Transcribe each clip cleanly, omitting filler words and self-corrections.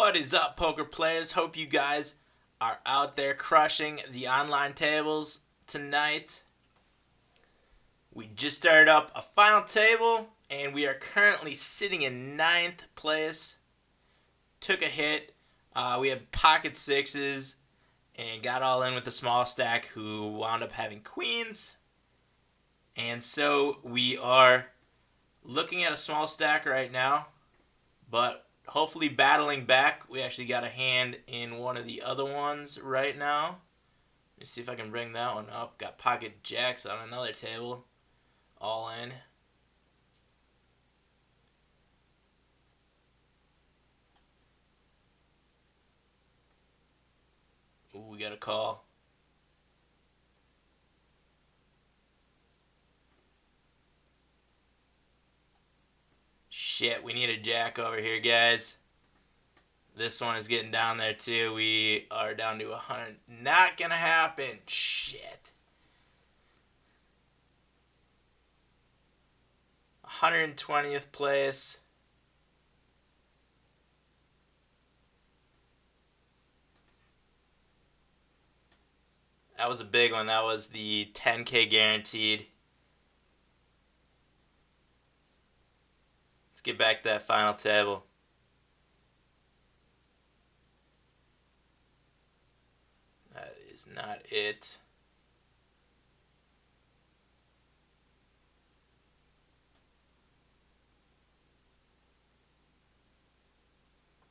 What is up, poker players? Hope you guys are out there crushing the online tables tonight. We just started up a final table, and we are currently sitting in 9th place. Took a hit. We had pocket sixes and got all in with the small stack, who wound up having queens. And so we are looking at a small stack right now, but hopefully battling back. We actually got a hand in one of the other ones right now. Let me see if I can bring that one up. Got pocket jacks on another table. All in. Ooh, we got a call. Shit, we need a jack over here, guys. This one is getting down there too. We are down to 100. Not gonna happen. Shit. 120th place. That was a big one. That was the 10K guaranteed. Let's get back to that final table. That is not it.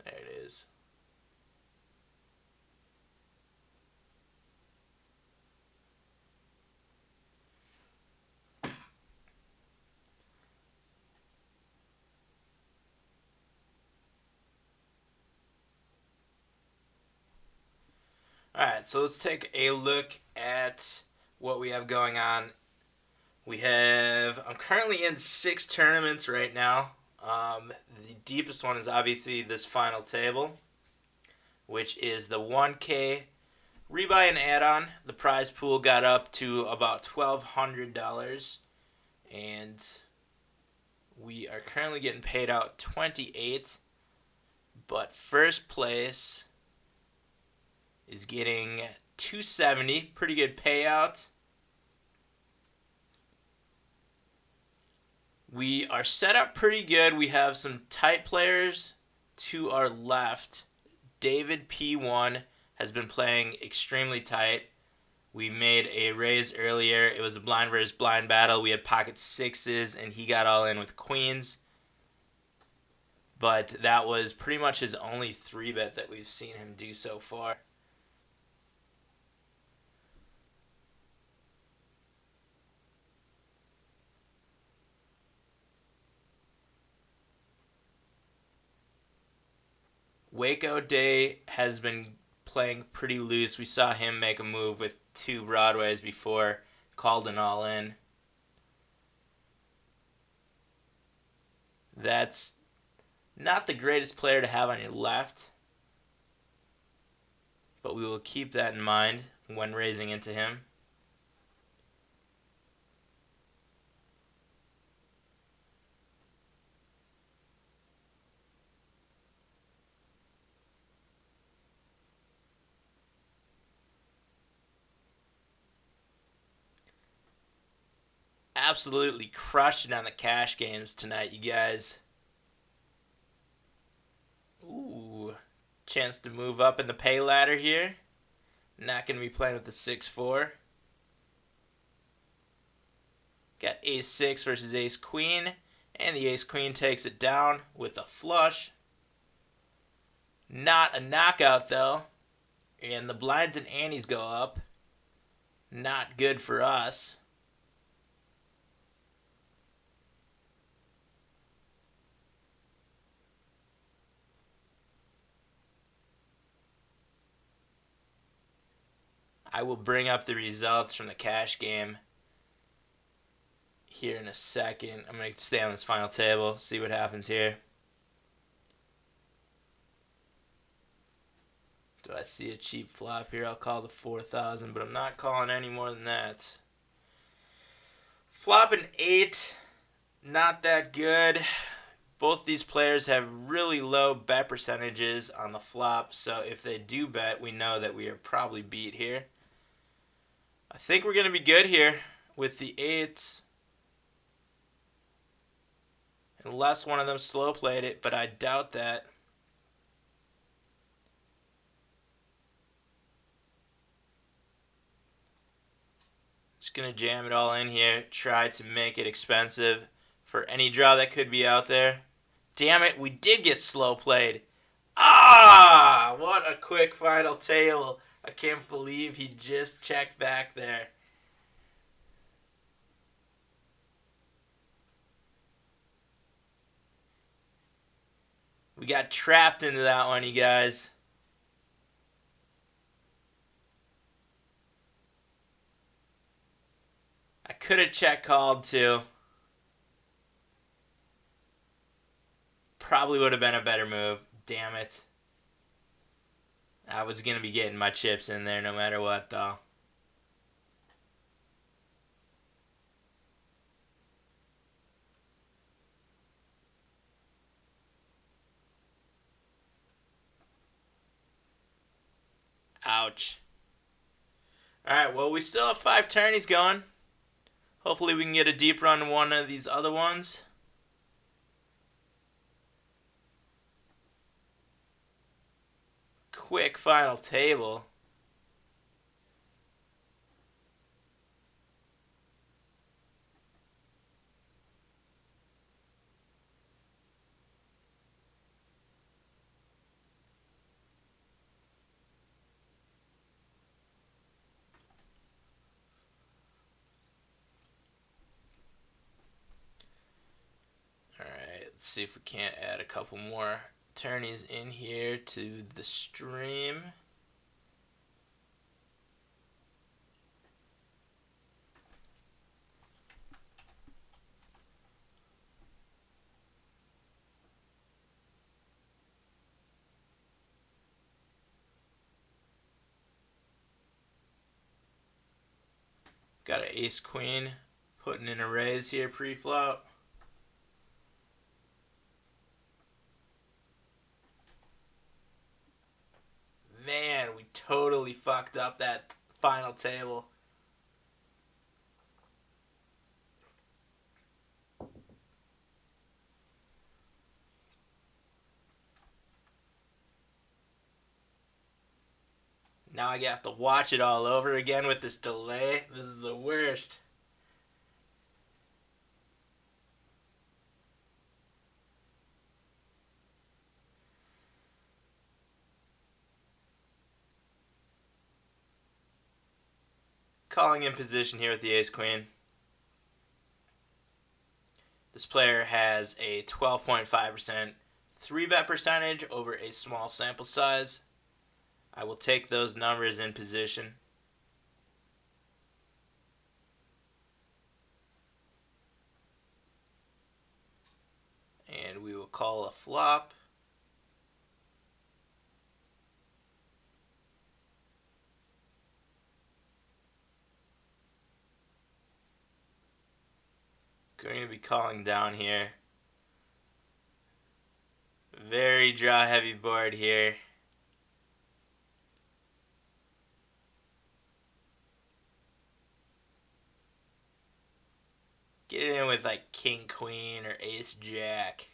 There it is. Alright, so let's take a look at what we have going on. I'm currently in 6 tournaments right now. The deepest one is obviously this final table, which is the 1K rebuy and add-on. The prize pool got up to about $1,200, and we are currently getting paid out 28, but first place is getting 270, pretty good payout. We are set up pretty good. We have some tight players to our left. David P1 has been playing extremely tight. We made a raise earlier. It was a blind versus blind battle. We had pocket sixes, and he got all in with queens. But that was pretty much his only 3-bet that we've seen him do so far. Waco Day has been playing pretty loose. We saw him make a move with 2 Broadways before, called an all in. That's not the greatest player to have on your left, but we will keep that in mind when raising into him. Absolutely crushing on the cash games tonight, you guys. Ooh, chance to move up in the pay ladder here. Not going to be playing with the 6-4. Got ace-6 versus ace-queen, and the ace-queen takes it down with a flush. Not a knockout, though, and the blinds and antes go up. Not good for us. I will bring up the results from the cash game here in a second. I'm going to stay on this final table, see what happens here. Do I see a cheap flop here? I'll call the 4,000, but I'm not calling any more than that. Flop an 8, not that good. Both these players have really low bet percentages on the flop, so if they do bet, we know that we are probably beat here. I think we're going to be good here with the 8s. Unless one of them slow played it, but I doubt that. Just going to jam it all in here. Try to make it expensive for any draw that could be out there. Damn it, we did get slow played. Ah, what a quick final table. I can't believe he just checked back there. We got trapped into that one, you guys. I could have check called too. Probably would have been a better move. Damn it. I was going to be getting my chips in there no matter what, though. Ouch. Alright, well, we still have 5 tourneys going. Hopefully we can get a deep run in one of these other ones. Quick final table. Let's see if we can't add a couple more tourneys in here to the stream. Got an ace queen, putting in a raise here pre-flop. Man, we totally fucked up that final table. Now I have to watch it all over again with this delay. This is the worst. Calling in position here with the ace-queen. This player has a 12.5% 3-bet percentage over a small sample size. I will take those numbers in position. And we will call a flop. Going to be calling down here. Very draw heavy board here. Get it in with like king queen or ace jack.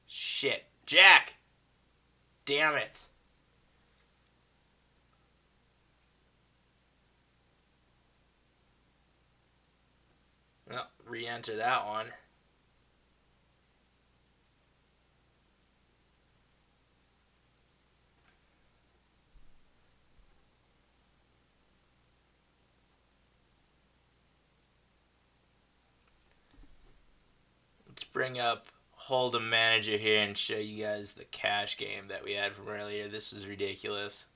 Shit. Jack! Damn it. Well, re-enter that one. Let's bring up Hold'em Manager here and show you guys the cash game that we had from earlier. This was ridiculous.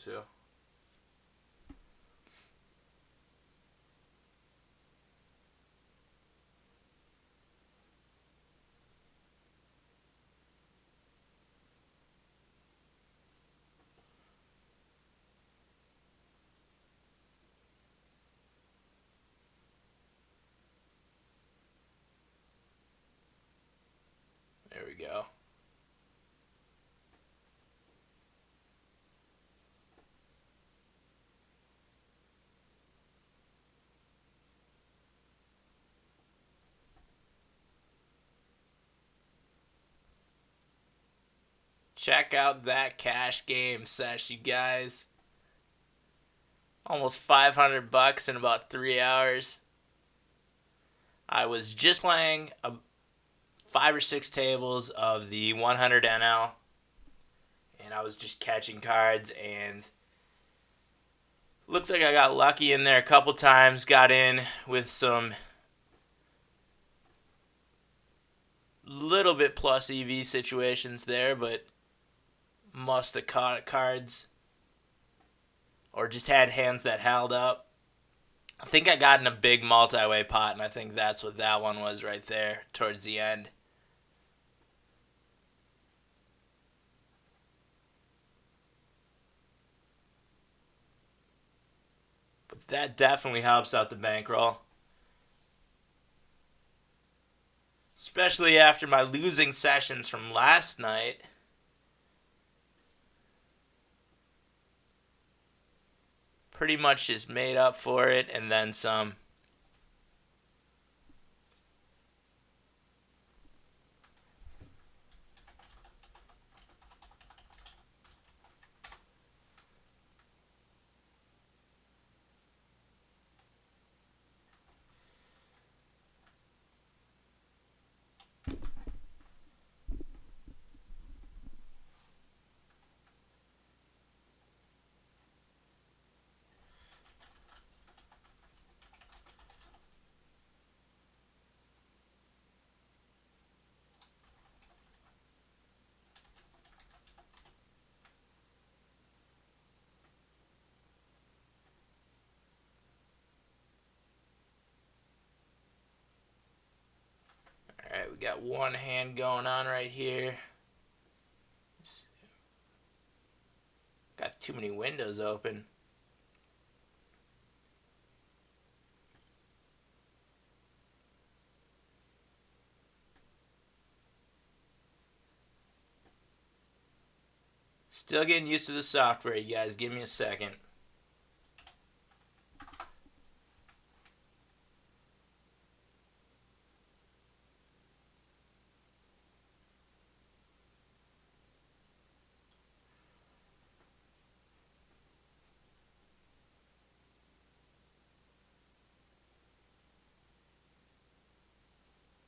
to. There we go. Check out that cash game sesh, you guys. Almost 500 bucks in about 3 hours. I was just playing 5 or 6 tables of the 100 NL, and I was just catching cards, and looks like I got lucky in there a couple times. Got in with some little bit plus EV situations there, but must have caught cards or just had hands that held up. I think I got in a big multi-way pot, and I think that's what that one was right there towards the end. But that definitely helps out the bankroll. Especially after my losing sessions from last night. Pretty much just made up for it and then some. Alright, we got one hand going on right here. Got too many windows open. Still getting used to the software, you guys. Give me a second.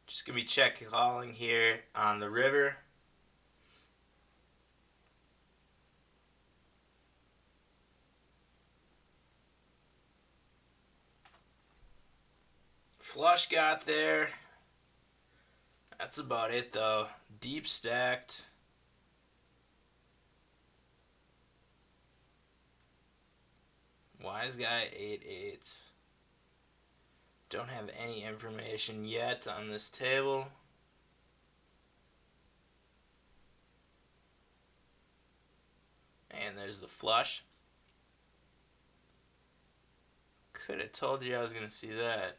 Just going to be check calling here on the river. Flush got there. That's about it, though. Deep stacked. Wise guy 8-8. Don't have any information yet on this table. And there's the flush. Could have told you I was going to see that.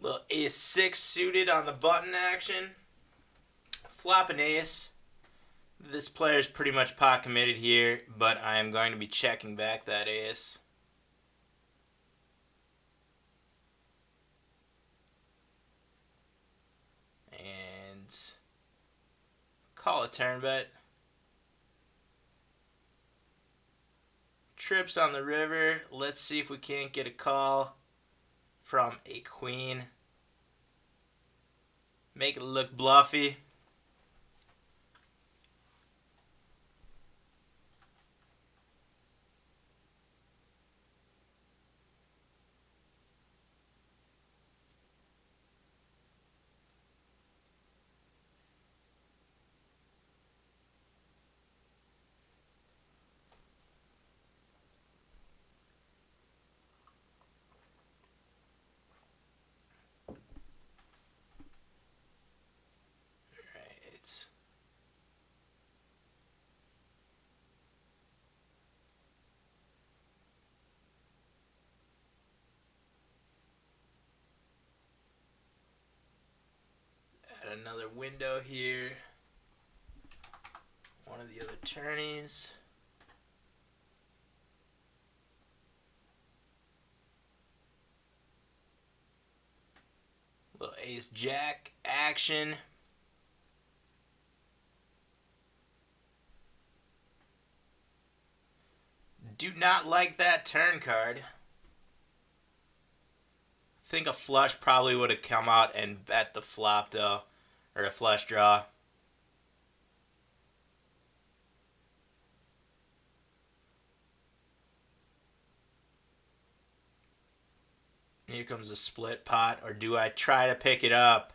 Little ace 6 suited on the button action. Flop an ace. This player is pretty much pot committed here, but I am going to be checking back that ace. And call a turn bet. Trips on the river. Let's see if we can't get a call from a queen. Make it look bluffy. Add another window here. One of the other tourneys. Little ace jack action. Do not like that turn card. I think a flush probably would have come out and bet the flop though, or a flush draw. Here comes a split pot, or do I try to pick it up?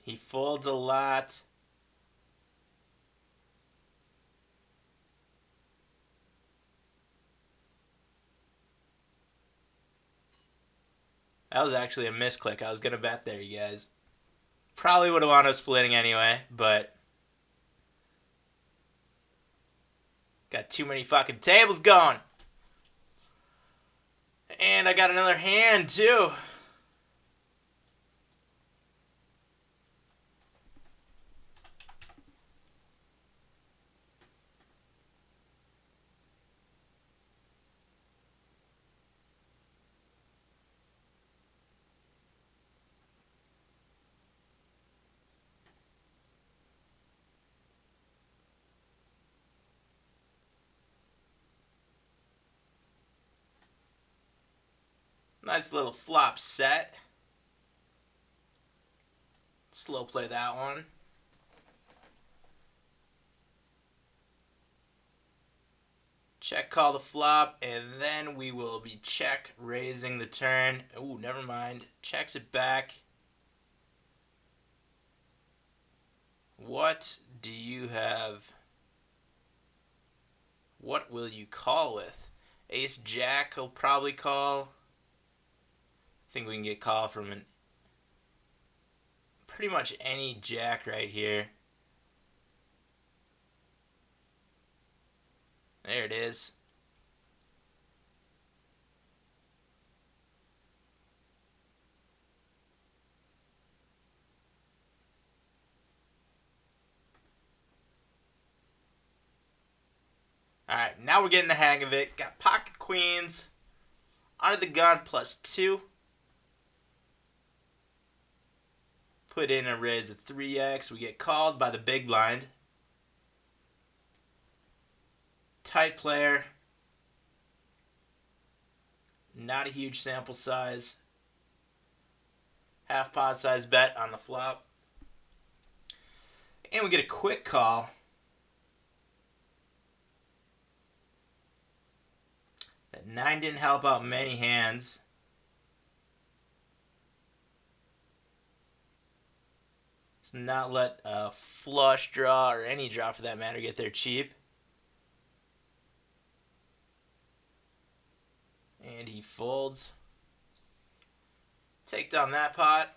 He folds a lot. That was actually a misclick. I was going to bet there, you guys. Probably would have wound up splitting anyway, but got too many fucking tables going. And I got another hand, too. Nice little flop set. Slow play that one. Check call the flop, and then we will be check raising the turn. Ooh, never mind. Checks it back. What do you have? What will you call with? Ace jack will probably call. I think we can get call from pretty much any jack right here. There it is. Alright, now we're getting the hang of it. Got pocket queens. Under the gun +2. Put in a raise of 3x. We get called by the big blind. Tight player. Not a huge sample size. Half pot size bet on the flop. And we get a quick call. That 9 didn't help out many hands. Let's not let a flush draw, or any draw for that matter, get there cheap. And he folds. Take down that pot.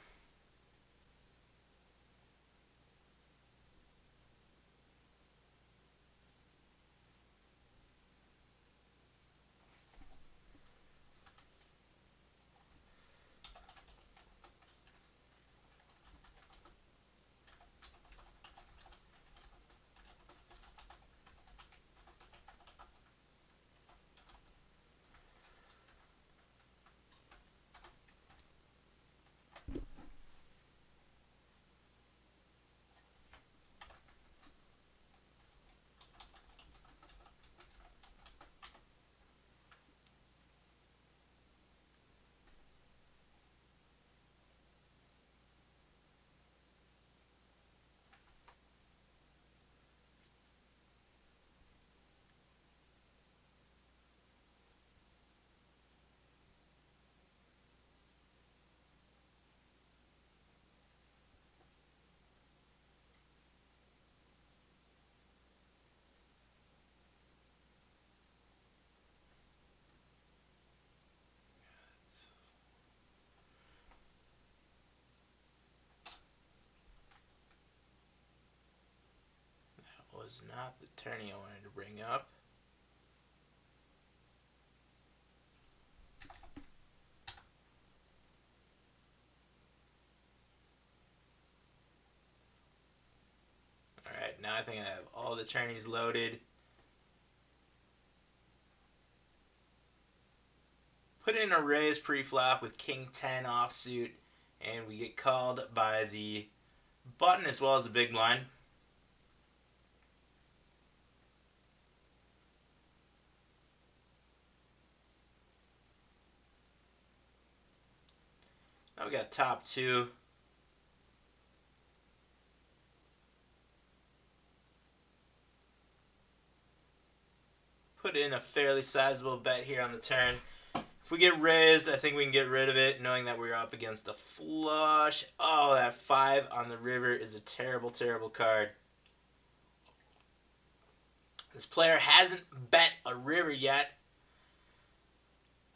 was not the tourney I wanted to bring up. Alright, now I think I have all the tourneys loaded. Put in a raise pre-flop with King 10 offsuit, and we get called by the button as well as the big blind. Now we got top two. Put in a fairly sizable bet here on the turn. If we get raised, I think we can get rid of it, knowing that we're up against a flush. Oh, that 5 on the river is a terrible, terrible card. This player hasn't bet a river yet.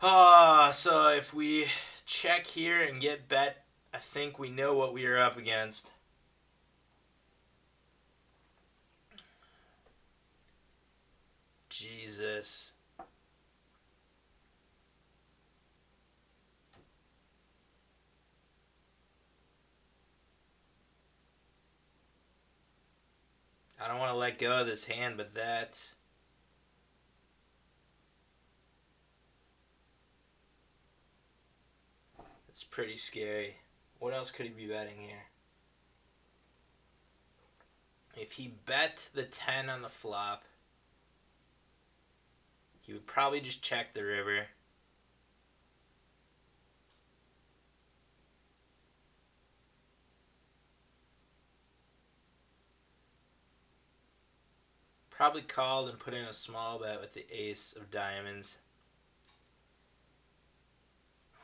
So if we check here and get bet, I think we know what we are up against. Jesus. I don't want to let go of this hand, but that's pretty scary. What else could he be betting here? If he bet the 10 on the flop, he would probably just check the river. Probably called and put in a small bet with the ace of diamonds.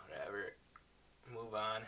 Whatever. Move on.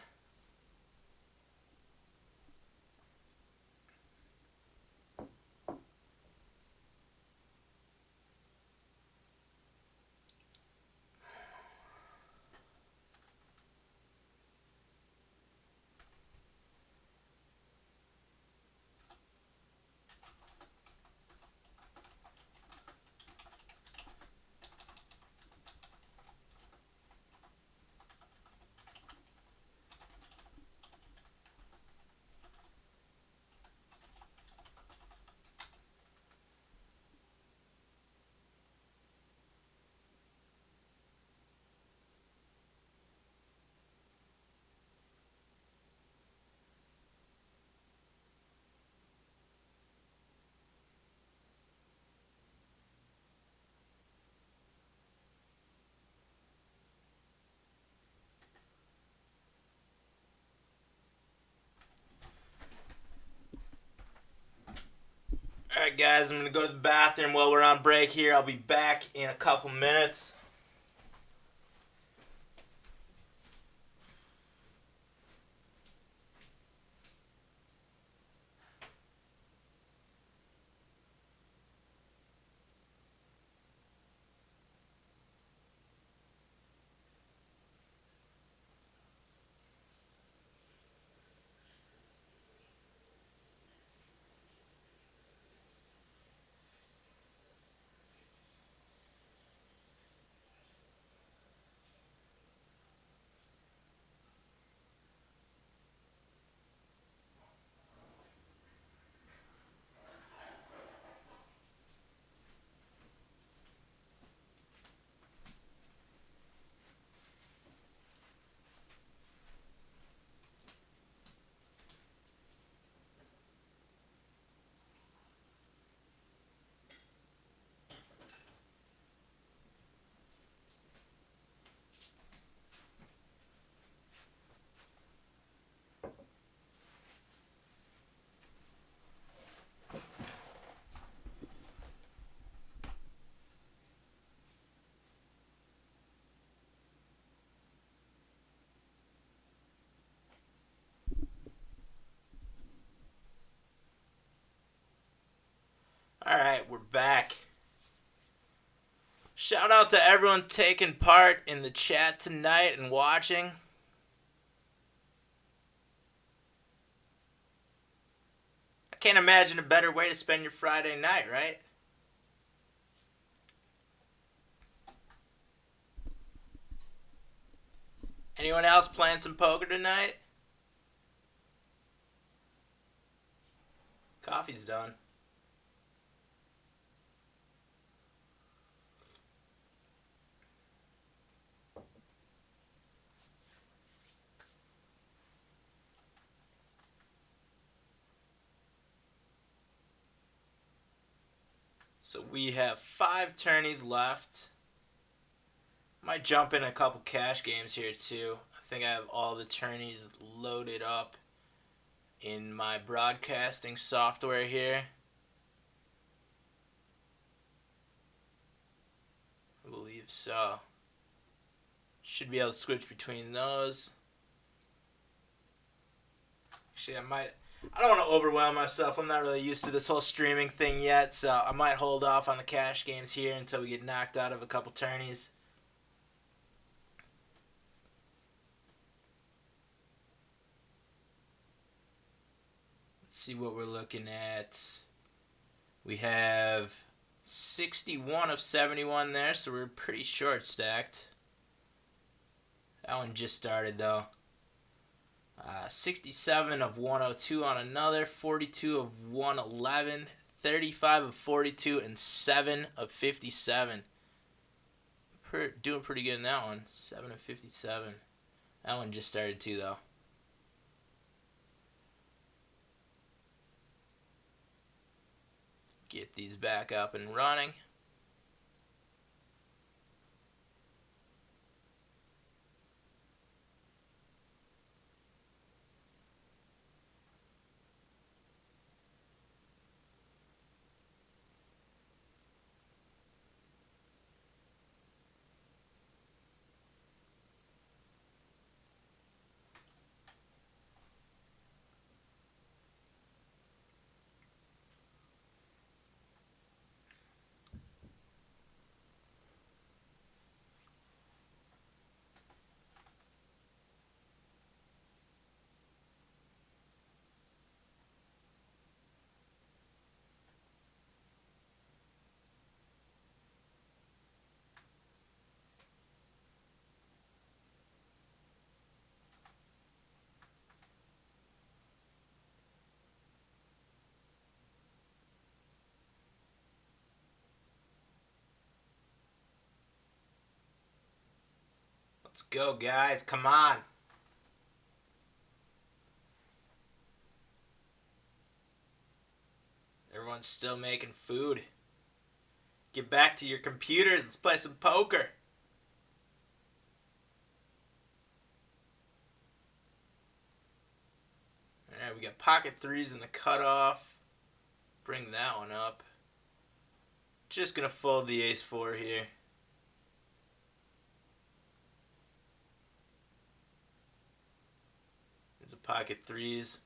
Alright guys, I'm going to go to the bathroom while we're on break here. I'll be back in a couple minutes. Alright, we're back. Shout out to everyone taking part in the chat tonight and watching. I can't imagine a better way to spend your Friday night, right? Anyone else playing some poker tonight? Coffee's done. So we have 5 tourneys left. Might jump in a couple cash games here too. I think I have all the tourneys loaded up in my broadcasting software here. I believe so. Should be able to switch between those. Actually, I don't want to overwhelm myself. I'm not really used to this whole streaming thing yet, so I might hold off on the cash games here until we get knocked out of a couple tourneys. Let's see what we're looking at. We have 61 of 71 there, so we're pretty short stacked. That one just started though. 67 of 102 on another, 42 of 111, 35 of 42, and 7 of 57. Doing pretty good in that one. 7 of 57. That one just started too though. Get these back up and running. Let's go, guys. Come on. Everyone's still making food. Get back to your computers. Let's play some poker. Alright, we got pocket threes in the cutoff. Bring that one up. Just gonna fold the ace-4 here. There's a pocket threes.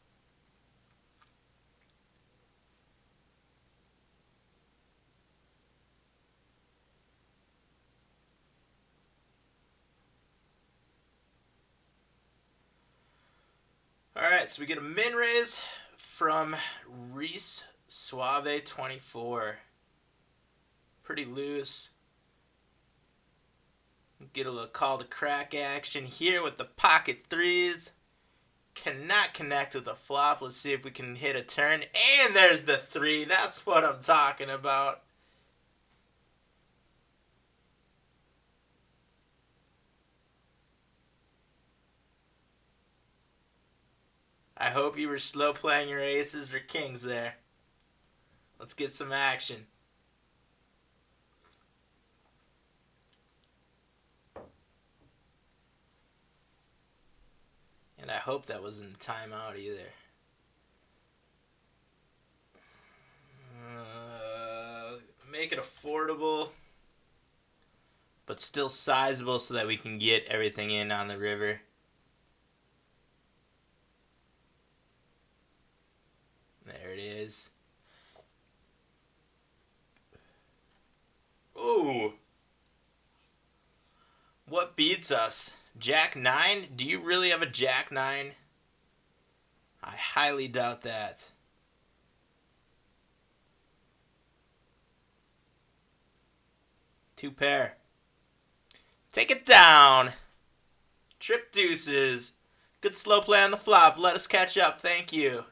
Alright, so we get a min raise from Reese Suave 24. Pretty loose. Get a little call to crack action here with the pocket threes. Cannot connect with the flop. Let's see if we can hit a turn. And there's the 3. That's what I'm talking about. I hope you were slow playing your aces or kings there. Let's get some action. And I hope that wasn't a timeout either. Make it affordable, but still sizable so that we can get everything in on the river. There it is. Ooh. What beats us? Jack 9? Do you really have a Jack 9? I highly doubt that. Two pair. Take it down. Trip deuces. Good slow play on the flop. Let us catch up. Thank you.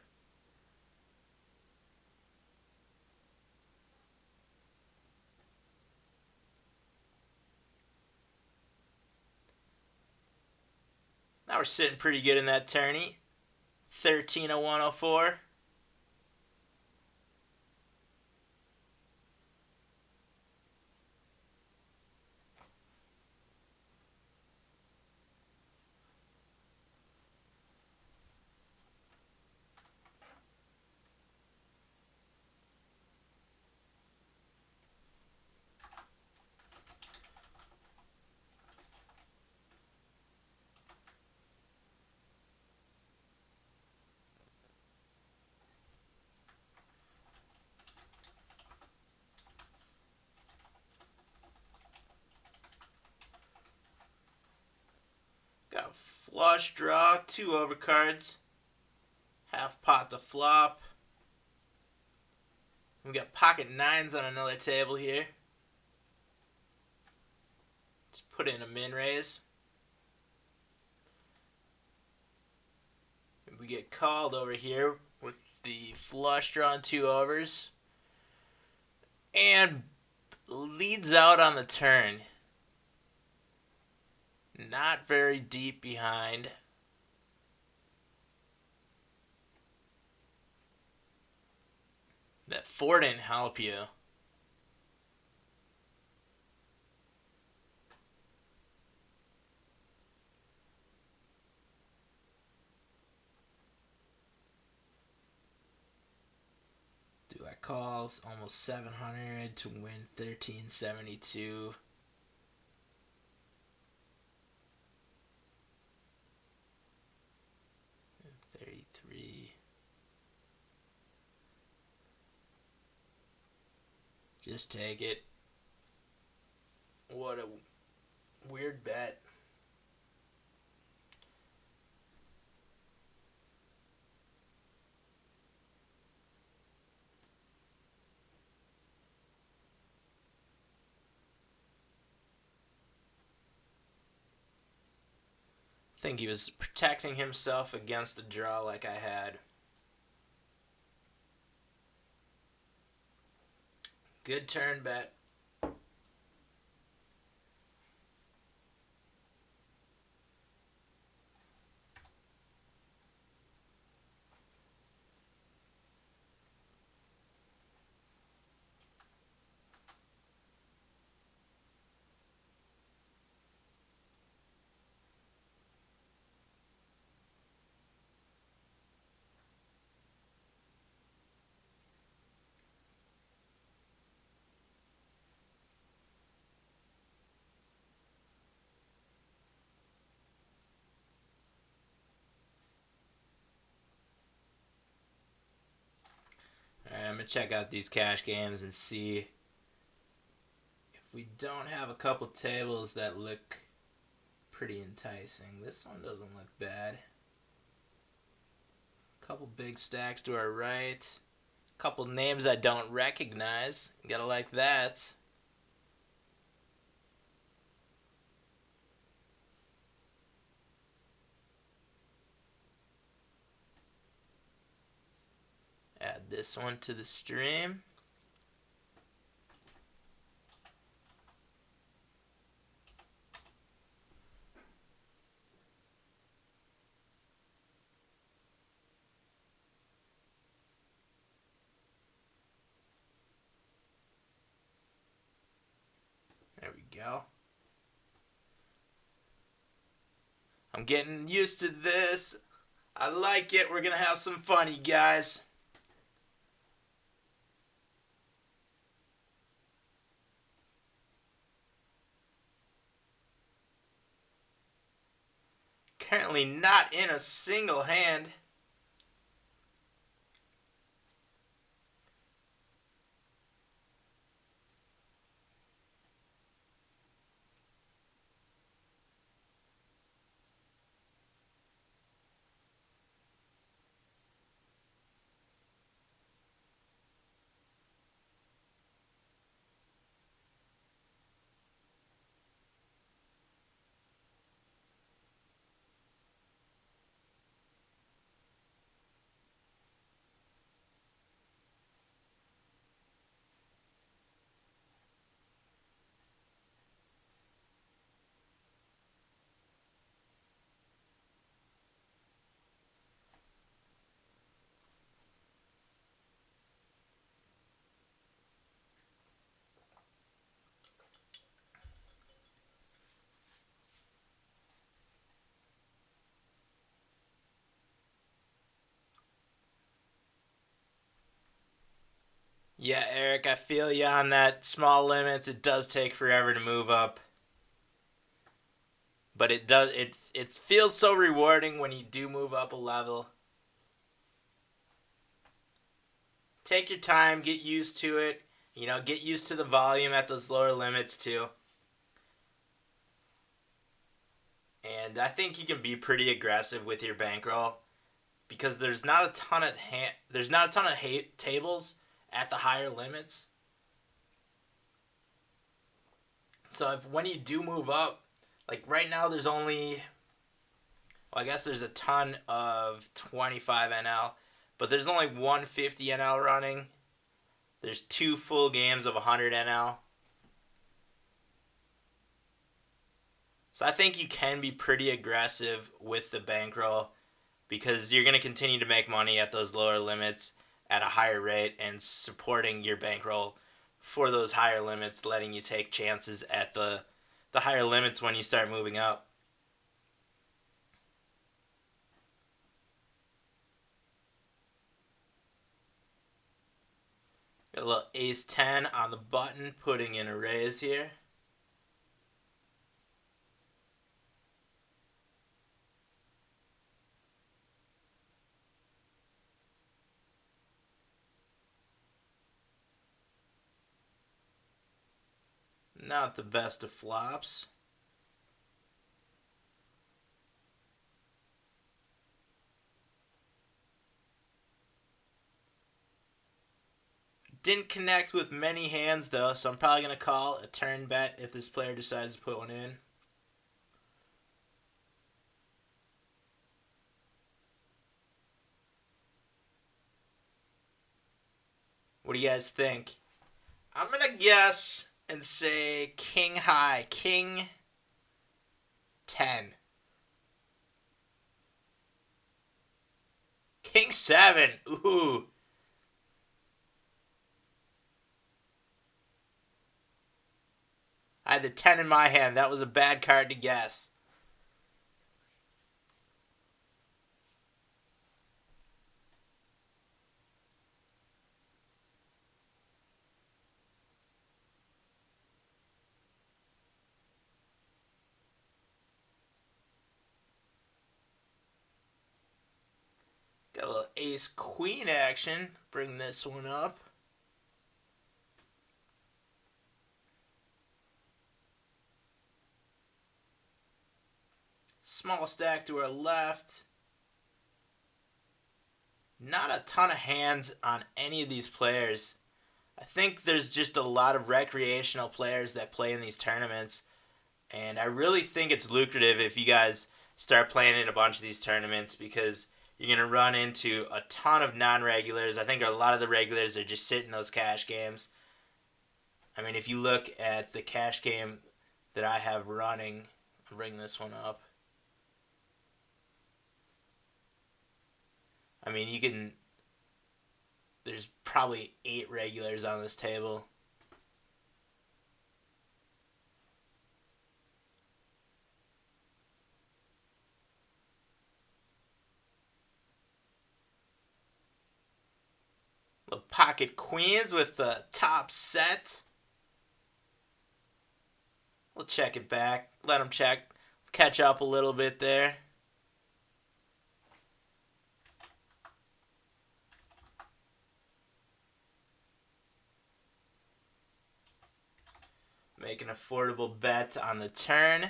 Now we're sitting pretty good in that tourney. 13-01-04. Got a flush draw, 2 overcards. Half pot to flop. We got pocket nines on another table here. Just put in a min raise. We get called over here with the flush draw and 2 overs. And leads out on the turn. Not very deep behind. That 4 didn't help you. Do I calls almost 700 to win 1372? Just take it. What a weird bet. I think he was protecting himself against a draw like I had. Good turn bet. Alright, I'm going to check out these cash games and see if we don't have a couple tables that look pretty enticing. This one doesn't look bad. Couple big stacks to our right. Couple names I don't recognize. Gotta like that. Add this one to the stream. There we go. I'm getting used to this. I like it. We're gonna have some fun, you guys. Currently not in a single hand. Eric. I feel you on that small limits. It does take forever to move up, but it feels so rewarding when you do move up a level. Take your time, get used to it. Get used to the volume at those lower limits too. And I think you can be pretty aggressive with your bankroll because there's not a ton of tables at the higher limits. So when you do move up, like right now, there's only, well, I guess there's a ton of 25 NL, but there's only 150 NL running. There's 2 full games of 100 NL. So I think you can be pretty aggressive with the bankroll because you're going to continue to make money at those lower limits at a higher rate and supporting your bankroll for those higher limits, letting you take chances at the higher limits when you start moving up. Got a little ace 10 on the button, putting in a raise here. Not the best of flops. Didn't connect with many hands though, so I'm probably going to call a turn bet if this player decides to put one in. What do you guys think? I'm going to guess and say king high, king 10. King 7, ooh. I had the 10 in my hand. That was a bad card to guess. Got a little ace queen action. Bring this one up. Small stack to our left. Not a ton of hands on any of these players. I think there's just a lot of recreational players that play in these tournaments. And I really think it's lucrative if you guys start playing in a bunch of these tournaments because you're going to run into a ton of non-regulars. I think a lot of the regulars are just sitting those cash games. I mean, if you look at the cash game that I have running, I'll bring this one up. I mean, there's probably 8 regulars on this table. The pocket queens with the top set. We'll check it back. Let them check. Catch up a little bit there. Make an affordable bet on the turn.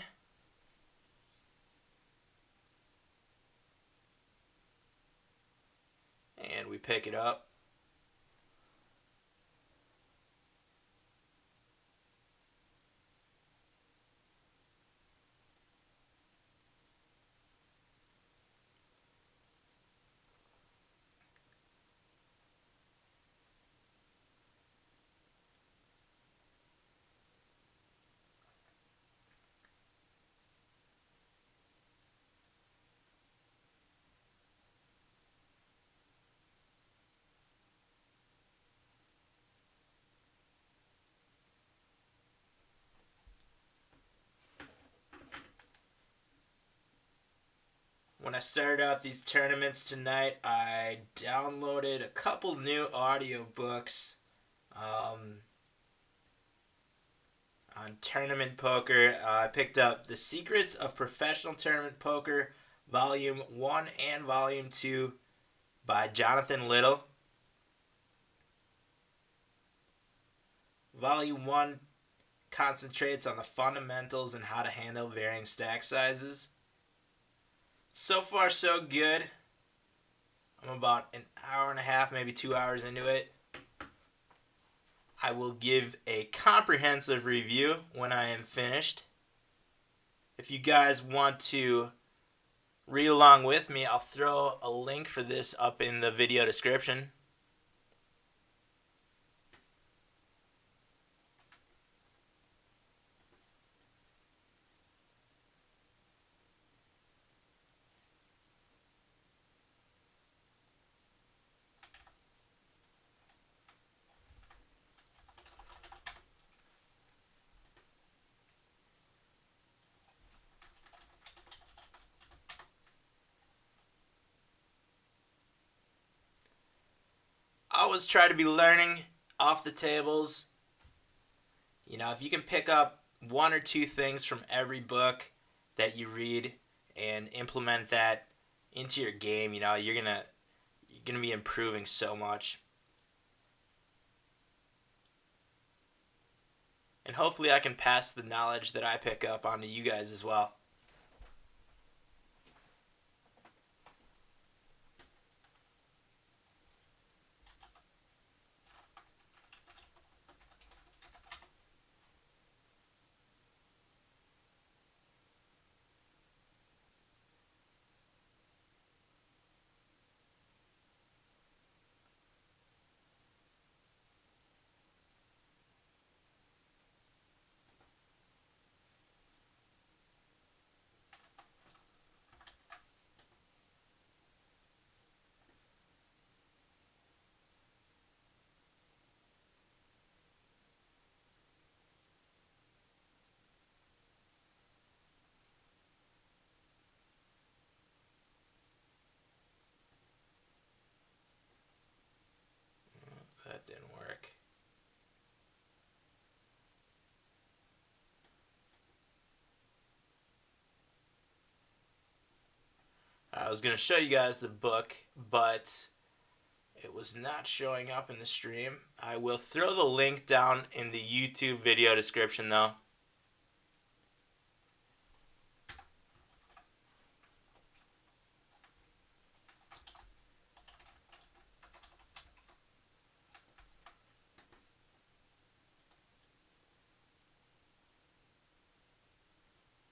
And we pick it up. When I started out these tournaments tonight, I downloaded a couple new audiobooks On tournament poker, I picked up The Secrets of Professional Tournament Poker, Volume 1 and Volume 2 by Jonathan Little. Volume 1 concentrates on the fundamentals and how to handle varying stack sizes. So far, so good. I'm about an hour and a half, maybe 2 hours into it. I will give a comprehensive review when I am finished. If you guys want to read along with me, I'll throw a link for this up in the video description. I always try to be learning off the tables. You know, if you can pick up one or two things from every book that you read and implement that into your game, you know, you're gonna be improving so much. And hopefully I can pass the knowledge that I pick up onto you guys as well. That didn't work. I was going to show you guys the book, but it was not showing up in the stream. I will throw the link down in the YouTube video description though.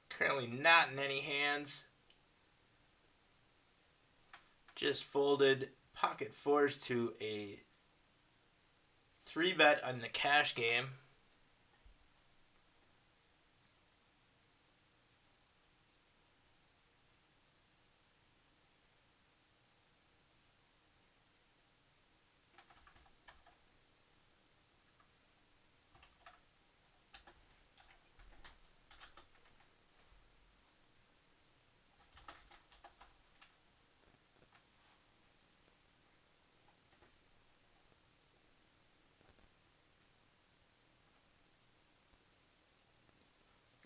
Currently not in any hands. Just folded pocket fours to a 3-bet on the cash game.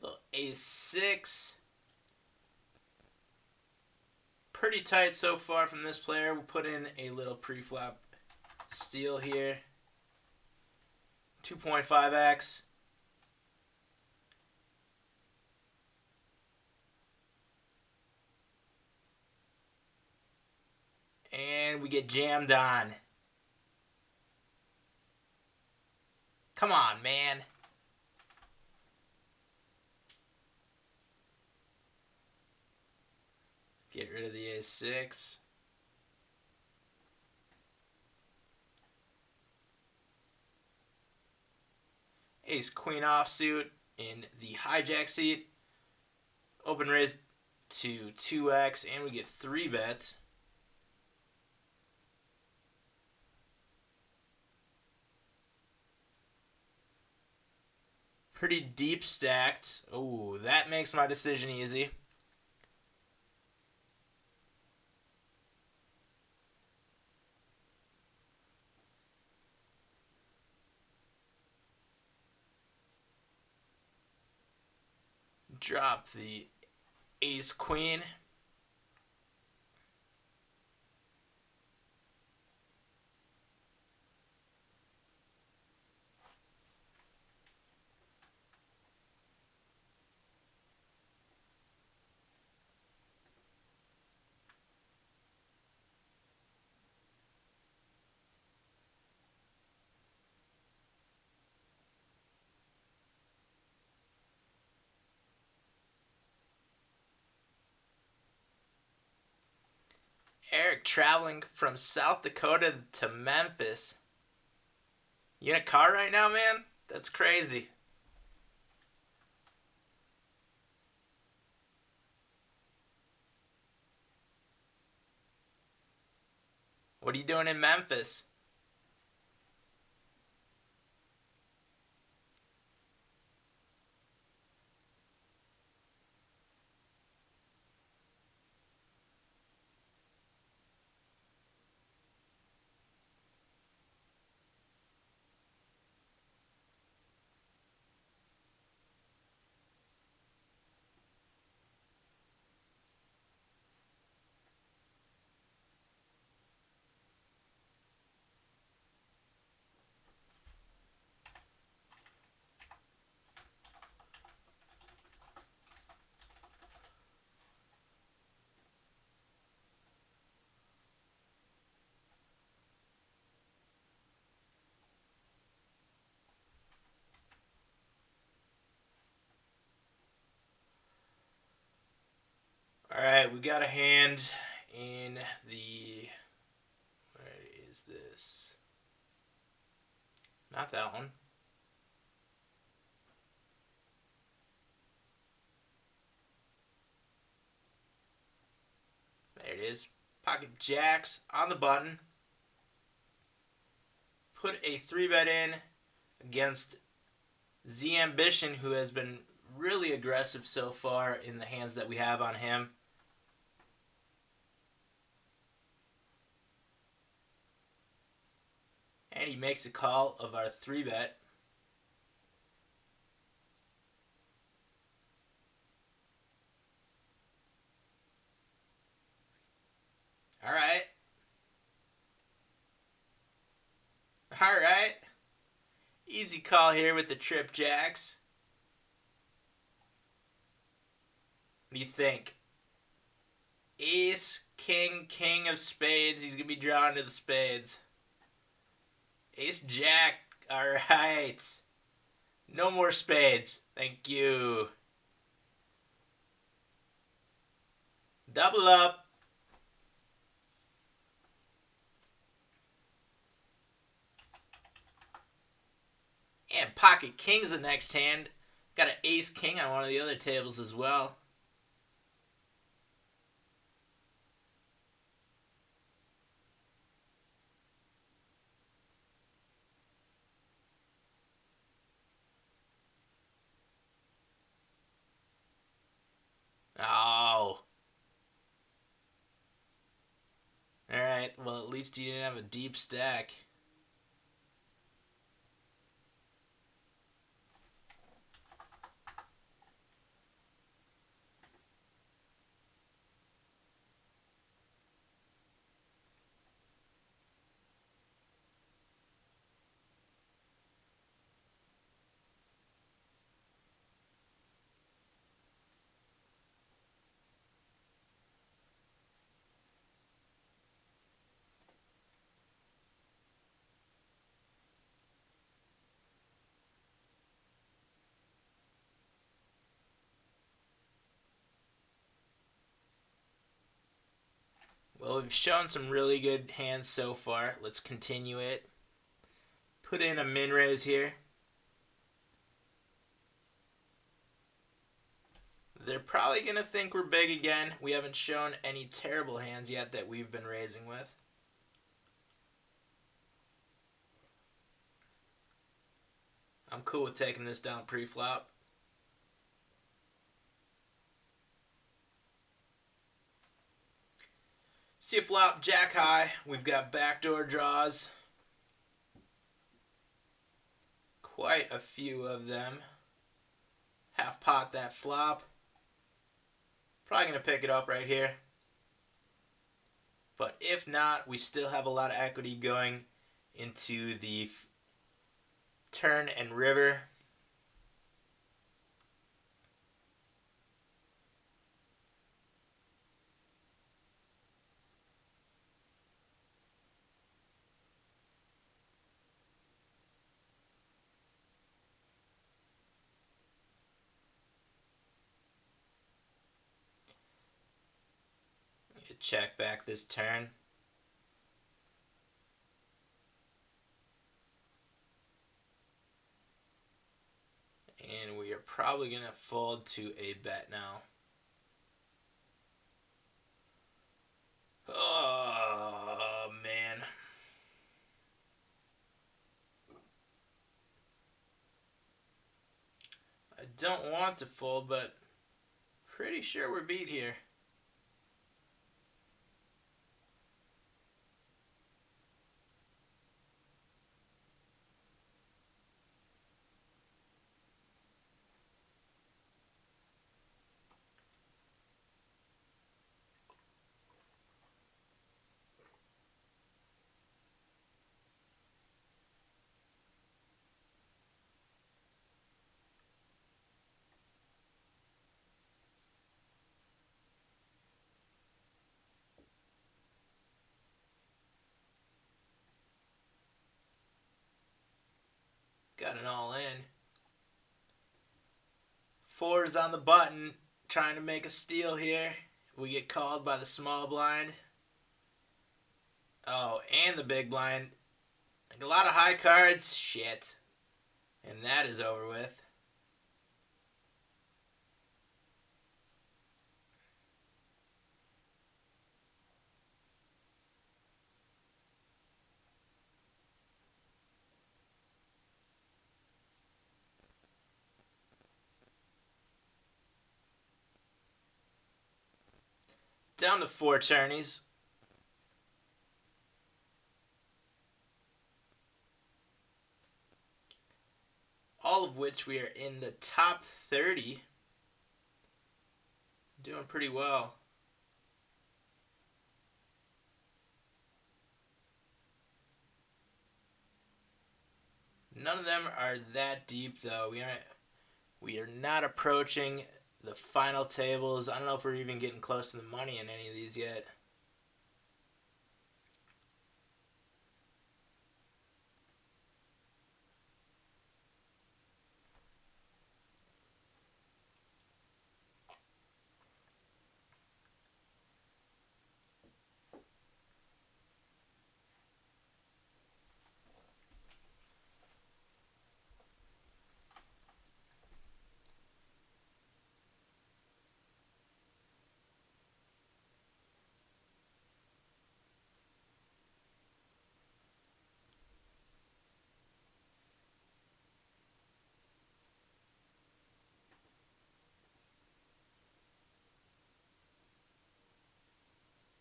Little ace-6. Pretty tight so far from this player. We'll put in a little pre-flop steal here. 2.5x. And we get jammed on. Come on, man. Get rid of the ace-6. Ace-queen offsuit in the hijack seat. Open raise to 2x, and we get 3 bets. Pretty deep stacked. Oh, that makes my decision easy. drop the ace queen. Eric traveling from South Dakota to Memphis. You in a car right now, man? That's crazy. What are you doing in Memphis? Alright, we got a hand in the. Where is this? Not that one. There it is. Pocket jacks on the button. Put a 3-bet in against Z Ambition, who has been really aggressive so far in the hands that we have on him. And he makes a call of our 3-bet. Alright. Alright. Easy call here with the trip jacks. What do you think? Ace, king, king of spades. He's going to be drawn to the spades. Ace, jack. Alright. No more spades. Thank you. Double up. And pocket king's the next hand. Got an ace king on one of the other tables as well. Oh. Alright, well at least he didn't have a deep stack. Well, we've shown some really good hands so far. Let's continue it. Put in a min raise here. They're probably going to think we're big again. We haven't shown any terrible hands yet that we've been raising with. I'm cool with taking this down pre-flop. See a flop, jack high. We've got backdoor draws. Quite a few of them. Half pot that flop. Probably going to pick it up right here. But if not, we still have a lot of equity going into the turn and river. Check back this turn. And we are probably going to fold to a bet now. Oh, man. I don't want to fold, but pretty sure we're beat here. Got an all in. Four's on the button, trying to make a steal here. We get called by the small blind. Oh, and the big blind. Like a lot of high cards. Shit. And that is over with. Down to 4 tourneys. All of which we are in the top 30. Doing pretty well. None of them are that deep though. We are not approaching the final tables. I don't know if we're even getting close to the money in any of these yet.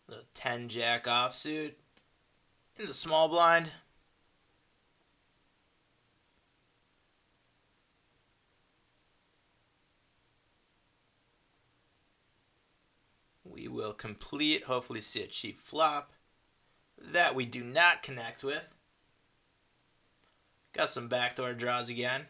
The 10 jack offsuit in the small blind. We will complete, hopefully see a cheap flop. That we do not connect with. Got some backdoor draws again.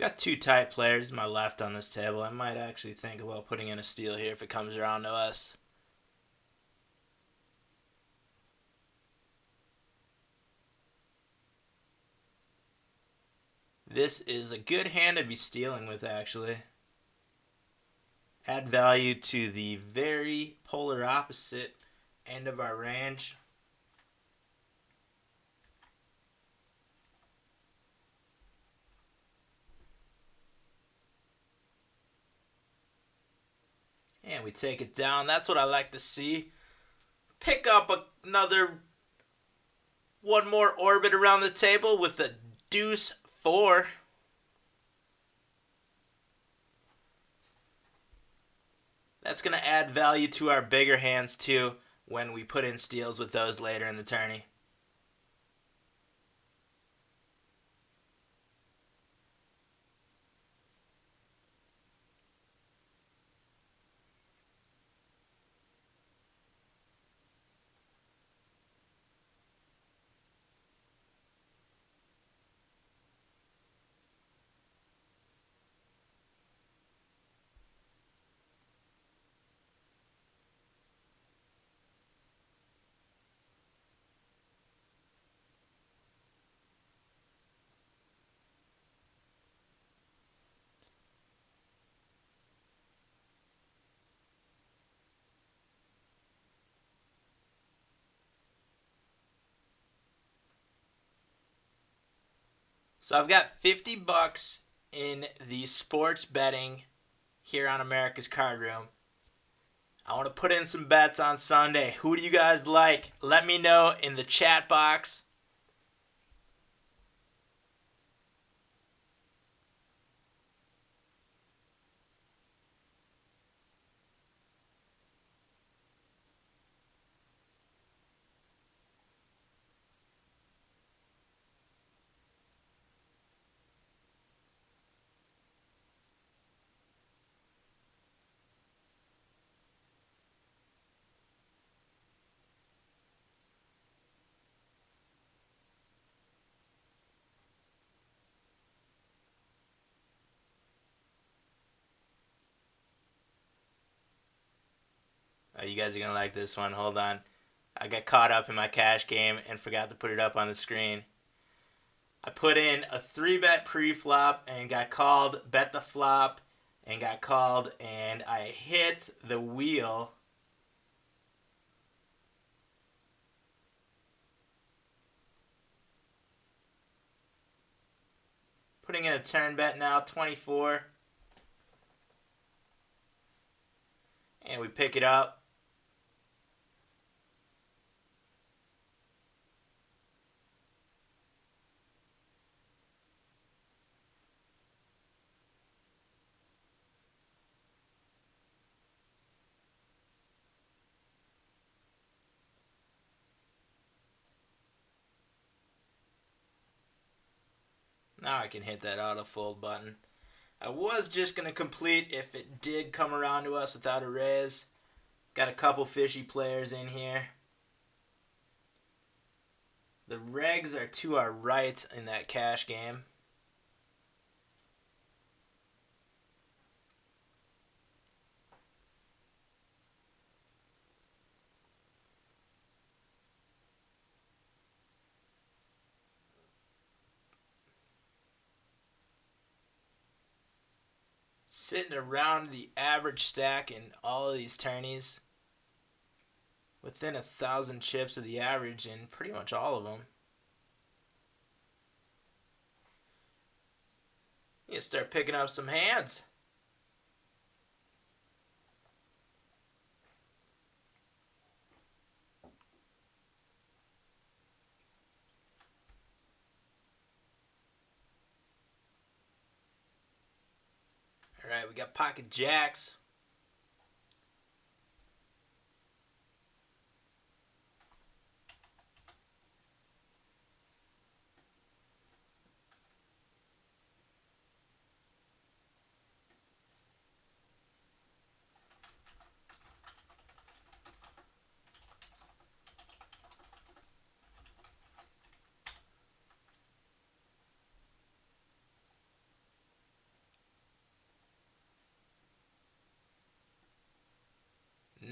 Got two tight players to my left on this table. I might actually think about putting in a steal here if it comes around to us. This is a good hand to be stealing with, actually. Add value to the very polar opposite end of our range. And we take it down. That's what I like to see. Pick up one more orbit around the table with a deuce 4. That's going to add value to our bigger hands too when we put in steals with those later in the tourney. So I've got $50 in the sports betting here on America's Card Room. I want to put in some bets on Sunday. Who do you guys like? Let me know in the chat box. Oh, you guys are going to like this one. Hold on. I got caught up in my cash game and forgot to put it up on the screen. I put in a 3-bet pre-flop and got called, bet the flop, and got called, and I hit the wheel. Putting in a turn bet now, 24. And we pick it up. Now I can hit that auto fold button. I was just going to complete if it did come around to us without a raise. Got a couple fishy players in here. The regs are to our right in that cash game. Sitting around the average stack in all of these tourneys. Within 1,000 chips of the average in pretty much all of them. You start picking up some hands. Alright, we got pocket jacks.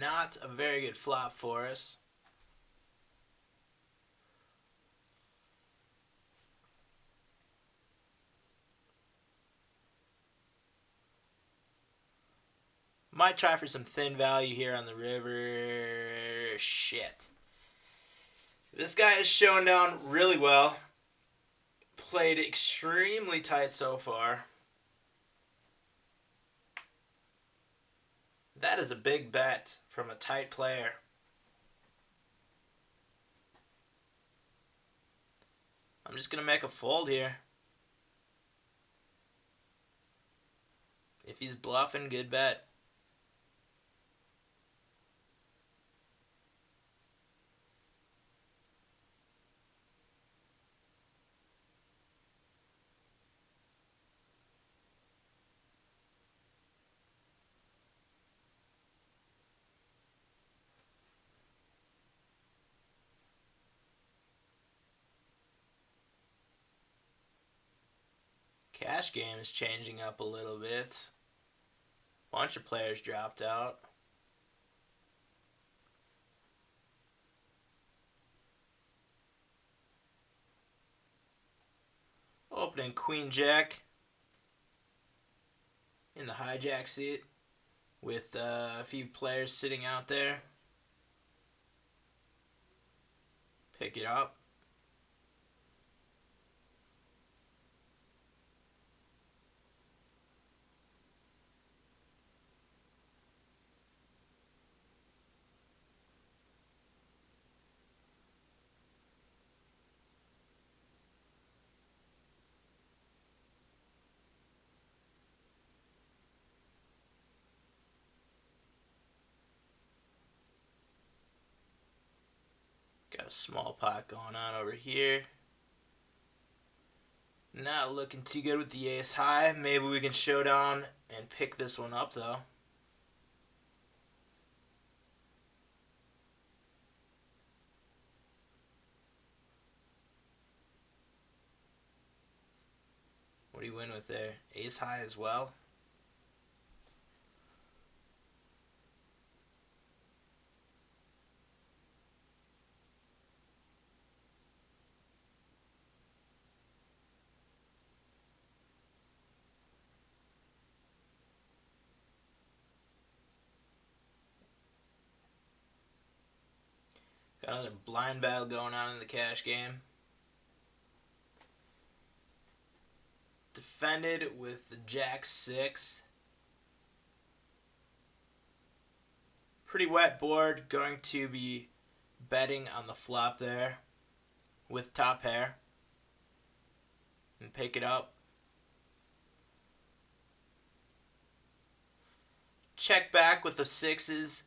Not a very good flop for us. Might try for some thin value here on the river. Shit. This guy is showing down really well. Played extremely tight so far. That is a big bet from a tight player. I'm just going to make a fold here. If he's bluffing, good bet. Cash game is changing up a little bit. Bunch of players dropped out. Opening Queen Jack in the hijack seat with a few players sitting out there. Pick it up. Got a small pot going on over here. Not looking too good with the ace high. Maybe we can show down and pick this one up though. What do you win with there? Ace high as well. Got another blind battle going on in the cash game. Defended with the Jack 6. Pretty wet board. Going to be betting on the flop there with top pair. And pick it up. Check back with the 6s.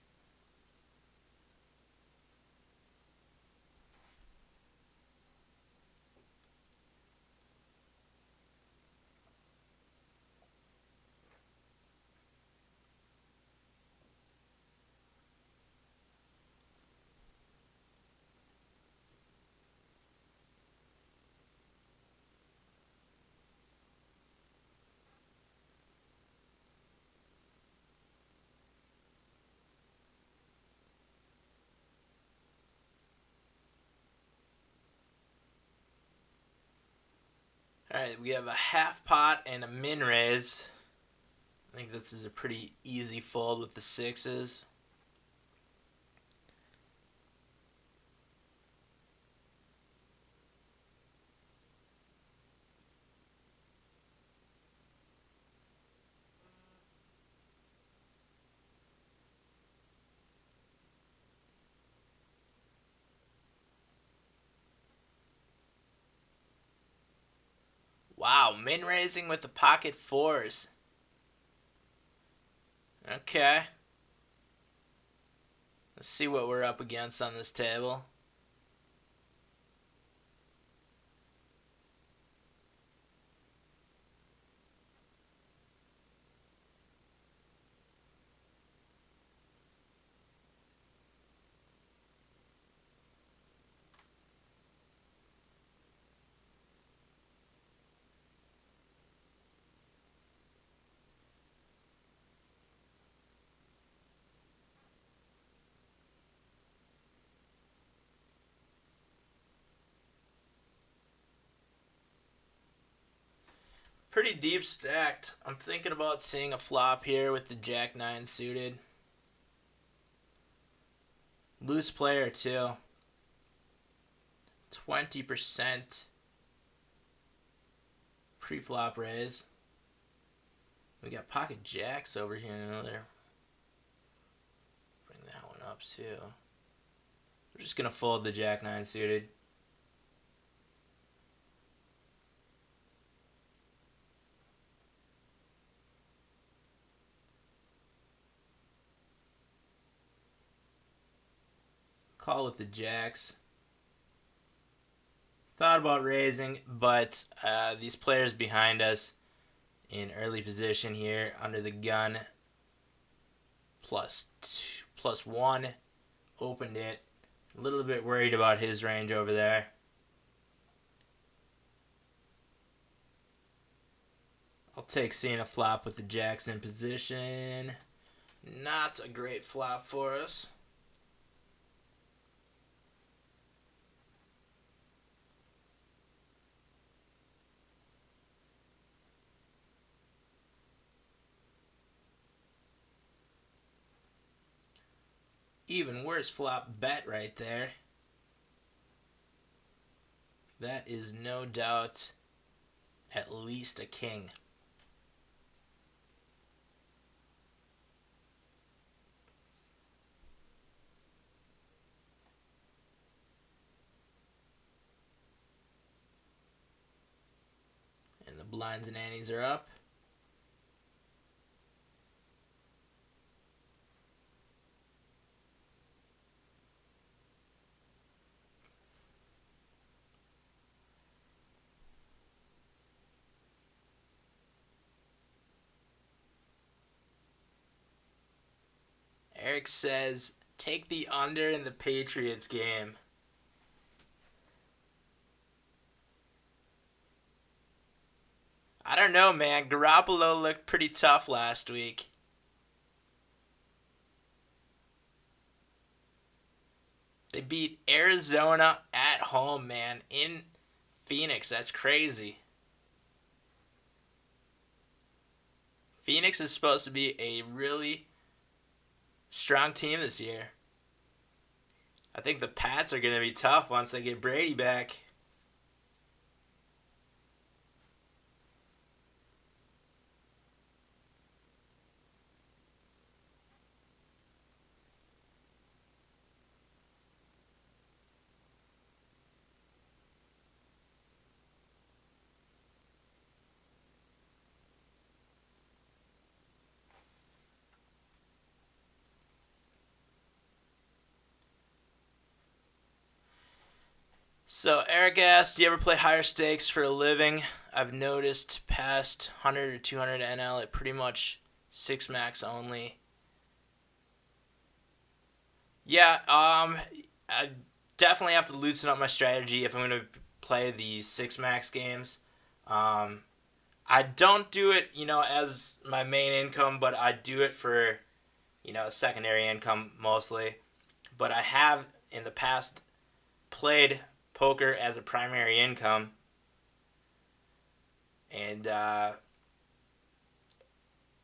Alright, we have a half pot and a min raise. I think this is a pretty easy fold with the 6s. Wow, min raising with the pocket 4s. Okay. Let's see what we're up against on this table. Pretty deep stacked. I'm thinking about seeing a flop here with the Jack 9 suited. Loose player too. 20% pre-flop raise. We got pocket jacks over here. There. Bring that one up too. We're just gonna fold the Jack 9 suited. Call with the jacks. Thought about raising, but these players behind us in early position here under the gun. +1. Opened it. A little bit worried about his range over there. I'll take seeing a flop with the jacks in position. Not a great flop for us. Even worse flop bet right there. That is no doubt at least a king. And the blinds and antes are up. Eric says, take the under in the Patriots game. I don't know, man. Garoppolo looked pretty tough last week. They beat Arizona at home, man. In Phoenix. That's crazy. Phoenix is supposed to be a really strong team this year. I think the Pats are going to be tough once they get Brady back. So Eric asked, do you ever play higher stakes for a living? I've noticed past 100 or 200 NL at pretty much 6 max only. Yeah, I definitely have to loosen up my strategy if I'm going to play the 6 max games. I don't do it, as my main income, but I do it for, secondary income mostly. But I have in the past played poker as a primary income, and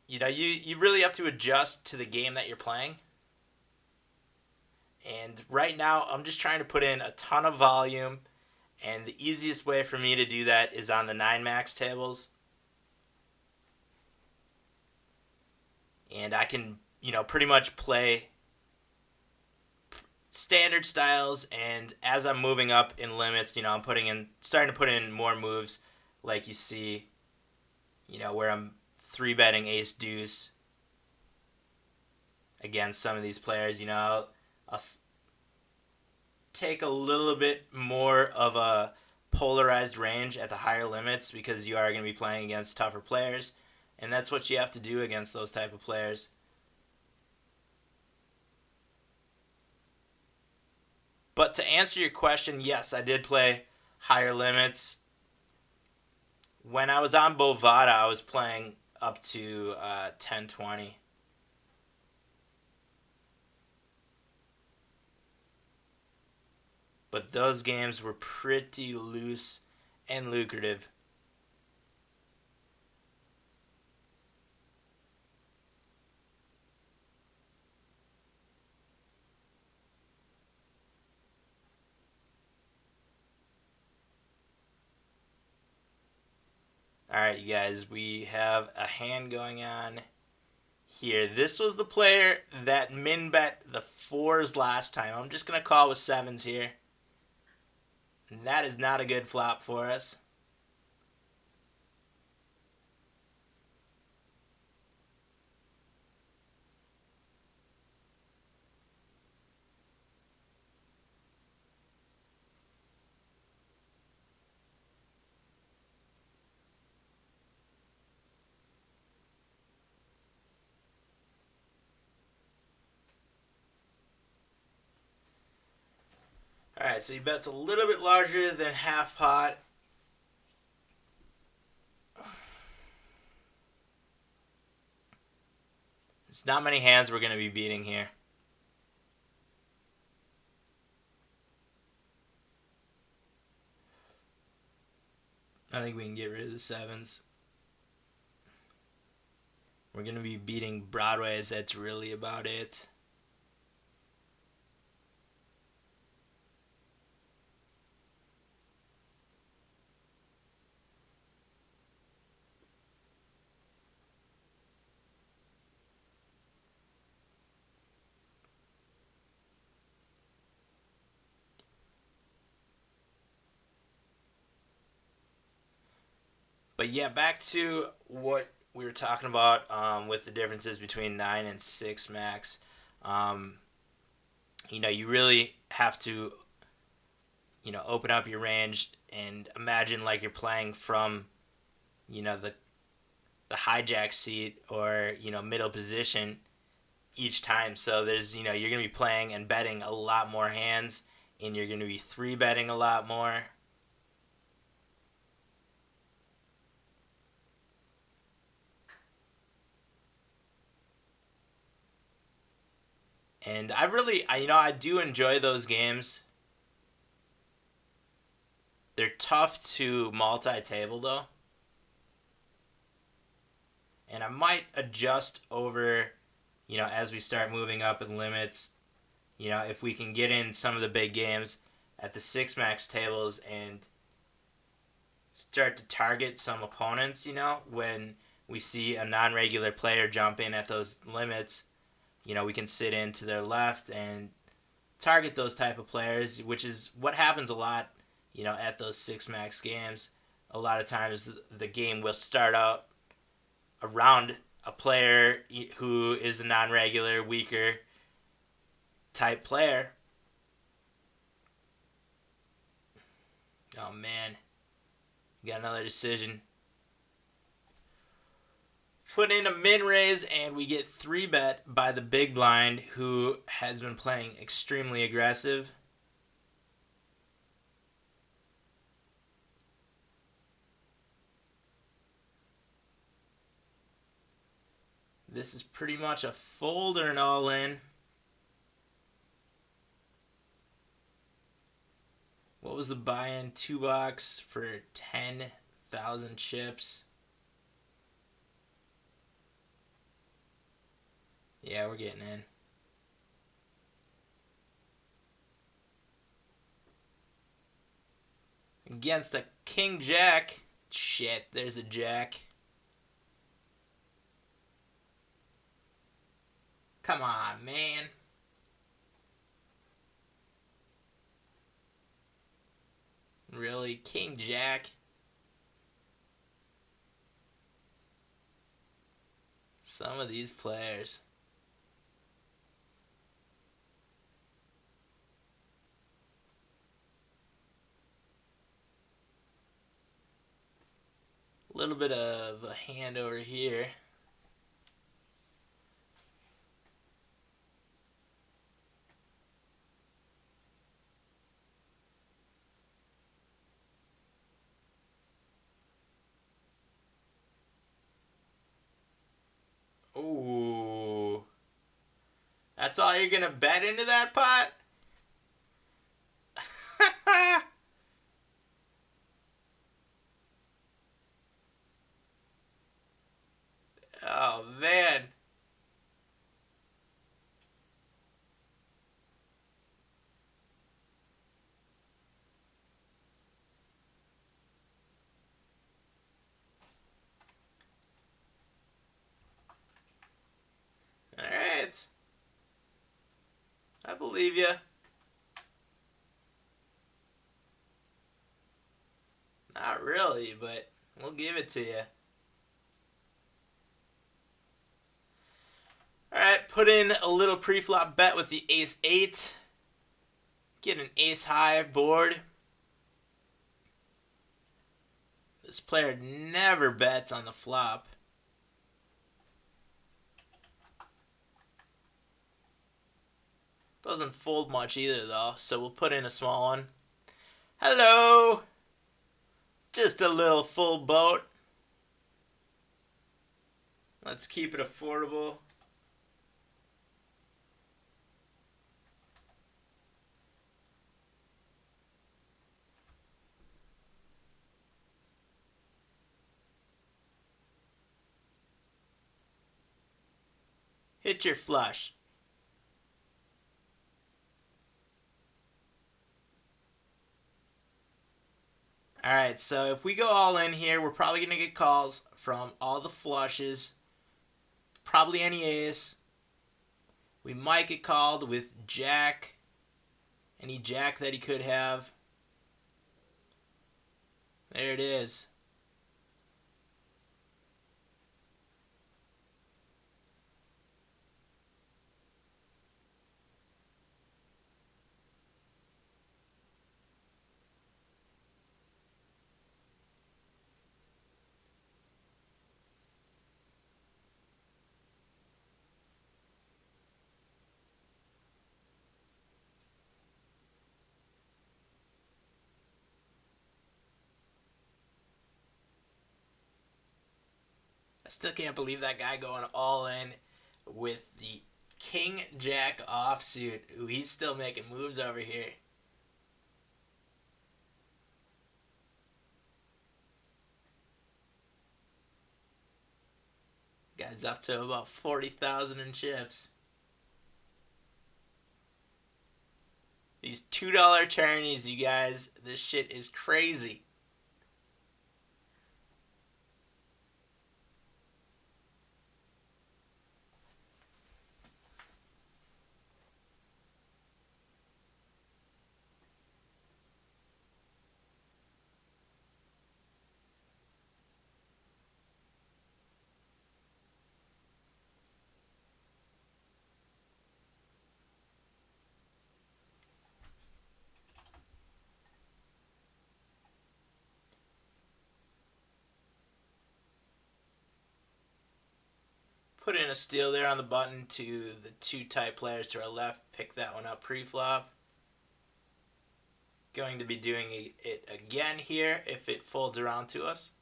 you really have to adjust to the game that you're playing. And right now I'm just trying to put in a ton of volume, and the easiest way for me to do that is on the 9 max tables. And I can pretty much play standard styles, and as I'm moving up in limits, I'm starting to put in more moves, like you see, where I'm 3-betting ace deuce against some of these players. I'll take a little bit more of a polarized range at the higher limits, because you are going to be playing against tougher players, and that's what you have to do against those type of players. But to answer your question, yes, I did play higher limits. When I was on Bovada, I was playing up to 10-20. But those games were pretty loose and lucrative. Alright, you guys, we have a hand going on here. This was the player that min bet the 4s last time. I'm just going to call with 7s here. And that is not a good flop for us. Alright, so he bets a little bit larger than half pot. There's not many hands we're going to be beating here. I think we can get rid of the 7s. We're going to be beating Broadways. That's really about it. But yeah, back to what we were talking about with the differences between 9 and 6 max. You really have to, open up your range and imagine like you're playing from, the hijack seat or, middle position each time. So you're going to be playing and betting a lot more hands, and you're going to be 3-betting a lot more. And I do enjoy those games. They're tough to multi-table though. And I might adjust over, as we start moving up in limits, if we can get in some of the big games at the 6 max tables and start to target some opponents, when we see a non-regular player jump in at those limits, we can sit in to their left and target those type of players, which is what happens a lot, at those 6 max games. A lot of times the game will start out around a player who is a non-regular, weaker type player. Oh man, we got another decision. Put in a min raise and we get 3-bet by the big blind, who has been playing extremely aggressive. This is pretty much a fold or an all-in. What was the buy-in? $2 for 10,000 chips. Yeah, we're getting in. Against a king jack. Shit, there's a jack. Come on, man. Really? King jack? Some of these players. A little bit of a hand over here. Ooh. That's all you're gonna bet into that pot? Oh, man. believe you. Not really, but we'll give it to you. Alright, put in a little pre-flop bet with the ace-8. Get an ace-high board. This player never bets on the flop. Doesn't fold much either, though, so we'll put in a small one. Hello! Just a little full boat. Let's keep it affordable. Hit your flush. Alright, so if we go all in here, we're probably going to get calls from all the flushes. Probably any ace. We might get called with jack. Any jack that he could have. There it is. I still can't believe that guy going all in with the King Jack offsuit. Ooh, he's still making moves over here. Guy's up to about 40,000 in chips. These $2 tourneys, you guys, this shit is crazy. Put in a steal there on the button to the two tight players to our left. Pick that one up pre-flop. Going to be doing it again here if it folds around to us.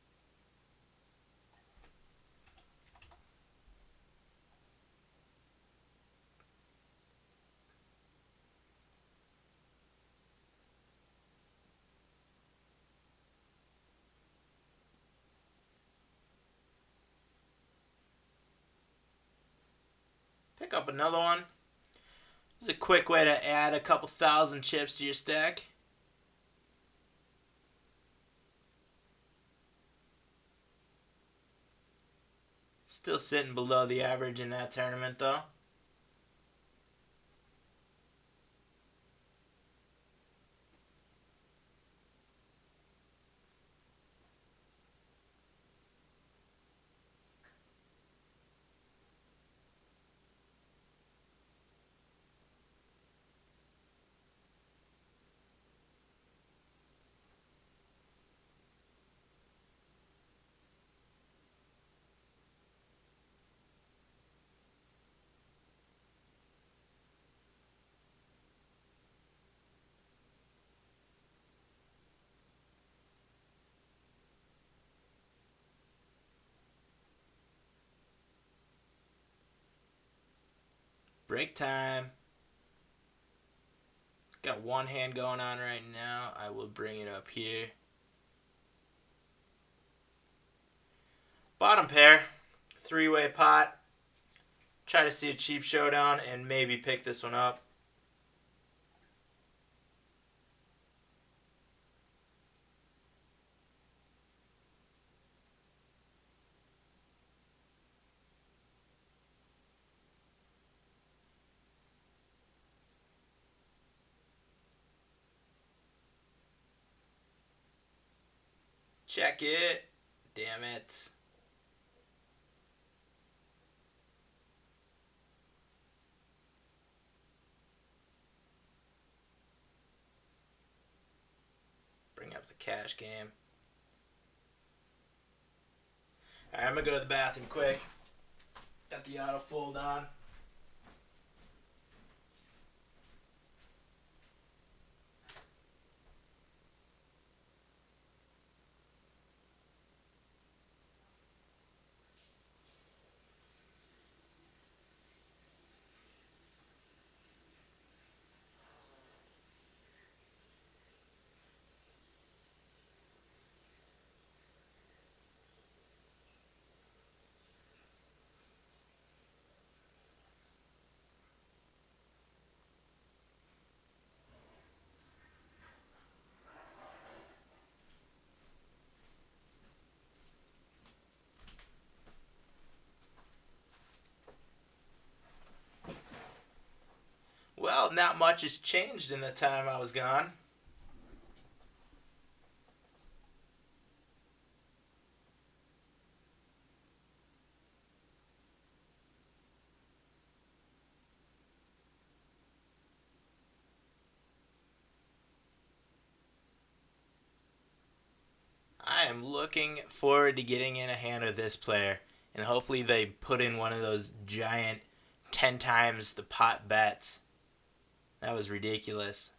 Pick up another one. This is a quick way to add a couple thousand chips to your stack. Still sitting below the average in that tournament though. Break time. Got one hand going on right now. I will bring it up here. Bottom pair. Three-way pot. Try to see a cheap showdown and maybe pick this one up. Check it. Damn it. Bring up the cash game. Alright, I'm gonna go to the bathroom quick. Got the auto fold on. Well, not much has changed in the time I was gone. I am looking forward to getting in a hand with this player, and hopefully they put in one of those giant 10 times the pot bets. That was ridiculous.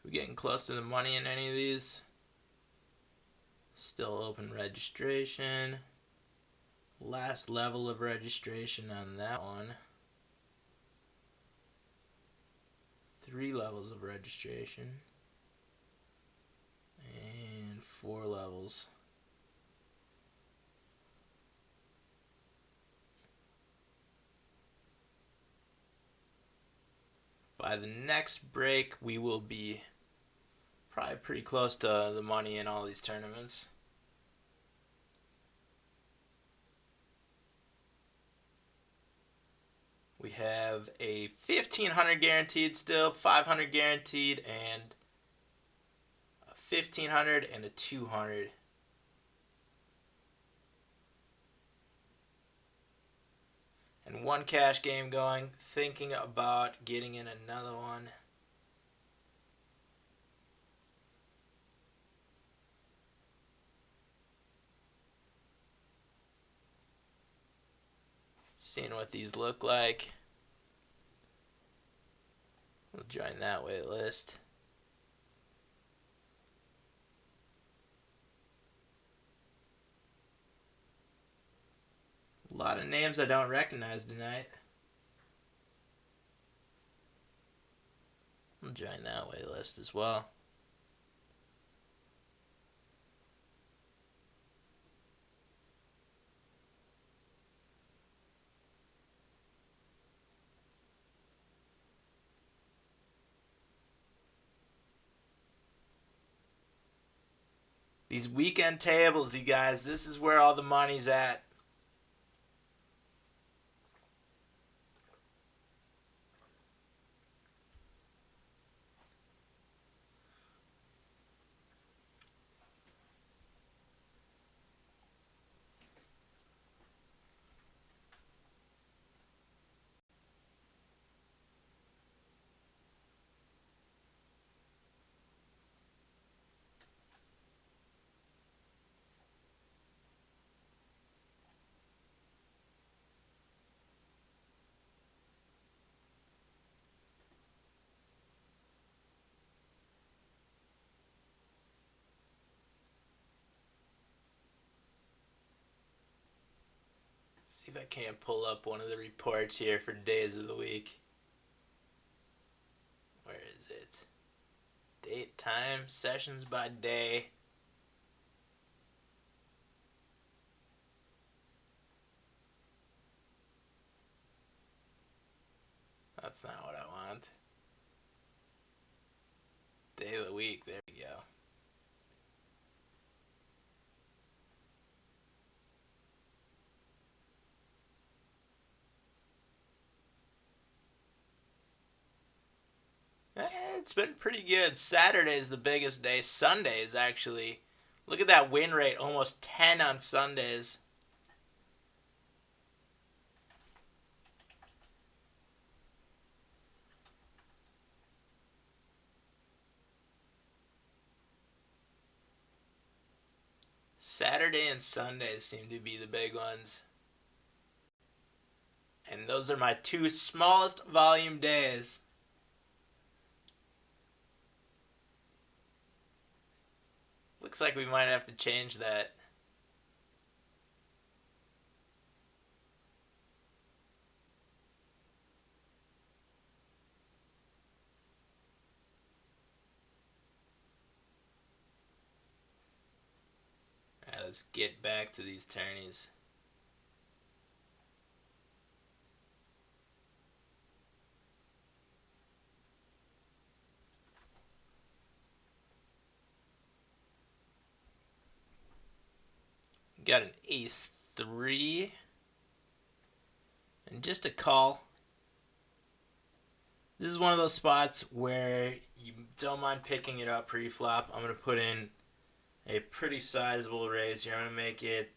We're getting close to the money in any of these. Still open registration. Last level of registration on that one. 3 levels of registration. And 4 levels. By the next break, we will be probably pretty close to the money in all these tournaments. We have a 1,500 guaranteed still, 500 guaranteed, and a 1,500 and a 200. And one cash game going, thinking about getting in another one. Seeing what these look like. We'll join that wait list. A lot of names I don't recognize tonight. We'll join that wait list as well. These weekend tables, you guys, this is where all the money's at. See if I can't pull up one of the reports here for days of the week. Where is it? Date, time, sessions by day. That's not what day of the week. There we go. It's been pretty good. Saturday is the biggest day. Sunday is actually, look at that win rate, almost 10 on Sundays. Saturday and Sunday seem to be the big ones. And those are my two smallest volume days. Looks like we might have to change that. Alright, let's get back to these tourneys. Got an ace 3. And just a call. This is one of those spots where you don't mind picking it up pre-flop. I'm going to put in a pretty sizable raise here. I'm going to make it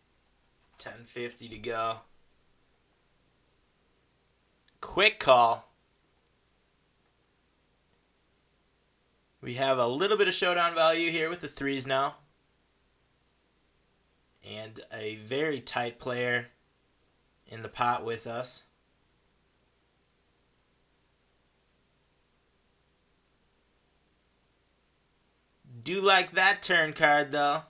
1050 to go. Quick call. We have a little bit of showdown value here with the 3s now. And a very tight player in the pot with us. Do like that turn card though.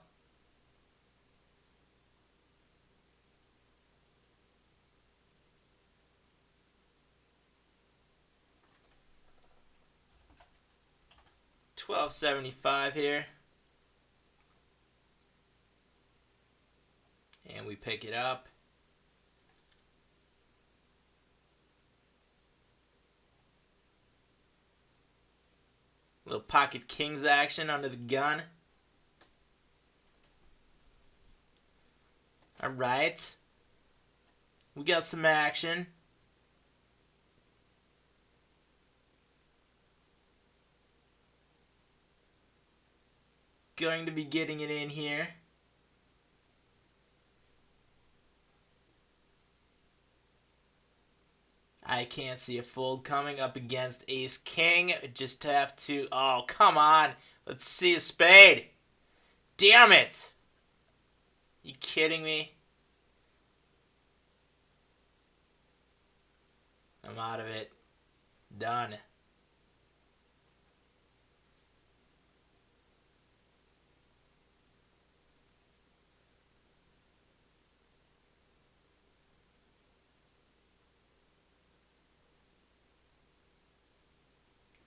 $12.75 here. And we pick it up. Little pocket kings action under the gun. Alright. We got some action. Going to be getting it in here. I can't see a fold coming up against ace king. Just have to, oh, come on. Let's see a spade. Damn it. You kidding me? I'm out of it. Done.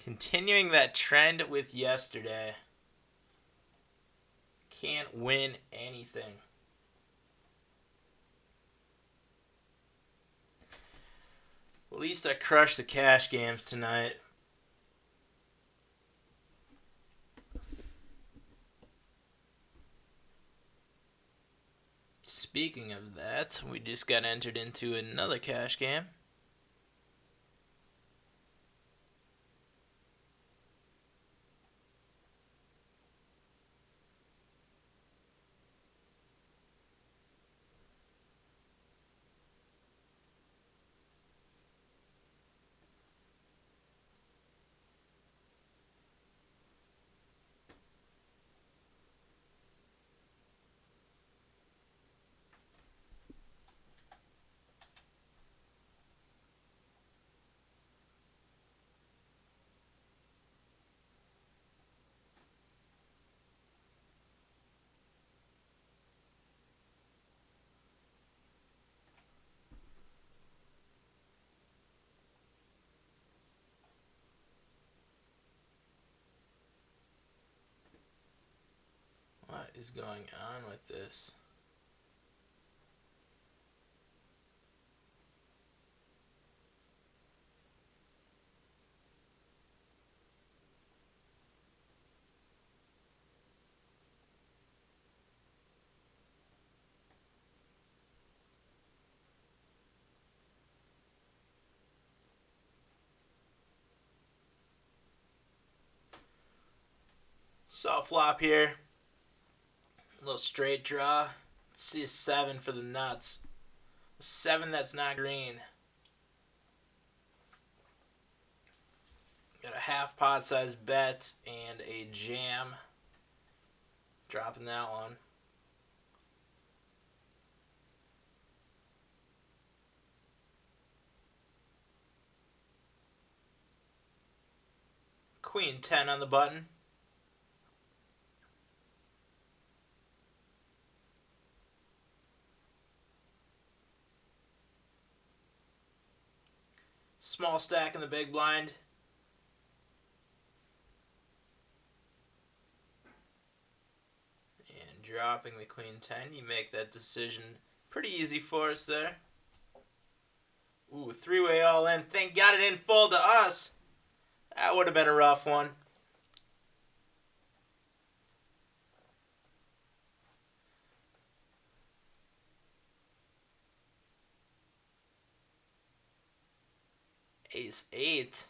Continuing that trend with yesterday. Can't win anything. At least I crushed the cash games tonight. Speaking of that, we just got entered into another cash game. What is going on with this? Gut flop here. A little straight draw. Let's see a 7 for the nuts. A 7 that's not green. Got a half pot size bet and a jam. Dropping that one. Queen 10 on the button. Small stack in the big blind. And dropping the Queen 10. You make that decision pretty easy for us there. Ooh, three-way all in. Thank God it didn't fall to us. That would have been a rough one. Ace 8.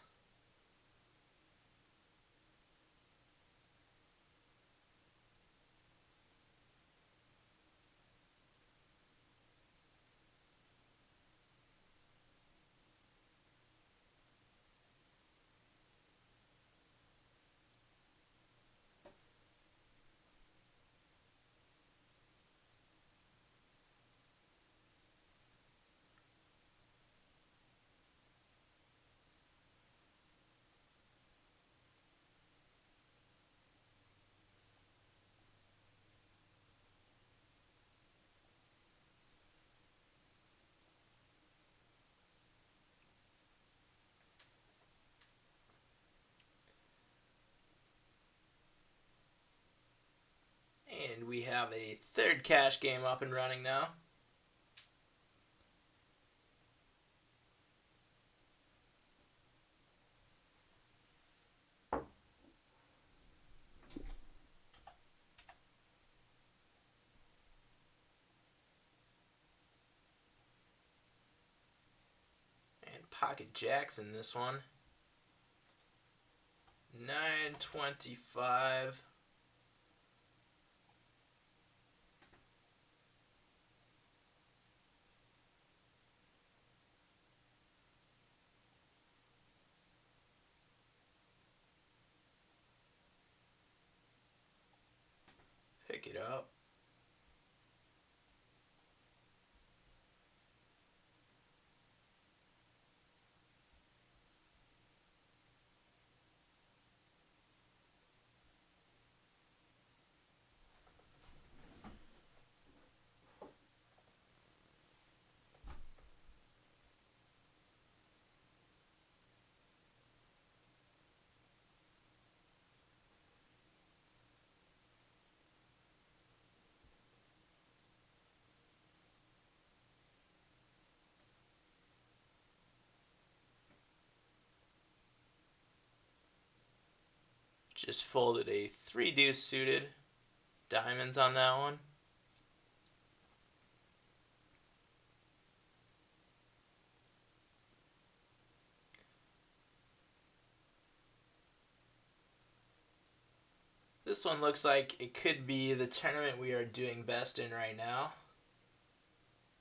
And we have a third cash game up and running now. And pocket jacks in this one. 925. Pick it up. Just folded a 3 deuce suited. Diamonds on that one. This one looks like it could be the tournament we are doing best in right now.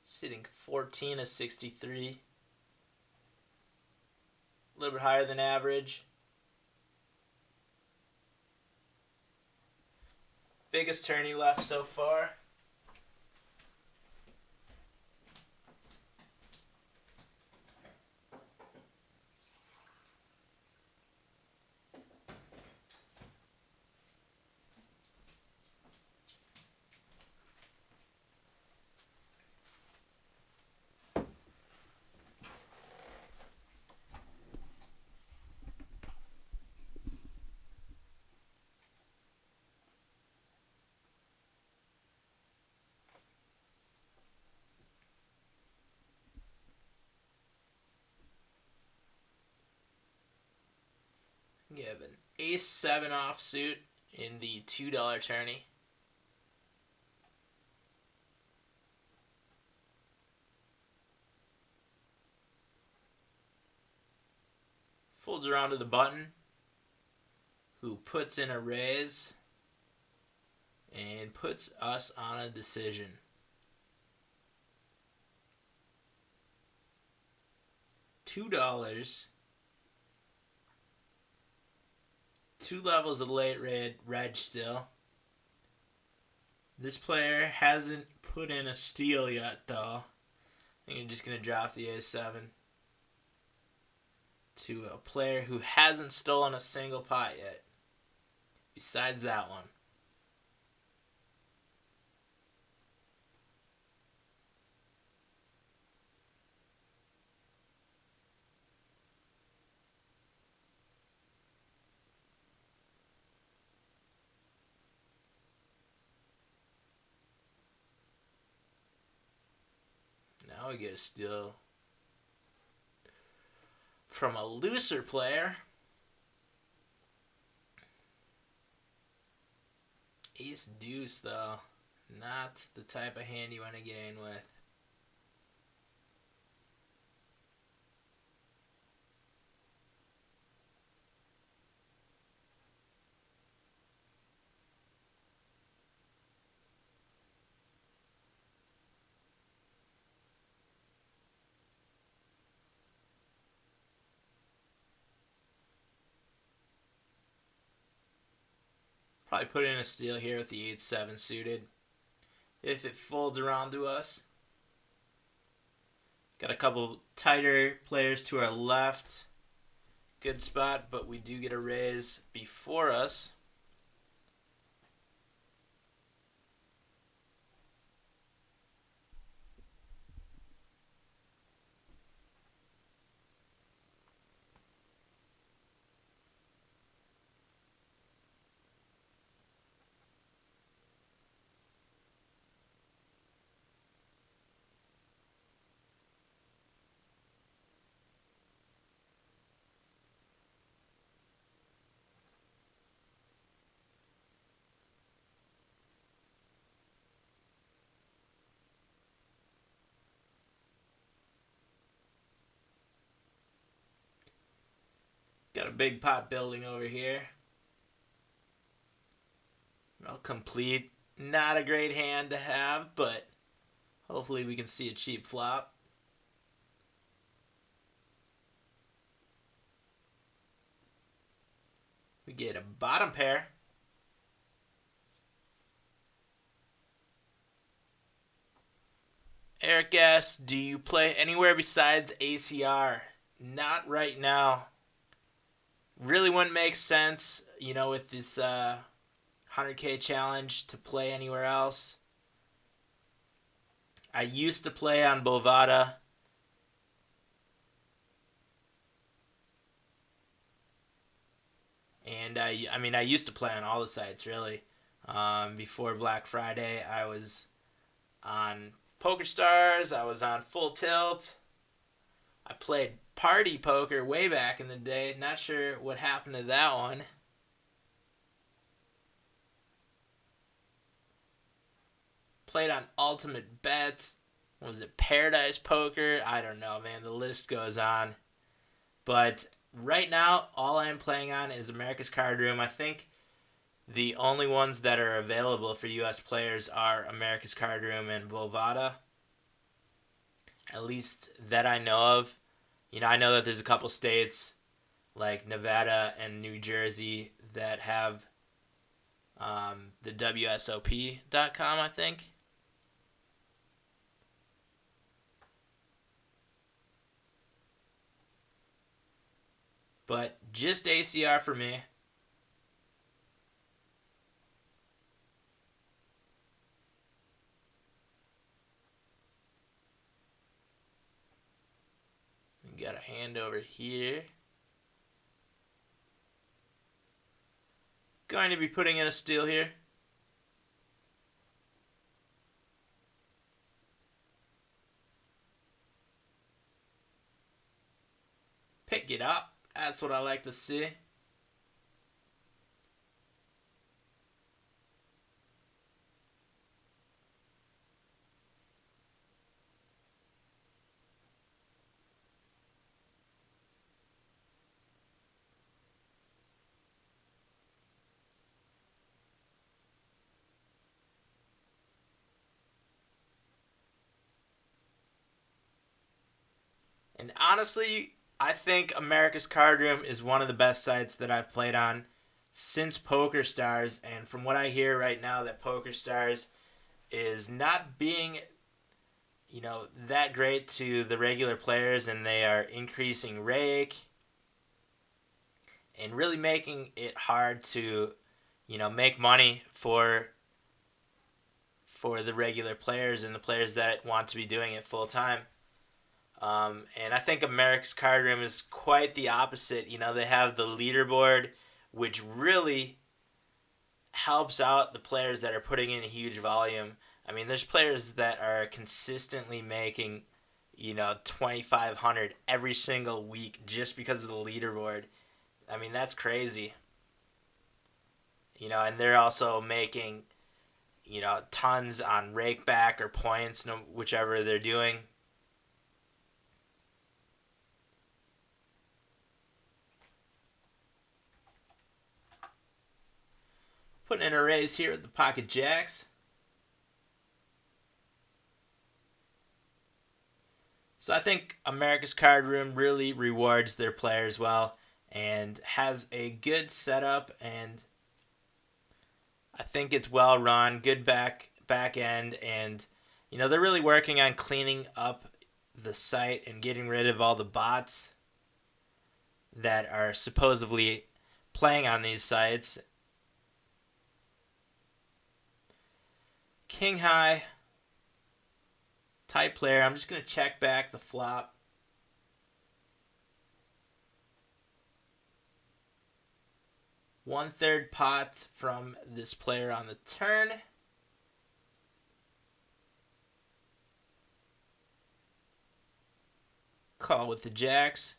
It's hitting 14 of 63. A little bit higher than average. Biggest tourney left so far. You have an ace 7 offsuit in the $2 tourney. Folds around to the button. Who puts in a raise. and puts us on a decision. $2. 2 levels of late reg still. This player hasn't put in a steal yet, though. I think I'm just going to drop the A7 to a player who hasn't stolen a single pot yet, besides that one. Now we get a steal from a looser player. Ace deuce, though. Not the type of hand you want to get in with. Probably put in a steal here with the 8-7 suited. If it folds around to us. Got a couple tighter players to our left. Good spot, but we do get a raise before us. Got a big pot building over here. Well, complete. Not a great hand to have, but hopefully we can see a cheap flop. We get a bottom pair. Eric asks, do you play anywhere besides ACR? Not right now. Really wouldn't make sense, with this 100K challenge to play anywhere else. I used to play on Bovada. And I used to play on all the sites, really. Before Black Friday, I was on PokerStars. I was on Full Tilt. I played Party Poker way back in the day. Not sure what happened to that one. Played on Ultimate Bet. Was it Paradise Poker? I don't know, man. The list goes on. But right now, all I'm playing on is America's Card Room. I think the only ones that are available for U.S. players are America's Card Room and Bovada. At least that I know of. I know that there's a couple states like Nevada and New Jersey that have the WSOP.com, I think. But just ACR for me. We got a hand over here. Going to be putting in a steal here. Pick it up. That's what I like to see. And honestly, I think America's Card Room is one of the best sites that I've played on since Poker Stars. And from what I hear right now, that Poker Stars is not being, that great to the regular players, and they are increasing rake and really making it hard to, make money for the regular players and the players that want to be doing it full time. And I think America's Card Room is quite the opposite. They have the leaderboard, which really helps out the players that are putting in a huge volume. I mean, there's players that are consistently making, 2,500 every single week just because of the leaderboard. I mean, that's crazy. And they're also making, tons on rakeback or points, whichever they're doing. Putting in a raise here with the pocket jacks. So I think America's Card Room really rewards their players well and has a good setup, and I think it's well run, good back end, and they're really working on cleaning up the site and getting rid of all the bots that are supposedly playing on these sites. King high type player. I'm just going to check back the flop. One-third pot from this player on the turn. Call with the jacks.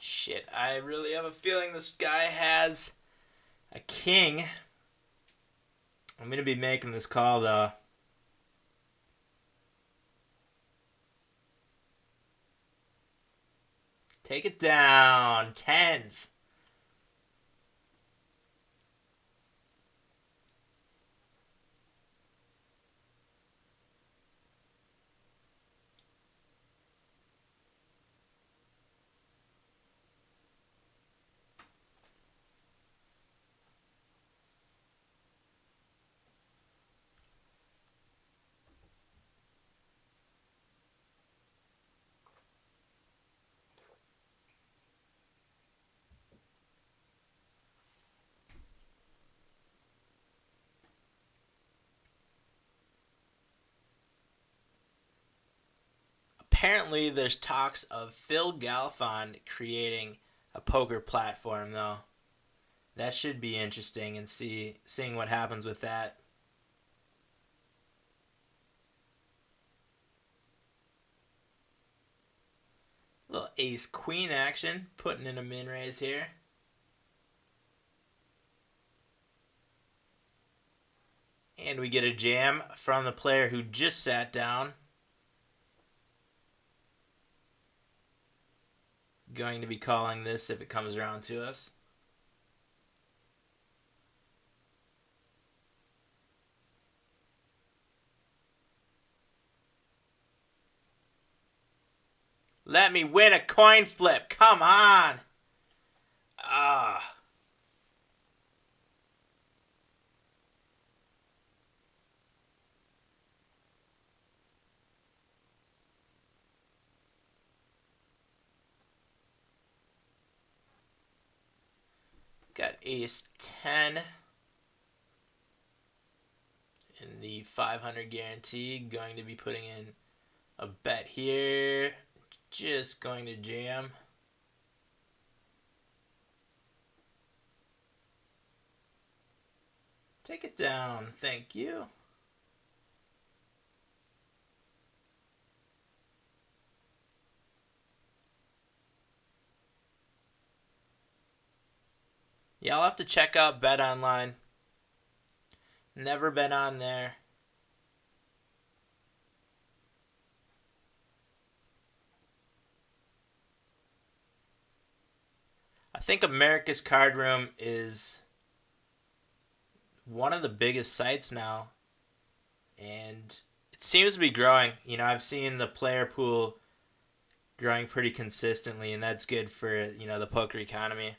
Shit, I really have a feeling this guy has a king. I'm going to be making this call, though. Take it down. Tens. Apparently, there's talks of Phil Galfond creating a poker platform, though. That should be interesting, and seeing what happens with that. Little ace queen action, putting in a min raise here. And we get a jam from the player who just sat down. Going to be calling this if it comes around to us. Let me win a coin flip. Come on. Ah. Got ace 10 in the 500 guarantee. Going to be putting in a bet here. Just going to jam. Take it down. Thank you. Yeah, I'll have to check out Bet Online. Never been on there. I think America's Card Room is one of the biggest sites now, and it seems to be growing. I've seen the player pool growing pretty consistently, and that's good for the poker economy.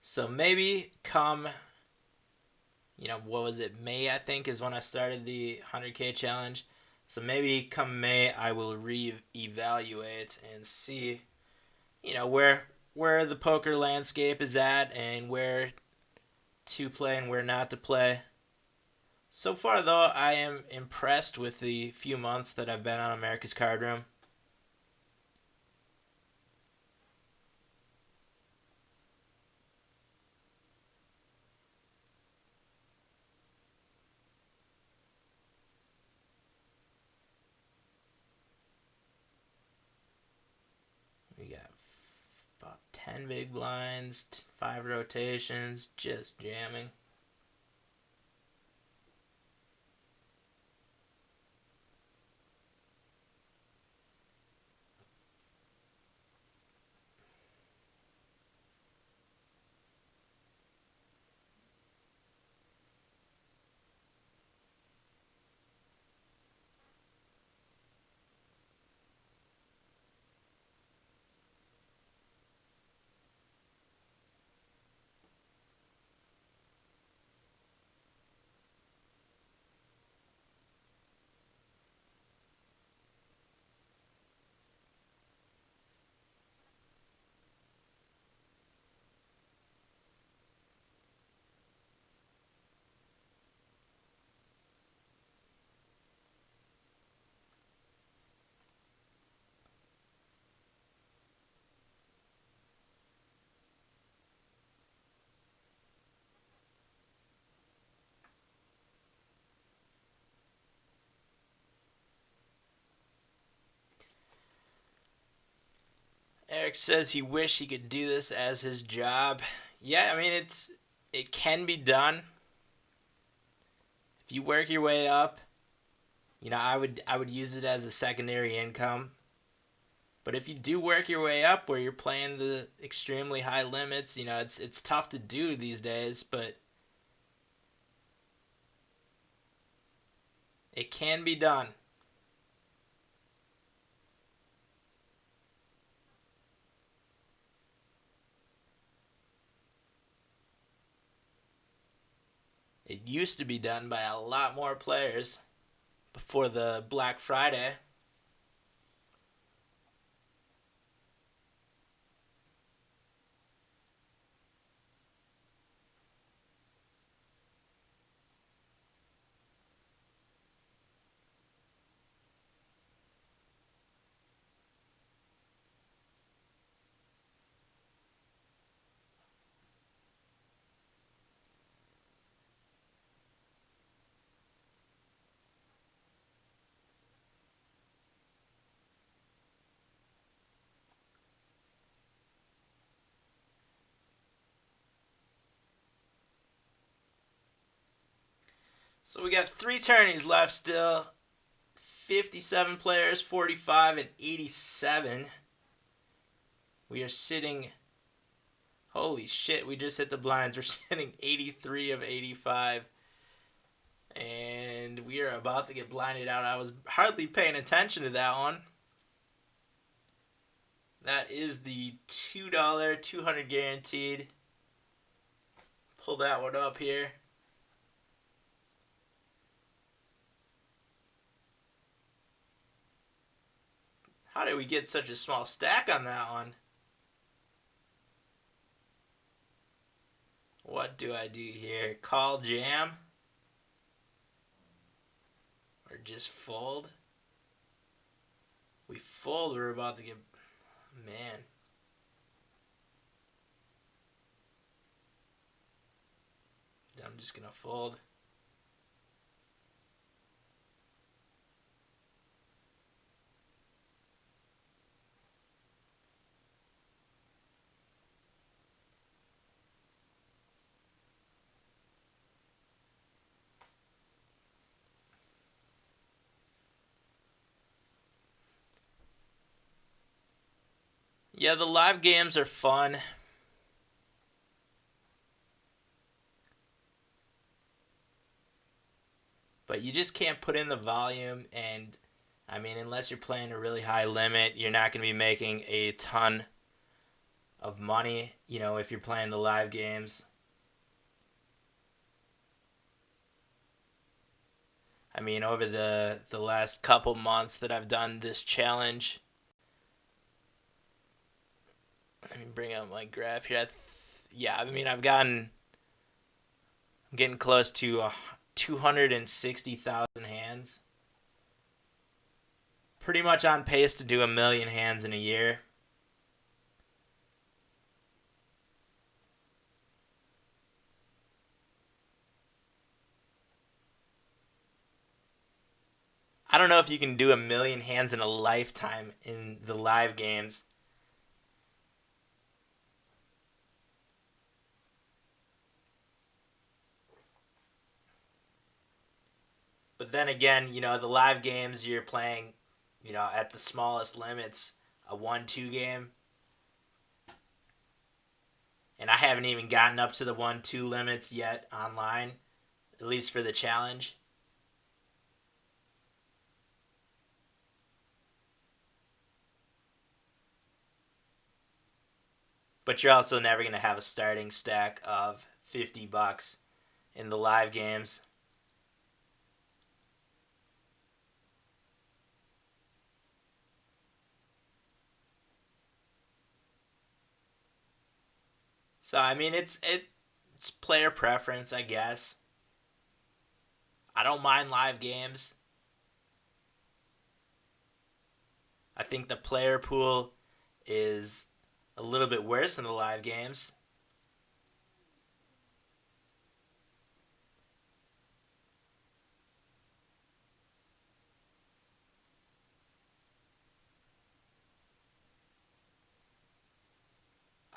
So maybe come, what was it? May, I think, is when I started the 100K challenge. So maybe come May, I will reevaluate and see, where the poker landscape is at and where to play and where not to play. So far, though, I am impressed with the few months that I've been on America's Card Room. We got about 10 big blinds, 5 rotations, just jamming. Eric says he wish he could do this as his job. Yeah, I mean it can be done if you work your way up. I would use it as a secondary income. But if you do work your way up where you're playing the extremely high limits, it's tough to do these days, but it can be done. It used to be done by a lot more players before the Black Friday. So we got 3 tourneys left still. 57 players, 45 and 87. We are sitting. Holy shit, we just hit the blinds. We're sitting 83 of 85. And we are about to get blinded out. I was hardly paying attention to that one. That is the $2 200 guaranteed. Pull that one up here. How did we get such a small stack on that one? What do I do here? Call jam? Or just fold? We fold, we're about to get... Man. I'm just gonna fold. Yeah, the live games are fun. But you just can't put in the volume, and I mean, unless you're playing a really high limit, you're not going to be making a ton of money, if you're playing the live games. I mean, over the last couple months that I've done this challenge, let me bring up my graph here. Yeah, I mean, I'm getting close to 260,000 hands. Pretty much on pace to do 1 million hands in a year. I don't know if you can do 1 million hands in a lifetime in the live games. But then again, the live games you're playing, at the smallest limits, a 1-2 game. And I haven't even gotten up to the 1-2 limits yet online, at least for the challenge. But you're also never going to have a starting stack of $50 in the live games. So I mean, it's player preference, I guess. I don't mind live games. I think the player pool is a little bit worse in the live games.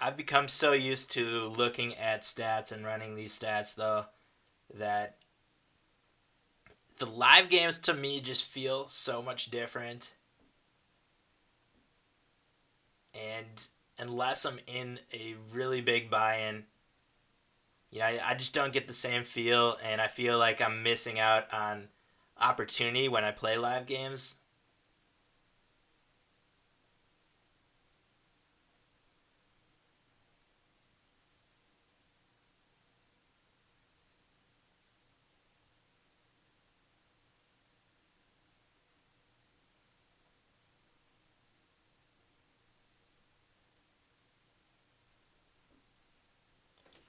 I've become so used to looking at stats and running these stats, though, that the live games to me just feel so much different. And unless I'm in a really big buy-in, I just don't get the same feel, and I feel like I'm missing out on opportunity when I play live games.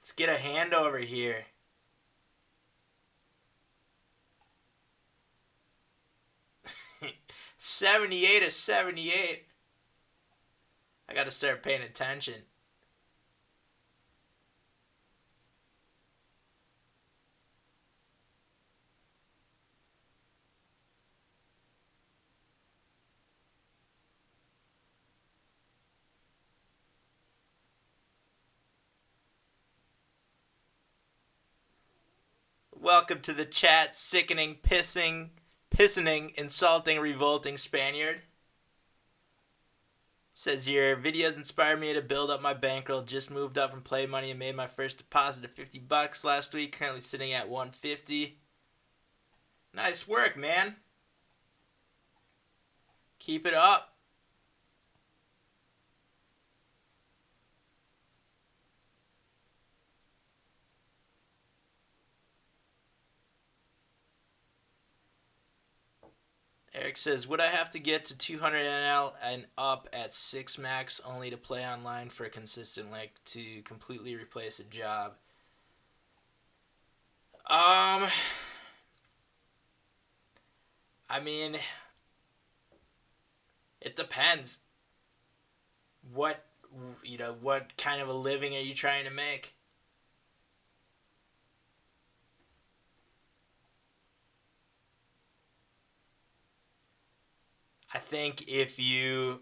Let's get a hand over here. '78 is '78. I gotta start paying attention. Welcome to the chat, sickening, pissening, insulting, revolting Spaniard. Says your videos inspired me to build up my bankroll. Just moved up from Play Money and made my first deposit of $50 last week. Currently sitting at 150. Nice work, man. Keep it up. Eric says, would I have to get to 200 NL and up at 6 max only to play online for a consistent length to completely replace a job? I mean, it depends. What, what kind of a living are you trying to make? I think if you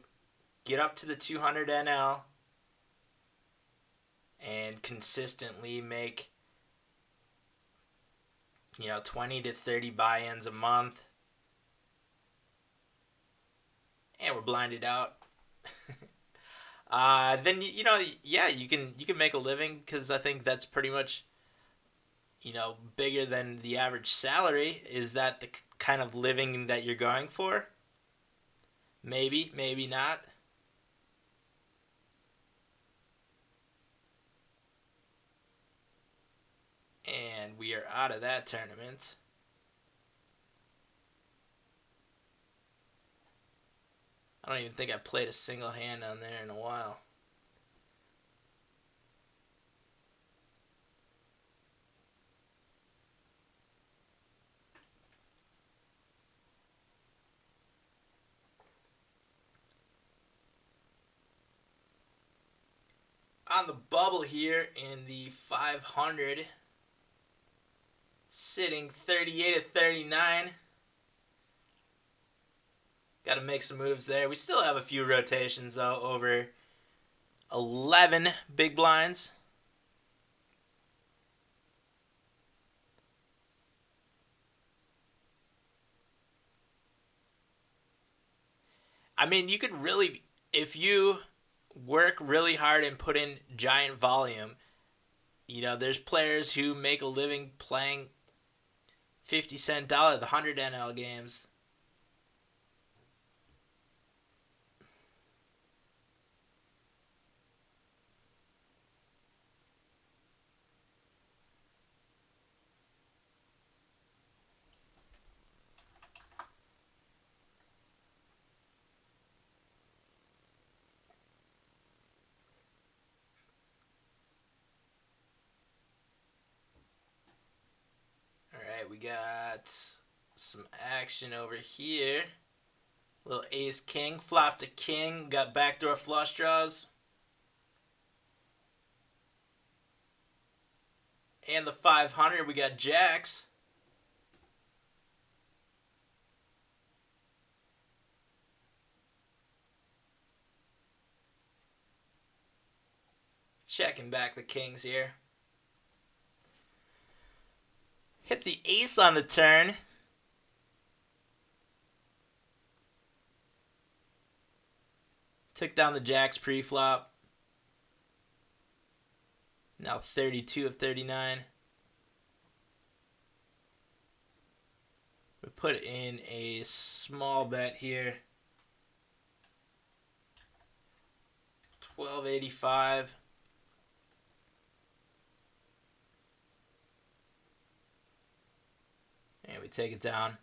get up to the 200 NL and consistently make 20 to 30 buy-ins a month, and we're blinded out. Then yeah, you can make a living because I think that's pretty much bigger than the average salary. Is that the kind of living that you're going for? Maybe, maybe not. And we are out of that tournament. I don't even think I played a single hand on there in a while. On the bubble here in the 500, sitting 38 at 39. Got to make some moves there. We still have a few rotations though, over 11 big blinds. I mean, you could really, if you work really hard and put in giant volume, there's players who make a living playing 50-cent dollar, the 100 NL games. All right, we got some action over here. Little ace king, flopped a king, got backdoor flush draws. And the 500, we got jacks. Checking back the kings here. Hit the ace on the turn. Took down the jacks pre-flop. Now 32 of 39. We put in a small bet here. 1285. And we take it down.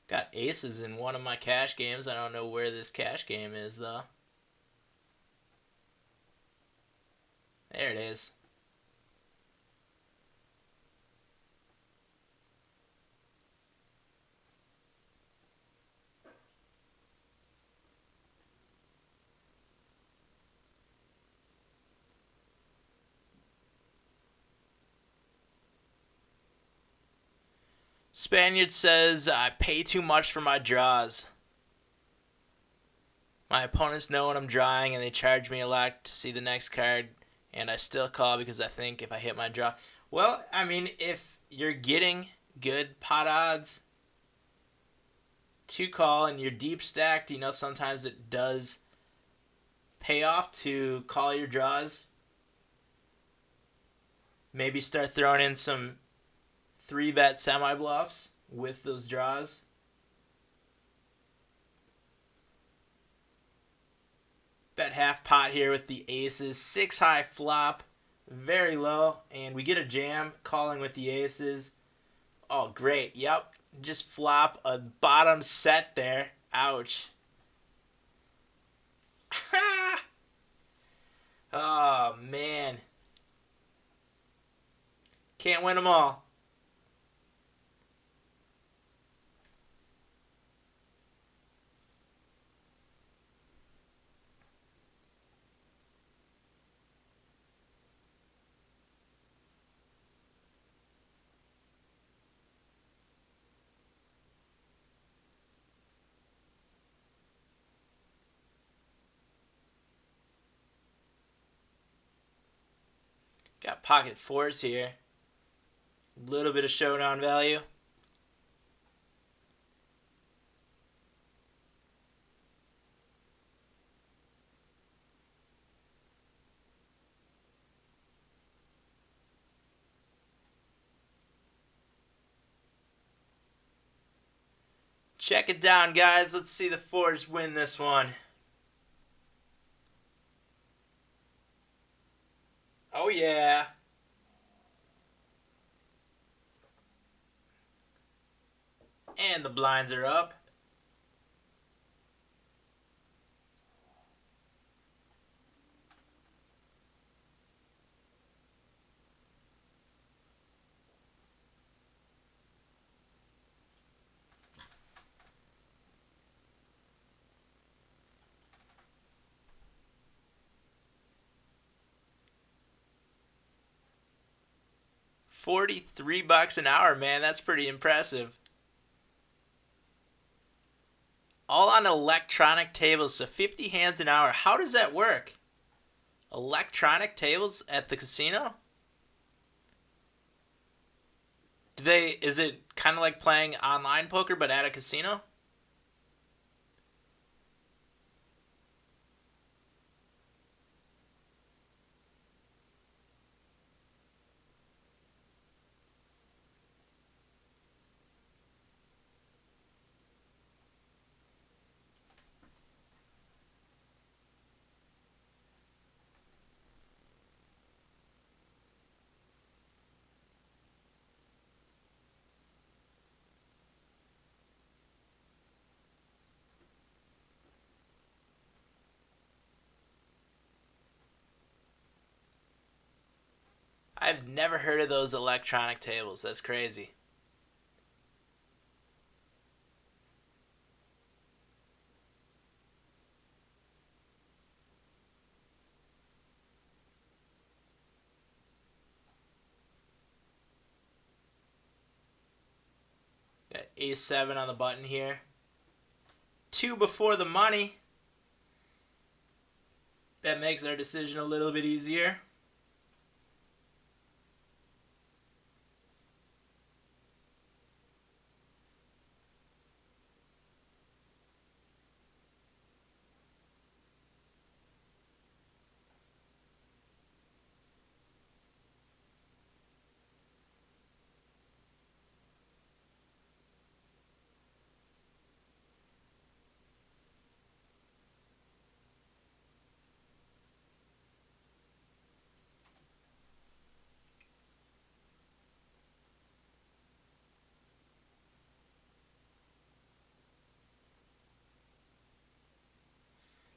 Got aces in one of my cash games. I don't know where this cash game is, though. There it is. Spaniard says, I pay too much for my draws. My opponents know what I'm drawing and they charge me a lot to see the next card, and I still call because I think if I hit my draw. Well, I mean, if you're getting good pot odds to call and you're deep stacked, sometimes it does pay off to call your draws. Maybe start throwing in some 3-bet semi-bluffs with those draws. Bet half pot here with the aces. 6 high flop, very low, and we get a jam calling with the aces. Oh, great. Yep. Just flop a bottom set there. Ouch. Oh, man. Can't win them all. Got pocket fours here. A little bit of showdown value. Check it down, guys. Let's see the fours win this one. Oh, yeah. And the blinds are up. $43 an hour, man. That's pretty impressive. All on electronic tables, so 50 hands an hour. How does that work? Electronic tables at the casino? Is it kind of like playing online poker but at a casino? I've never heard of those electronic tables. That's crazy. Got A7 on the button here. 2 before the money. That makes our decision a little bit easier.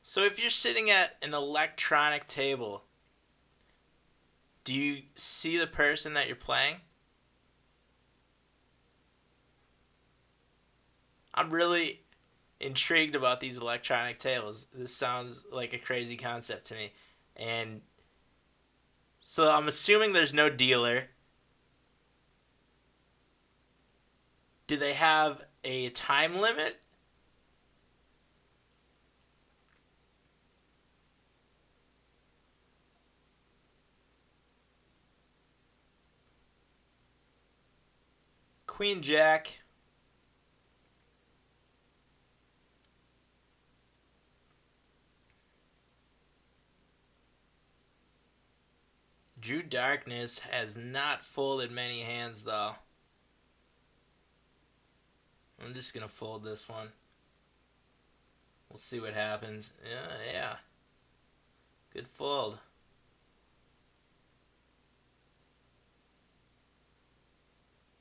So if you're sitting at an electronic table, do you see the person that you're playing? I'm really intrigued about these electronic tables. This sounds like a crazy concept to me. And so I'm assuming there's no dealer. Do they have a time limit? Queen Jack. Drew Darkness has not folded many hands though. I'm just gonna fold this one. We'll see what happens. Yeah. Good fold.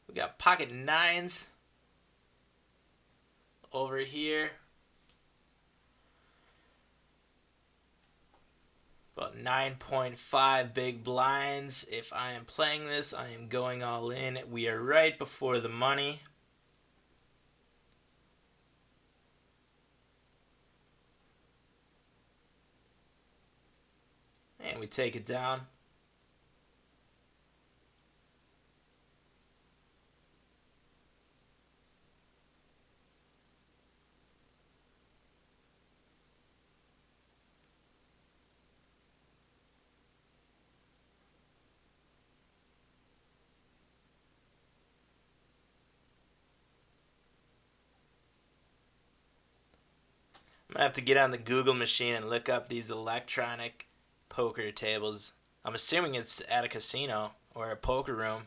We got pocket nines over here. About 9.5 big blinds. If I am playing this, I am going all in. We are right before the money. And we take it down. I'm gonna have to get on the Google machine and look up these electronic poker tables. I'm assuming it's at a casino or a poker room.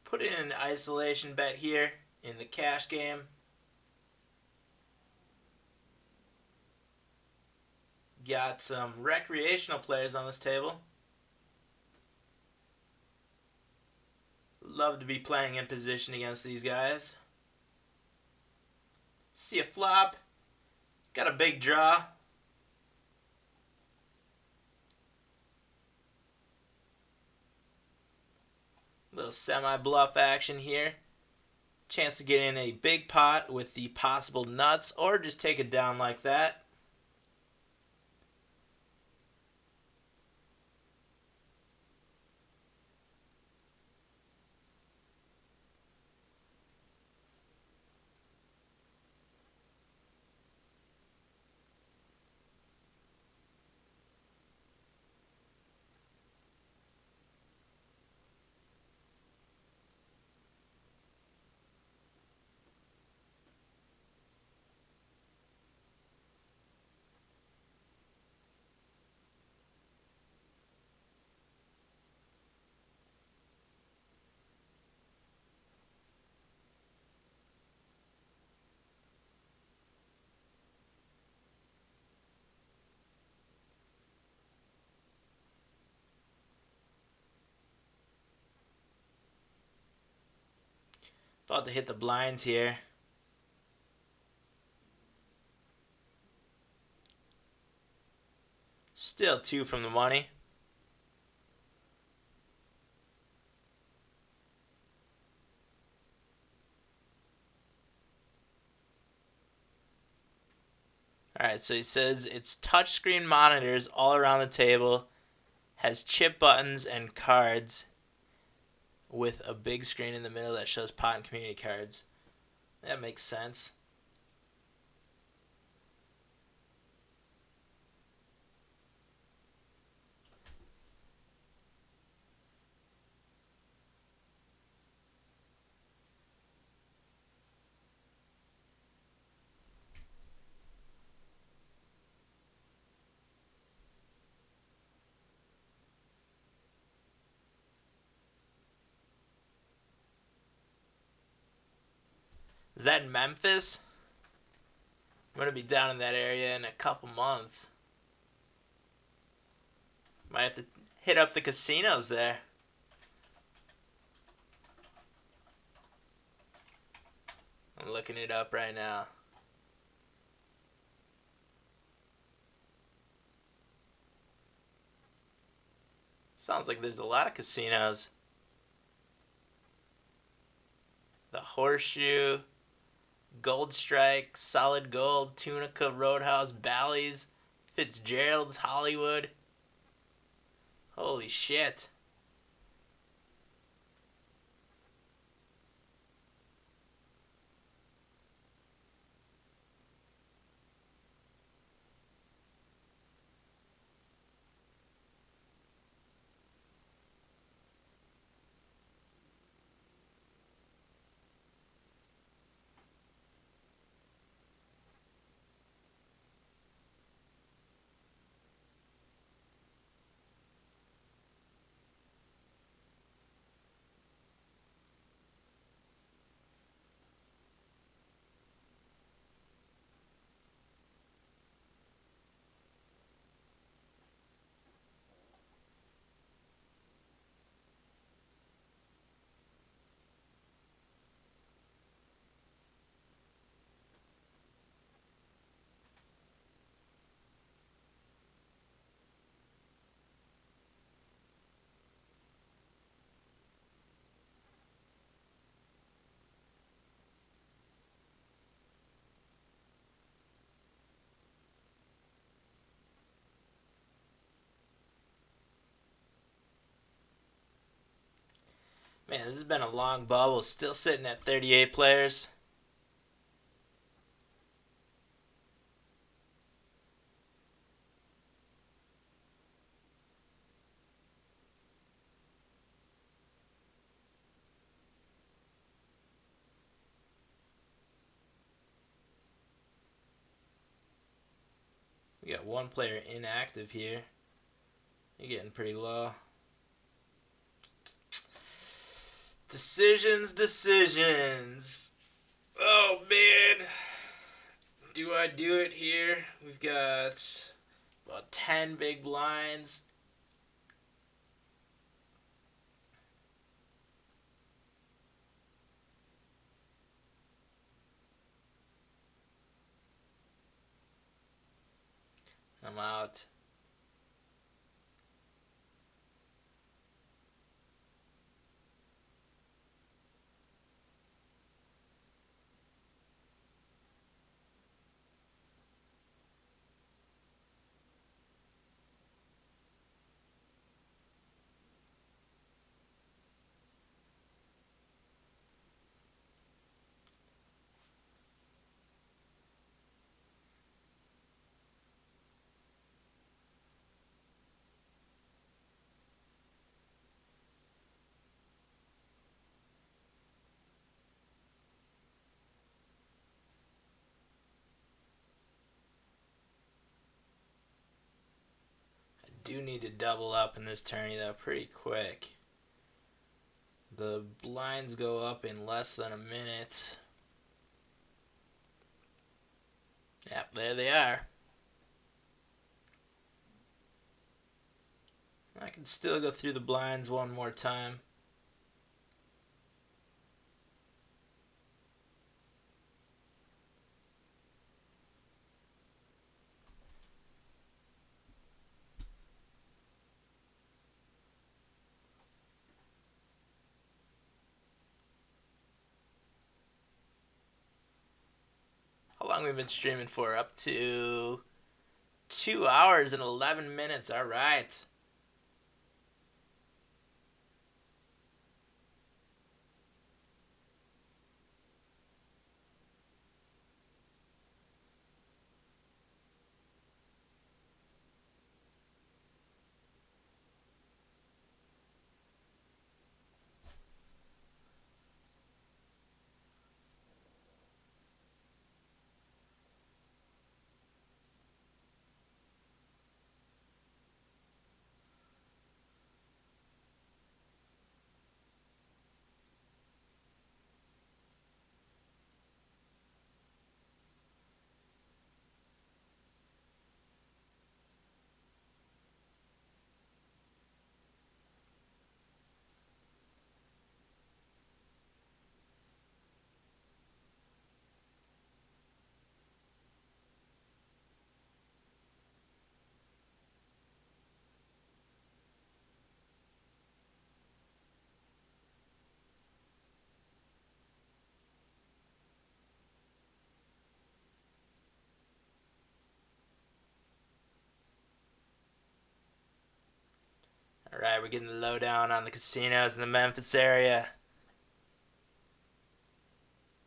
Put in an isolation bet here in the cash game. Got some recreational players on this table. Love to be playing in position against these guys. See a flop. Got a big draw. Little semi-bluff action here. Chance to get in a big pot with the possible nuts, or just take it down like that. About to hit the blinds here. Still 2 from the money. Alright, so he says it's touchscreen monitors all around the table, has chip buttons and cards, with a big screen in the middle that shows pot and community cards. That makes sense. Is that in Memphis? I'm going to be down in that area in a couple months. Might have to hit up the casinos there. I'm looking it up right now. Sounds like there's a lot of casinos. The Horseshoe, Gold Strike, Solid Gold, Tunica, Roadhouse, Bally's, Fitzgerald's, Hollywood. Holy shit. Man, this has been a long bubble. Still sitting at 38 players. We got one player inactive here. You're getting pretty low. Decisions. Oh, man. Do I do it here? We've got about 10 big blinds. I'm out. Do need to double up in this tourney though pretty quick. The blinds go up in less than a minute. Yep, there they are. I can still go through the blinds one more time. How long we've been streaming for? Up to 2 hours and 11 minutes. All right. All right, we're getting the lowdown on the casinos in the Memphis area.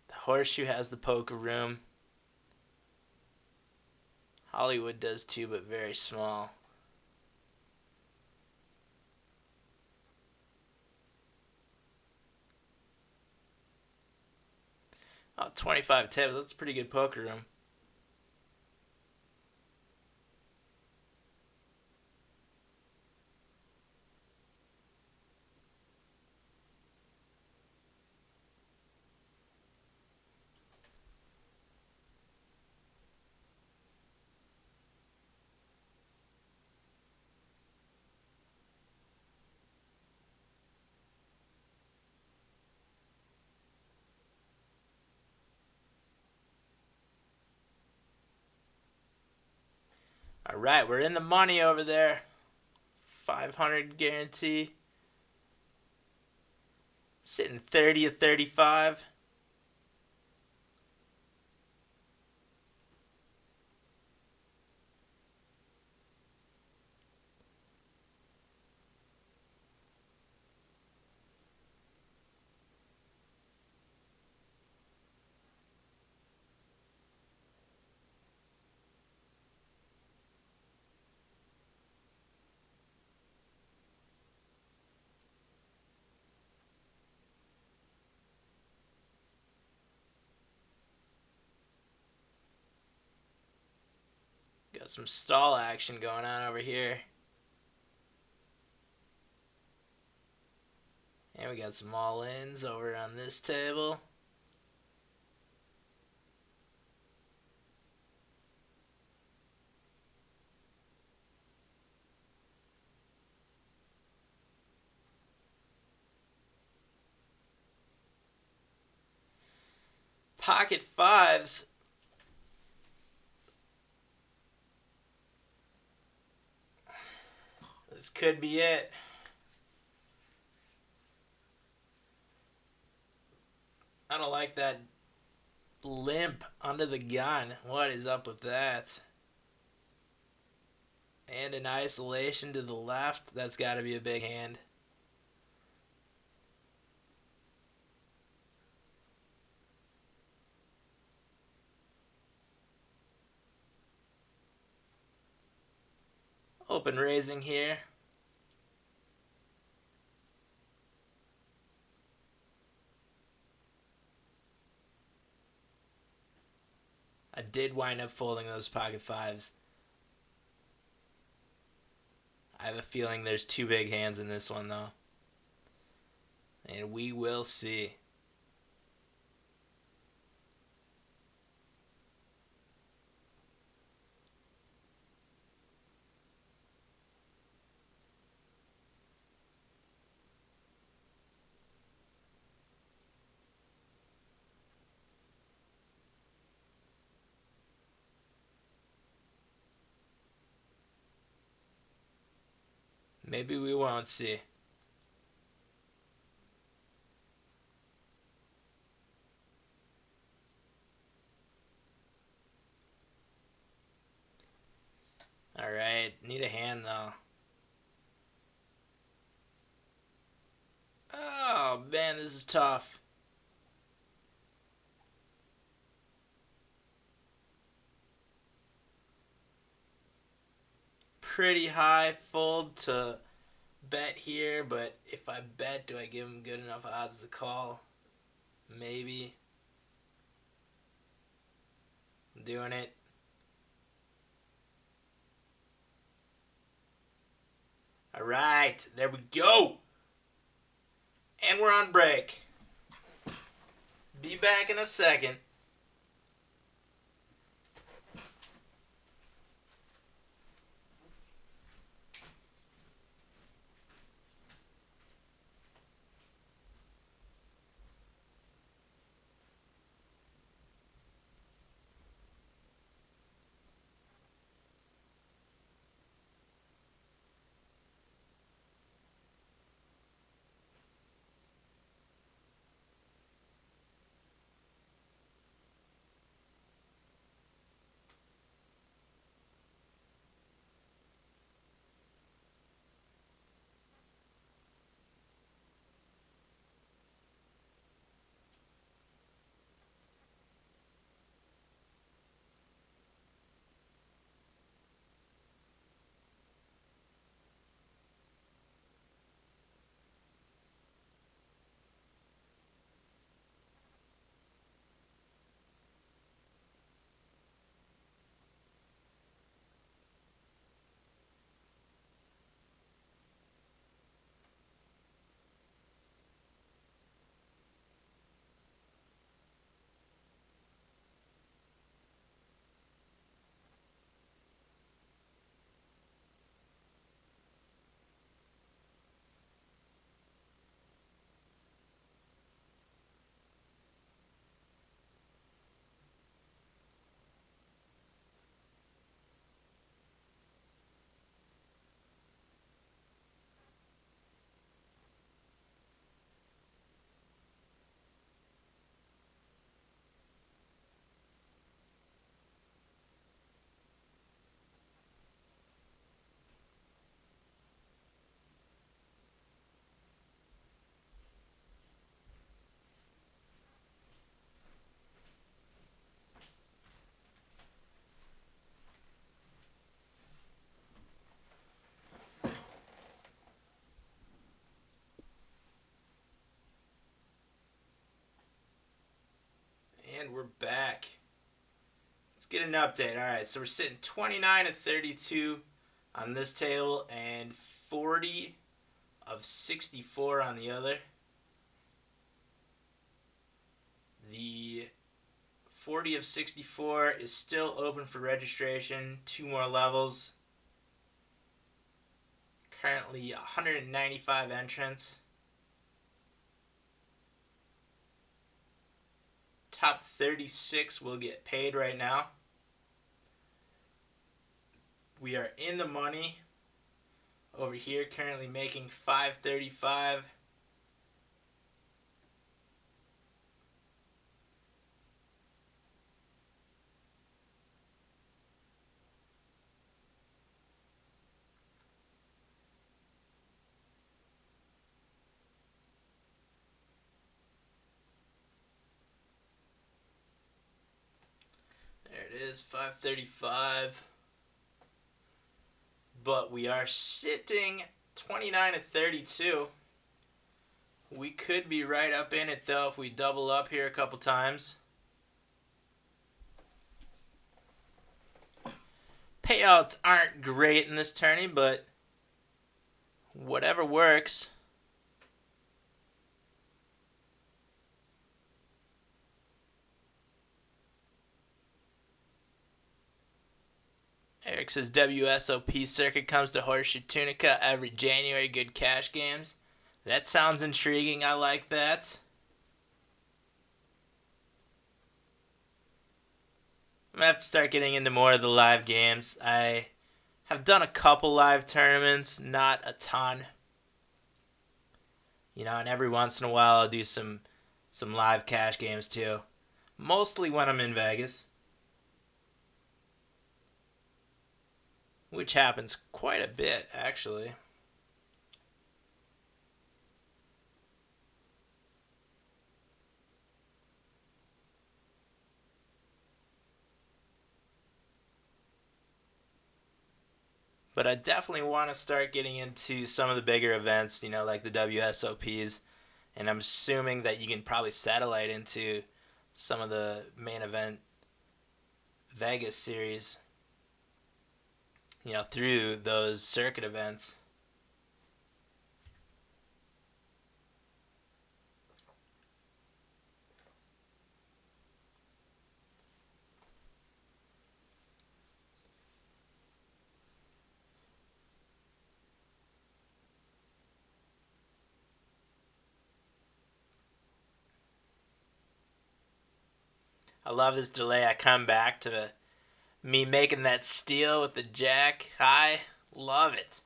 The Horseshoe has the poker room. Hollywood does too, but very small. Oh, 25 tables. That's a pretty good poker room. All right, we're in the money over there. 500 guarantee. Sitting 30 of 35. Got some stall action going on over here. And we got some all-ins over on this table. Pocket fives. This could be it. I don't like that limp under the gun. What is up with that? And an isolation to the left. That's got to be a big hand. Open raising here. I did wind up folding those pocket fives. I have a feeling there's two big hands in this one, though. And we will see. Maybe we won't see. Alright, need a hand though. Oh man, this is tough. Pretty high fold to bet here, but if I bet, do I give him good enough odds to call? Maybe. I'm doing it. Alright, there we go. And we're on break. Be back in a second. And we're back. Let's get an update. All right, so we're sitting 29 of 32 on this table and 40 of 64 on the other. The 40 of 64 is still open for registration. 2 more levels. Currently 195 entrants. Top 36 will get paid right now. We are in the money over here, currently making $535. There it is, $535. But we are sitting 29 of 32. We could be right up in it though if we double up here a couple times. Payouts aren't great in this tourney, but whatever works. Eric says WSOP circuit comes to Horseshoe Tunica every January. Good cash games. That sounds intriguing. I like that. I'm going to have to start getting into more of the live games. I have done a couple live tournaments, not a ton. And every once in a while I'll do some live cash games too. Mostly when I'm in Vegas. Which happens quite a bit, actually. But I definitely want to start getting into some of the bigger events, like the WSOPs. And I'm assuming that you can probably satellite into some of the main event Vegas series, through those circuit events. I love this delay. I come back to me making that steal with the jack high. Love it.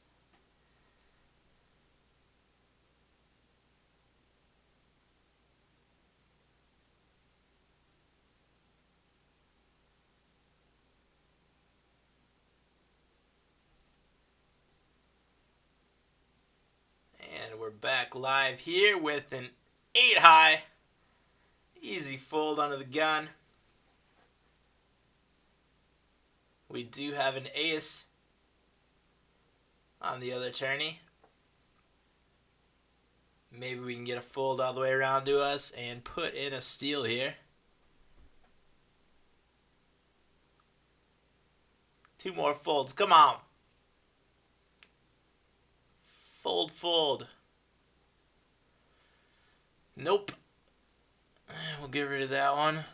And we're back live here with an 8 high. Easy fold under the gun. We do have an ace on the other tourney. Maybe we can get a fold all the way around to us and put in a steal here. 2 more folds. Come on. Fold. Nope. We'll get rid of that one.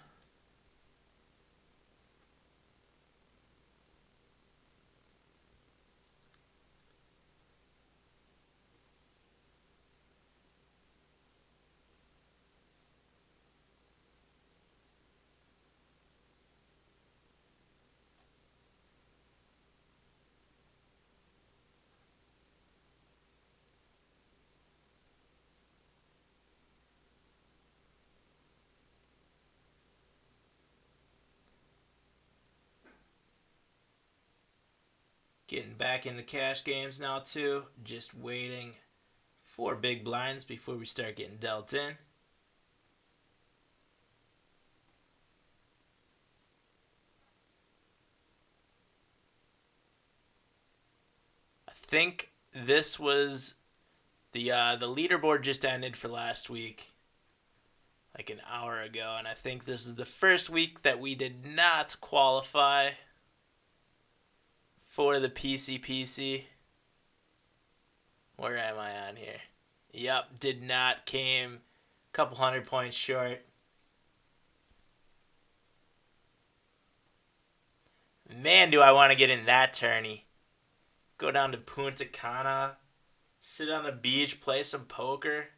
Getting back in the cash games now too. Just waiting for big blinds before we start getting dealt in. I think this was the leaderboard just ended for last week. like an hour ago, and I think this is the first week that we did not qualify for the PCPC. Where am I on here? Yep, did not. Came a couple 100 points short. Man, do I want to get in that tourney. Go down to Punta Cana, sit on the beach, play some poker.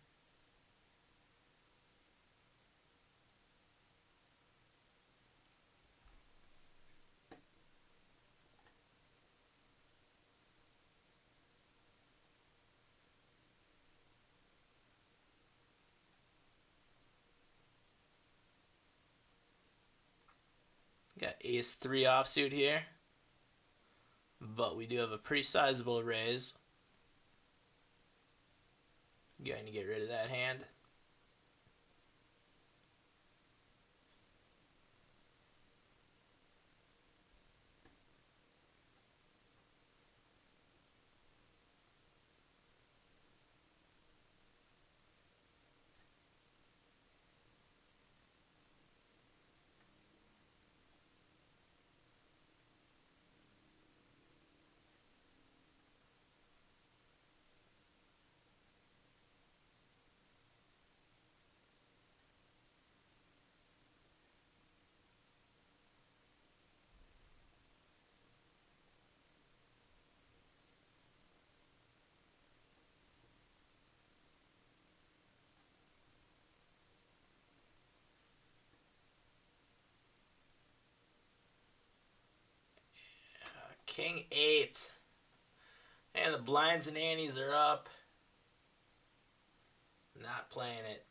Got ace 3 offsuit here. But we do have a pretty sizable raise. Going to get rid of that hand. King 8. And the blinds and antes are up. Not playing it.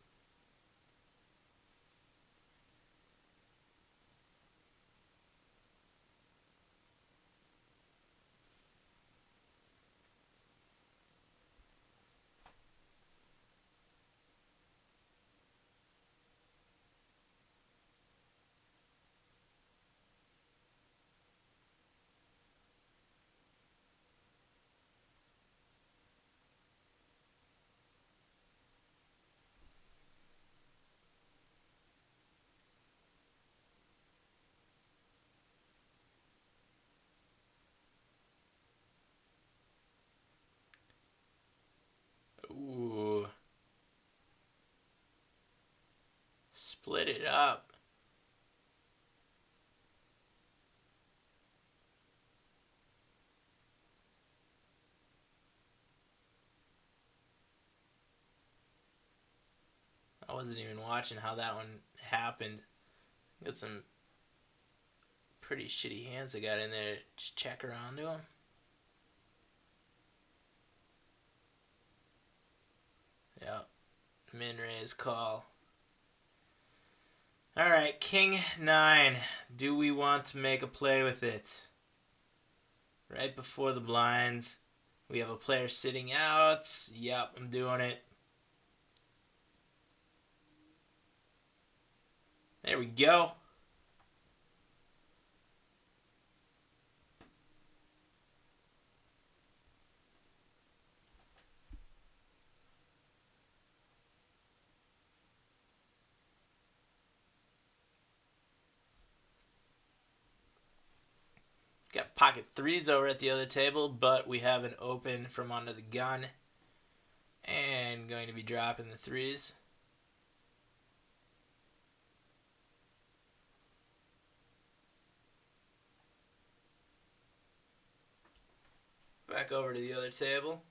Ooh. Split it up. I wasn't even watching how that one happened. Got some pretty shitty hands I got in there. Just check around to them. Yep. Min raise call. Alright, King 9. Do we want to make a play with it? Right before the blinds. We have a player sitting out. Yep, I'm doing it. There we go. Got pocket 3s over at the other table, but we have an open from under the gun. And going to be dropping the 3s. Back over to the other table.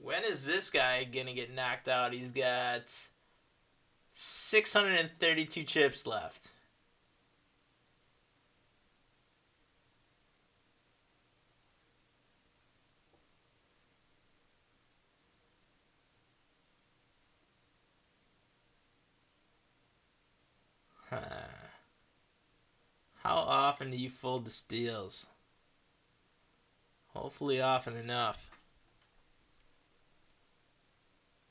When is this guy going to get knocked out? He's got 632 chips left. How often do you fold the steals? Hopefully often enough.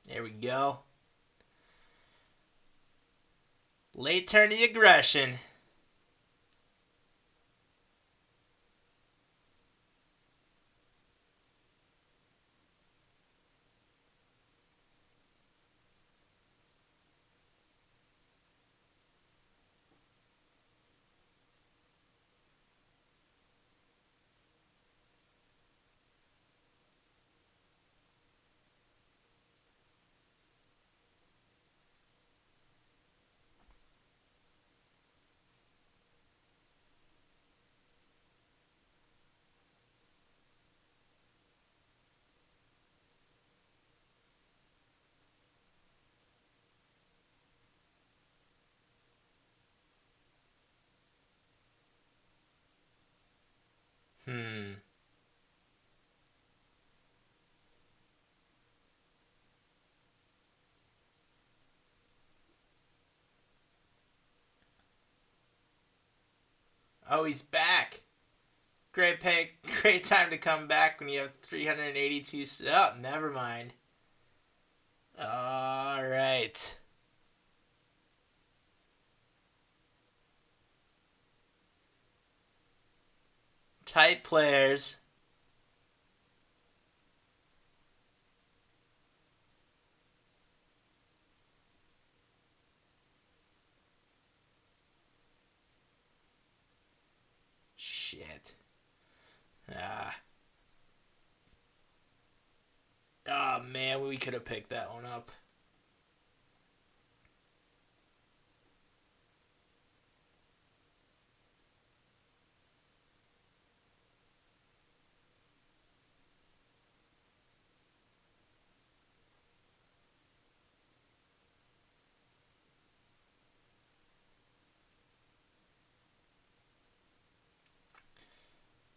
There we go. Late turn to aggression. Hmm. Oh, he's back. Great pay, great time to come back when you have 382. Oh, never mind. All right. Tight players. Shit. Ah. Oh man, we could have picked that one up.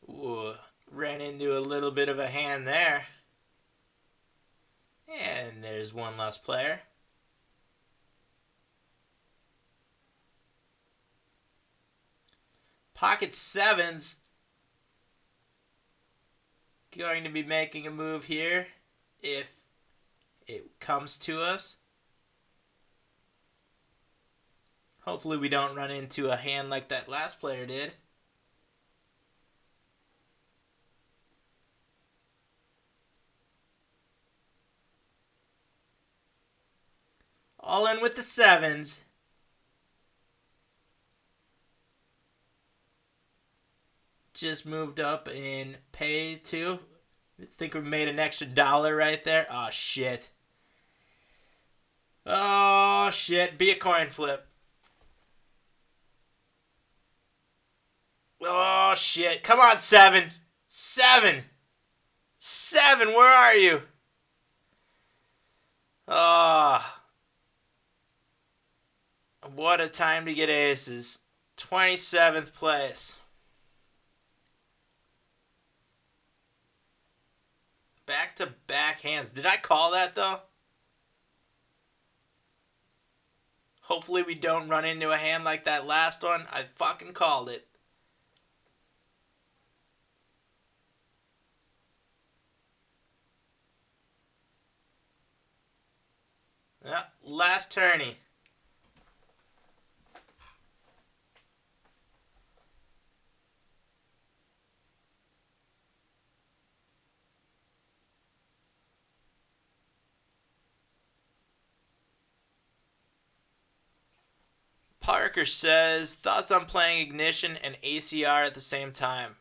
Ooh, ran into a little bit of a hand there. And there's one less player. Pocket sevens going to be making a move here if it comes to us. Hopefully we don't run into a hand like that last player did. All in with the sevens. Just moved up in pay too. I think we made an extra dollar right there. Oh shit. Oh shit. Be a coin flip. Oh shit. Come on, seven. Seven. Seven, where are you? Oh, what a time to get aces. 27th place. Back to back hands. Did I call that though? Hopefully we don't run into a hand like that last one. I fucking called it. Last tourney. Parker says, thoughts on playing Ignition and ACR at the same time?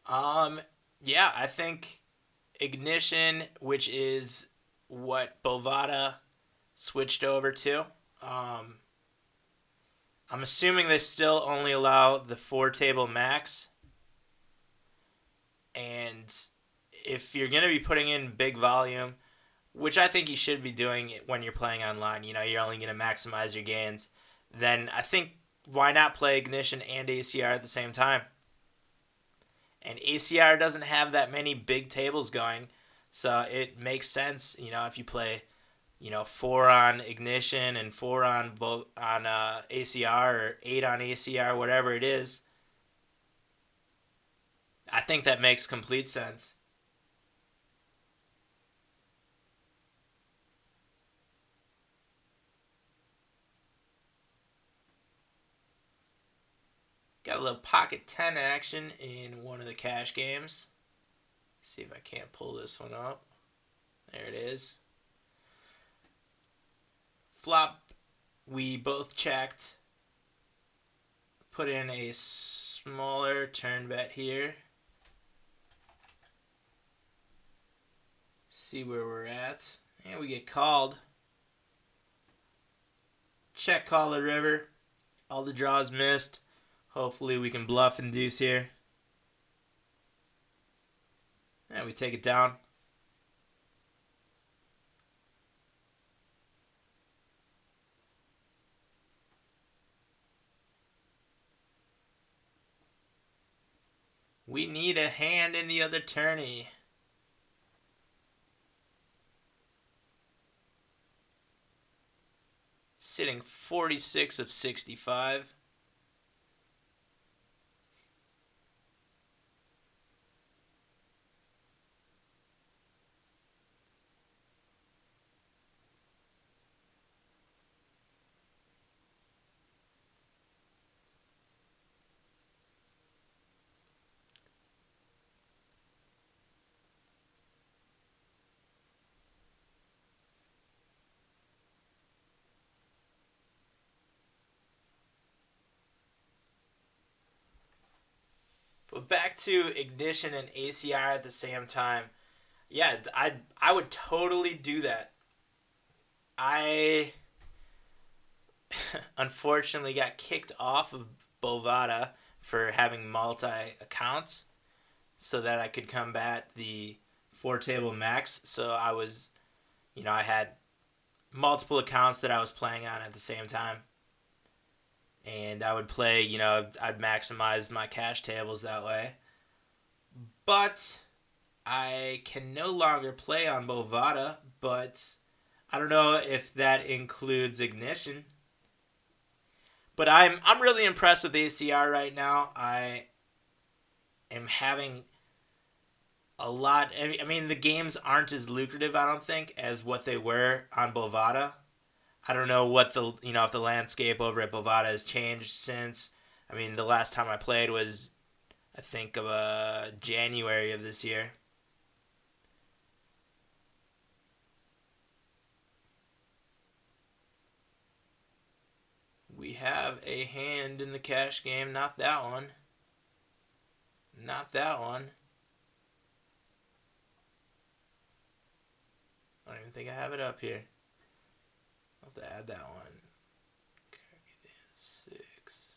Um, yeah, I think Ignition, which is what Bovada switched over to. Um, I'm assuming they still only allow the 4 table max. And if you're going to be putting in big volume, which I think you should be doing when you're playing online, you're only going to maximize your gains, then I think why not play Ignition and ACR at the same time? And ACR doesn't have that many big tables going, so it makes sense, if you play, 4 on Ignition and 4 on both on ACR or 8 on ACR, whatever it is. I think that makes complete sense. Got a little pocket 10 action in one of the cash games. See if I can't pull this one up. There it is. Flop, we both checked. Put in a smaller turn bet here. See where we're at. And we get called. Check call the river. All the draws missed. Hopefully we can bluff and deuce here. And we take it down. We need a hand in the other tourney. Sitting 46 of 65. But back to Ignition and ACR at the same time. Yeah, I would totally do that. I unfortunately got kicked off of Bovada for having multi accounts so that I could combat the four table max. So I had multiple accounts that I was playing on at the same time. And I would play, I'd maximize my cash tables that way. But I can no longer play on Bovada, but I don't know if that includes Ignition. But I'm really impressed with ACR right now. I am having a lot. I mean, the games aren't as lucrative, I don't think, as what they were on Bovada. I don't know what if the landscape over at Bovada has changed since. I mean, the last time I played was, I think, of January of this year. We have a hand in the cash game. Not that one. Not that one. I don't even think I have it up here. I'll have to add that one. Okay, 6.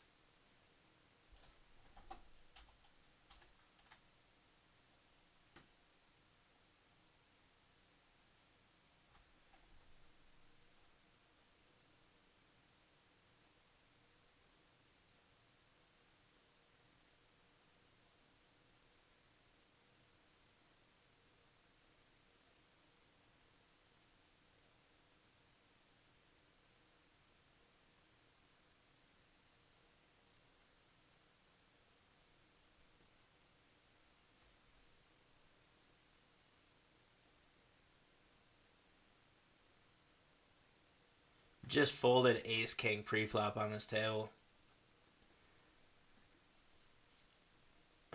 Just folded Ace King preflop on this table.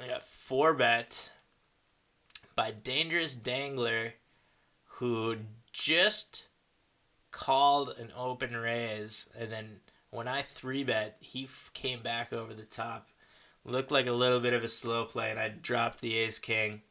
I got 4-bet by Dangerous Dangler, who just called an open raise, and then when I 3-bet, he came back over the top. Looked like a little bit of a slow play, and I dropped the Ace King.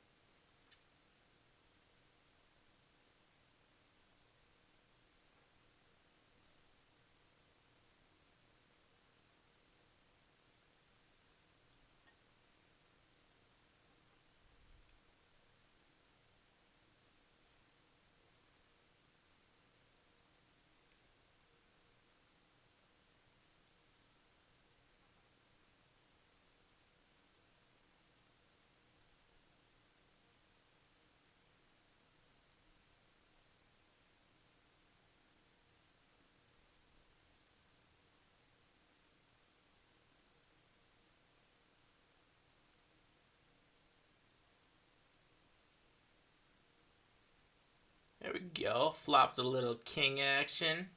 There we go. Flopped a little king action.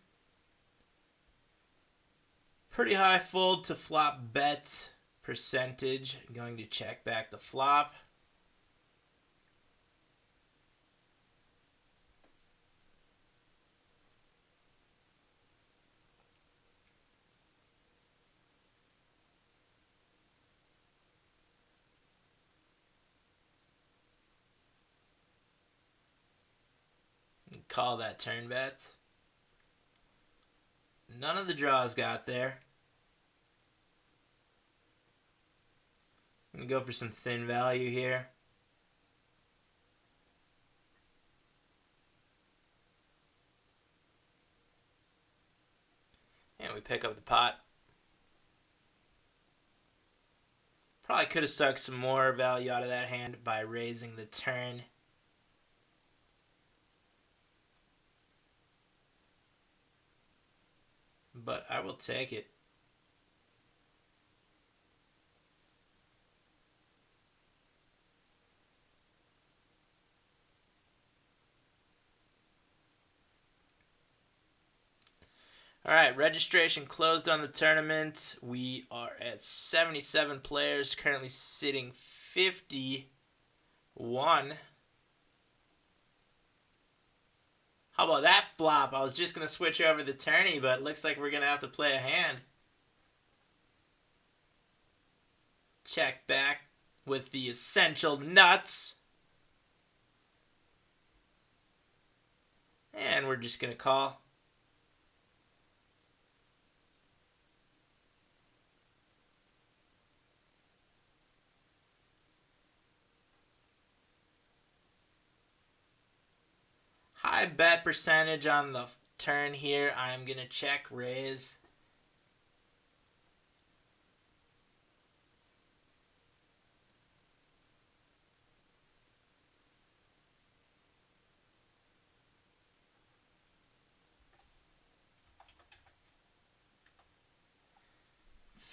Pretty high fold to flop bet percentage. Going to check back the flop. Call that turn bet. None of the draws got there. I'm going to go for some thin value here. And we pick up the pot. Probably could have sucked some more value out of that hand by raising the turn. But I will take it. All right, registration closed on the tournament. We are at 77 players, currently sitting 51. How about that flop? I was just going to switch over the tourney, but looks like we're going to have to play a hand. Check back with the essential nuts. And we're just going to call. High bet percentage on the turn here. I'm going to check raise.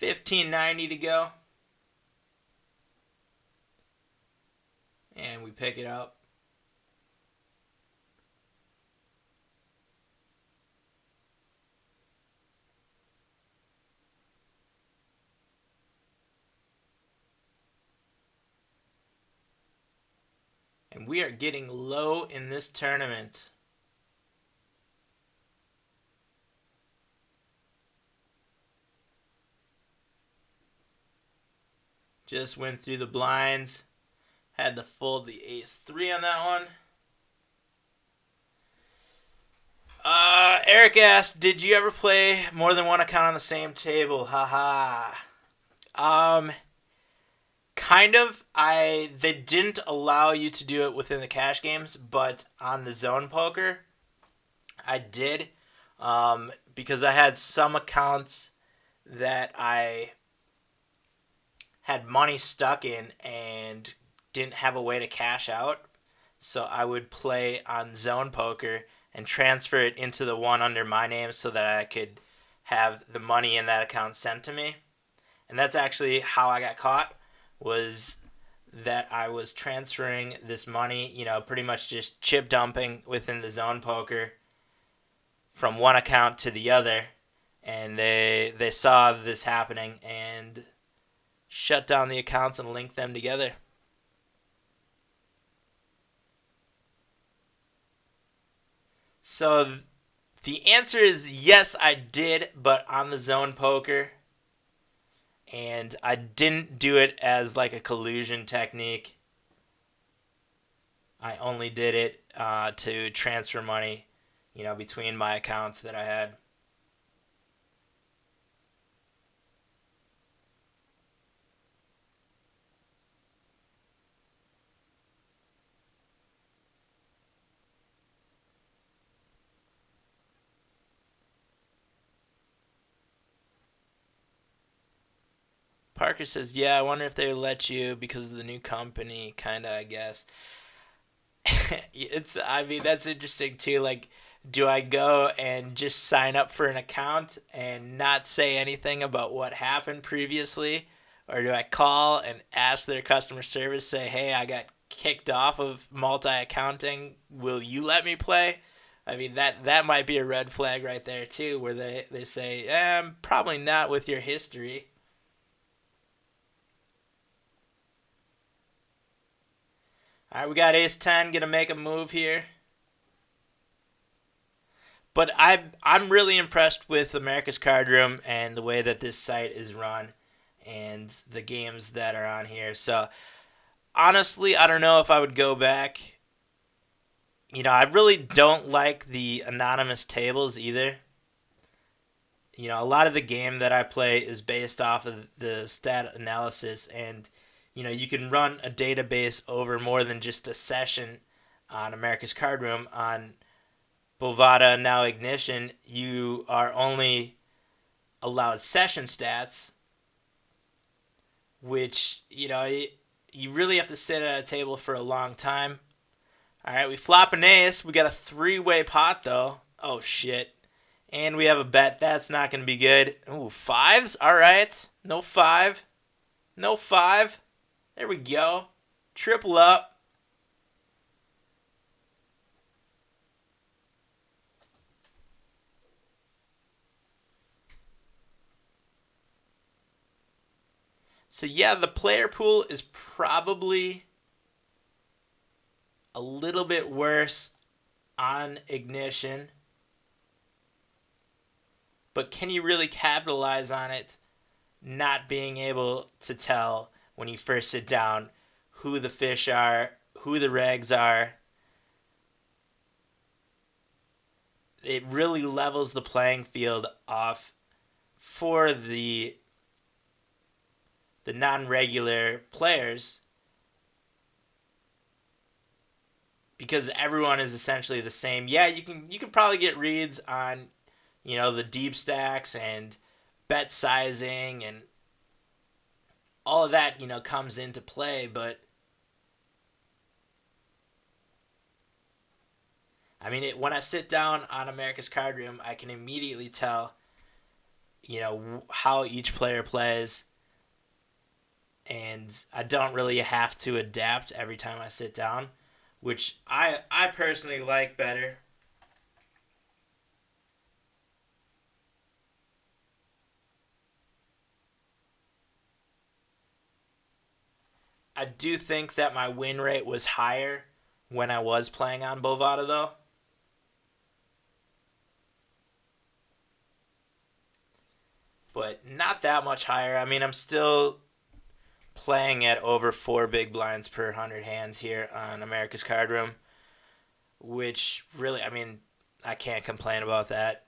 $15.90 to go. And we pick it up. And we are getting low in this tournament. Just went through the blinds. Had to fold the ace-3 on that one. Eric asked, did you ever play more than one account on the same table? Haha. Kind of. They didn't allow you to do it within the cash games, but on the zone poker, I did. Because I had some accounts that I had money stuck in and didn't have a way to cash out. So I would play on zone poker and transfer it into the one under my name so that I could have the money in that account sent to me. And that's actually how I got caught, was that I was transferring this money, pretty much just chip dumping within the zone poker from one account to the other. And they saw this happening and shut down the accounts and linked them together. So the answer is yes, I did, but on the zone poker. And I didn't do it as like a collusion technique. I only did it to transfer money, between my accounts that I had. Parker says, yeah, I wonder if they let you because of the new company, kind of, I guess. That's interesting too. Like, do I go and just sign up for an account and not say anything about what happened previously? Or do I call and ask their customer service, say, hey, I got kicked off of multi-accounting. Will you let me play? That might be a red flag right there too, where they say, probably not with your history. All right, we got ace-10, gonna make a move here. But I'm really impressed with America's Card Room and the way that this site is run and the games that are on here. So honestly, I don't know if I would go back. I really don't like the anonymous tables either. A lot of the game that I play is based off of the stat analysis, and you can run a database over more than just a session on America's Card Room. On Bovada, now Ignition, you are only allowed session stats, which, you really have to sit at a table for a long time. All right, we flop an ace. We got a three-way pot, though. Oh, shit. And we have a bet. That's not going to be good. Ooh, fives? All right. No five. No five. There we go. Triple up. So, yeah, the player pool is probably a little bit worse on ignition. But can you really capitalize on it not being able to tell when you first sit down who the fish are, who the regs are? It really levels the playing field off for the non-regular players because everyone is essentially the same. Yeah, you can probably get reads on, the deep stacks and bet sizing and all of that, comes into play, but I mean, when I sit down on America's Card Room, I can immediately tell, how each player plays, and I don't really have to adapt every time I sit down, which I personally like better. I do think that my win rate was higher when I was playing on Bovada, though. But not that much higher. I mean, I'm still playing at over four big blinds per 100 hands here on America's Card Room, which really, I mean, I can't complain about that.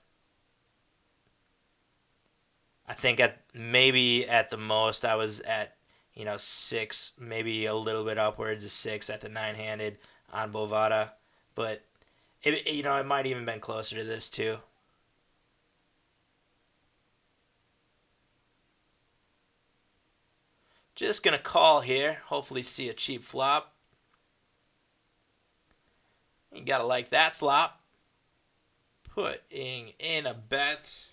I think at the most I was at, six, maybe a little bit upwards of six at the nine handed on Bovada, but it might even been closer to this too. Just gonna call here. Hopefully, see a cheap flop. You gotta like that flop. Putting in a bet.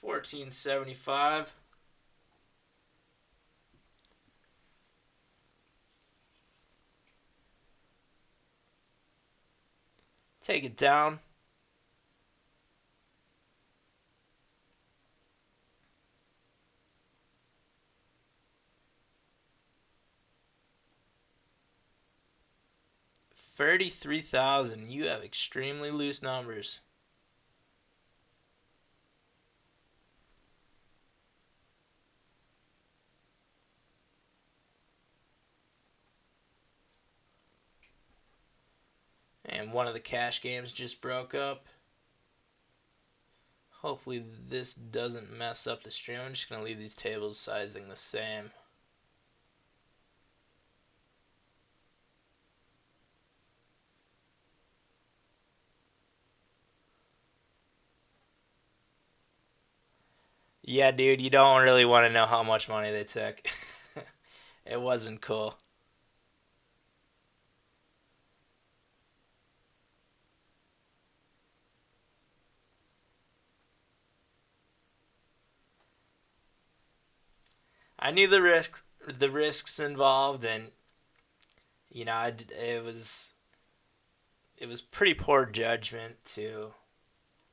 1475. Take it down. $33,000. You have extremely loose numbers. And one of the cash games just broke up. Hopefully this doesn't mess up the stream. I'm just going to leave these tables sizing the same. Yeah, dude, you don't really want to know how much money they took. It wasn't cool. I knew the risks involved, and it was pretty poor judgment to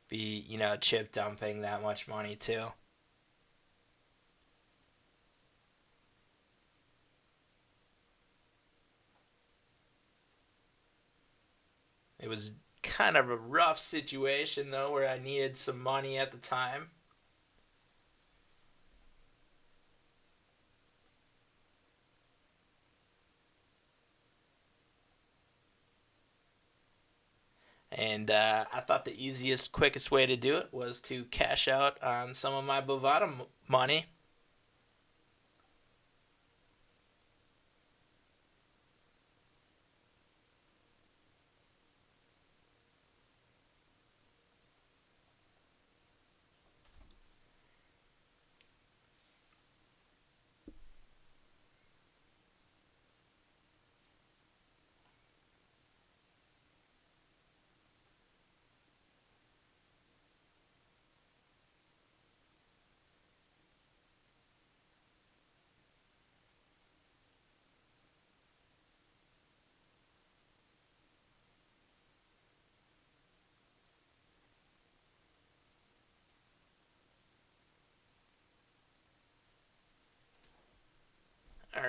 be chip dumping that much money too. It was kind of a rough situation though, where I needed some money at the time. And I thought the easiest, quickest way to do it was to cash out on some of my Bovada money.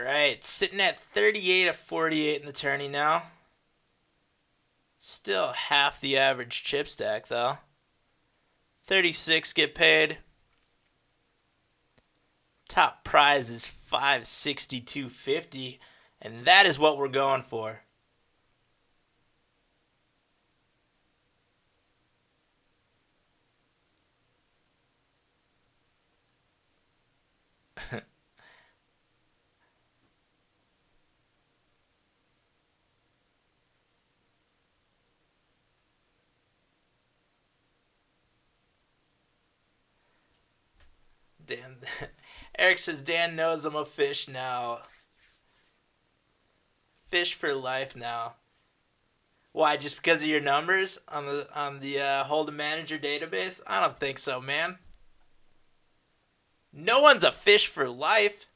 right, sitting at 38 of 48 in the tourney now. Still half the average chip stack, though. 36 get paid. Top prize is 562.50, and that is what we're going for. Dan, Eric says Dan knows I'm a fish now. Fish for life now. Why? Just because of your numbers on the Hold'em Manager database? I don't think so, man. No one's a fish for life.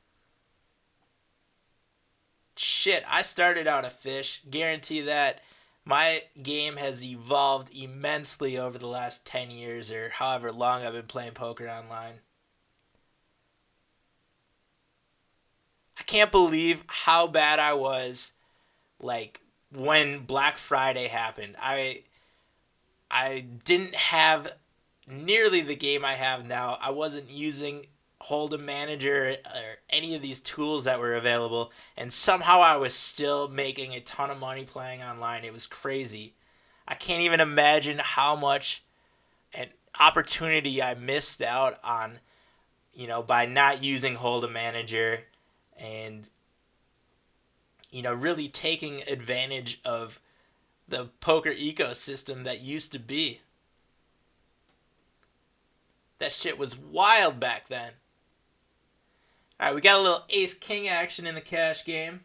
Shit, I started out a fish. Guarantee that my game has evolved immensely over the last 10 years or however long I've been playing poker online. I can't believe how bad I was like when Black Friday happened. I didn't have nearly the game I have now. I wasn't using Hold'em Manager or any of these tools that were available, and somehow I was still making a ton of money playing online. It was crazy. I can't even imagine how much an opportunity I missed out on, by not using Hold'em Manager and really taking advantage of the poker ecosystem that used to be. That shit was wild back then. Alright, we got a little ace-king action in the cash game.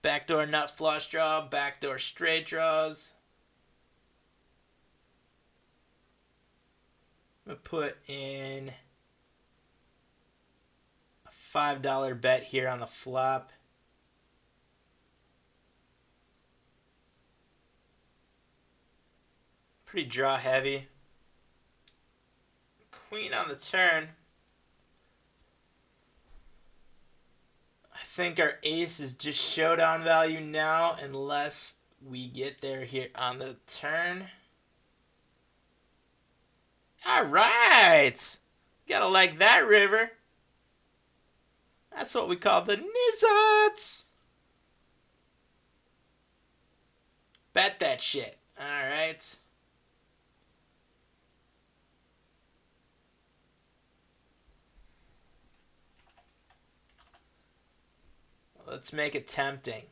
Backdoor nut flush draw, backdoor straight draws. I'm going to put in a $5 bet here on the flop. Pretty draw heavy. Queen on the turn. I think our ace is just showdown value now unless we get there here on the turn. Alright! Gotta like that river. That's what we call the Nizzards. Bet that shit. Alright. Let's make it tempting.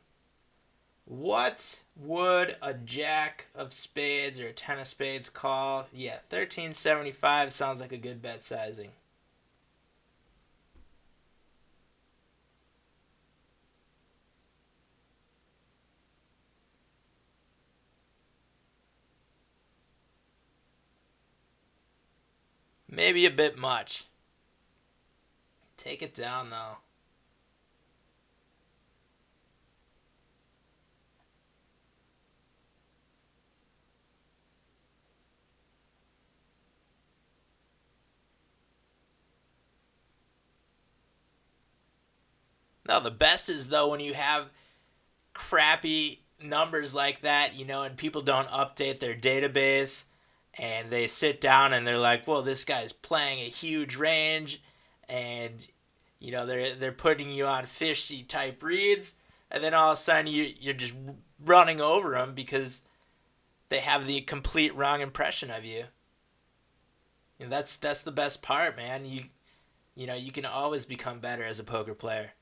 What would a jack of spades or a 10 of spades call? Yeah, 1375 sounds like a good bet sizing. Maybe a bit much. Take it down though. No, the best is though when you have crappy numbers like that, and people don't update their database and they sit down and they're like, well, this guy's playing a huge range and they're putting you on fishy type reads, and then all of a sudden you're just running over them because they have the complete wrong impression of you. And that's the best part, man. You can always become better as a poker player.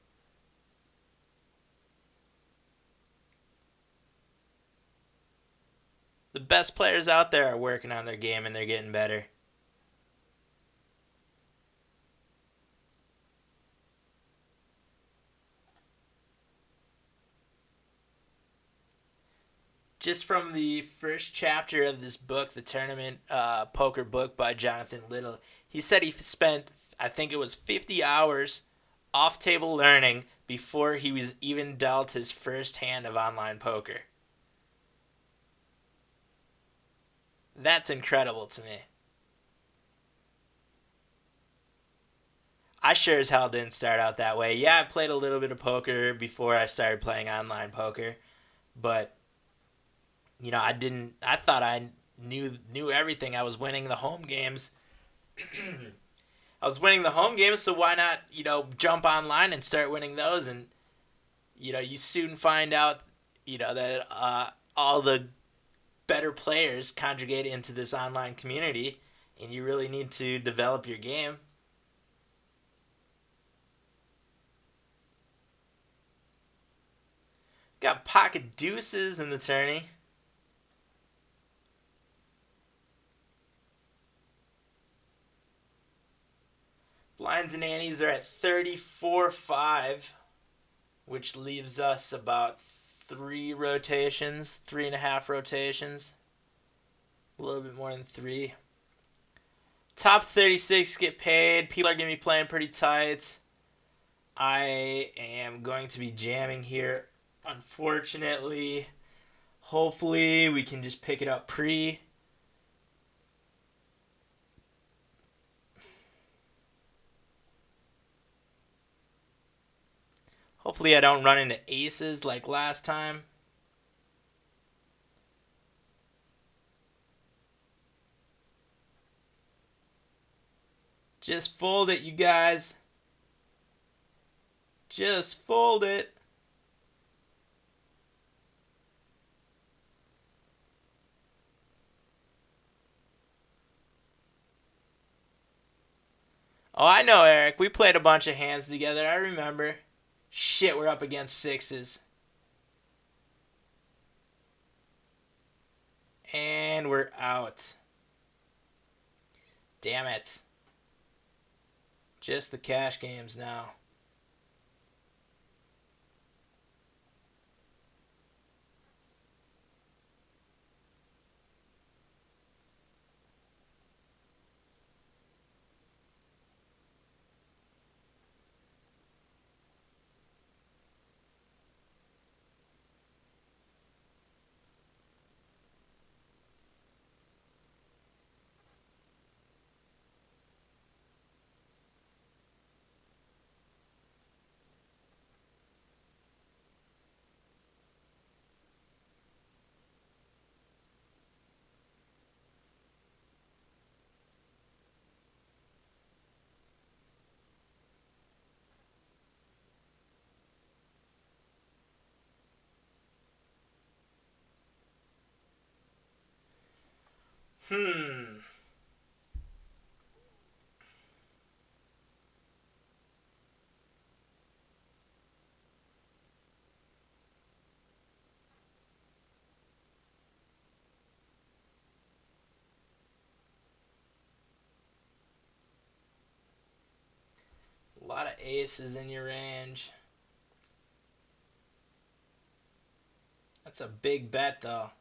The best players out there are working on their game and they're getting better. Just from the first chapter of this book, the Tournament Poker book by Jonathan Little, he said he spent, I think it was 50 hours off-table learning before he was even dealt his first hand of online poker. That's incredible to me. I sure as hell didn't start out that way. Yeah, I played a little bit of poker before I started playing online poker, but I didn't. I thought I knew everything. I was winning the home games. I was winning the home games, so why not jump online and start winning those? And you soon find out that all the better players conjugate into this online community, and you really need to develop your game. Got pocket deuces in the tourney. Blinds and antes are at 34-5, which leaves us about 3.5 rotations. A little bit more than 3. Top 36 get paid. People are going to be playing pretty tight. I am going to be jamming here, unfortunately. Hopefully, we can just pick it up pre. Hopefully, I don't run into aces like last time. Just fold it, you guys. Just fold it. Oh, I know, Eric. We played a bunch of hands together. I remember. Shit, we're up against sixes. And we're out. Damn it. Just the cash games now. Hmm. A lot of aces in your range. That's a big bet, though.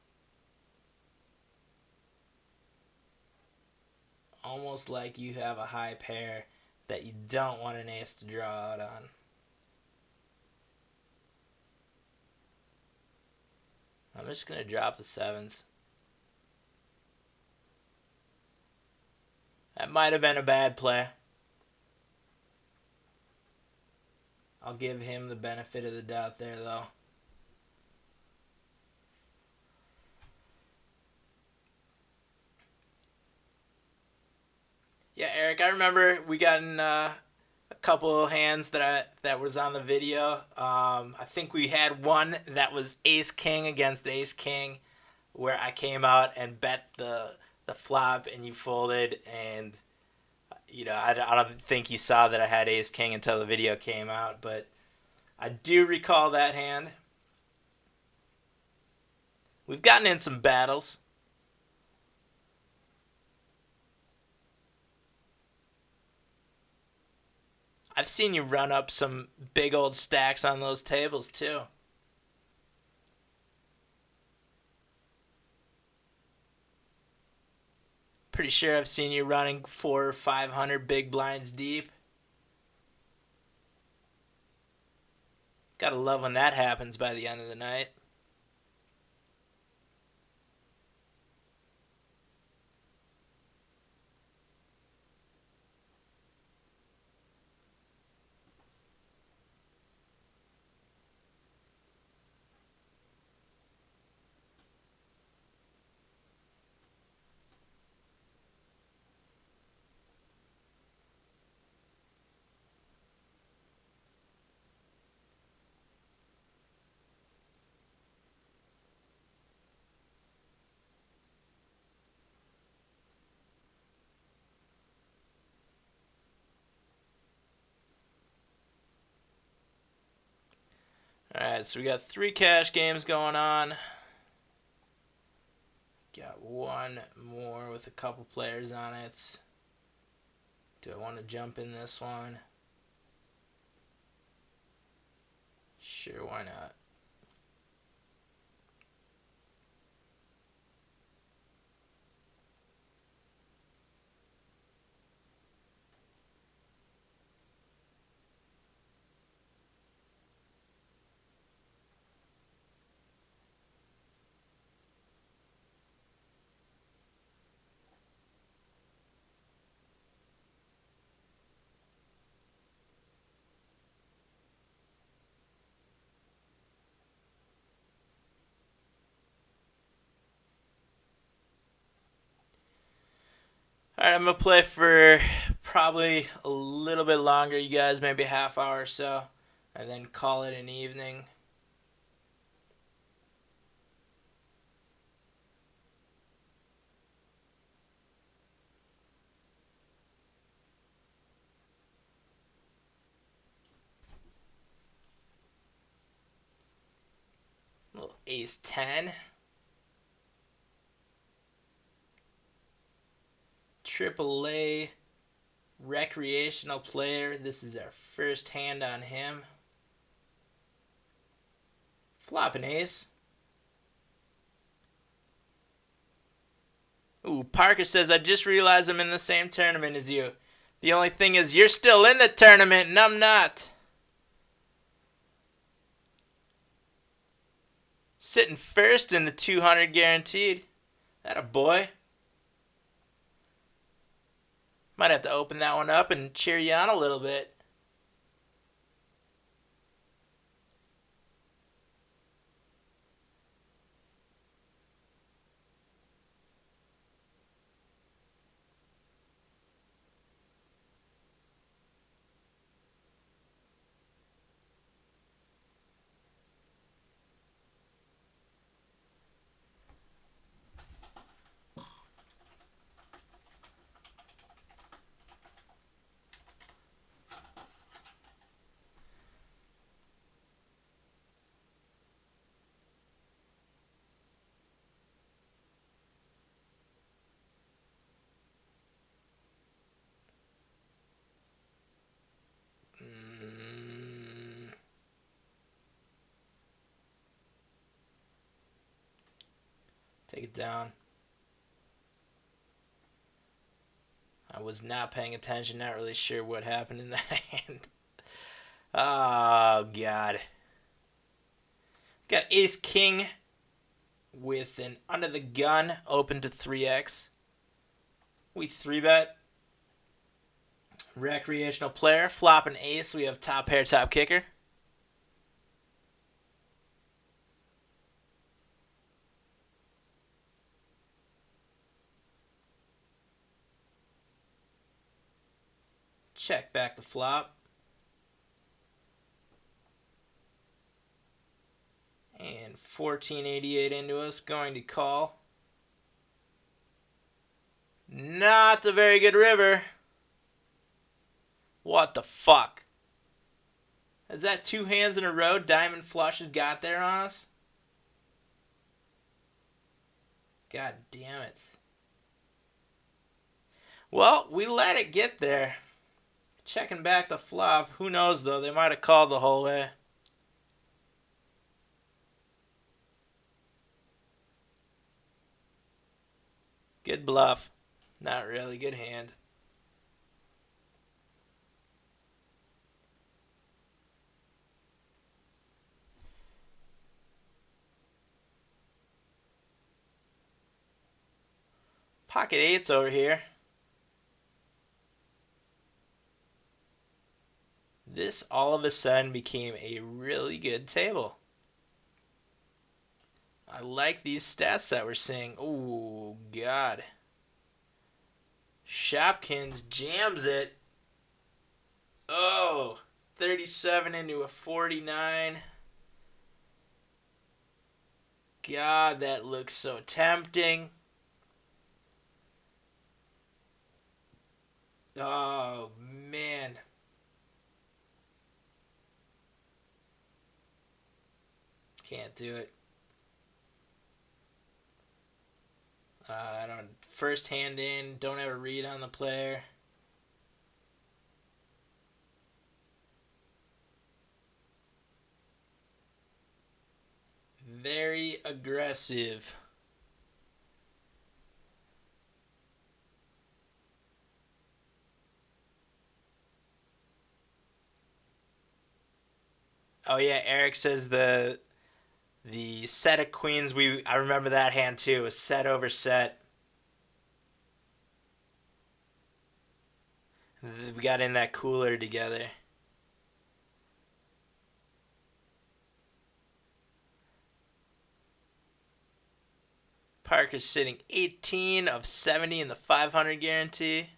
Almost like you have a high pair that you don't want an ace to draw out on. I'm just going to drop the sevens. That might have been a bad play. I'll give him the benefit of the doubt there, though. Yeah, Eric, I remember we got in a couple of hands that was on the video. I think we had one that was Ace King against Ace King, where I came out and bet the flop and you folded, and I don't think you saw that I had Ace King until the video came out, but I do recall that hand. We've gotten in some battles. I've seen you run up some big old stacks on those tables too. Pretty sure I've seen you running 400 or 500 big blinds deep. Gotta love when that happens by the end of the night. Alright, so we got 3 cash games going on. Got one more with a couple players on it. Do I want to jump in this one? Sure, why not? Alright, I'm going to play for probably a little bit longer, you guys, maybe a half hour or so, and then call it an evening. Little ace 10. AAA recreational player. This is our first hand on him. Flop an ace. Ooh, Parker says, I just realized I'm in the same tournament as you. The only thing is you're still in the tournament and I'm not. Sitting first in the 200 guaranteed. That a boy. Might have to open that one up and cheer you on a little bit. Take it down. I was not paying attention, not really sure what happened in that hand. Oh, God. Got ace king with an under the gun open to 3x. We 3-bet. Recreational player. Flop an ace. We have top pair, top kicker. Check back the flop. And 1488 into us. Going to call. Not a very good river. What the fuck? Is that 2 hands in a row diamond flushes got there on us? God damn it. Well, we let it get there. Checking back the flop. Who knows, though? They might have called the whole way. Good bluff. Not really. Good hand. Pocket eights over here. This all of a sudden became a really good table. I like these stats that we're seeing. Oh, God. Shopkins jams it. Oh, 37 into a 49. God, that looks so tempting. Oh, man. Can't do it. I don't first hand in. Don't have a read on the player. Very aggressive. Oh yeah, Eric says the set of queens. I remember that hand too. A set over set. We got in that cooler together. Parker's sitting 18 of 70 in the 500 guarantee.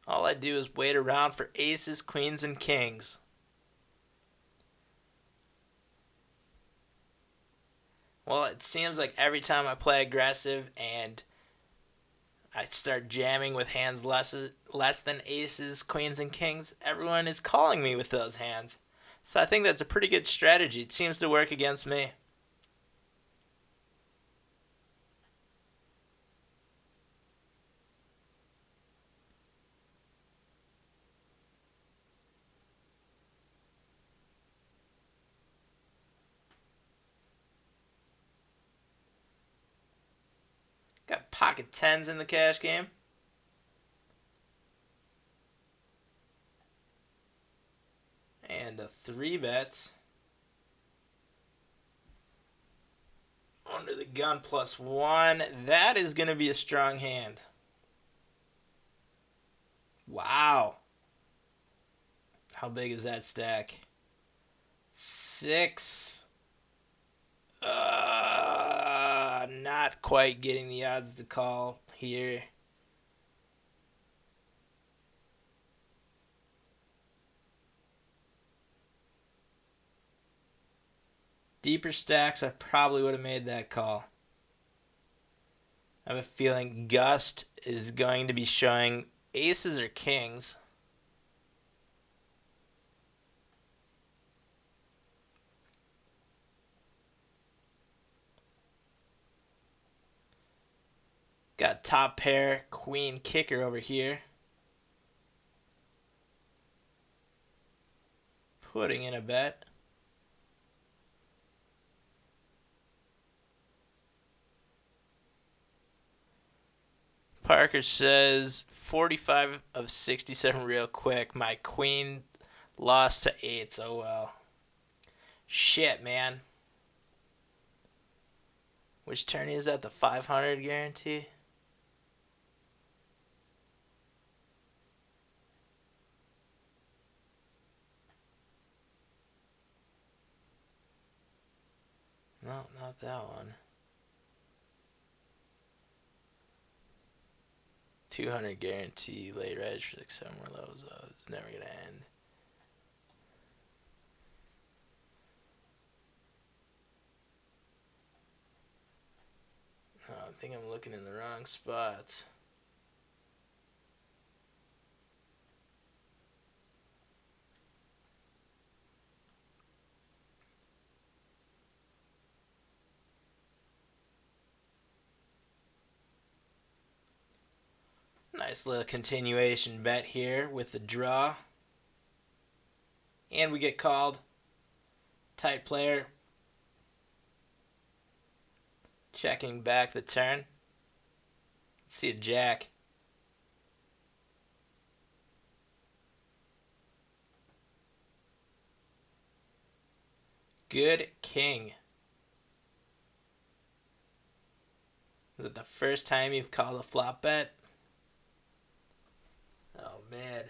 All I do is wait around for aces, queens, and kings. Well, it seems like every time I play aggressive and I start jamming with hands less than aces, queens, and kings, everyone is calling me with those hands. So I think that's a pretty good strategy. It seems to work against me. Got pocket tens in the cash game. And a 3-bet. Under the gun +1. That is going to be a strong hand. Wow. How big is that stack? 6. Not quite getting the odds to call here. Deeper stacks, I probably would have made that call. I have a feeling Gust is going to be showing aces or kings. Got top pair, queen kicker over here. Putting in a bet. Parker says 45 of 67 real quick. My queen lost to 8s. Oh well. Shit, man. Which tourney is that? The 500 guarantee? No, not that one. 200 guarantee late reg for 7 more levels. Oh, it's never gonna end. Oh, I think I'm looking in the wrong spot. Nice little continuation bet here with the draw. And we get called. Tight player. Checking back the turn. Let's see a jack. Good king. Is it the first time you've called a flop bet? Oh, man.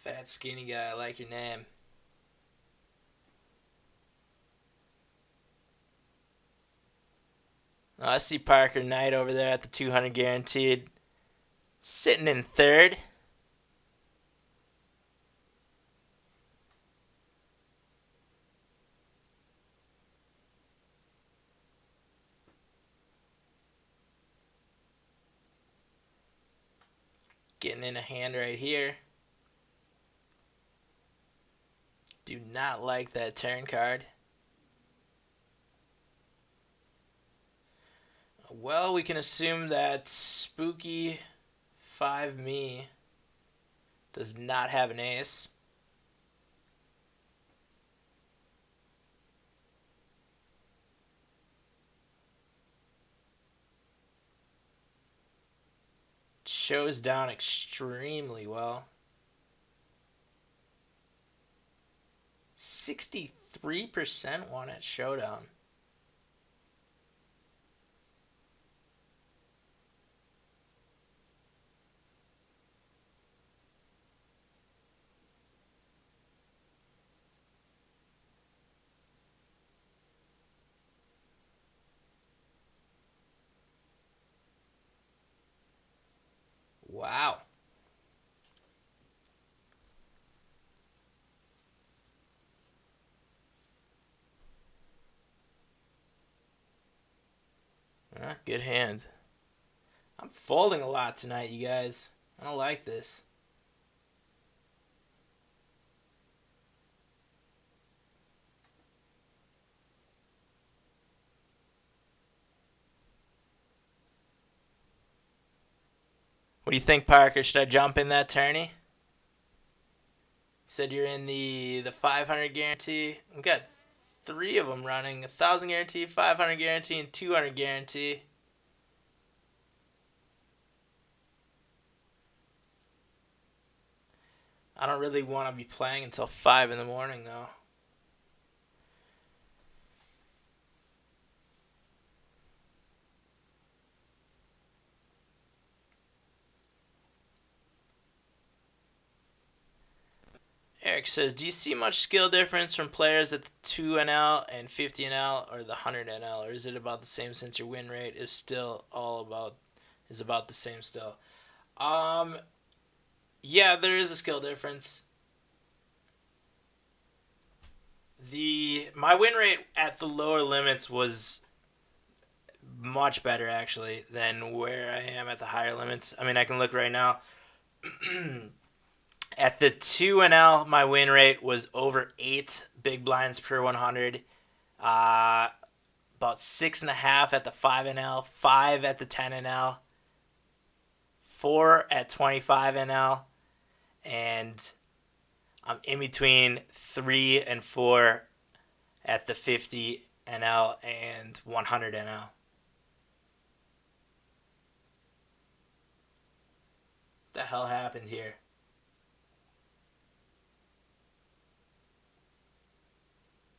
Fat, skinny guy, I like your name. Oh, I see Parker Knight over there at the 200 guaranteed. Sitting in third. Getting in a hand right here. Do not like that turn card. Well, we can assume that Spooky 5 Me does not have an ace. Shows down extremely well. 63% won at Showdown. Wow. Good hand. I'm folding a lot tonight, you guys. I don't like this. What do you think, Parker? Should I jump in that tourney? Said you're in the 500 guarantee. We got 3 of them running: 1,000 guarantee, 500 guarantee, and 200 guarantee. I don't really want to be playing until 5 in the morning, though. Eric says, do you see much skill difference from players at the 2NL and 50NL or the 100NL, or is it about the same since your win rate is about the same still? Yeah, there is a skill difference. My win rate at the lower limits was much better actually than where I am at the higher limits. I mean, I can look right now. At the 2NL, my win rate was over 8 big blinds per 100. About 6.5 at the 5NL, 5 at the 10NL, 4 at 25NL, and I'm in between 3 and 4 at the 50NL and 100NL. What the hell happened here?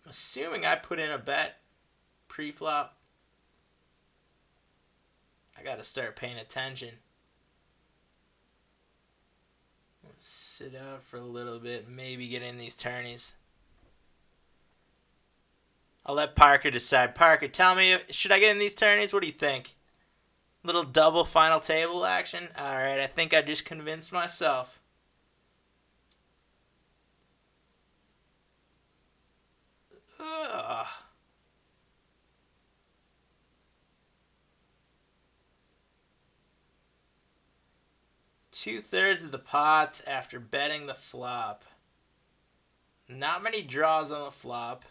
I'm assuming I put in a bet pre-flop. I gotta start paying attention. Let's sit out for a little bit, maybe get in these tourneys. I'll let Parker decide. Parker, tell me, should I get in these tourneys? What do you think? Little double final table action? Alright, I think I just convinced myself. Ugh. Two-thirds of the pot after betting the flop. Not many draws on the flop.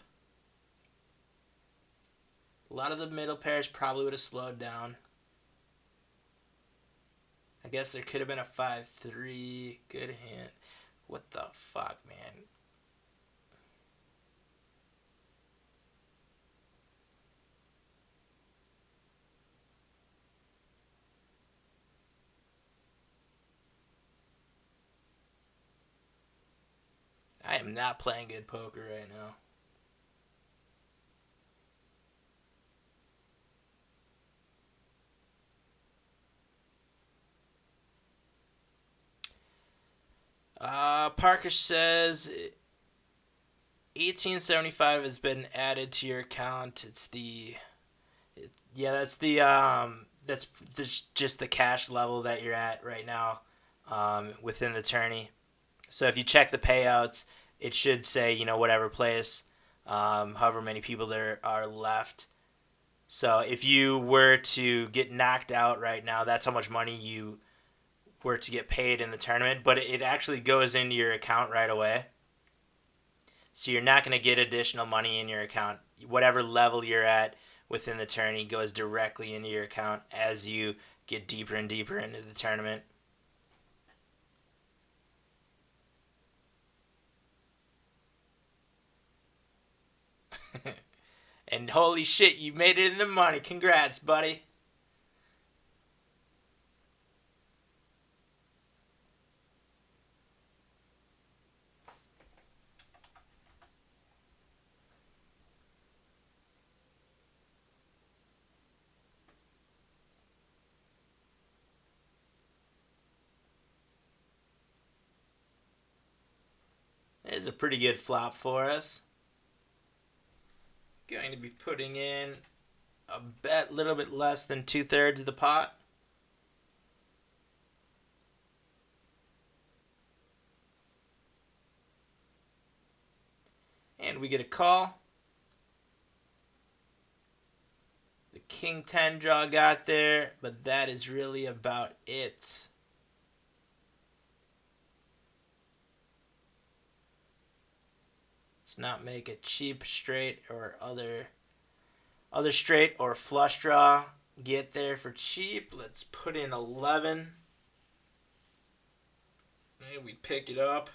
A lot of the middle pairs probably would have slowed down. I guess there could have been a 5-3. Good hand. What the fuck, man? I am not playing good poker right now. Parker says 1875 has been added to your account. It's the that's the that's just the cash level that you're at right now within the tourney. So if you check the payouts, it should say whatever place, however many people there are left. So if you were to get knocked out right now, that's how much money you were to get paid in the tournament. But it actually goes into your account right away. So you're not going to get additional money in your account. Whatever level you're at within the tourney goes directly into your account as you get deeper and deeper into the tournament. And holy shit, you made it in the money. Congrats, buddy. There's a pretty good flop for us. Going to be putting in a bet little bit less than 2/3 of the pot. And we get a call. The King 10 draw got there, but that is really about it. Let's not make a cheap straight or other straight or flush draw get there for cheap. Let's put in 11. And we pick it up.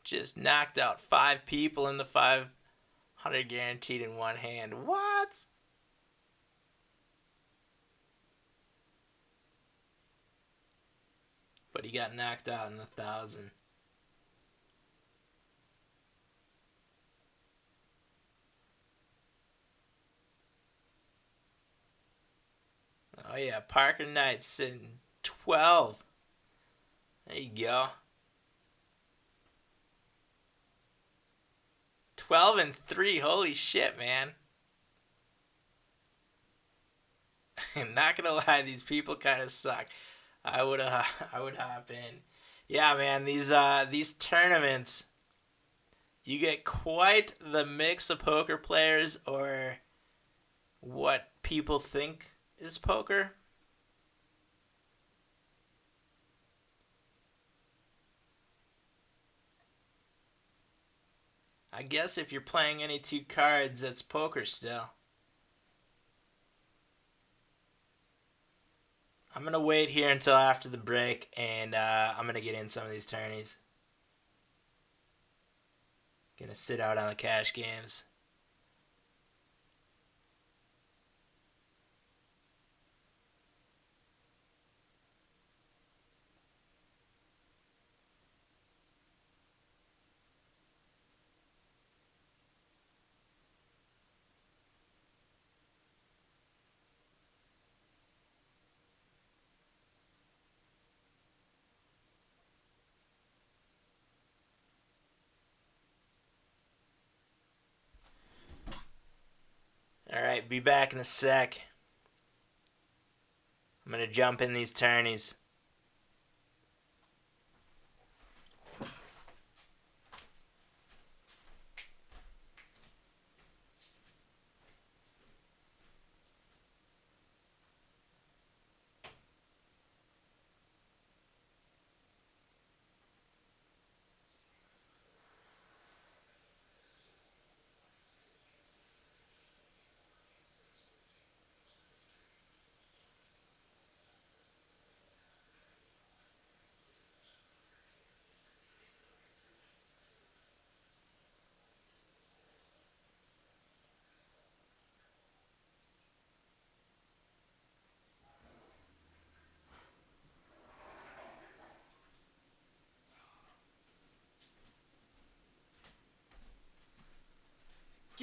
Just knocked out 5 people in the 500 guaranteed in one hand. What? But he got knocked out in the 1,000. Oh yeah, Parker Knight sitting 12. There you go. 12-3. Holy shit, man. Not gonna lie, these people kind of suck. I would hop in. Yeah, man. These tournaments, you get quite the mix of poker players, or what people think is poker. I guess if you're playing any 2 cards, that's poker still. I'm going to wait here until after the break, and I'm going to get in some of these tourneys. Going to sit out on the cash games. Alright, be back in a sec. I'm going to jump in these tourneys.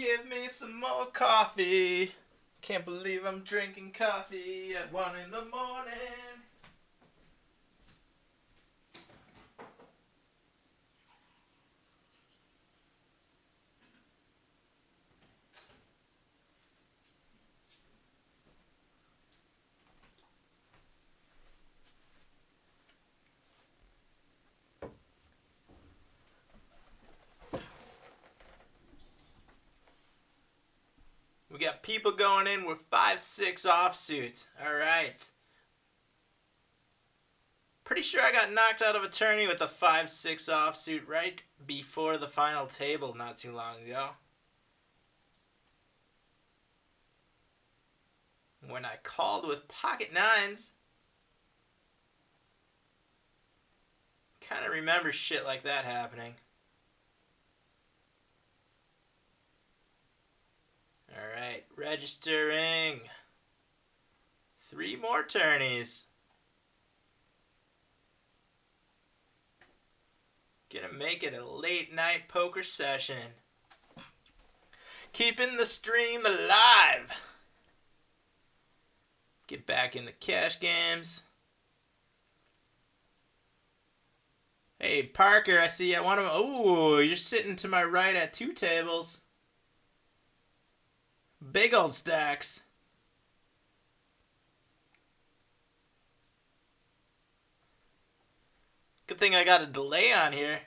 Give me some more coffee. Can't believe I'm drinking coffee at 1 in the morning. We got people going in with 5-6 offsuit. Alright. Pretty sure I got knocked out of a tourney with a 5-6 offsuit right before the final table not too long ago. When I called with pocket nines. Kind of remember shit like that happening. Alright, registering. 3 more tourneys. Gonna make it a late night poker session. Keeping the stream alive. Get back in the cash games. Hey, Parker, I see you at one of them. Ooh, you're sitting to my right at 2 tables. Big old stacks. Good thing I got a delay on here.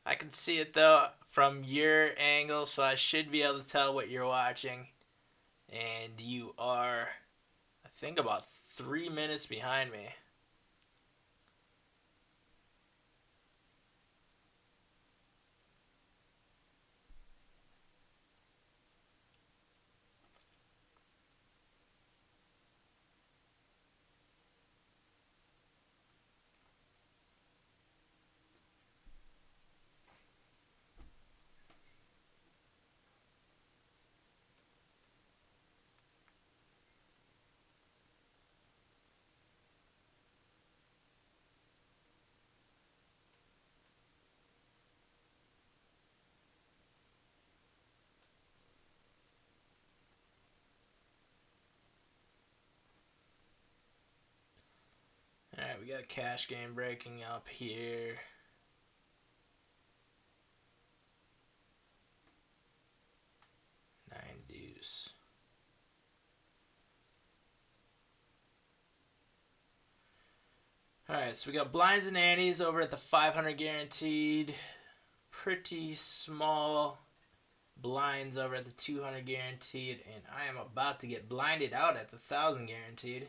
I can see it though from your angle, so I should be able to tell what you're watching. And you are, I think, about 3 minutes behind me. Alright, we got a cash game breaking up here. Nine deuce. Alright, so we got blinds and antes over at the 500 guaranteed. Pretty small blinds over at the 200 guaranteed. And I am about to get blinded out at the 1000 guaranteed.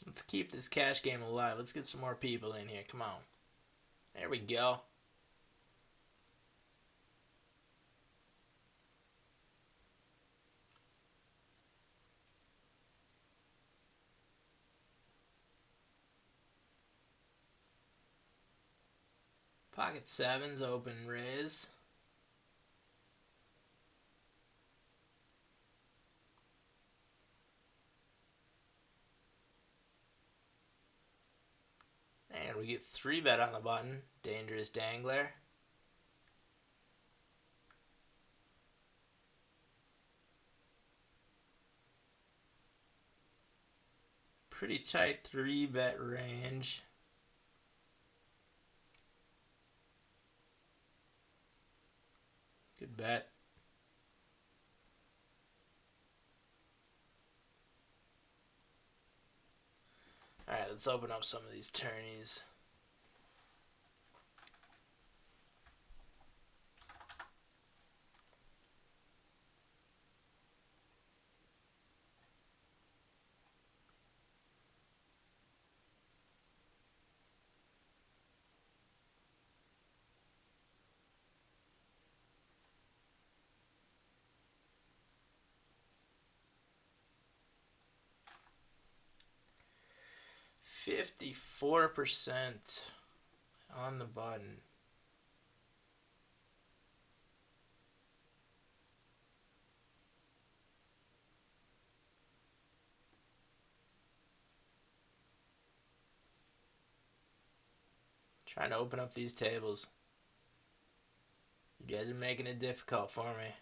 Let's keep this cash game alive. Let's get some more people in here. Come on. There we go. Pocket sevens, open raise. And we get 3-bet on the button. Dangerous dangler. Pretty tight 3-bet range. Good bet. Alright, let's open up some of these tourneys. 54% on the button. Trying to open up these tables. You guys are making it difficult for me.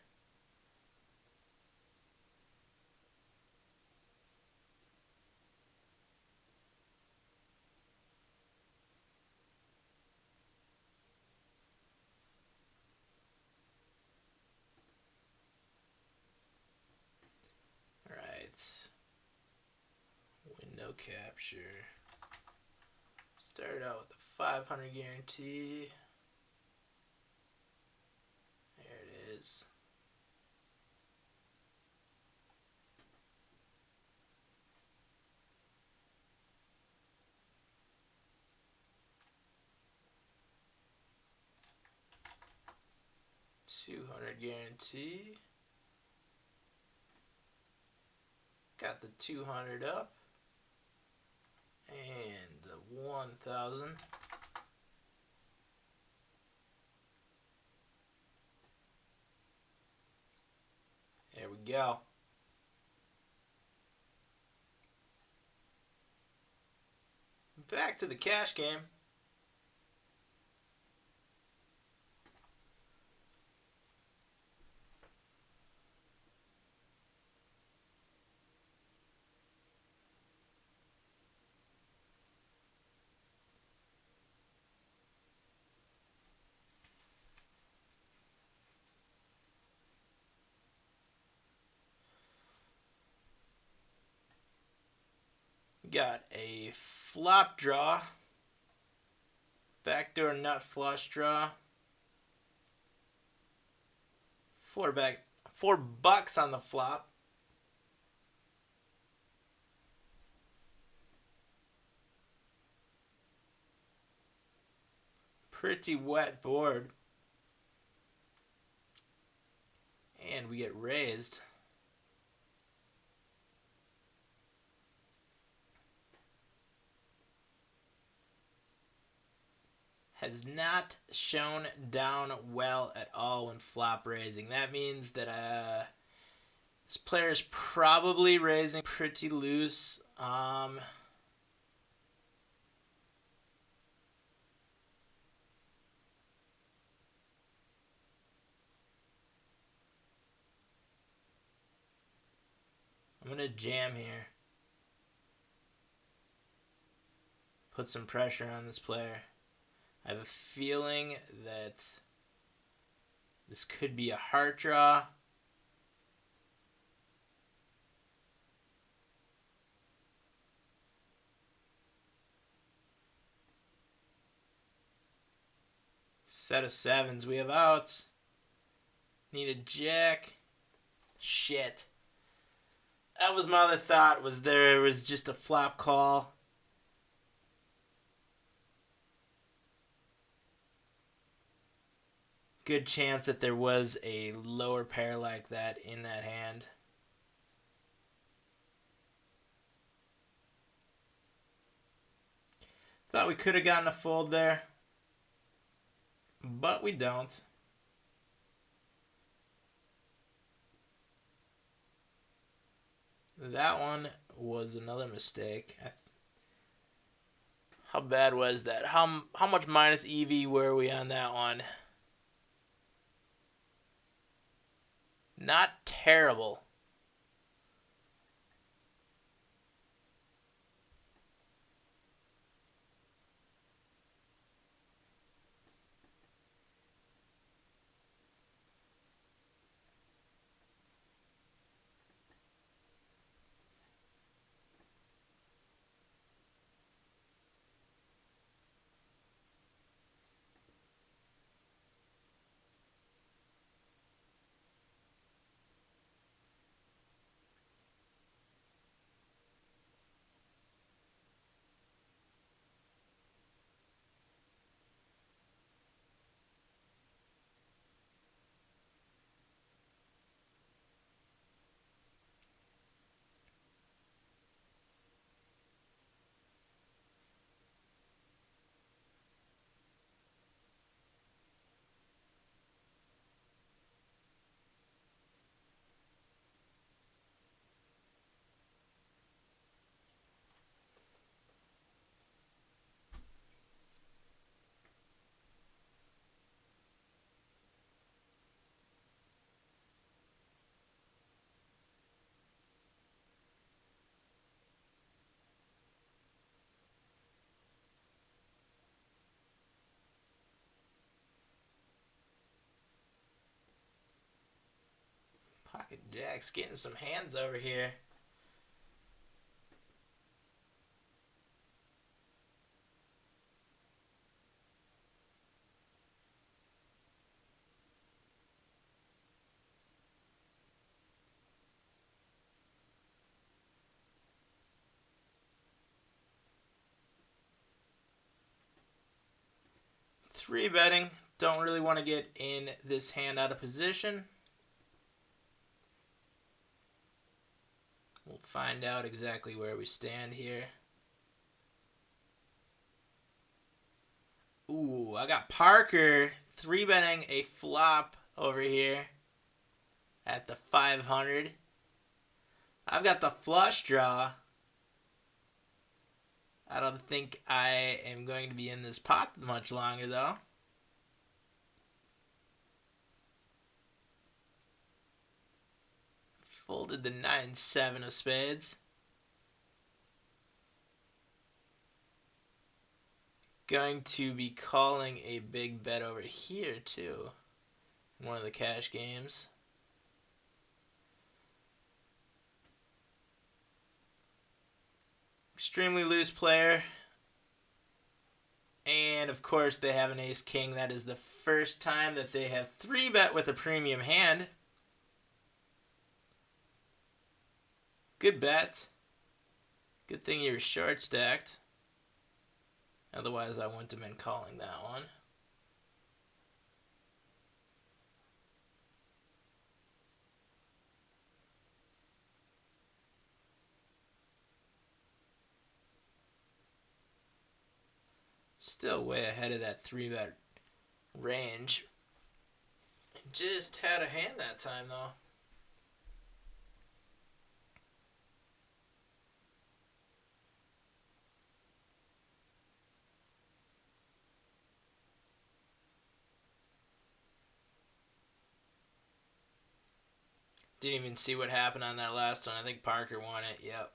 Alright. Window capture. Start out with the 500 guarantee. There it is. $200 guarantee. Got the 200 up. And the 1,000. There we go. Back to the cash game. Got a flop draw, backdoor nut flush draw, $4 on the flop. Pretty wet board, and we get raised. Has not shown down well at all when flop raising. That means that this player is probably raising pretty loose. I'm going to jam here. Put some pressure on this player. I have a feeling that this could be a heart draw. Set of sevens. We have outs. Need a jack. Shit. That was my other thought, was there was just a flop call. Good chance that there was a lower pair like that in that hand. Thought we could have gotten a fold there, but we don't. That one was another mistake. How bad was that? How much minus EV were we on that one? Not terrible. Pocket Jack's getting some hands over here. Three betting. Don't really want to get in this hand out of position. We'll find out exactly where we stand here. Ooh, I got Parker three betting a flop over here at the 500. I've got the flush draw. I don't think I am going to be in this pot much longer, though. Folded the 9-7 of spades. Going to be calling a big bet over here, too. In one of the cash games. Extremely loose player. And, of course, they have an ace-king. That is the first time that they have three bet with a premium hand. Good bet. Good thing you were short stacked. Otherwise, I wouldn't have been calling that one. Still way ahead of that three bet range. Just had a hand that time, though. Didn't even see what happened on that last one. I think Parker won it. Yep.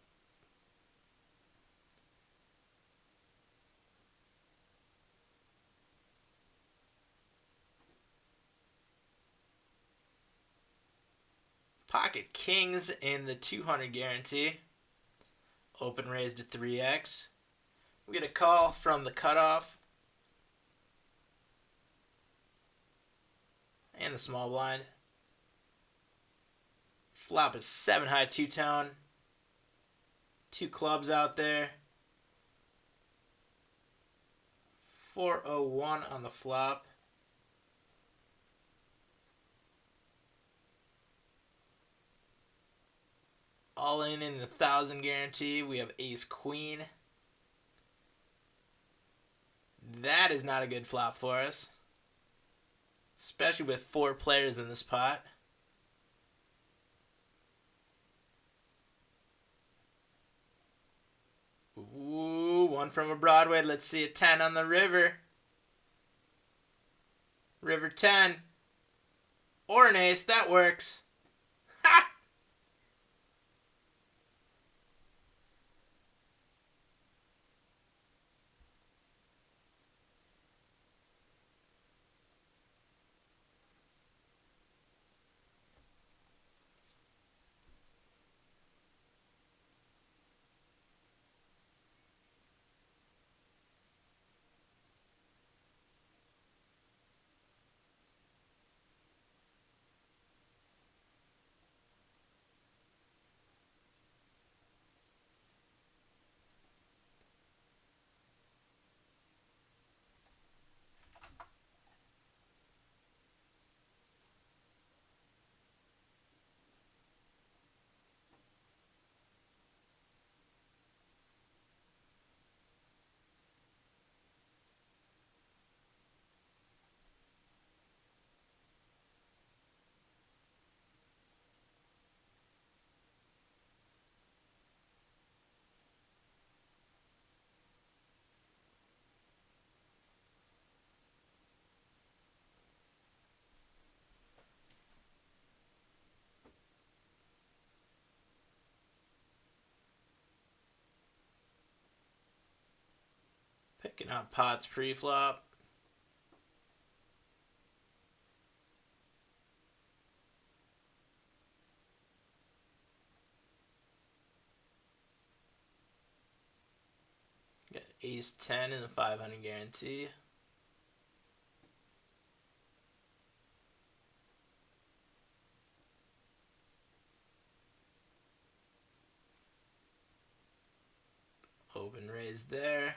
Pocket kings in the 200 guarantee. Open raise to 3x. We get a call from the cutoff. And the small blind. Flop is 7 high 2-tone. Two clubs out there. 401 on the flop. All in the 1,000 guarantee. We have ace queen. That is not a good flop for us. Especially with 4 players in this pot. Ooh, one from a Broadway. Let's see a 10 on the river. River 10. Or an ace. That works. Ha! Picking up pots pre-flop. Ace 10 in the 500 guarantee. Open raise there.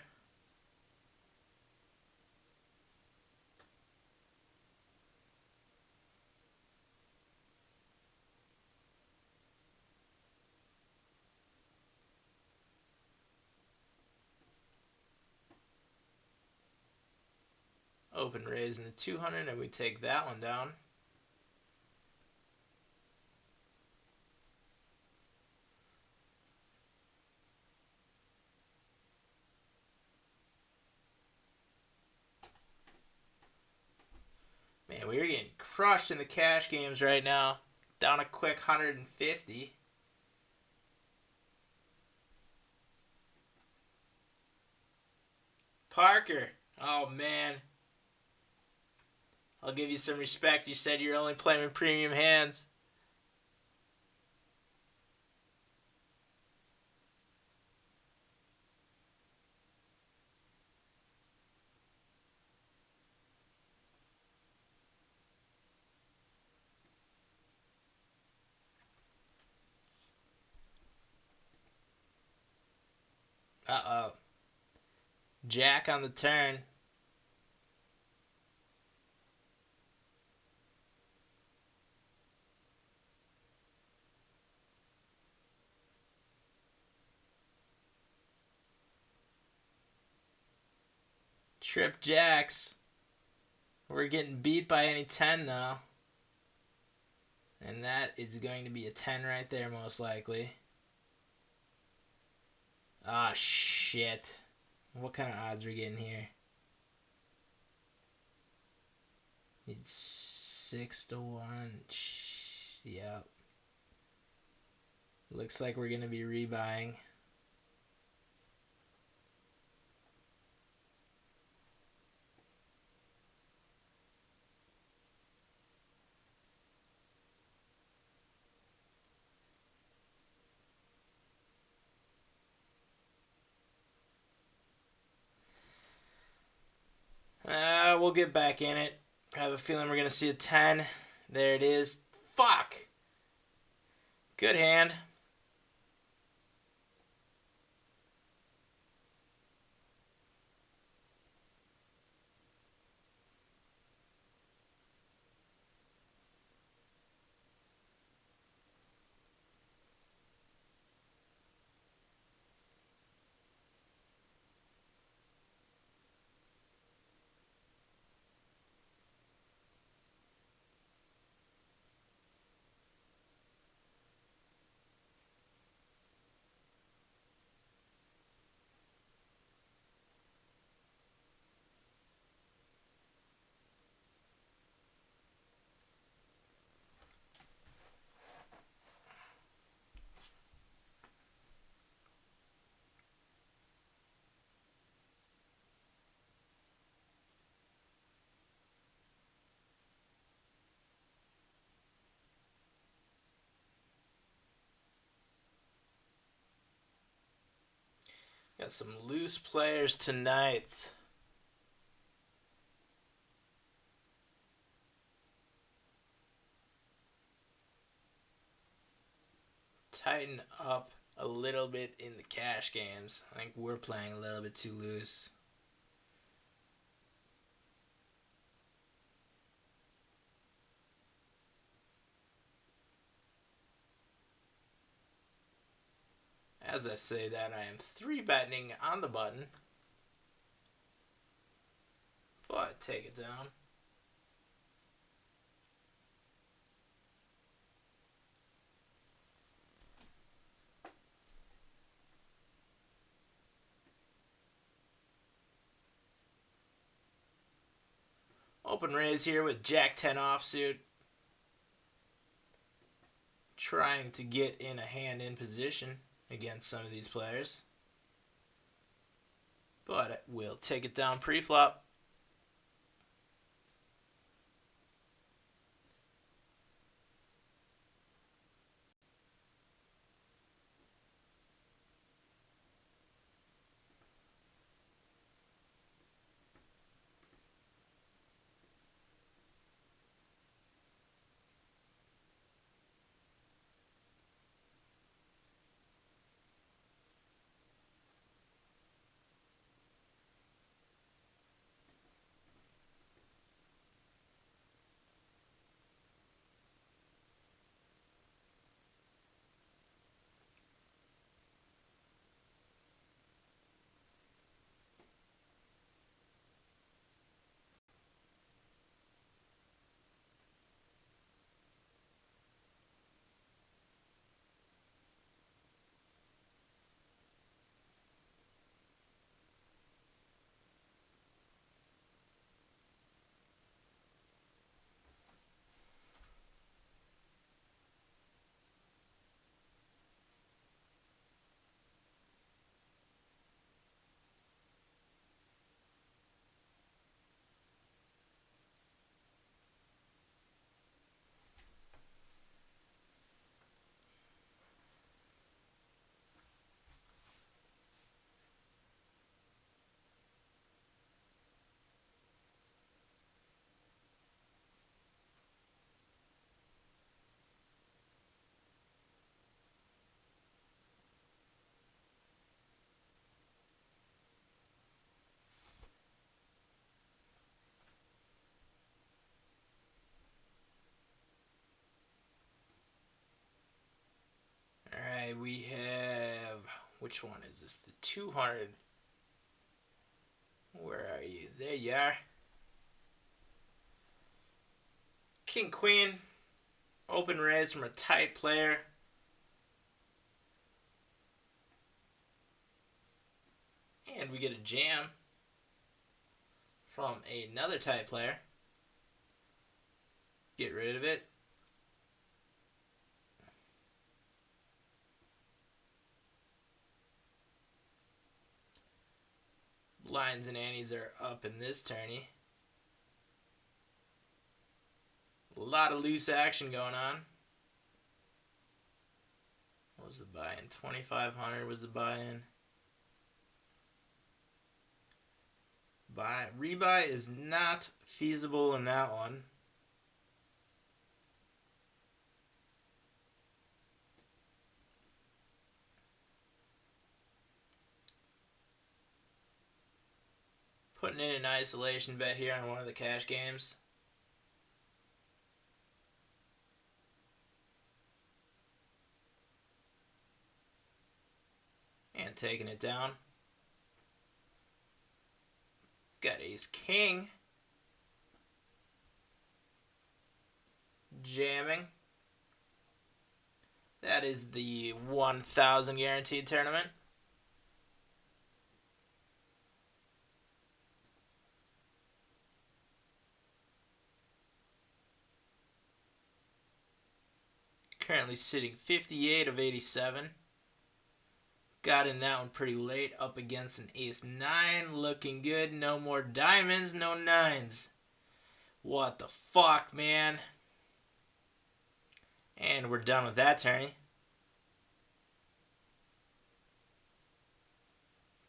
Open raise in the 200, and we take that one down. Man, we are getting crushed in the cash games right now. Down a quick 150. Parker. Oh, man. I'll give you some respect. You said you're only playing with premium hands. Uh-oh. Jack on the turn. Trip jacks. We're getting beat by any 10 though. And that is going to be a 10 right there most likely. Ah, shit. What kind of odds are we getting here? Need 6 to 1. Yep. Looks like we're going to be rebuying. We'll get back in it. I have a feeling we're going to see a 10. There it is. Fuck! Good hand. Got some loose players tonight. Tighten up a little bit in the cash games. I think we're playing a little bit too loose. As I say that, I am 3-betting on the button. But take it down. Open raise here with Jack 10 offsuit. Trying to get in a hand in position against some of these players. But we'll take it down pre-flop. Which one is this? The 200. Where are you? There you are. King, queen. Open raise from a tight player. And we get a jam from another tight player. Get rid of it. Lions and antes are up in this tourney. A lot of loose action going on. What was the buy-in? 2,500 was the buy-in. Rebuy is not feasible in that one. Putting in an isolation bet here on one of the cash games. And taking it down. Got ace king. Jamming. That is the 1,000 guaranteed tournament. Currently sitting 58 of 87. Got in that one pretty late, up against an ace-9. Looking good. No more diamonds, no nines. What the fuck, man? And we're done with that tourney.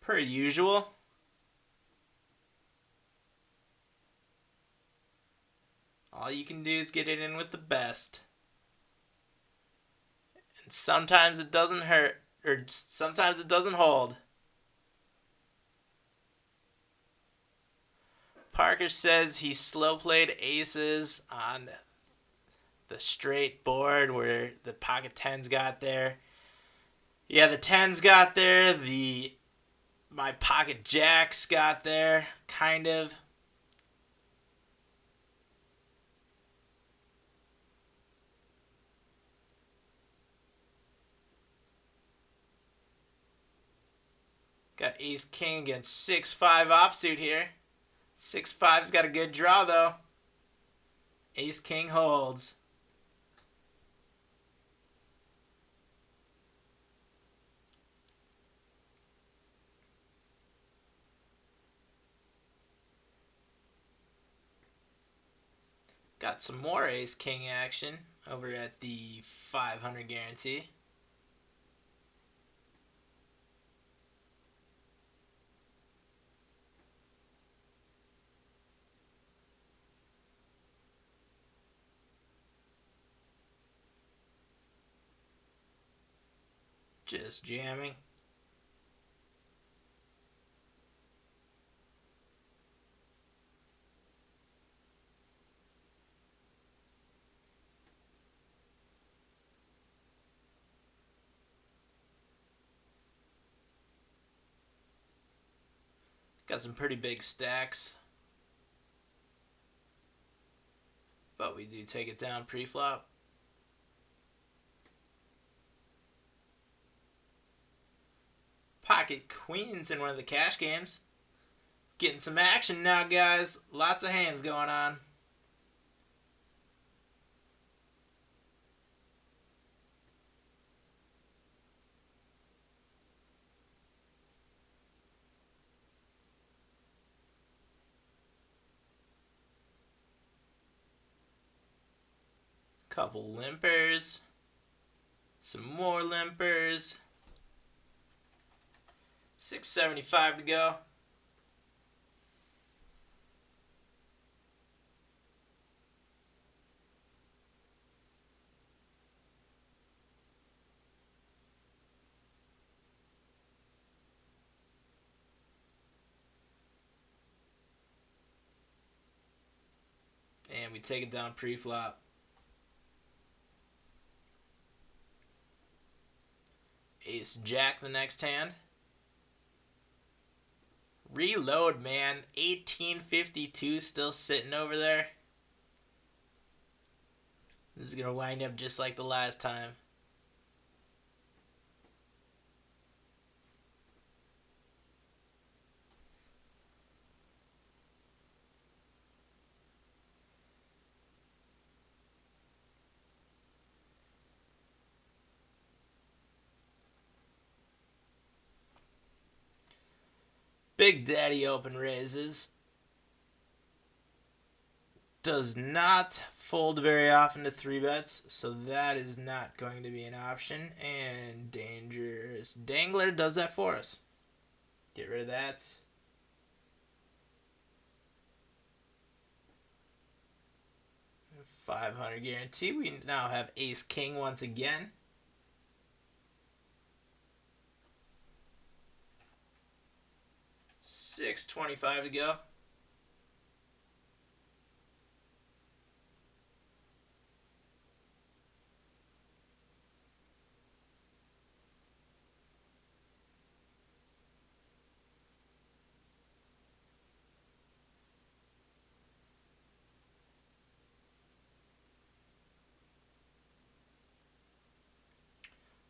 Per usual. All you can do is get it in with the best. And sometimes it doesn't hurt. Or sometimes it doesn't hold. Parker says he slow played aces on the straight board where the pocket tens got there. Yeah, the tens got there. My pocket jacks got there, kind of. Got ace king against 6-5 offsuit here. 6-5's got a good draw though. Ace king holds. Got some more ace king action over at the 500 guarantee. Just jamming. Got some pretty big stacks. But we do take it down pre-flop. Pocket queens in one of the cash games. Getting some action now, guys. Lots of hands going on. Couple limpers. Some more limpers. 675 to go. And we take it down pre-flop. Ace Jack the next hand. Reload, man. 1852 still sitting over there. This is going to wind up just like the last time. Big Daddy open raises. Does not fold very often to 3-bets, so that is not going to be an option. And Dangerous Dangler does that for us. Get rid of that. $500 guarantee. We now have Ace King once again. $6.25 to go.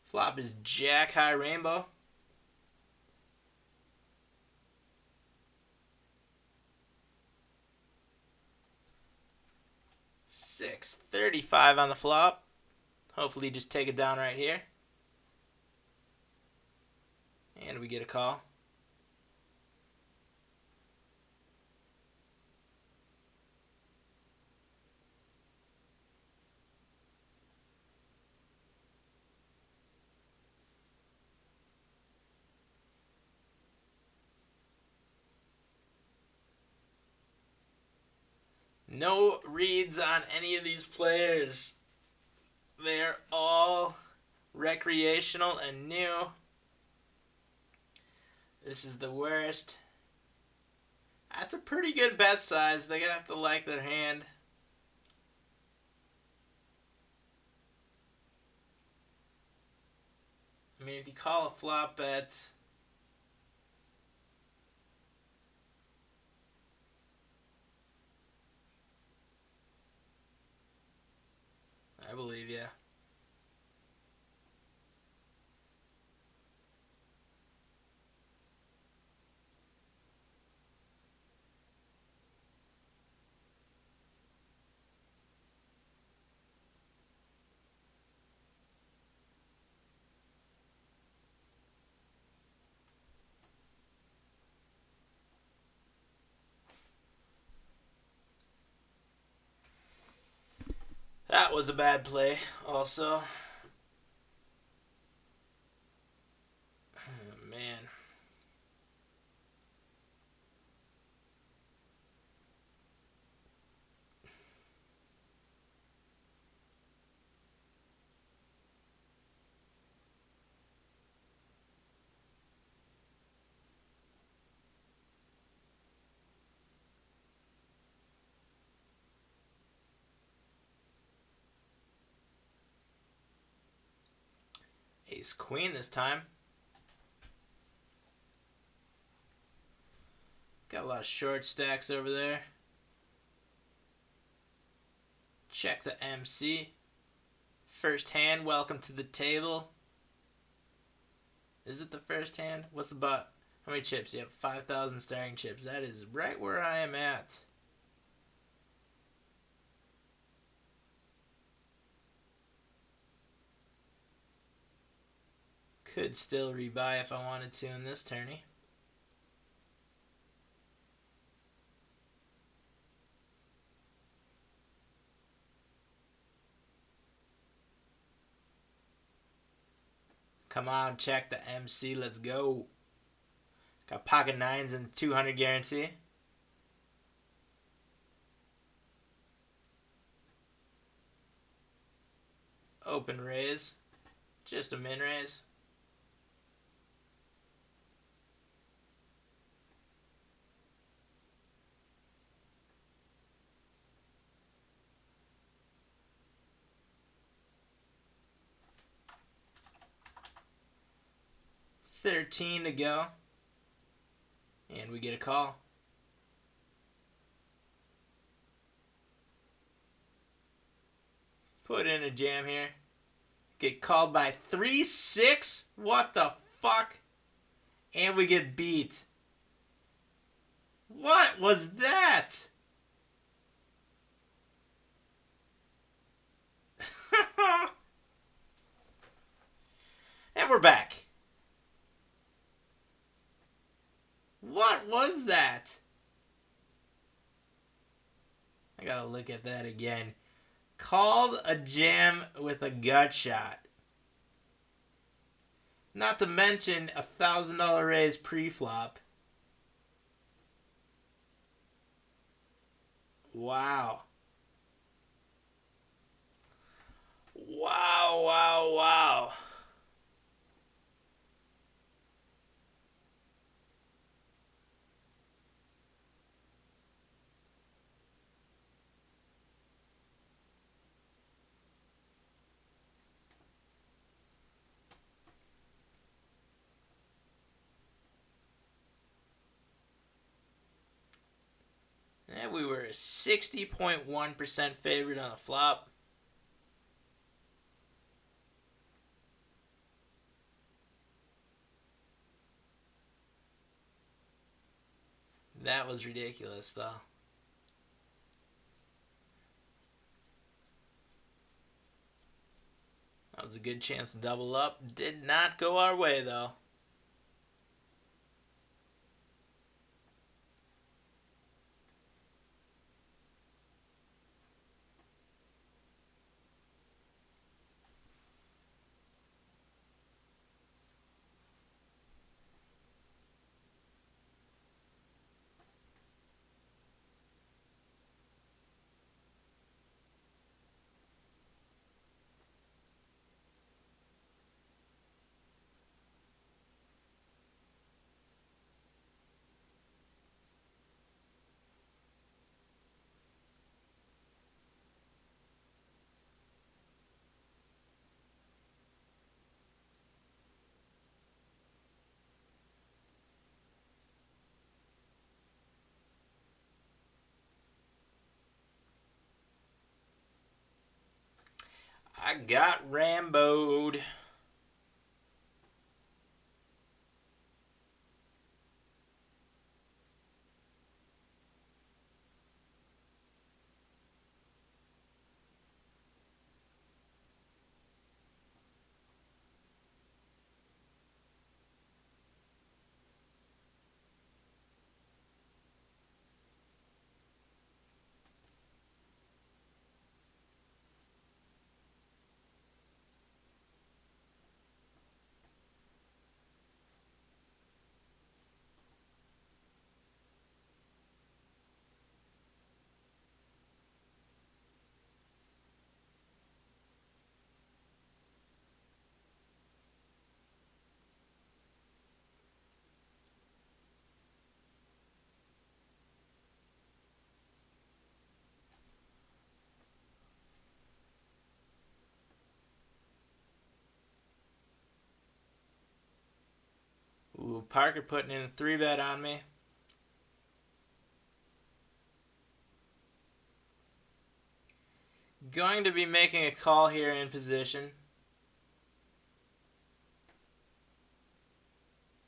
Flop is Jack High Rainbow. $6.35 on the flop. Hopefully just take it down right here. And we get a call. No reads on any of these players. They're all recreational and new. This is the worst. That's a pretty good bet size. They're going to have to like their hand. I mean, if you call a flop bet, I believe you. That was a bad play, also. Oh, man. Ace Queen this time. Got a lot of short stacks over there. Check the MC. First hand, welcome to the table. Is it the first hand? What's the butt? How many chips? You have 5,000 starting chips. That is right where I am at. Could still rebuy if I wanted to in this tourney. Come on, check the MC. Let's go. Got pocket nines and 200 guarantee. Open raise. Just a min raise. 13 to go. And we get a call. Put in a jam here. Get called by 3-6? What the fuck? And we get beat. What was that? And we're back. What was that? I gotta look at that again. Called a jam with a gut shot. Not to mention a $1,000 raise pre-flop. Wow. Wow, wow, wow. And we were 60.1% favorite on the flop. That was ridiculous, though. That was a good chance to double up. Did not go our way, though. I got Rambo'd. Ooh, Parker putting in a 3-bet on me. Going to be making a call here in position.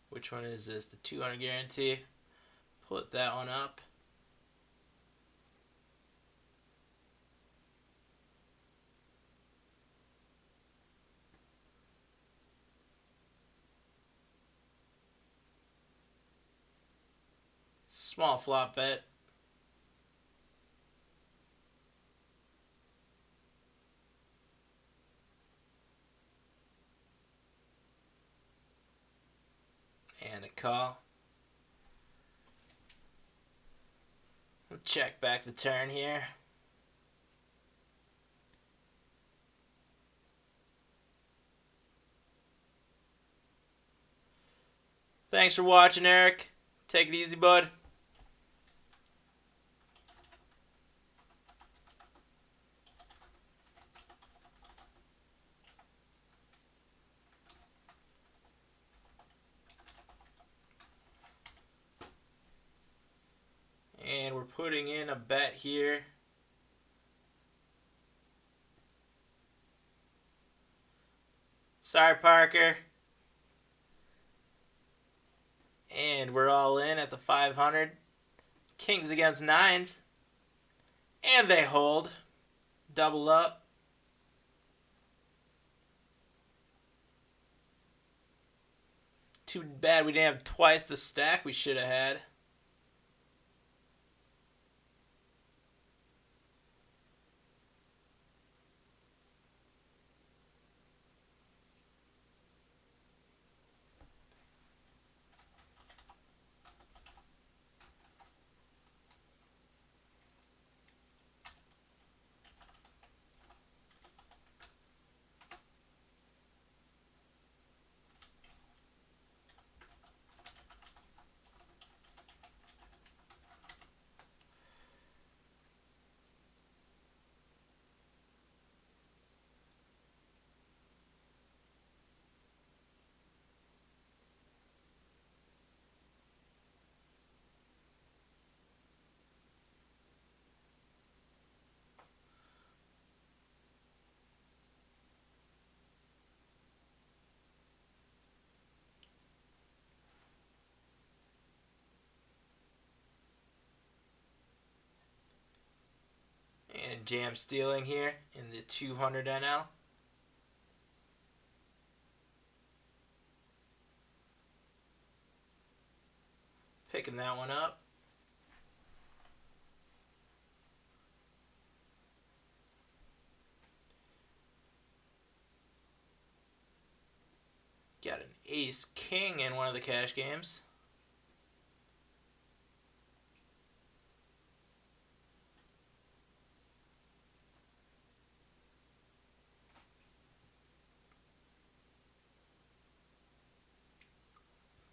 Which one is this? The 200 guarantee. Put that one up. Small flop bet. And a call. We'll check back the turn here. Thanks for watching, Eric. Take it easy, bud. And we're putting in a bet here. Sorry, Parker. And we're all in at the 500. Kings against nines. And they hold. Double up. Too bad we didn't have twice the stack we should have had. And jam stealing here in the 200 NL. Picking that one up. Got an ace king in one of the cash games.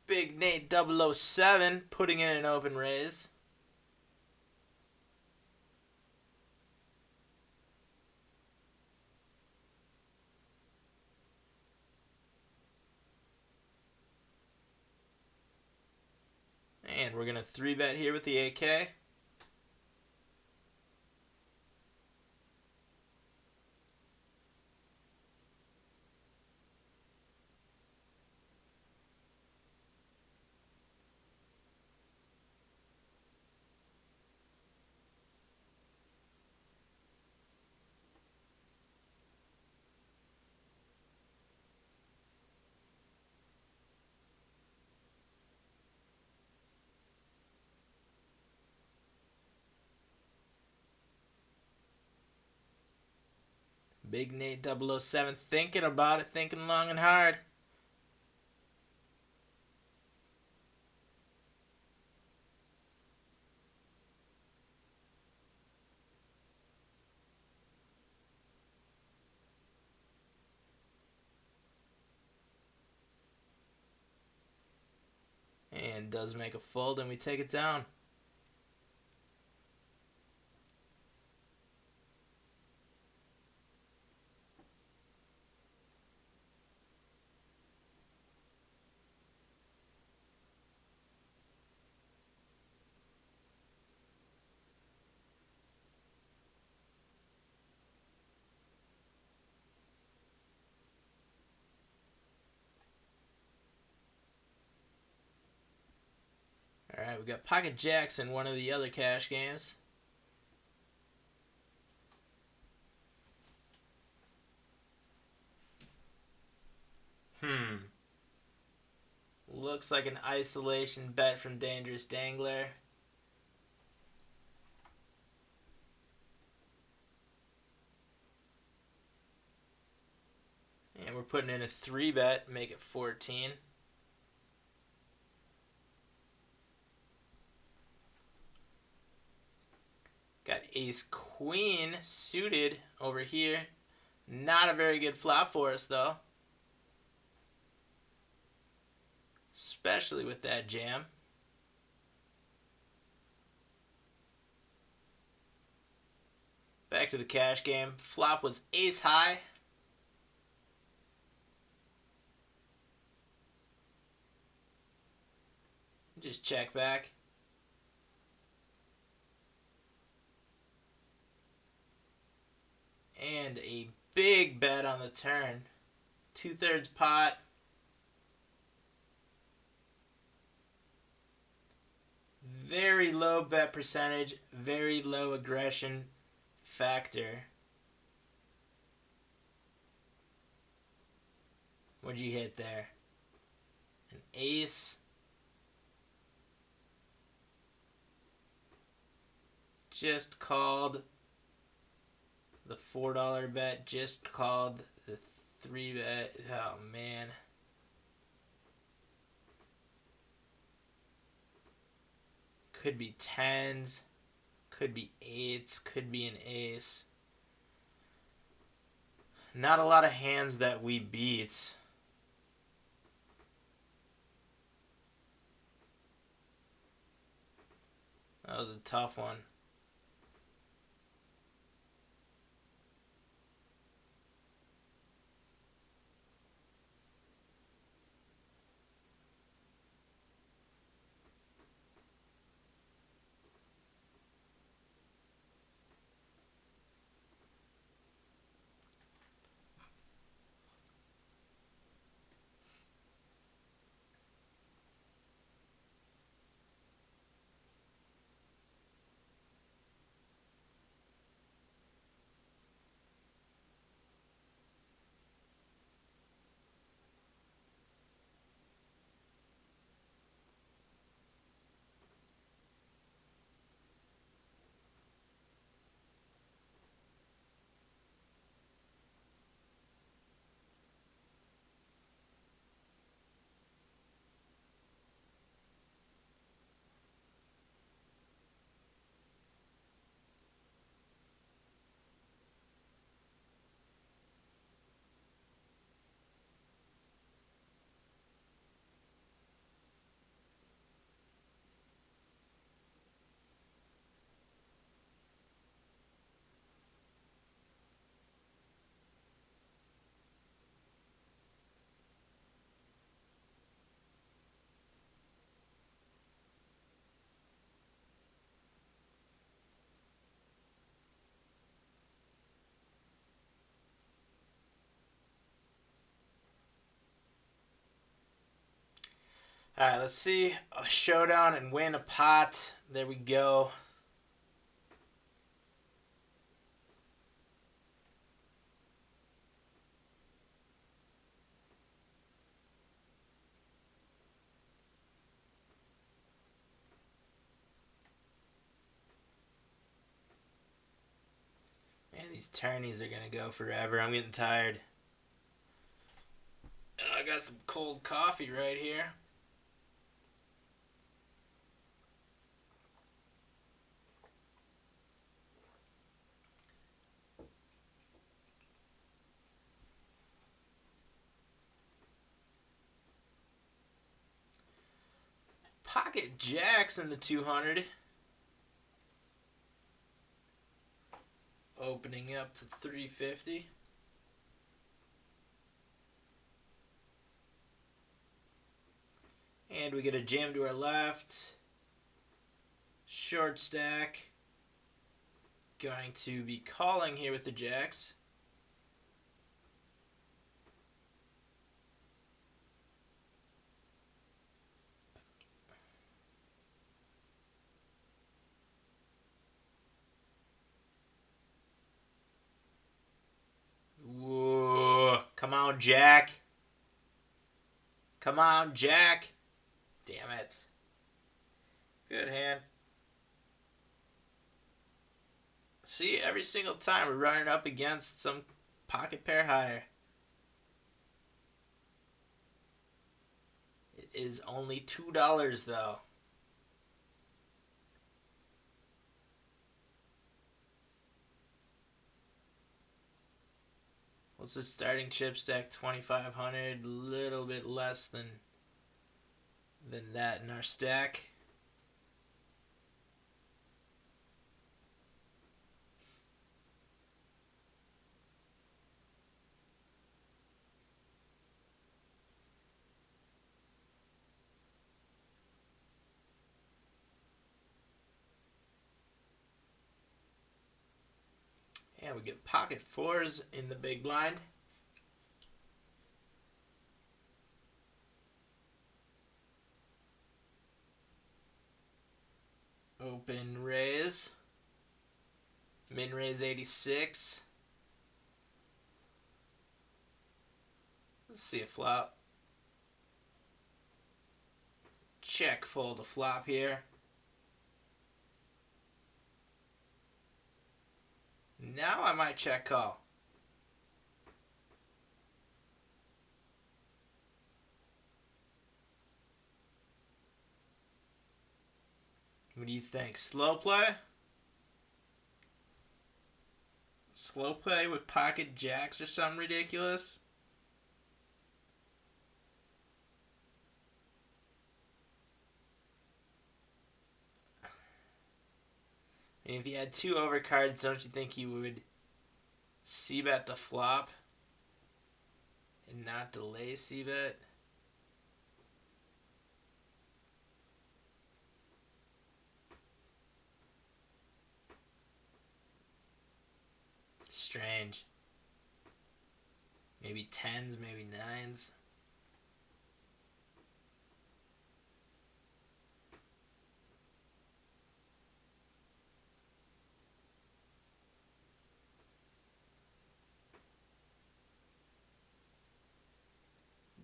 Big Nate 007 putting in an open raise. And we're going to 3-bet here with the 8K. Big Nate 007 thinking about it, thinking long and hard. And does make a fold, and we take it down. Alright, we got Pocket Jacks in one of the other cash games. Looks like an isolation bet from Dangerous Dangler. And we're putting in a 3-bet, make it 14. Got Ace Queen suited over here. Not a very good flop for us though. Especially with that jam. Back to the cash game. Flop was ace high. Just check back. And a big bet on the turn. 2/3 pot. Very low bet percentage, very low aggression factor. What'd you hit there? An ace. Just called the $4 bet. Just called the 3 bet. Oh, man. Could be tens. Could be eights. Could be an ace. Not a lot of hands that we beat. That was a tough one. All right, let's see a showdown and win a pot. There we go. Man, these tourneys are gonna go forever. I'm getting tired. I got some cold coffee right here. Pocket jacks in the 200. Opening up to 350. And we get a jam to our left. Short stack. Going to be calling here with the jacks. Whoa. Come on, Jack. Come on, Jack. Damn it. Good hand. See, every single time we're running up against some pocket pair higher. It is only $2 though. What's the starting chip stack? 2,500. Little bit less than that in our stack. And we get pocket fours in the big blind. Open raise. Min raise 86. Let's see a flop. Check fold a flop here. Now I might check call. What do you think? Slow play? Slow play with pocket jacks or something ridiculous? And if you had two overcards, don't you think you would c-bet the flop and not delay c-bet? Strange. Maybe tens, maybe nines.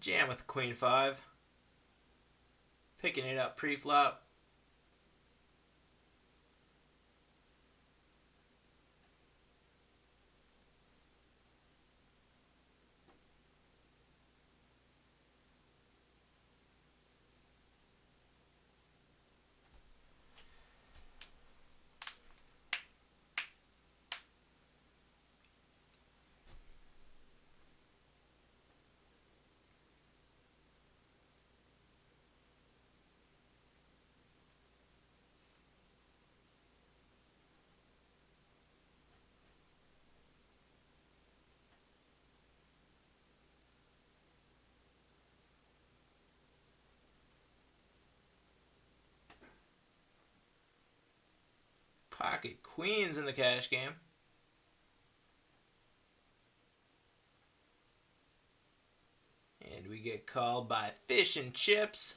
Jam with queen 5. Picking it up pre-flop. Pocket queens in the cash game. And we get called by Fish and Chips.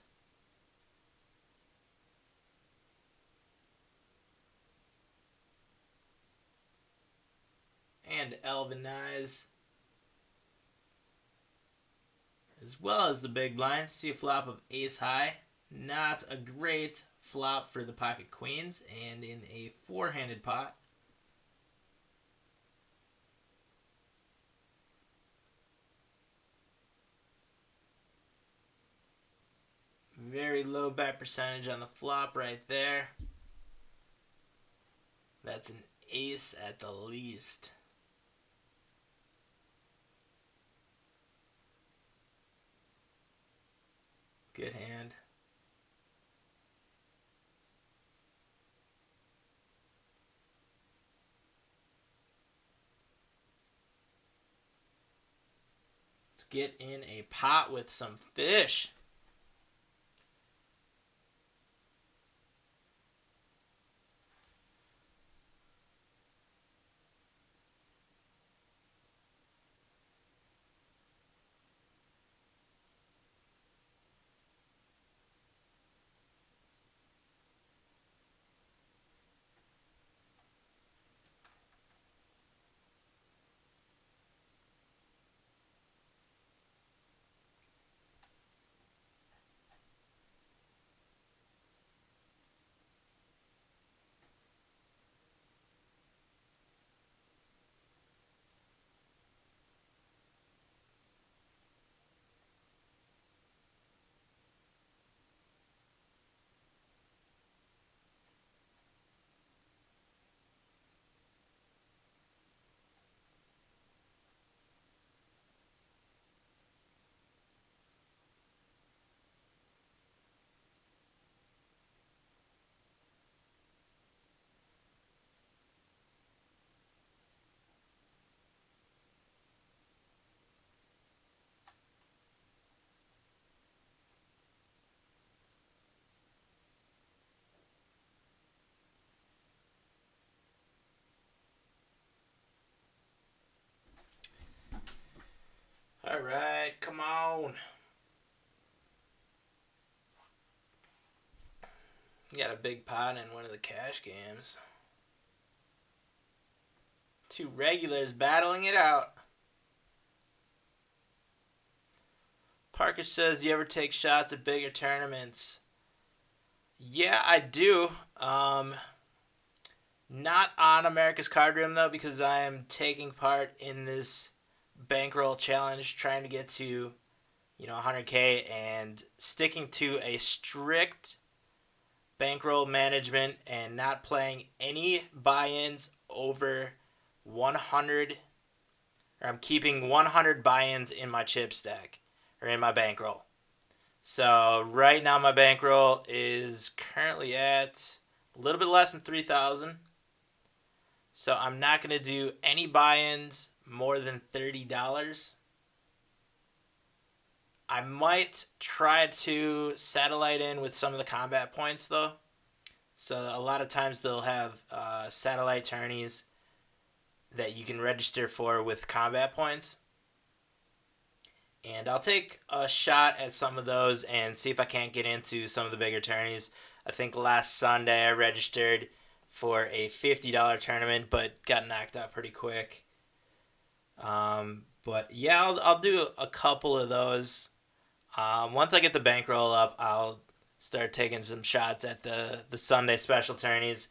And Elvin Eyes. As well as the big blind. See a flop of ace high. Not a great flop for the pocket queens. And in a four-handed pot. Very low bet percentage on the flop right there. That's an ace at the least. Good hand. Let's get in a pot with some fish. right, come on. You got a big pot in one of the cash games. Two regulars battling it out. Parker says, you ever take shots at bigger tournaments? Yeah, I do. Not on America's Card Room, though, because I am taking part in this bankroll challenge, trying to get to, 100K, and sticking to a strict bankroll management and not playing any buy-ins over 100, or I'm keeping 100 buy-ins in my chip stack, or in my bankroll. So right now my bankroll is currently at a little bit less than 3,000. So I'm not going to do any buy-ins more than $30. I might try to satellite in with some of the combat points, though. So a lot of times they'll have satellite tourneys that you can register for with combat points. And I'll take a shot at some of those and see if I can't get into some of the bigger tourneys. I think last Sunday I registered for a $50 tournament, but got knocked out pretty quick. But yeah, I'll do a couple of those. Once I get the bankroll up, I'll start taking some shots at the Sunday special tourneys.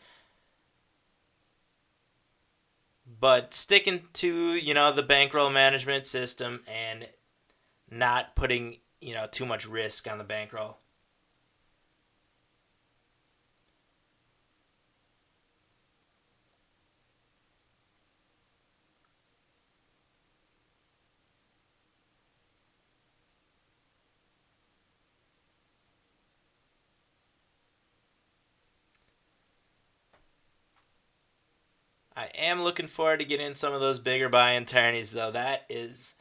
But sticking to, the bankroll management system and not putting, too much risk on the bankroll. I am looking forward to getting some of those bigger buy-in tourneys, though. That is,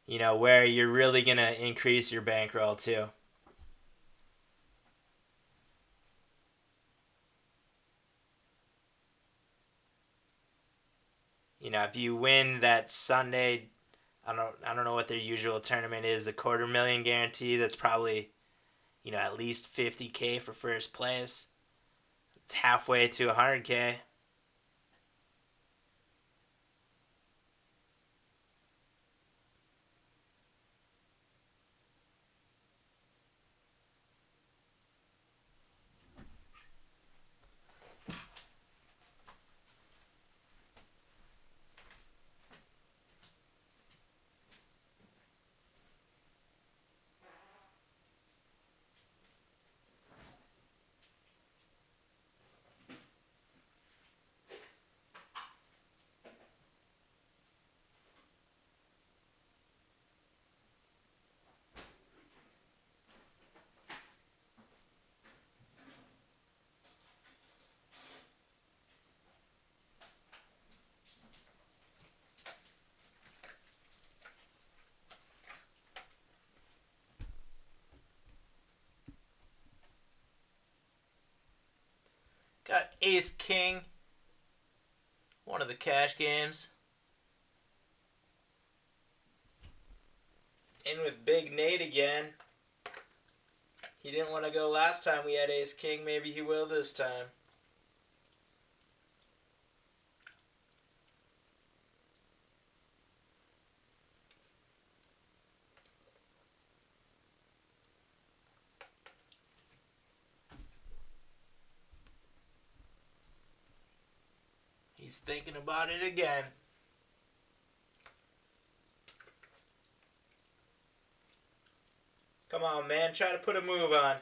where you're really going to increase your bankroll, too. If you win that Sunday, I don't know what their usual tournament is, a $250,000 guarantee. That's probably, at least $50K for first place. It's halfway to $100K. Got Ace King, one of the cash games. In with Big Nate again. He didn't want to go last time we had Ace King. Maybe he will this time. He's thinking about it again. Come on, man. Try to put a move on.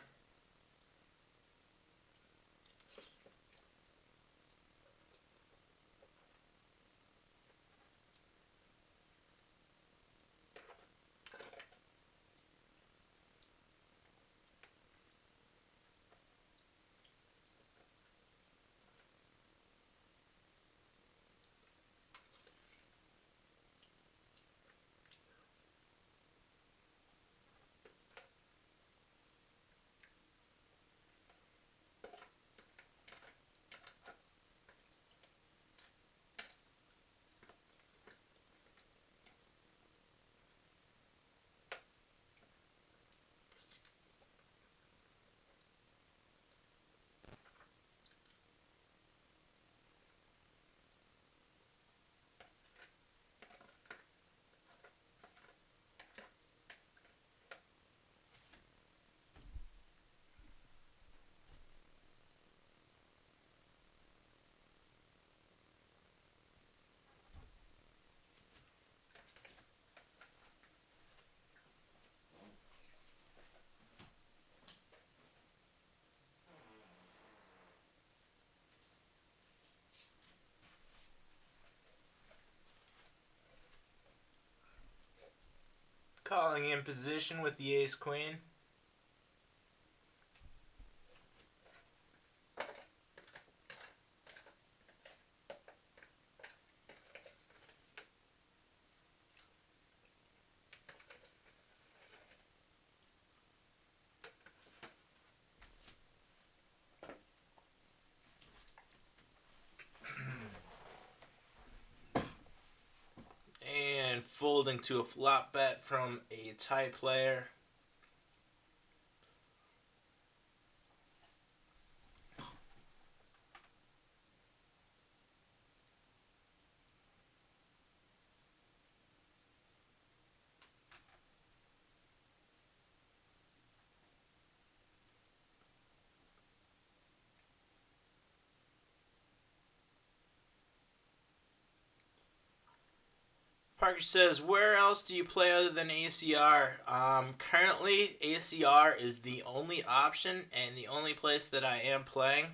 Calling in position with the ace queen. And folding to a flop bet from a tie player. Parker says, where else do you play other than ACR? Currently, ACR is the only option and the only place that I am playing.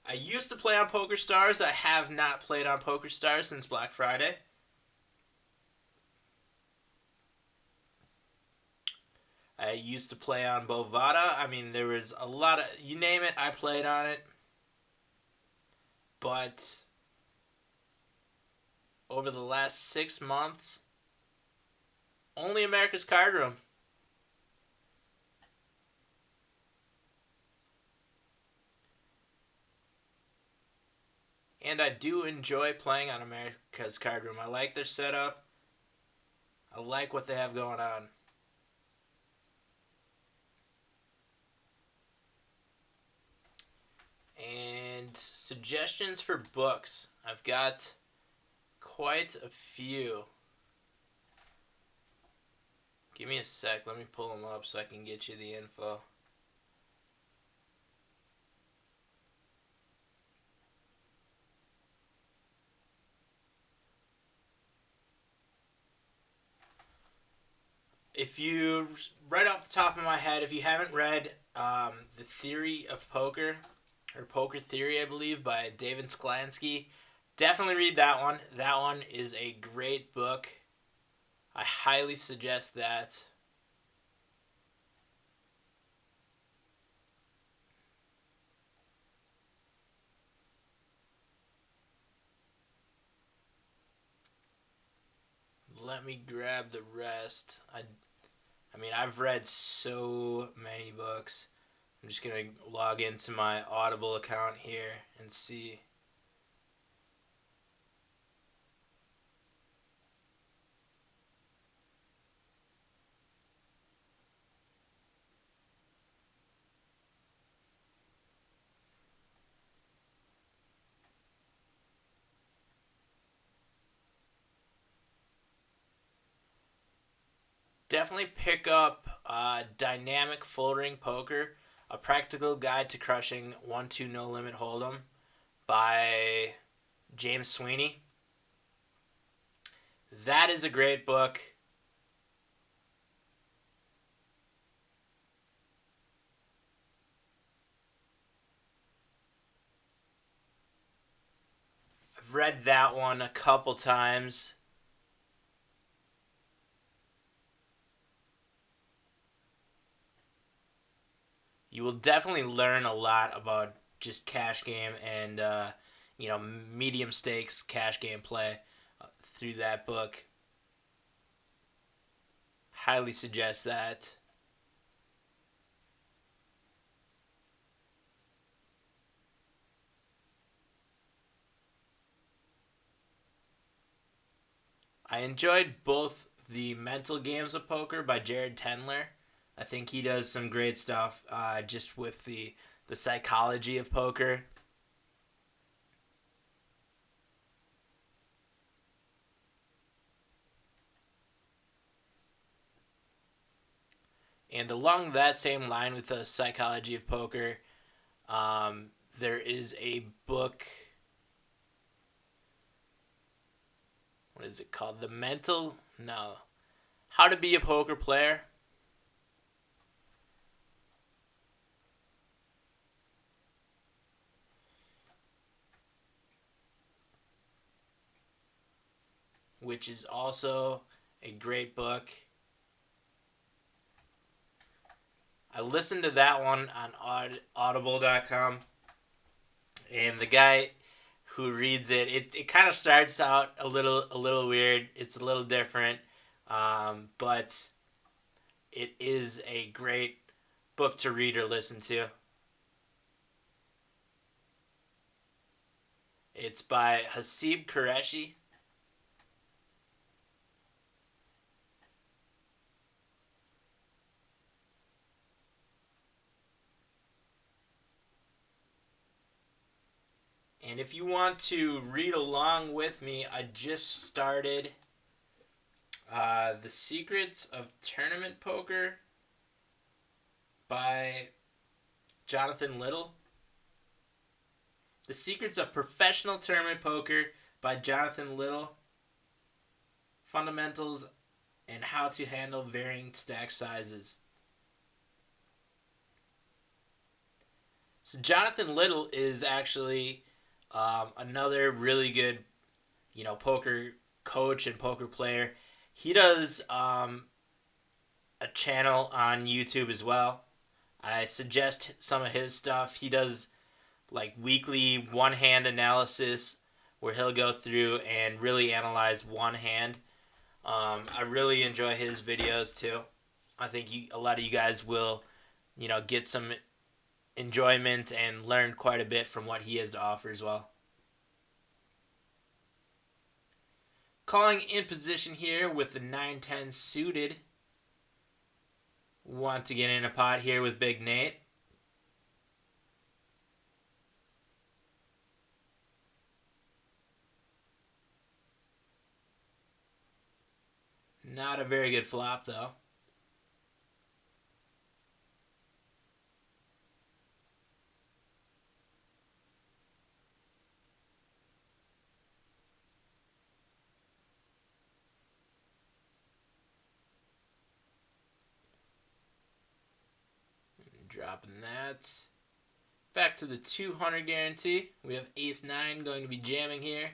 I used to play on PokerStars. I have not played on PokerStars since Black Friday. I used to play on Bovada. I mean, there was a lot of, you name it, I played on it. But over the last 6 months, only America's Card Room. And I do enjoy playing on America's Card Room. I like their setup. I like what they have going on. And suggestions for books. I've got quite a few. Give me a sec. Let me pull them up so I can get you the info. If you, right off the top of my head, if you haven't read The Theory of Poker, or Poker Theory, I believe, by David Sklansky, definitely read that one. That one is a great book. I highly suggest that. Let me grab the rest. I mean, I've read so many books. I'm just going to log into my Audible account here and see. Definitely pick up Dynamic Folding Poker, A Practical Guide to Crushing 1-2 No Limit Hold'em by James Sweeney. That is a great book. I've read that one a couple times. You will definitely learn a lot about just cash game and medium stakes cash game play through that book. Highly suggest that. I enjoyed both the Mental Games of Poker by Jared Tendler. I think he does some great stuff just with the psychology of poker. And along that same line with the psychology of poker, there is a book. What is it called? How to Be a Poker Player. Which is also A great book. I listened to that one on audible.com, and the guy who reads it kind of starts out a little weird. It's a little different, but it is a great book to read or listen to. It's by Hasib Qureshi. And if you want to read along with me, I just started The Secrets of Tournament Poker by Jonathan Little. The Secrets of Professional Tournament Poker by Jonathan Little. Fundamentals and how to handle varying stack sizes. So Jonathan Little is actually another really good, poker coach and poker player. He does a channel on YouTube as well. I suggest some of his stuff. He does like weekly one-hand analysis where he'll go through and really analyze one hand. I really enjoy his videos too. I think a lot of you guys will, get some enjoyment and learn quite a bit from what he has to offer as well. Calling in position here with the 9-10 suited. Want to get in a pot here with Big Nate. Not a very good flop though. Dropping that. Back to the 200 guarantee. We have Ace-9 going to be jamming here.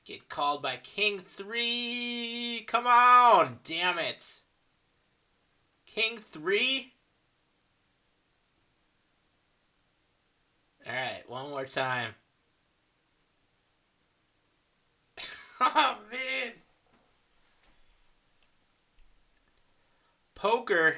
Get called by King-3. Come on. Damn it. King-3? Alright, one more time. Oh, man. Poker.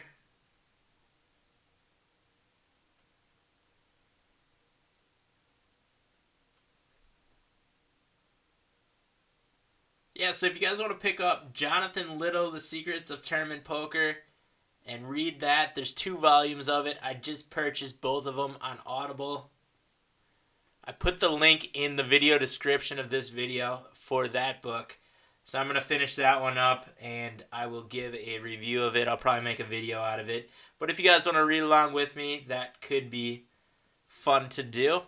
Yeah, so if you guys want to pick up Jonathan Little, The Secrets of Tournament Poker, and read that, there's 2 volumes of it. I just purchased both of them on Audible. I put the link in the video description of this video for that book. So I'm going to finish that one up, and I will give a review of it. I'll probably make a video out of it. But if you guys want to read along with me, that could be fun to do.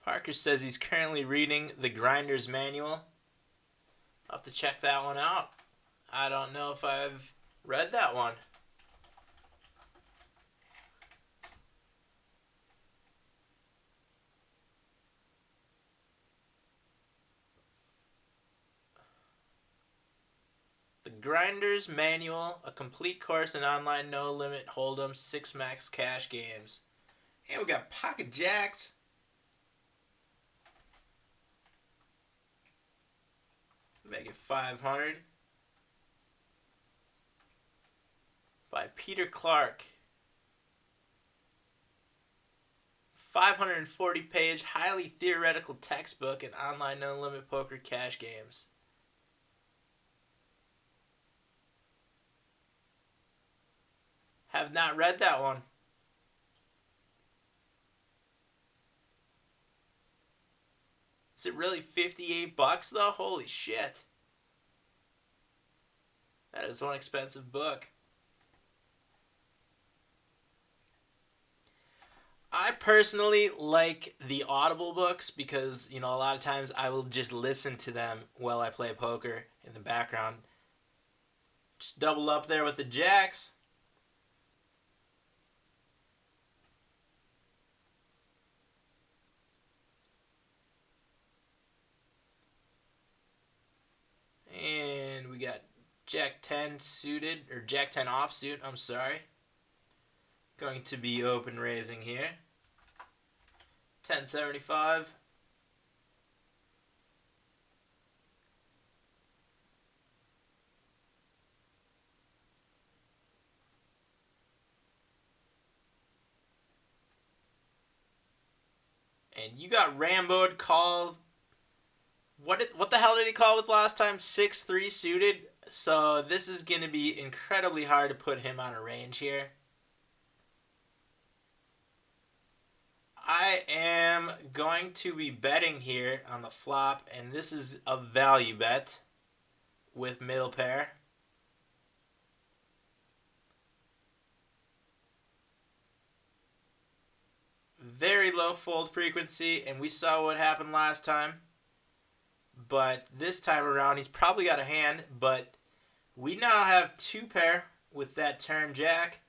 Parker says he's currently reading The Grinder's Manual. I'll have to check that one out. I don't know if I've read that one. The Grinder's Manual, a complete course in online no-limit hold'em 6 max cash games. And we got Pocket Jacks. Make it 500. By Peter Clark. 540-page, highly theoretical textbook in online no-limit poker cash games. Have not read that one. Is it really $58 though? Holy shit. That is one expensive book. I personally like the Audible books because, a lot of times I will just listen to them while I play poker in the background. Just double up there with the jacks. And we got Jack 10 suited, or Jack 10 offsuit, I'm sorry. Going to be open raising here. 1075. And you got Rambo'd calls. What the hell did he call with last time? 6-3 suited. So this is going to be incredibly hard to put him on a range here. I am going to be betting here on the flop, and this is a value bet with middle pair. Very low fold frequency, and we saw what happened last time. But this time around, he's probably got a hand, but we now have two pair with that turn jack.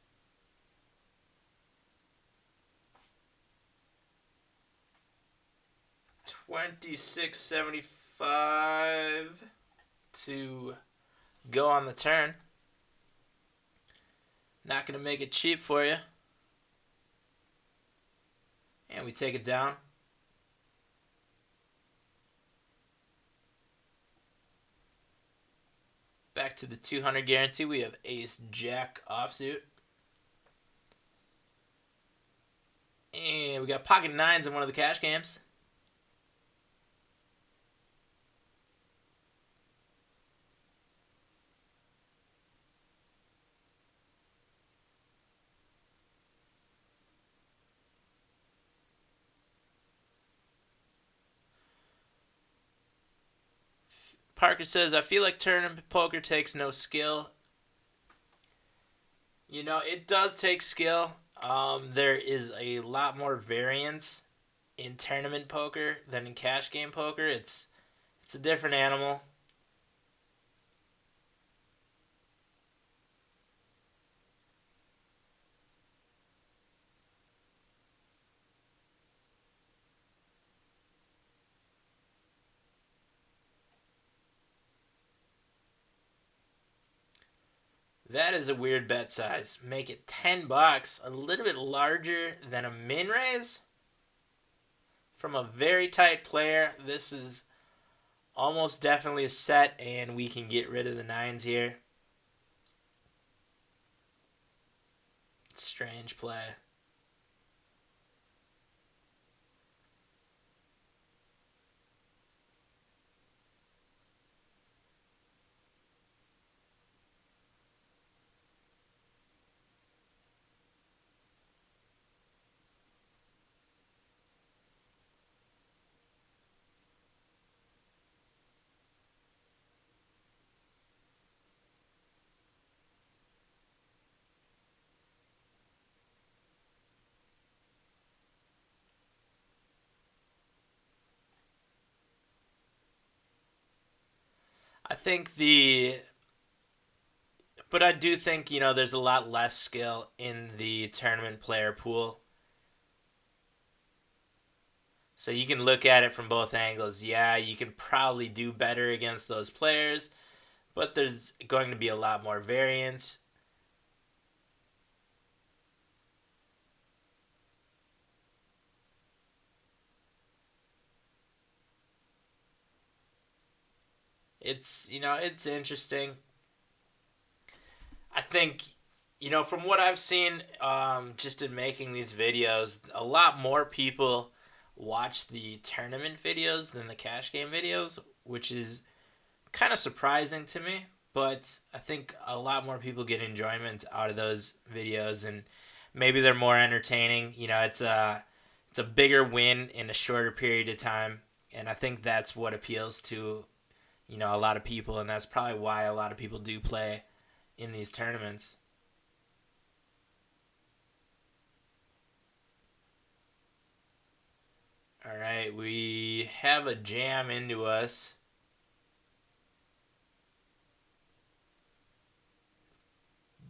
$26.75 to go on the turn. Not going to make it cheap for you. And we take it down. Back to the 200 guarantee. We have ace jack offsuit. And we got pocket nines in one of the cash games. Parker says, I feel like tournament poker takes no skill. It does take skill. There is a lot more variance in tournament poker than in cash game poker. It's a different animal. That is a weird bet size. Make it $10, a little bit larger than a min raise. From a very tight player, this is almost definitely a set, and we can get rid of the nines here. Strange play. But I do think, there's a lot less skill in the tournament player pool. So you can look at it from both angles. Yeah, you can probably do better against those players, but there's going to be a lot more variance. It's interesting. I think, from what I've seen, just in making these videos, a lot more people watch the tournament videos than the cash game videos, which is kind of surprising to me. But I think a lot more people get enjoyment out of those videos, and maybe they're more entertaining. It's a bigger win in a shorter period of time, and I think that's what appeals to a lot of people, and that's probably why a lot of people do play in these tournaments. right, we have a jam into us.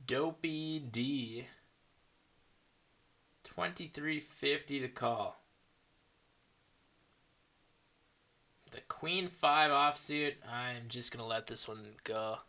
Dopey D. 2350 to call. The Queen 5 offsuit. I'm just going to let this one go.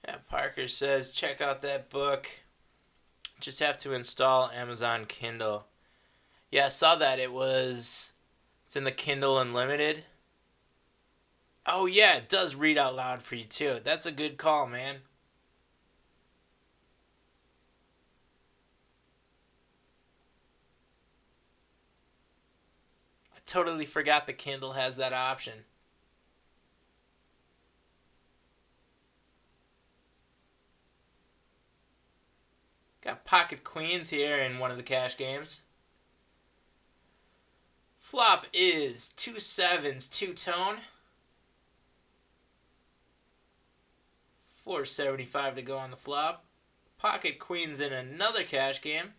Yeah, Parker says, check out that book. Just have to install Amazon Kindle. Yeah, I saw that. It's in the Kindle Unlimited. Oh, yeah, it does read out loud for you, too. That's a good call, man. I totally forgot the Kindle has that option. Got pocket queens here in one of the cash games. Flop is 2 sevens, 2-tone. 475 to go on the flop. Pocket queens in another cash game.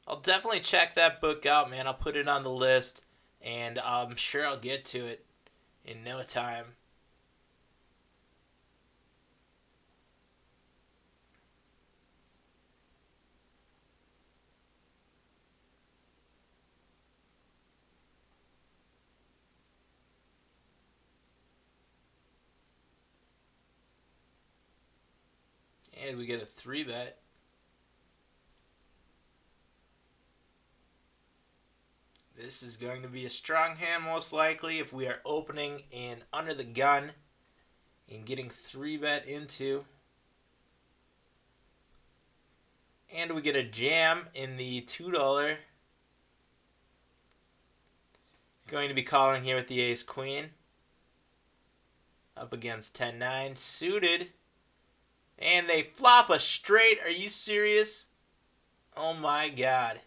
I'll definitely check that book out, man. I'll put it on the list, and I'm sure I'll get to it in no time. And we get a 3-bet. This is going to be a strong hand most likely if we are opening in under the gun and getting 3-bet into. And we get a jam in the $2. Going to be calling here with the ace queen. Up against 10-9 suited. And they flop a straight. Are you serious? Oh my god.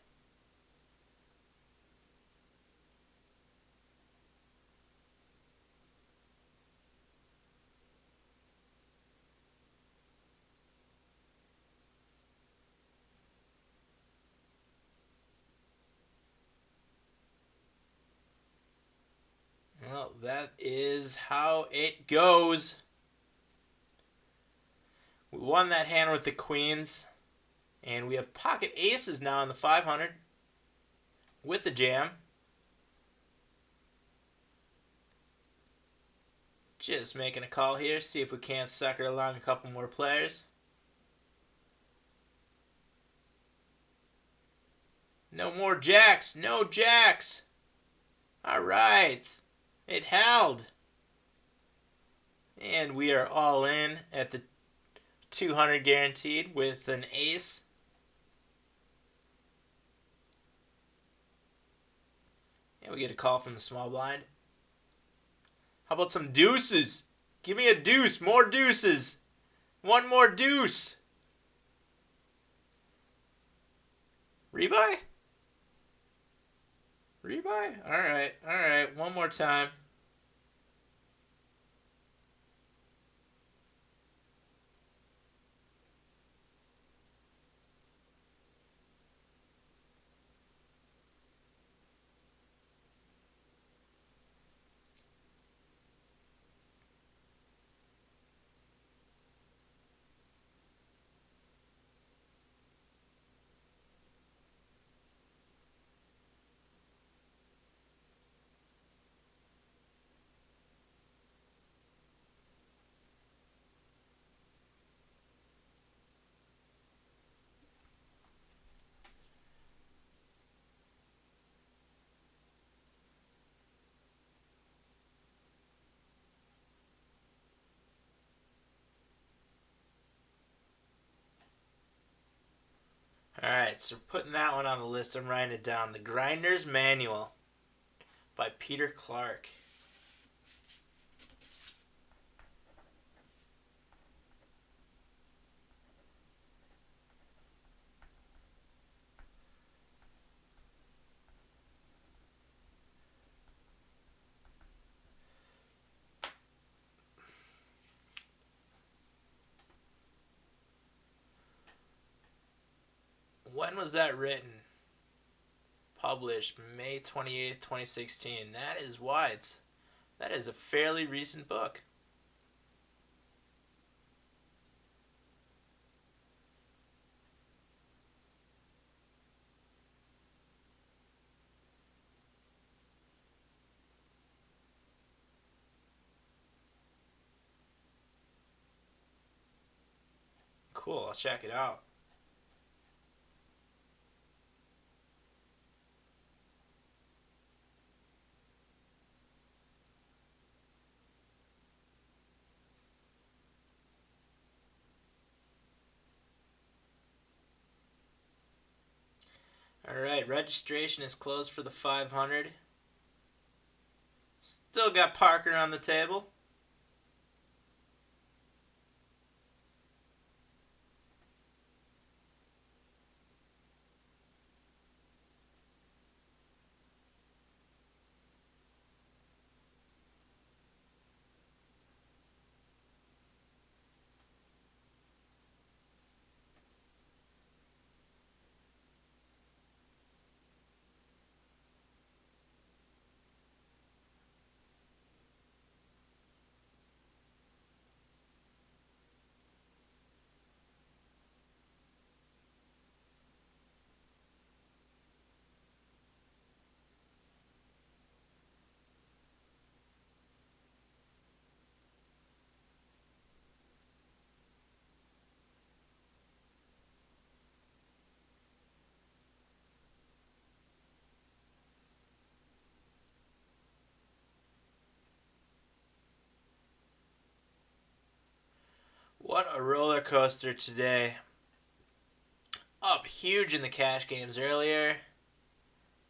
Well, that is how it goes. We won that hand with the queens. And we have pocket aces now in the 500 with the jam. Just making a call here. See if we can't sucker along a couple more players. No more jacks. No jacks. All right. It held. And we are all in at the 200 guaranteed with an ace. And we get a call from the small blind. How about some deuces? Give me a deuce. More deuces. One more deuce. Rebuy? Rebuy? Alright, alright. One more time. right, so putting that one on the list, I'm writing it down. The Grinder's Manual by Peter Clark. When was that written? Published May 28th, 2016. That is why that is a fairly recent book. Cool, I'll check it out. Alright, registration is closed for the 500. Still got Parker on the table. What a roller coaster today. Up huge in the cash games earlier.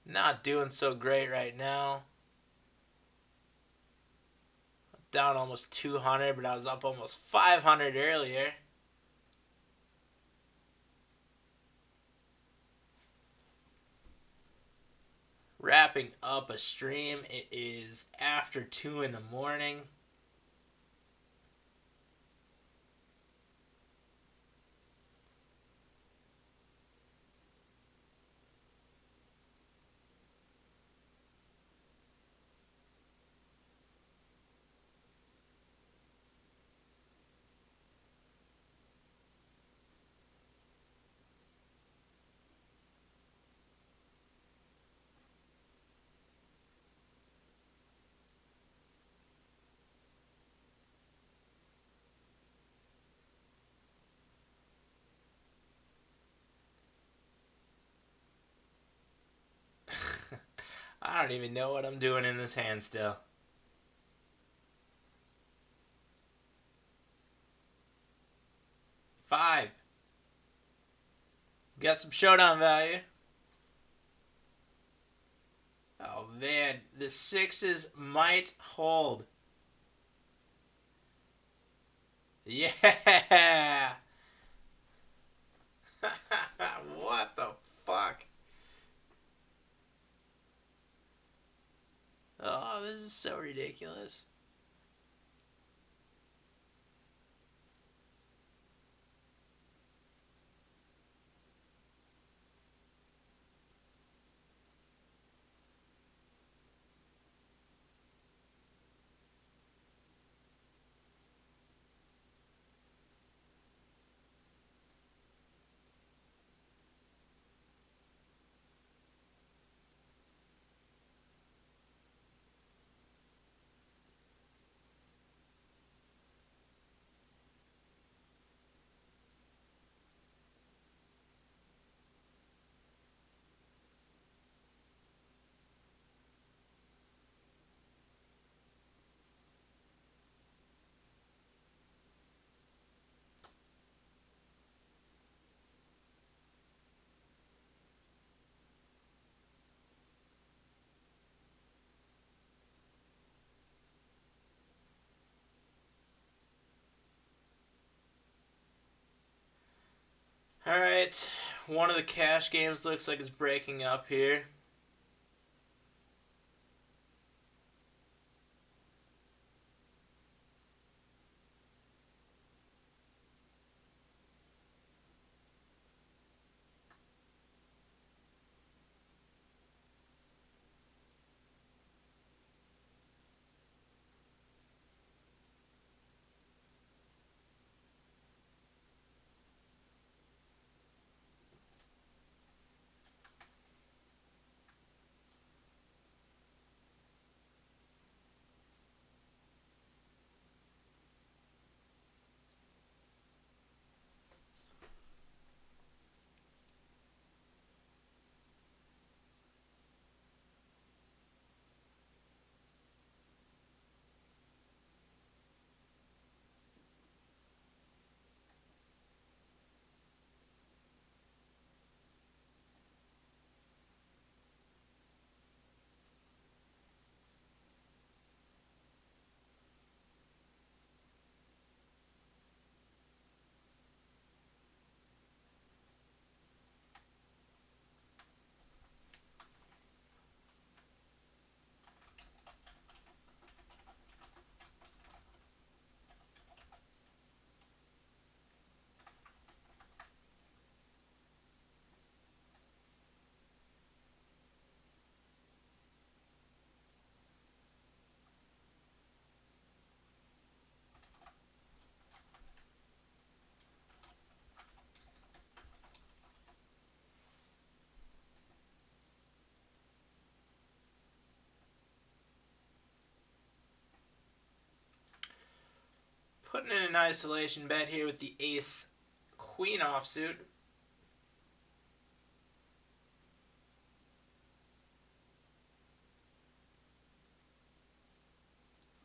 Not doing so great right now. Down almost 200, but I was up almost 500 earlier. Wrapping up a stream. It is after 2 in the morning. I don't even know what I'm doing in this hand still. 5. Got some showdown value. Oh man, the 6s might hold. Yeah! What the fuck? Oh, this is so ridiculous. Alright, one of the cash games looks like it's breaking up here. Putting in an isolation bet here with the ace queen offsuit.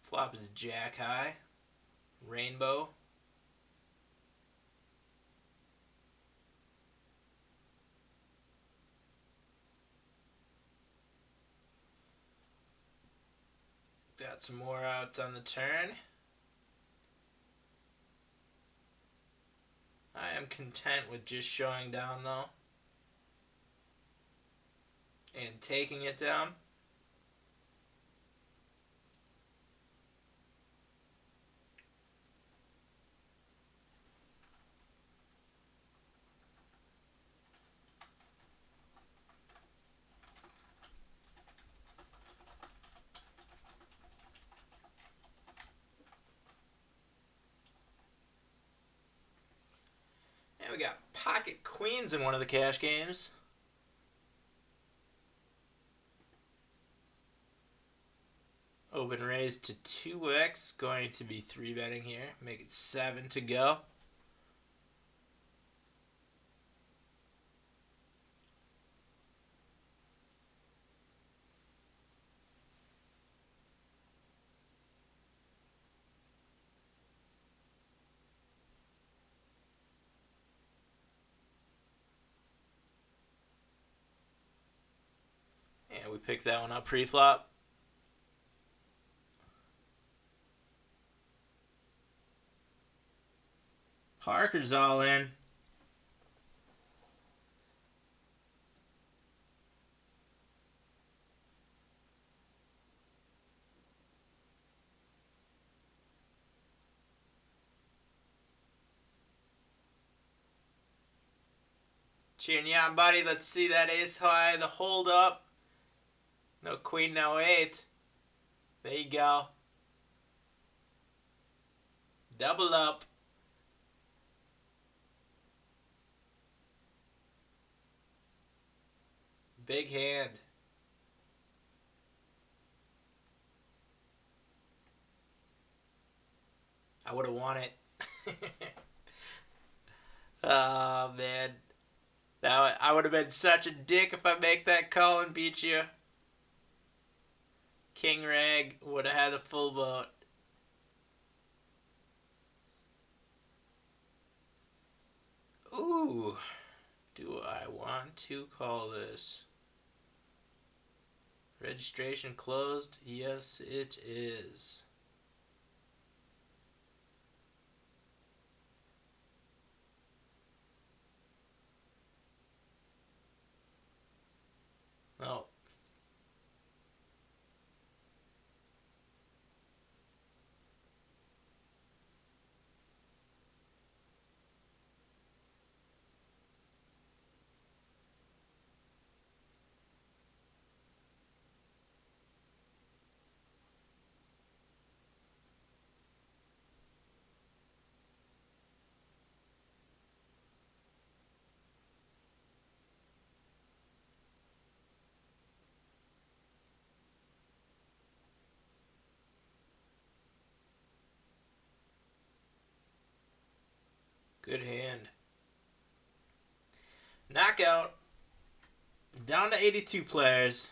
Flop is jack high. Rainbow. Got some more outs on the turn. I am content with just showing down though. And taking it down. And we got pocket queens in one of the cash games. Open raise to 2x. Going to be 3-betting here. Make it 7 to go. And we picked that one up pre-flop. Parker's all in. Cheering you on, buddy. Let's see that ace high, the hold up. No queen, no 8. There you go. Double up. Big hand. I would have won it. Oh, man. I would have been such a dick if I make that call and beat you. King Rag would have had a full boat. Ooh. Do I want to call this? Registration closed? Yes, it is. Good hand. Knockout. Down to 82 players.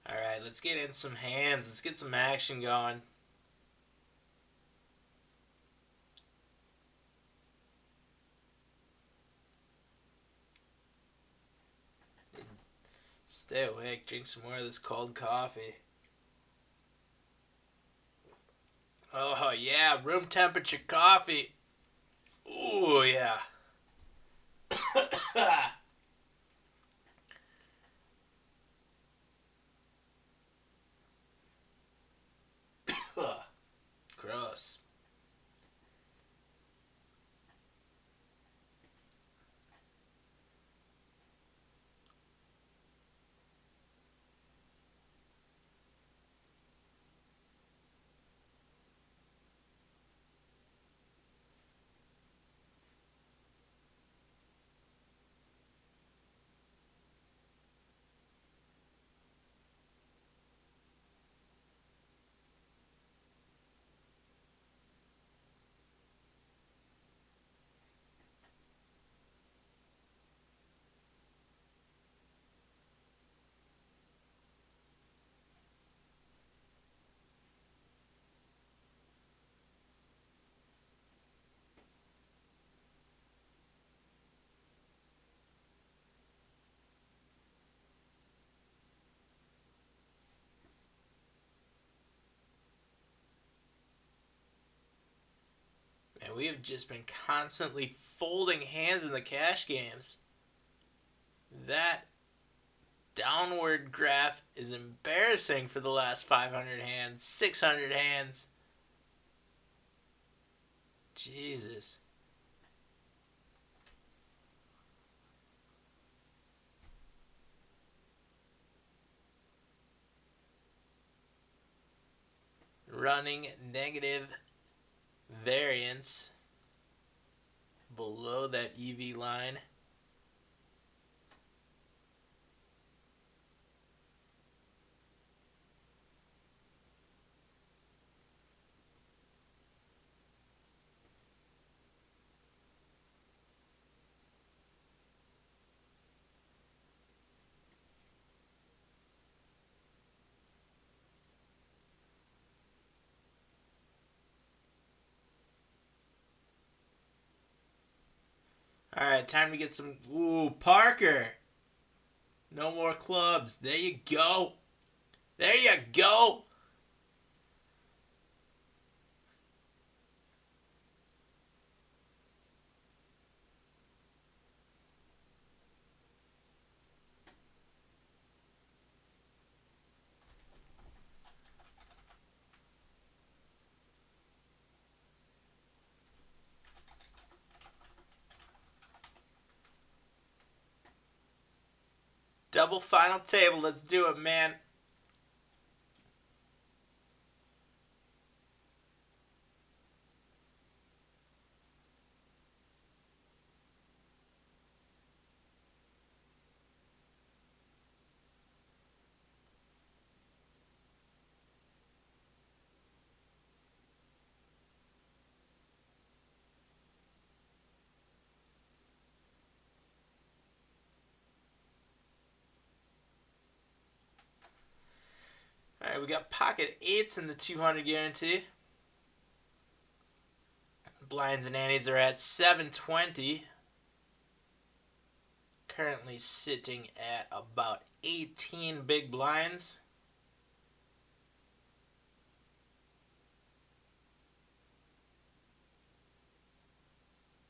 Alright, let's get in some hands. Let's get some action going. Stay awake. Drink some more of this cold coffee. Oh, yeah. Room temperature coffee. Ooh, yeah. Gross. Man, we have just been constantly folding hands in the cash games. That downward graph is embarrassing for the last 500 hands, 600 hands. Jesus. Running negative variance below that EV line. All right, time to get some. Ooh, Parker. No more clubs. There you go. There you go. Double final table. Let's do it, man. Alright, we got pocket 8s in the 200 guarantee. Blinds and antes are at 720. Currently sitting at about 18 big blinds.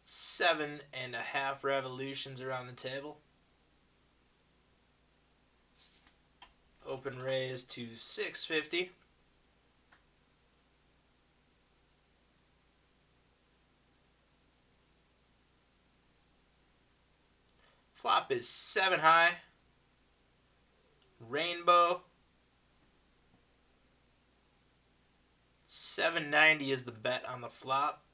Seven and a half revolutions around the table. Open raise to 650. Flop is 7 high. Rainbow. 790 is the bet on the flop.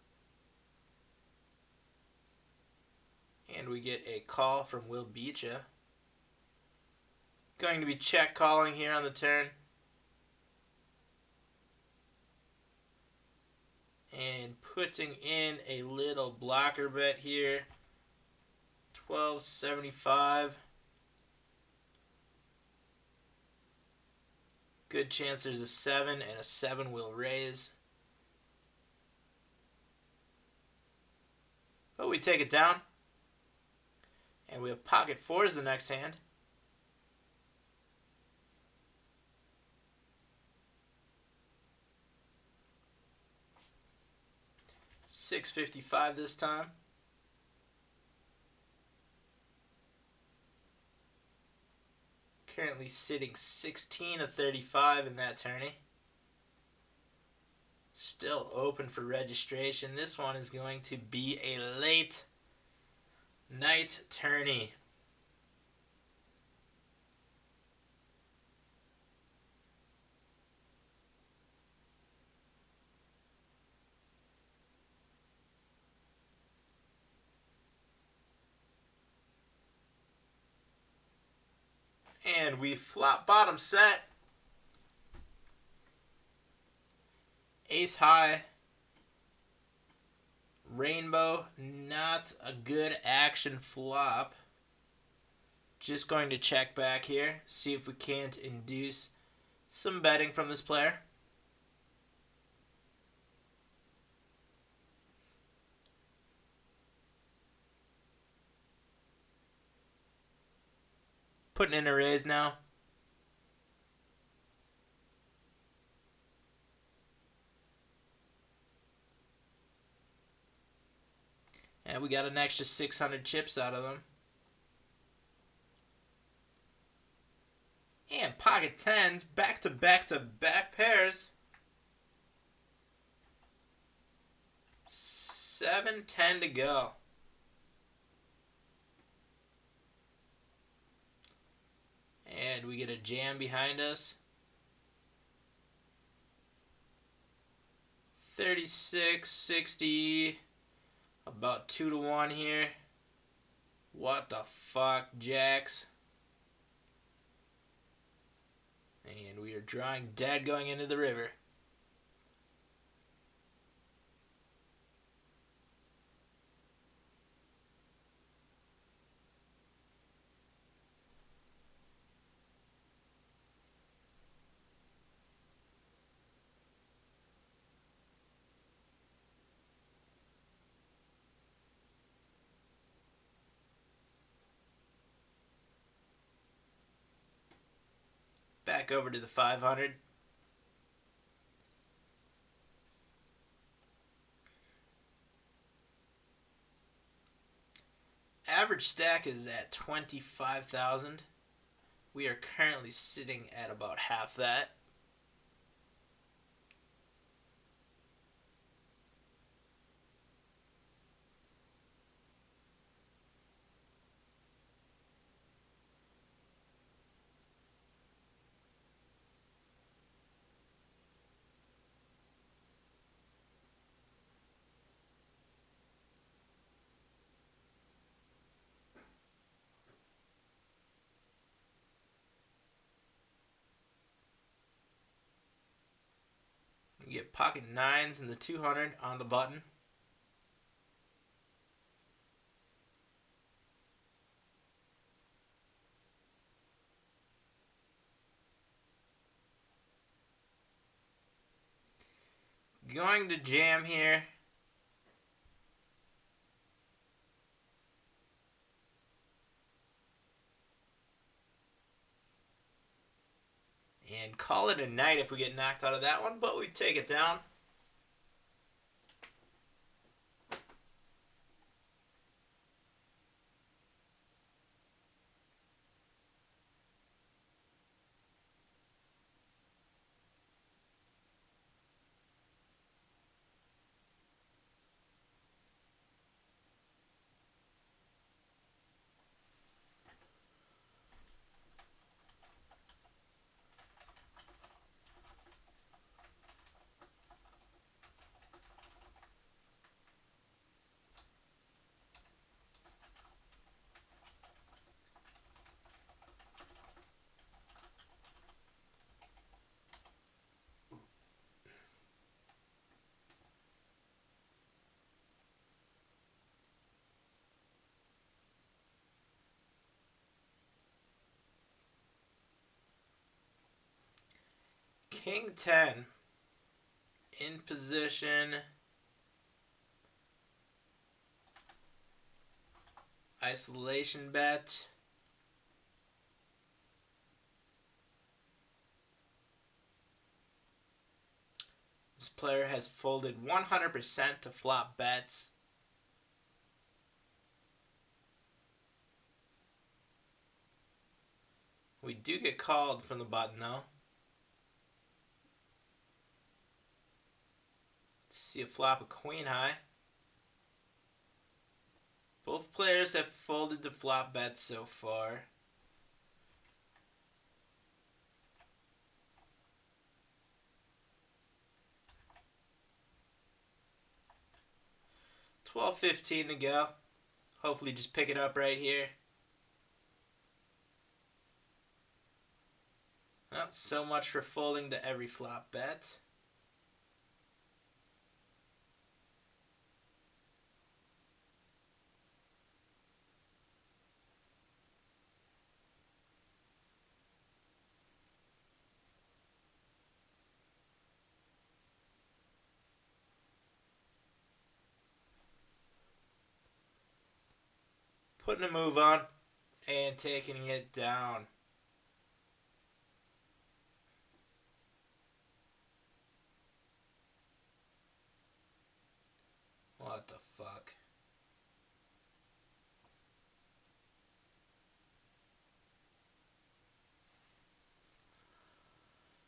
And we get a call from Will Beecha. Going to be check calling here on the turn. And putting in a little blocker bet here. 1275. Good chance there's a 7, and a 7 will raise. But we take it down. And we have pocket 4s the next hand. $6.55 this time. Currently sitting 16 of 35 in that tourney. Still open for registration. This one is going to be a late night tourney. And we flop bottom set. Ace high. Rainbow, not a good action flop. Just going to check back here, see if we can't induce some betting from this player. Putting in a raise now. And we got an extra 600 chips out of them. And pocket 10s, back to back to back pairs. 7-10 to go. And we get a jam behind us. 36, 60, about 2 to 1 here. What the fuck, jacks? And we are drawing dead going into the river. Back over to the 500. Average stack is at 25,000. We are currently sitting at about half that. You get pocket 9s in the 200 on the button. going to jam here. And call it a night if we get knocked out of that one, but we take it down. King 10 in position. Isolation bet. This player has folded 100% to flop bets. We do get called from the button though. See a flop of queen high. Both players have folded to flop bets so far. $12.15 to go. Hopefully just pick it up right here. Well, so much for folding to every flop bet. Putting a move on and taking it down. What the fuck?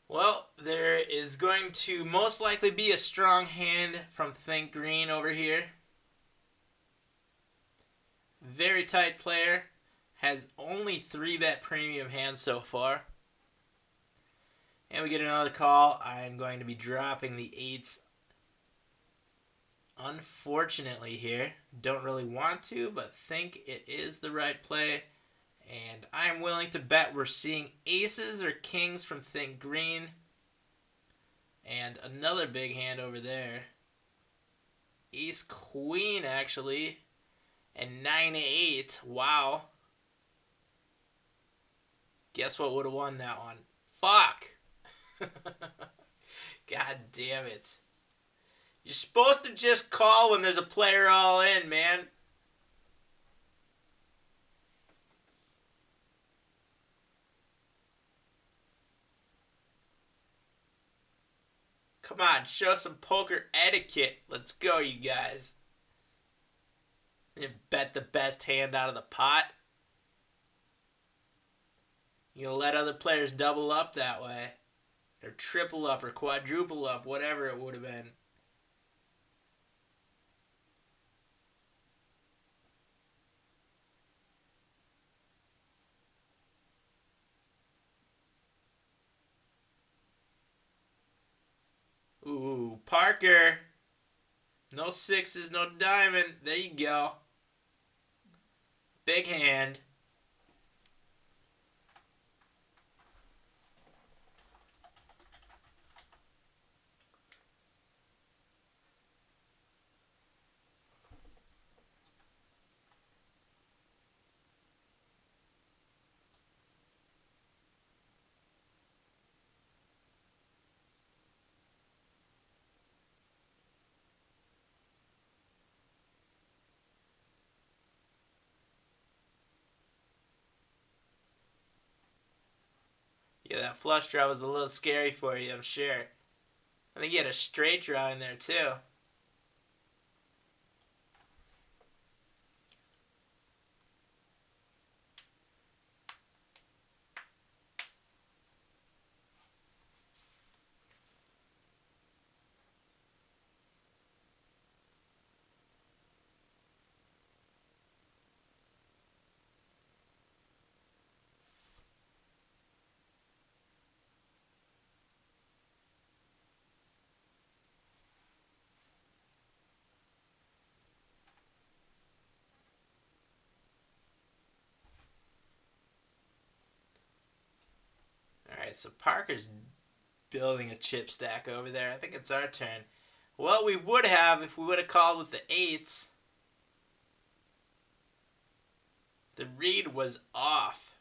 Well, there is going to most likely be a strong hand from Think Green over here. Very tight player. Has only 3-bet premium hands so far. And we get another call. I'm going to be dropping the 8s. Unfortunately here. Don't really want to, but think it is the right play. And I'm willing to bet we're seeing aces or kings from Think Green. And another big hand over there. Ace Queen, actually. And 9-8. Wow. Guess what would have won that one? Fuck. God damn it. You're supposed to just call when there's a player all in, man. Come on, show some poker etiquette. Let's go, you guys. You bet the best hand out of the pot. You gonna let other players double up that way. Or triple up or quadruple up, whatever it would have been. Ooh, Parker. No sixes, no diamond. There you go. Big hand. Yeah, that flush draw was a little scary for you, I'm sure. I think you had a straight draw in there too. Alright, so Parker's building a chip stack over there. I think it's our turn. Well, we would have if we would have called with the eights. The read was off.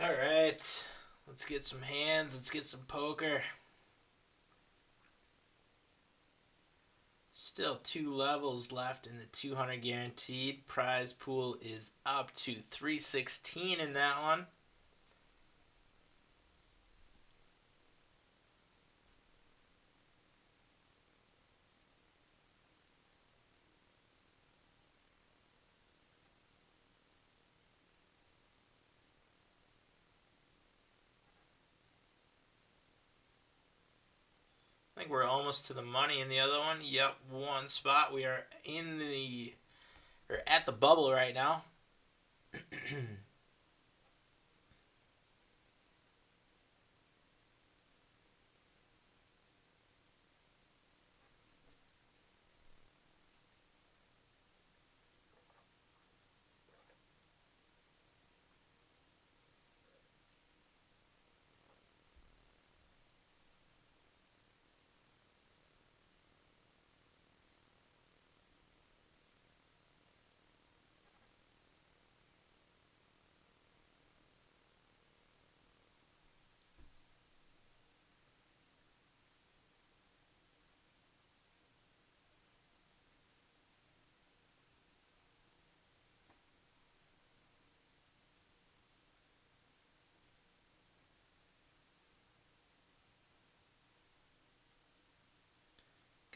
Alright, let's get some hands. Let's get some poker. Still 2 levels left in the 200 guaranteed. Prize pool is up to 316 in that one. I think we're almost to the money in the other one. Yep, one spot. We are at the bubble right now.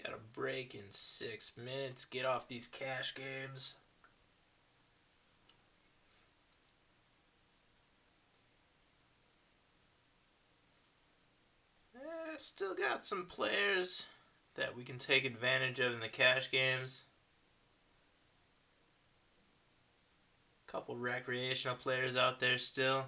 Got a break in 6 minutes. Get off these cash games. Still got some players that we can take advantage of in the cash games. Couple recreational players out there still.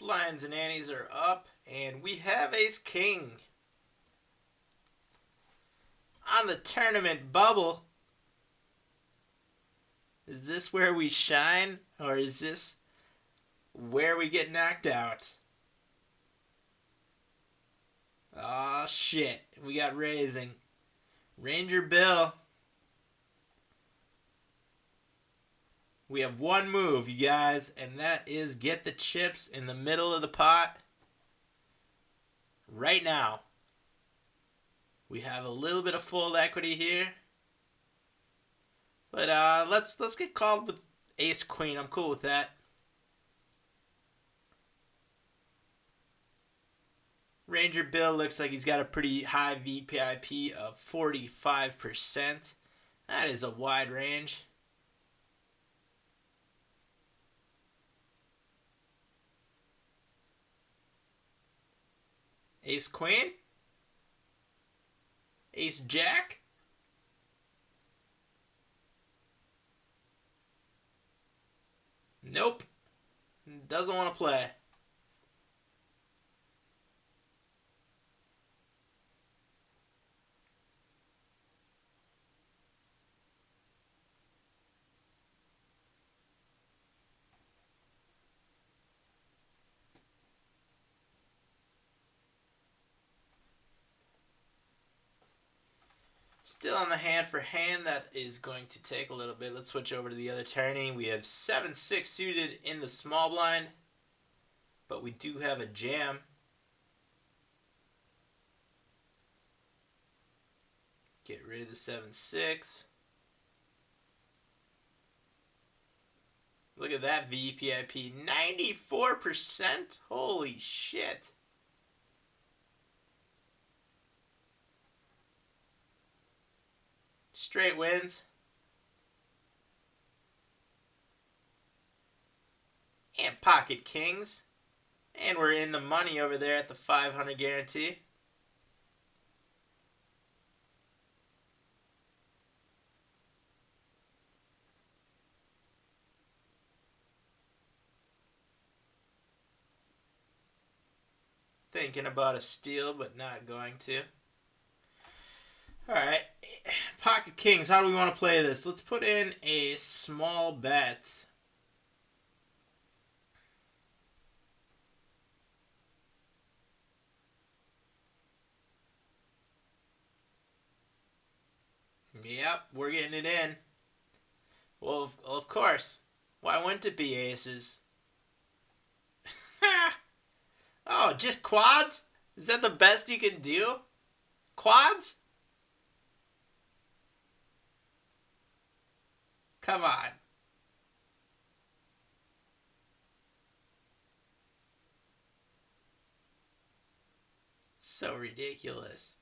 Lions and Annies are up, and we have Ace King. On the tournament bubble. Is this where we shine, or is this where we get knocked out? Aw, shit. We got raising. Ranger Bill. We have one move, you guys, and that is get the chips in the middle of the pot right now. We have a little bit of fold equity here. But let's get called with Ace Queen. I'm cool with that. Ranger Bill looks like he's got a pretty high VPIP of 45%. That is a wide range. Ace Queen? Ace Jack? Nope. Doesn't want to play. Still on the hand for hand. That is going to take a little bit. Let's switch over to the other tourney. We have 7-6 suited in the small blind, but we do have a jam. Get rid of the 7-6. Look at that VPIP. 94%? Holy shit. Straight wins. And pocket kings. And we're in the money over there at the 500 guarantee. Thinking about a steal, but not going to. Alright. Pocket kings, how do we want to play this? Let's put in a small bet. Yep, we're getting it in. Well, of course. Why wouldn't it be aces? Oh, just quads? Is that the best you can do? Quads? Come on. It's so ridiculous.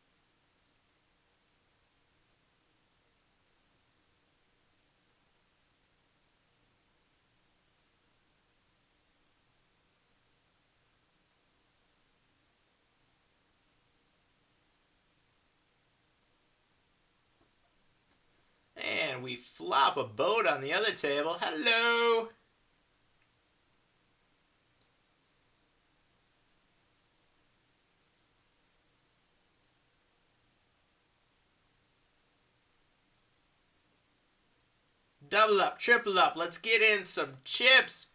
And we flop a boat on the other table. Hello! Double up, triple up. Let's get in some chips.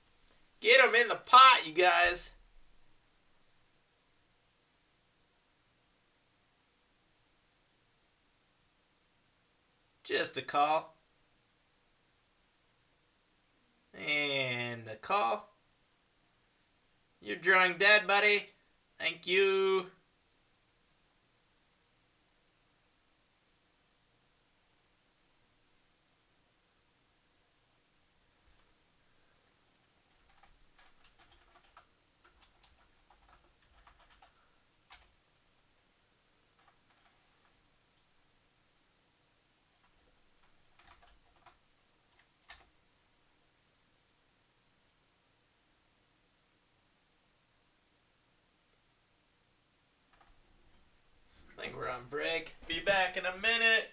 Get them in the pot, you guys. Just a call. And a call. You're drawing dead, buddy. Thank you. I think we're on break. Be back in a minute.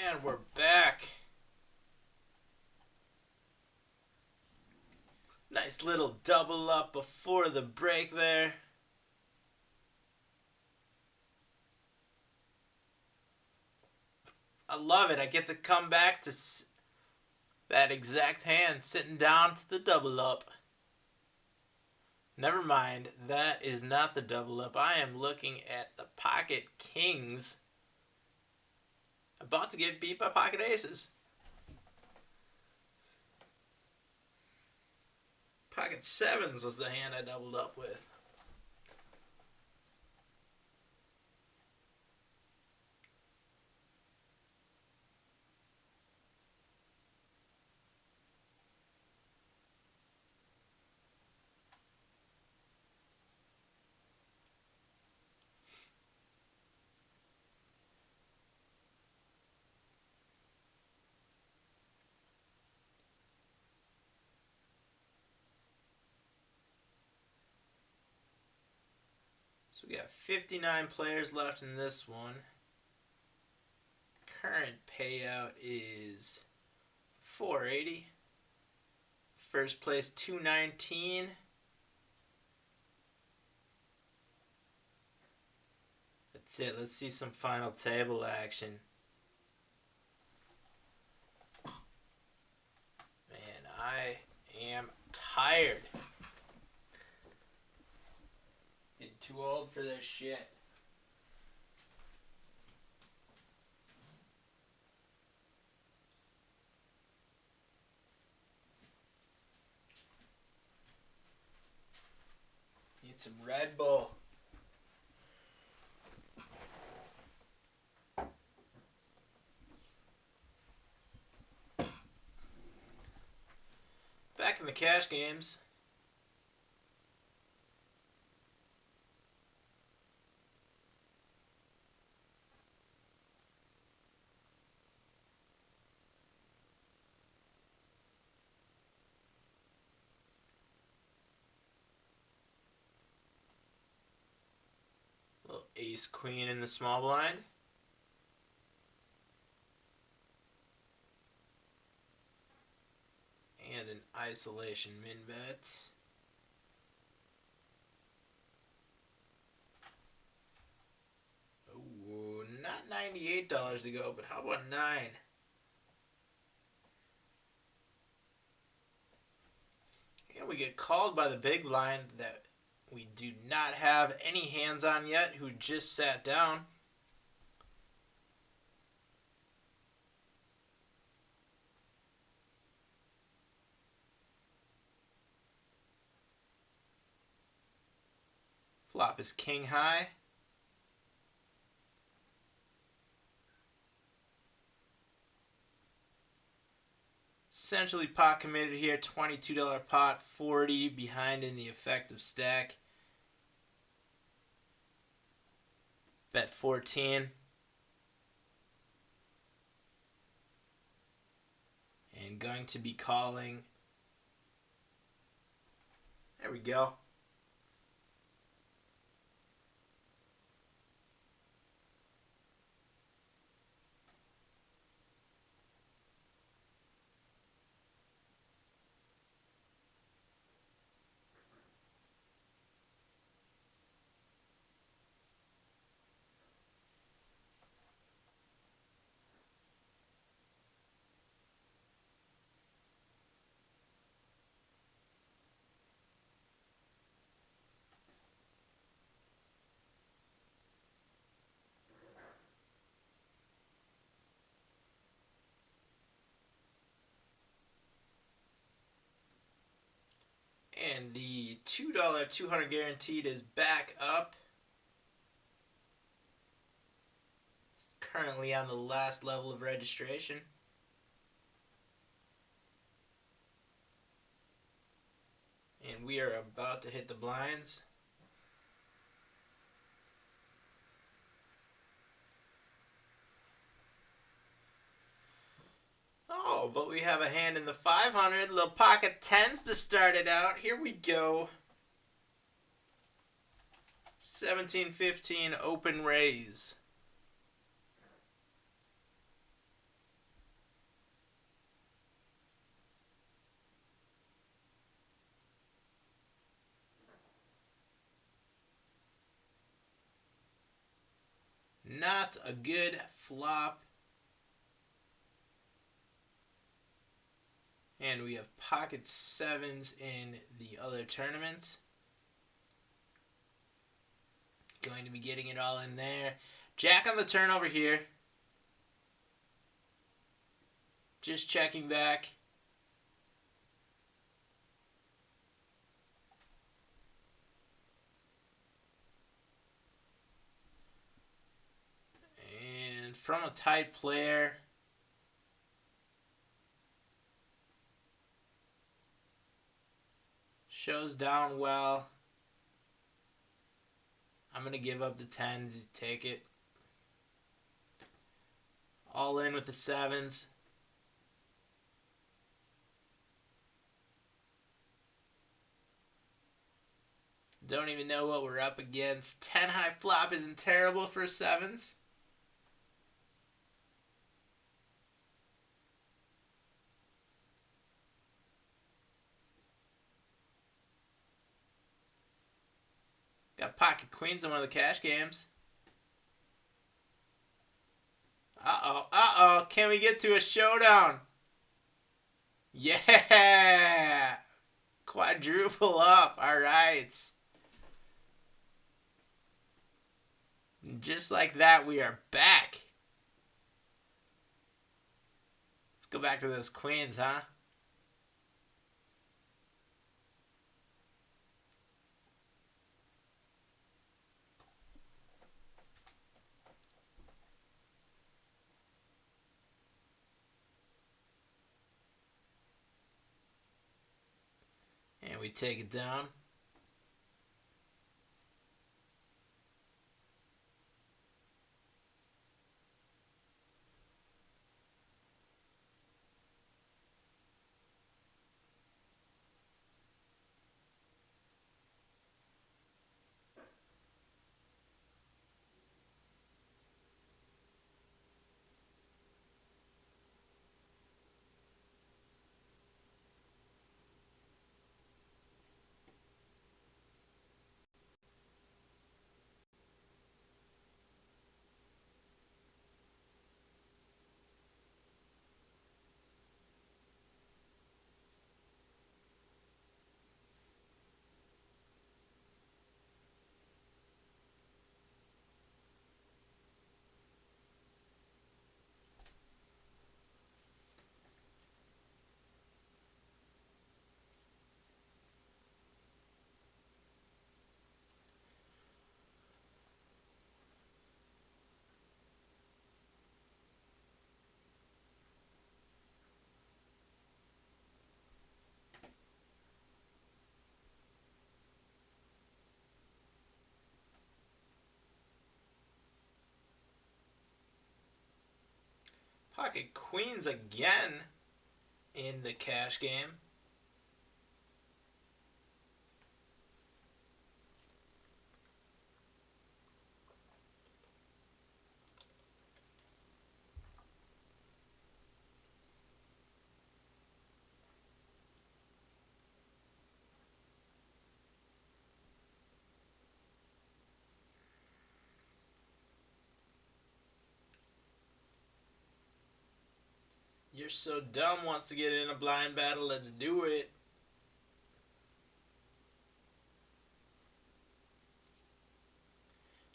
And we're back. Nice little double up before the break there. I love it. I get to come back to that exact hand sitting down to the double up. Never mind, that is not the double up. I am looking at the pocket kings. About to get beat by pocket aces. Pocket sevens was the hand I doubled up with. So we got 59 players left in this one. Current payout is $480. First place $219. That's it. Let's see some final table action. Man, I am tired. Getting too old for this shit. Need some Red Bull. Back in the cash games. Little ace queen in the small blind. And an isolation min bet. Ooh, not $98 to go, but how about 9? And we get called by the big blind that we do not have any hands on yet, who just sat down. Flop is king high. Essentially pot committed here, $22 pot, 40 behind in the effective stack. Bet 14. And going to be calling. There we go. And the $2 200 guaranteed is back up. It's currently on the last level of registration. And we are about to hit the blinds. Oh, but we have a hand in the 500. Little pocket 10s to start it out. Here we go. 17-15 open raise. Not a good flop. And we have pocket 7s in the other tournament. Going to be getting it all in there. Jack on the turn over here. Just checking back. And from a tight player. Shows down well. I'm going to give up the 10s. Take it. All in with the 7s. Don't even know what we're up against. 10 high flop isn't terrible for 7s. Got pocket queens in one of the cash games. Uh-oh, uh-oh. Can we get to a showdown? Yeah! Quadruple up. All right. Just like that, we are back. Let's go back to those queens, huh? And we take it down. Pocket queens again in the cash game. You're so dumb wants to get in a blind battle. Let's do it.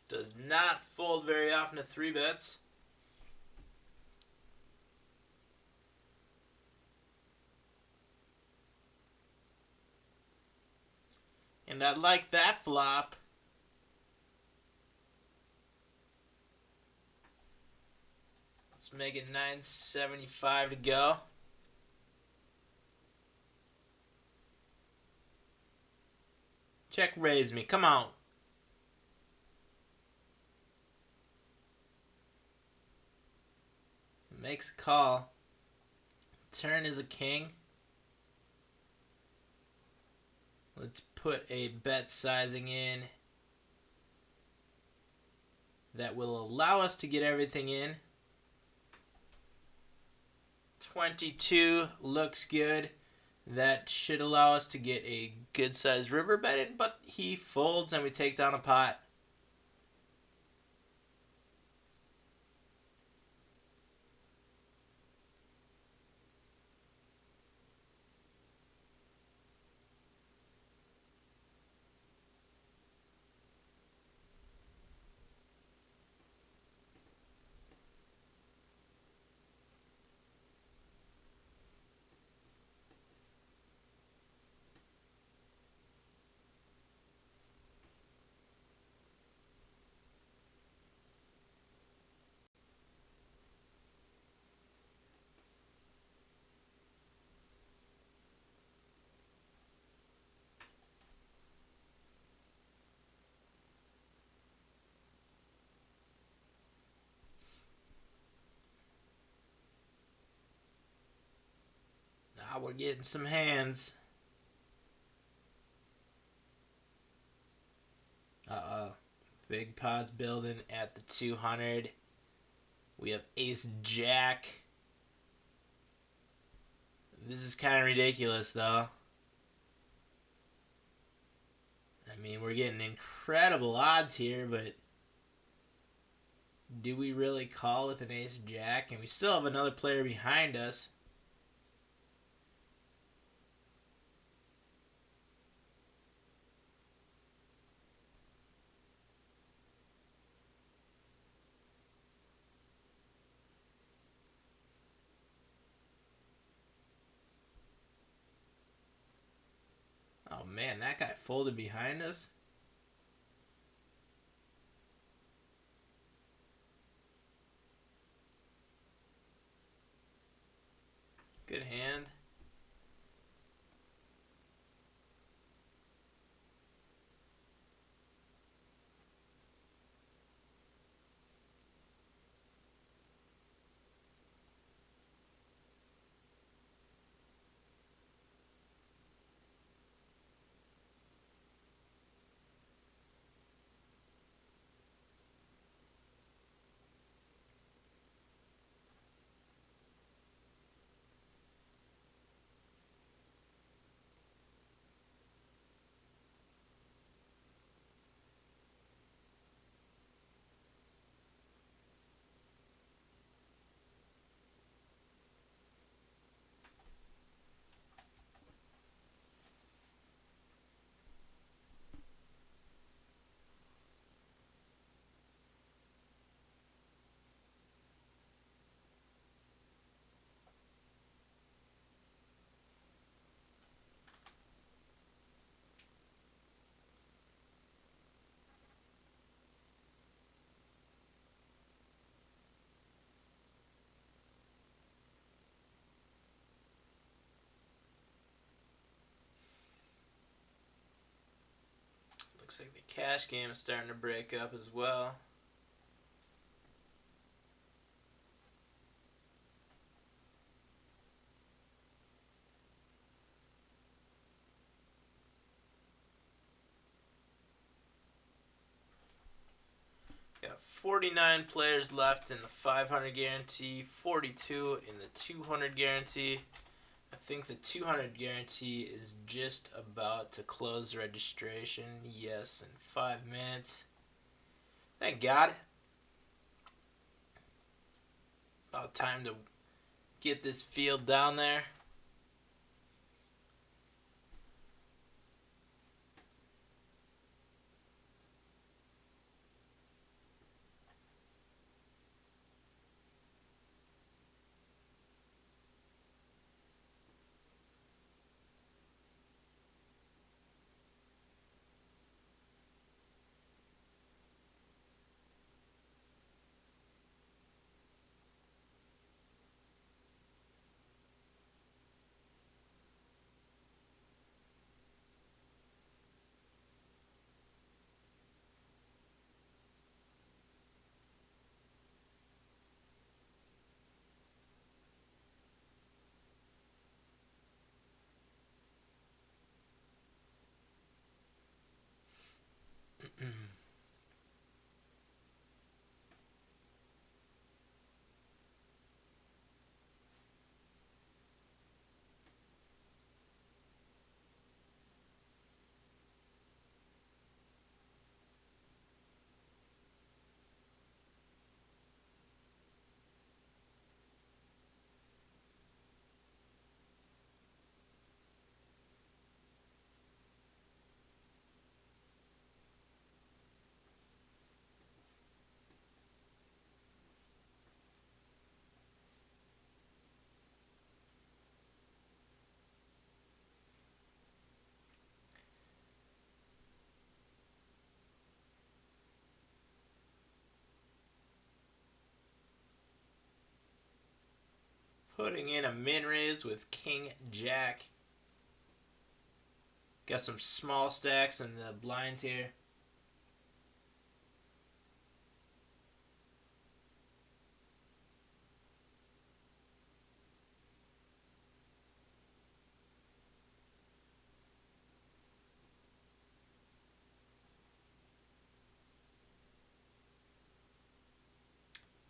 Does not fold very often to 3-bets. And I like that flop. Let's make it 975 to go. Check raise me. Come on. Makes a call. Turn is a king. Let's put a bet sizing in that will allow us to get everything in. 22 looks good. That should allow us to get a good sized river bet in, but he folds and we take down a pot. Now we're getting some hands. Big pots building at the 200. We have ace jack. This is kind of ridiculous though. I mean, we're getting incredible odds here, but Do we really call with an ace jack? And we still have another player behind us. Oh man, that guy folded behind us. Good hand. Looks like the cash game is starting to break up as well. Got 49 players left in the 500 guarantee, 42 in the 200 guarantee. I think the 200 guarantee is just about to close registration. Yes, in 5 minutes. Thank God. About time to get this field down there. Putting in a min raise with King Jack. Got some small stacks in the blinds here.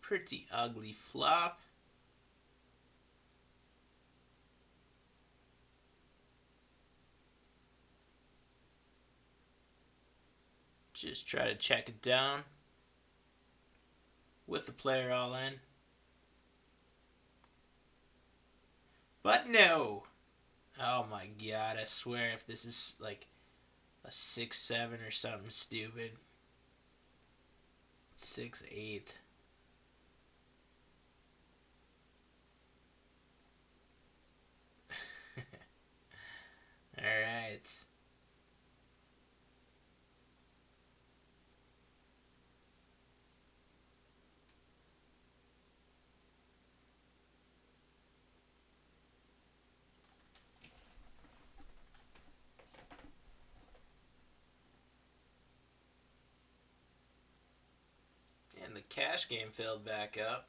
Pretty ugly flop. Just try to check it down. with the player all in. But no! Oh my god, I swear if this is like a 6-7 or something stupid. 6-8. Alright. And the cash game filled back up.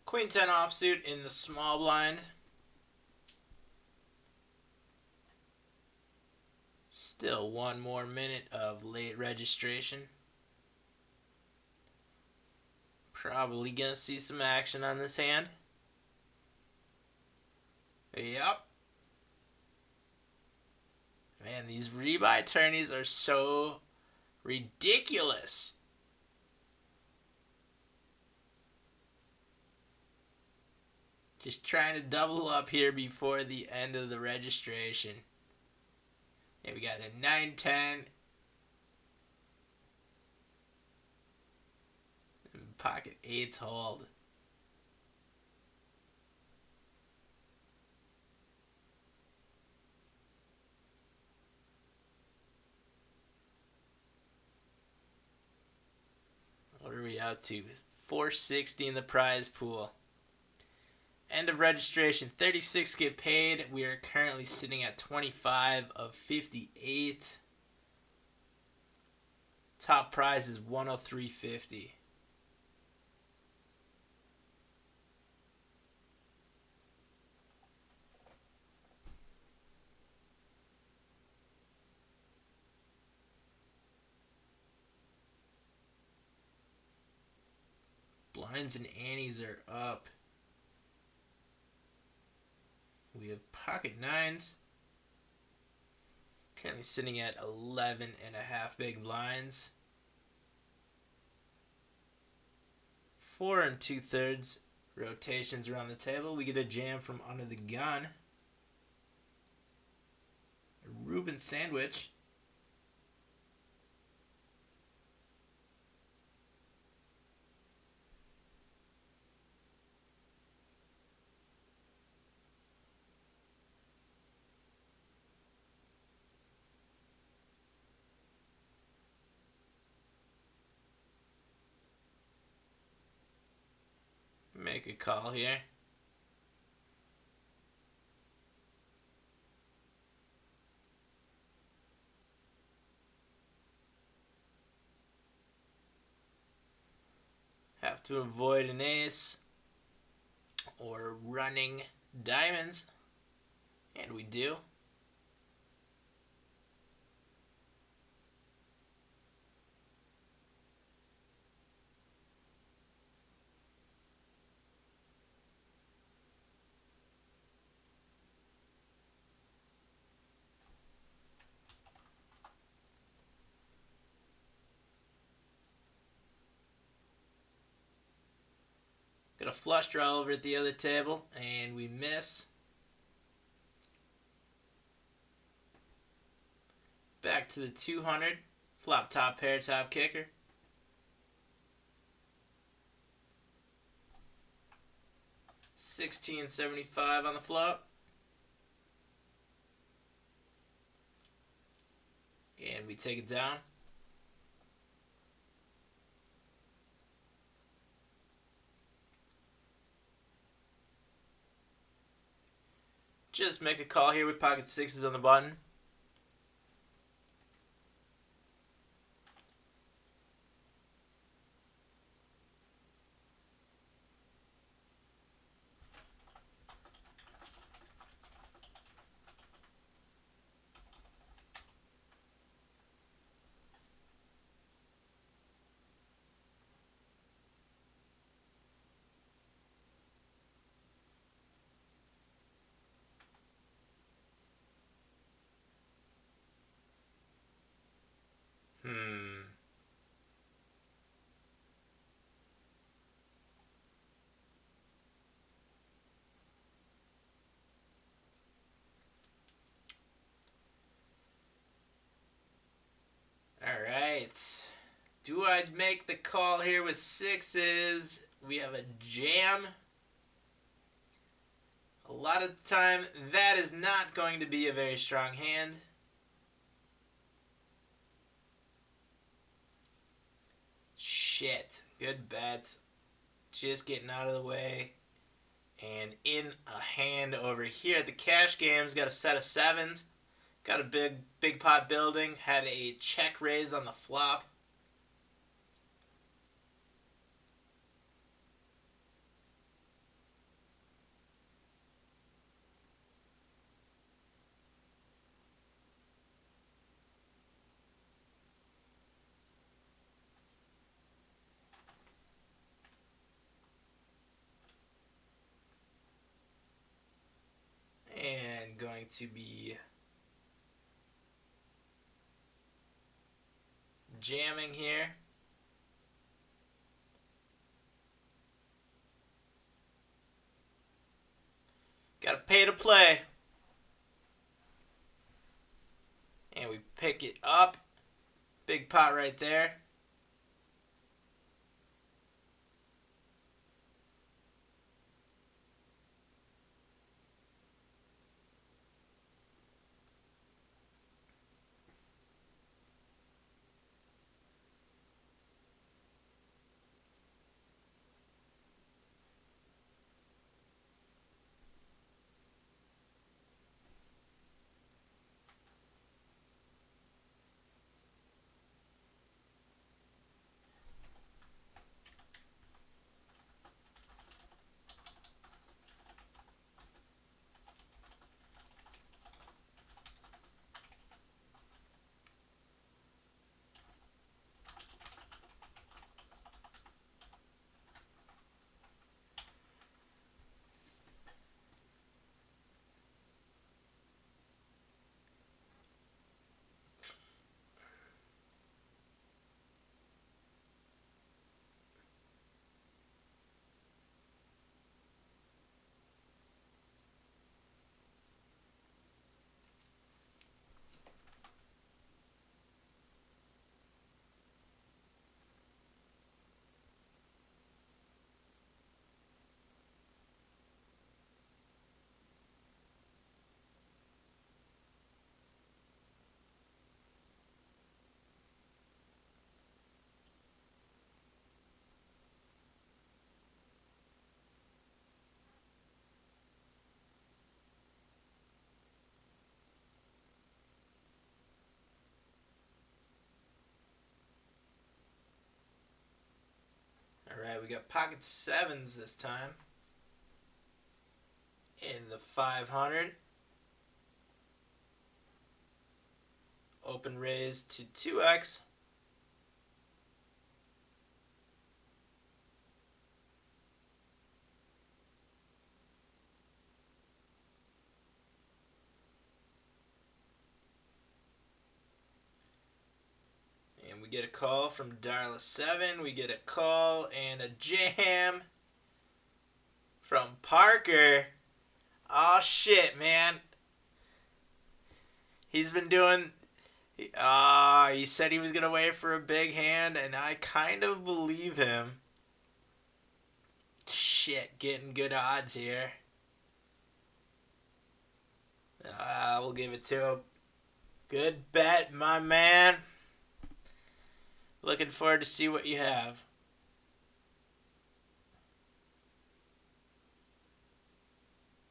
Queen 10 offsuit in the small blind. Still one more minute of late registration. Probably gonna see some action on this hand. Yep. Man, these rebuy tourneys are so ridiculous. Just trying to double up here before the end of the registration. Yeah, we got a 9-10. Pocket 8's hold. What are we out to? 460 in the prize pool. End of registration. 36 get paid. We are currently sitting at 25 of 58. Top prize is 103.50. Blinds and antes are up. We have pocket 9s. Currently sitting at 11 and a half big blinds. 4 2/3 rotations around the table. We get a jam from under the gun. A Reuben sandwich. Make a call here. Have to avoid an ace or running diamonds. And we do. Got a flush draw over at the other table, and we miss. Back to the 200. Flop top pair, top kicker. 1675 on the flop. And we take it down. Just make a call here with pocket sixes on the button. Alright. Do I make the call here with sixes? We have a jam. A lot of the time, that is not going to be a very strong hand. Shit. Good bets. Just getting out of the way. And in a hand over here at the cash games, got a set of sevens. Got a big pot building. Had a check raise on the flop. And going to be jamming here. Got to pay to play. And we pick it up. Big pot right there. Alright, we got pocket sevens this time. In the 500. Open raise to 2x. And we get a call from Darla 7. We get a call and a jam from Parker. Oh shit, man. He's been doing... he said he was going to wait for a big hand, and I kind of believe him. Shit. shit, getting good odds here. We'll give it to him. Good bet, my man. Looking forward to see what you have.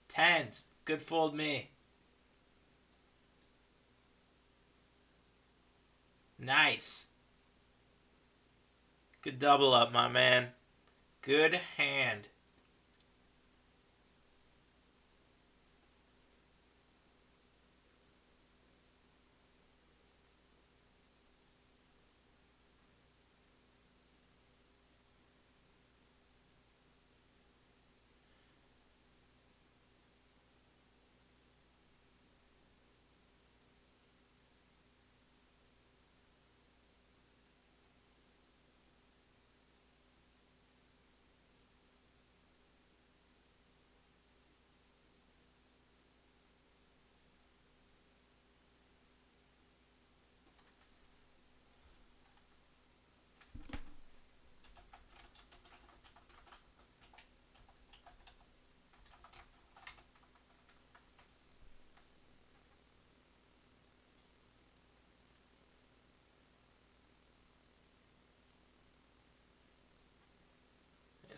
Tens. Good fold me. Nice. Good double up, my man. Good hand.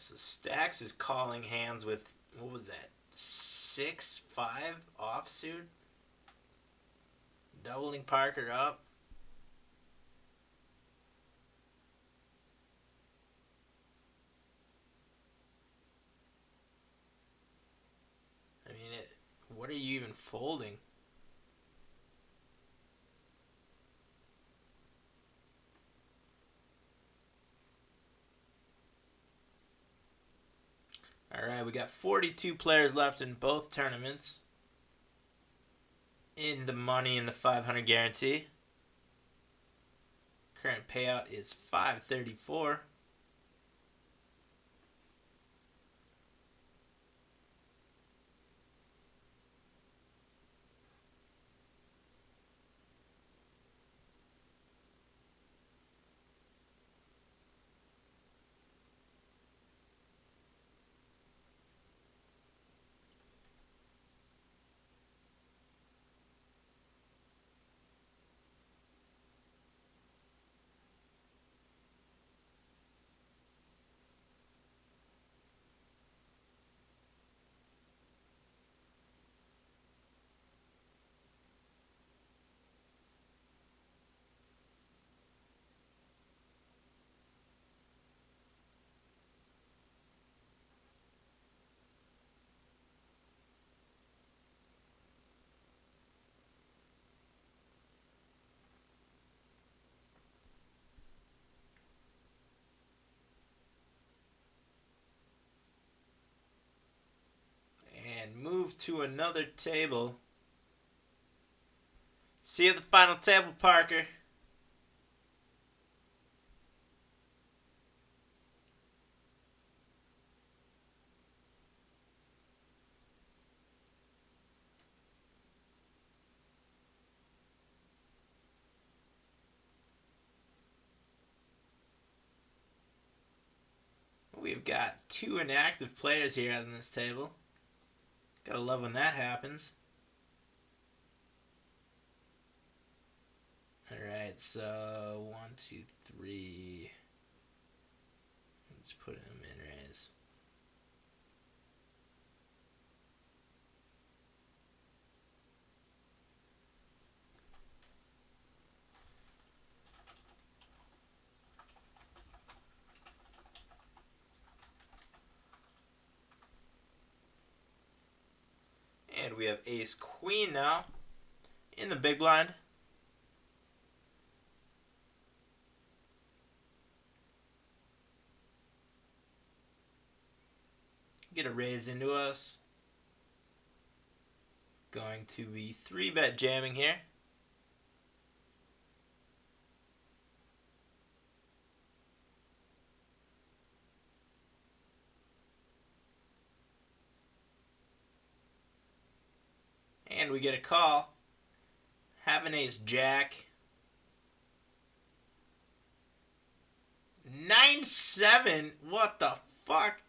So Stacks is calling hands with, what was that, 6-5 offsuit? Doubling Parker up. I mean, what are you even folding? Alright, we got 42 players left in both tournaments. In the money in the 500 guarantee. Current payout is $534. And move to another table. See you at the final table, Parker. We've got 2 inactive players here on this table. Gotta love when that happens. Alright, so 1, 2, 3. Let's put him in raise. And we have ace queen now in the big blind. Get a raise into us. Going to be 3-bet jamming here. And we get a call. Have an ace jack. 9-7? What the fuck?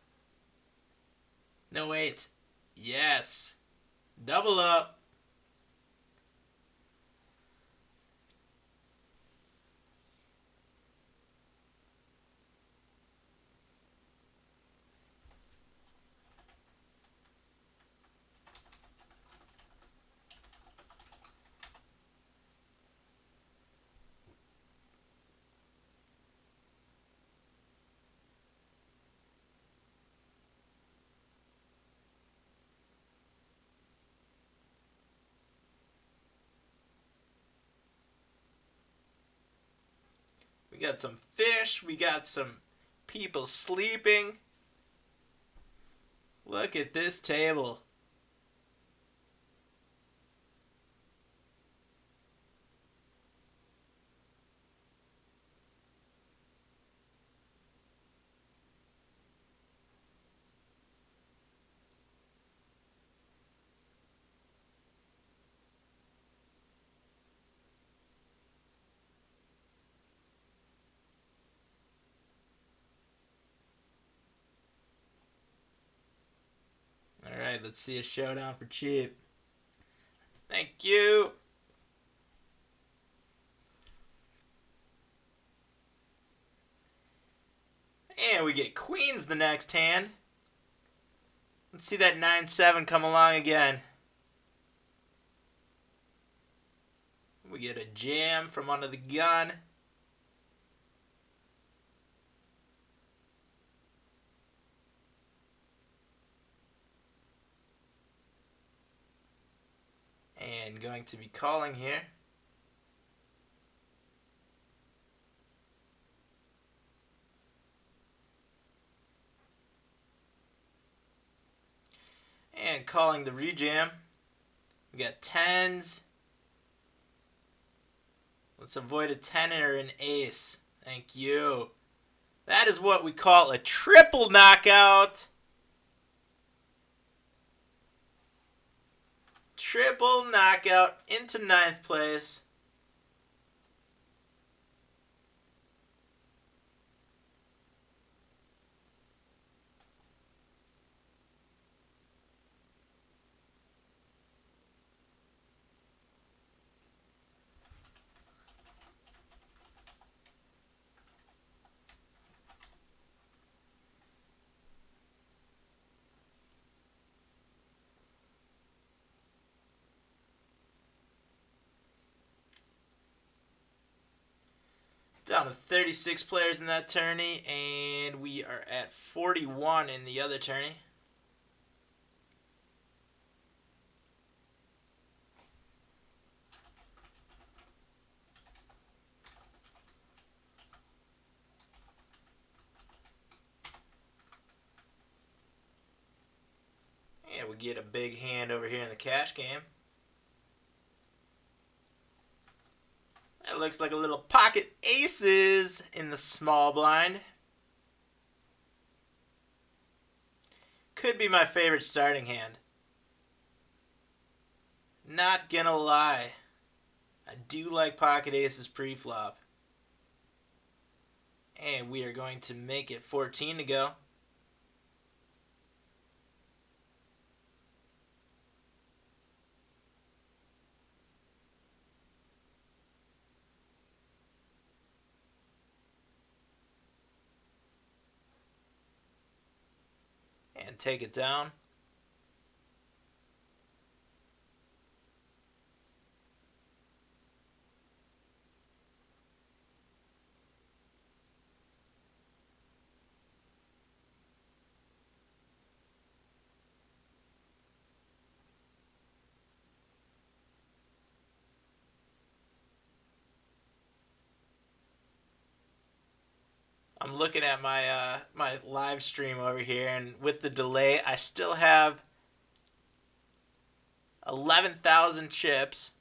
No, wait. Yes. Double up. We got some fish. We got some people sleeping. Look at this table. Alright, let's see a showdown for cheap. Thank you. And we get queens the next hand. Let's see that 9-7 come along again. We get a jam from under the gun. And going to be calling here. And calling the rejam. We got 10s. Let's avoid a 10 or an ace. Thank you. That is what we call a triple knockout. Triple knockout into 9th place. Down to 36 players in that tourney, and we are at 41 in the other tourney. And we get a big hand over here in the cash game. That looks like a little pocket aces in the small blind. Could be my favorite starting hand. Not gonna lie. I do like pocket aces pre-flop. And we are going to make it 14 to go. And take it down. I'm looking at my live stream over here, and with the delay, I still have 11,000 chips,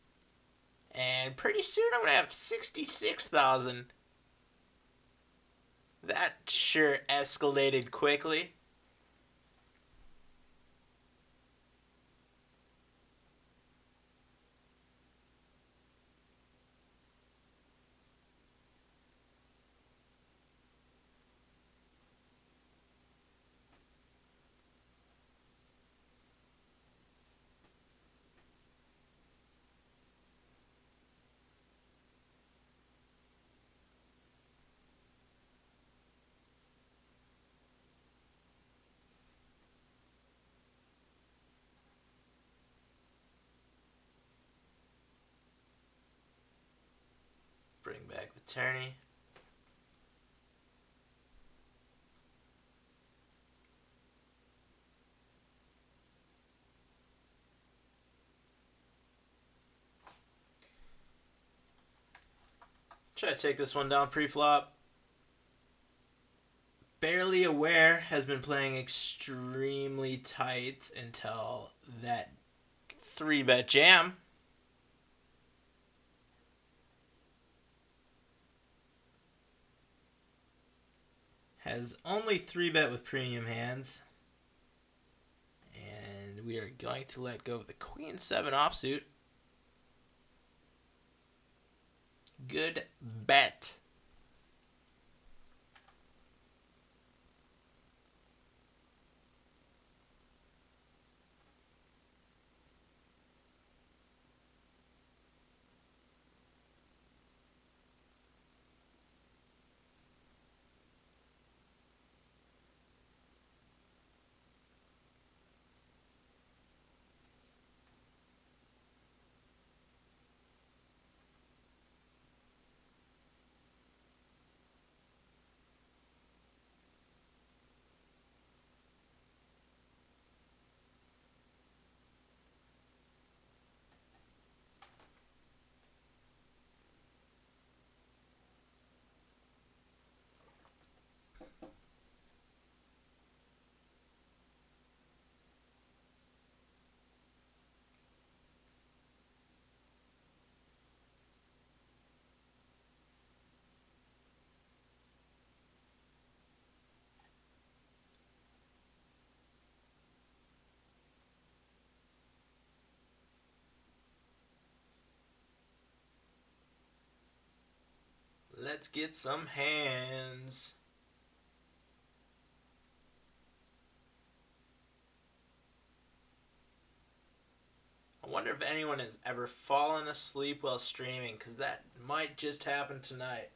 and pretty soon I'm gonna have 66,000. That sure escalated quickly. tourney. Try to take this one down pre-flop. Barely Aware has been playing extremely tight until that 3-bet jam. Has only 3-bet with premium hands. And we are going to let go of the Queen 7 offsuit. Good bet. Let's get some hands. I wonder if anyone has ever fallen asleep while streaming, because that might just happen tonight.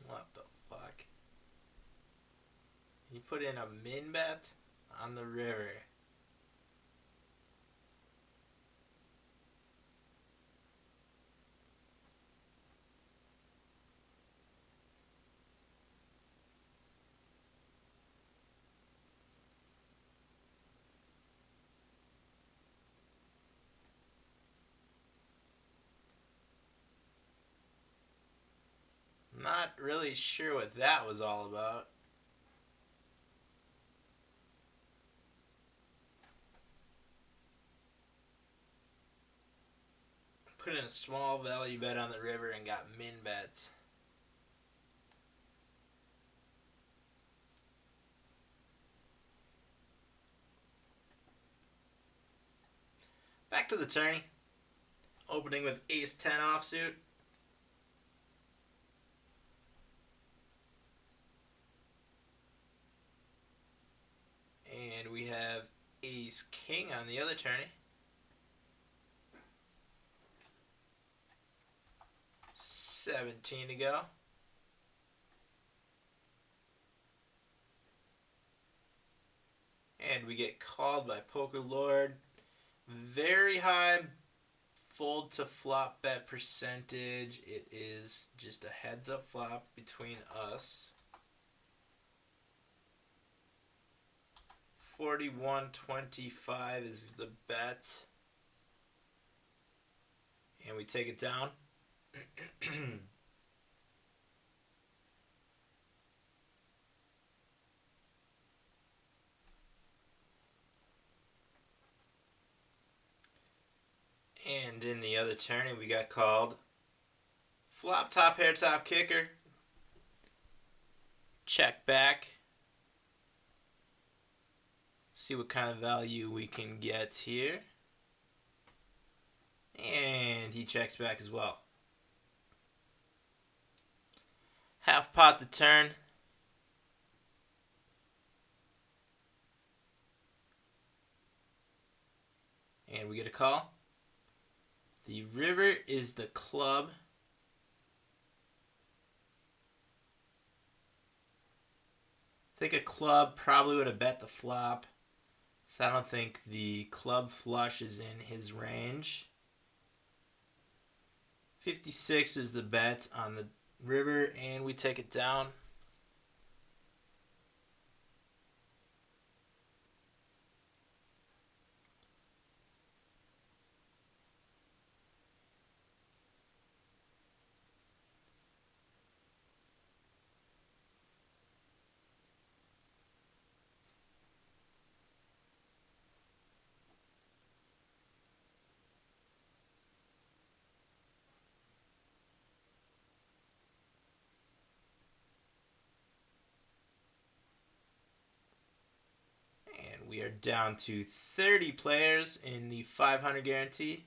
What the fuck? He put in a min bet on the river. Not really sure what that was all about. Put in a small value bet on the river and got min bets. Back to the tourney. Opening with ace 10 offsuit. And we have ace king on the other tourney. 17 to go. And we get called by Poker Lord. Very high fold to flop bet percentage. It is just a heads up flop between us. 41.25 is the bet. And we take it down. And in the other tourney, we got called flop top hair top kicker. check back. See what kind of value we can get here. And he checks back as well. Half pot the turn. And we get a call. The river is the club. I think a club probably would have bet the flop. So I don't think the club flush is in his range. 56 is the bet on the river, and we take it down. And we are down to 30 players in the 500 guarantee.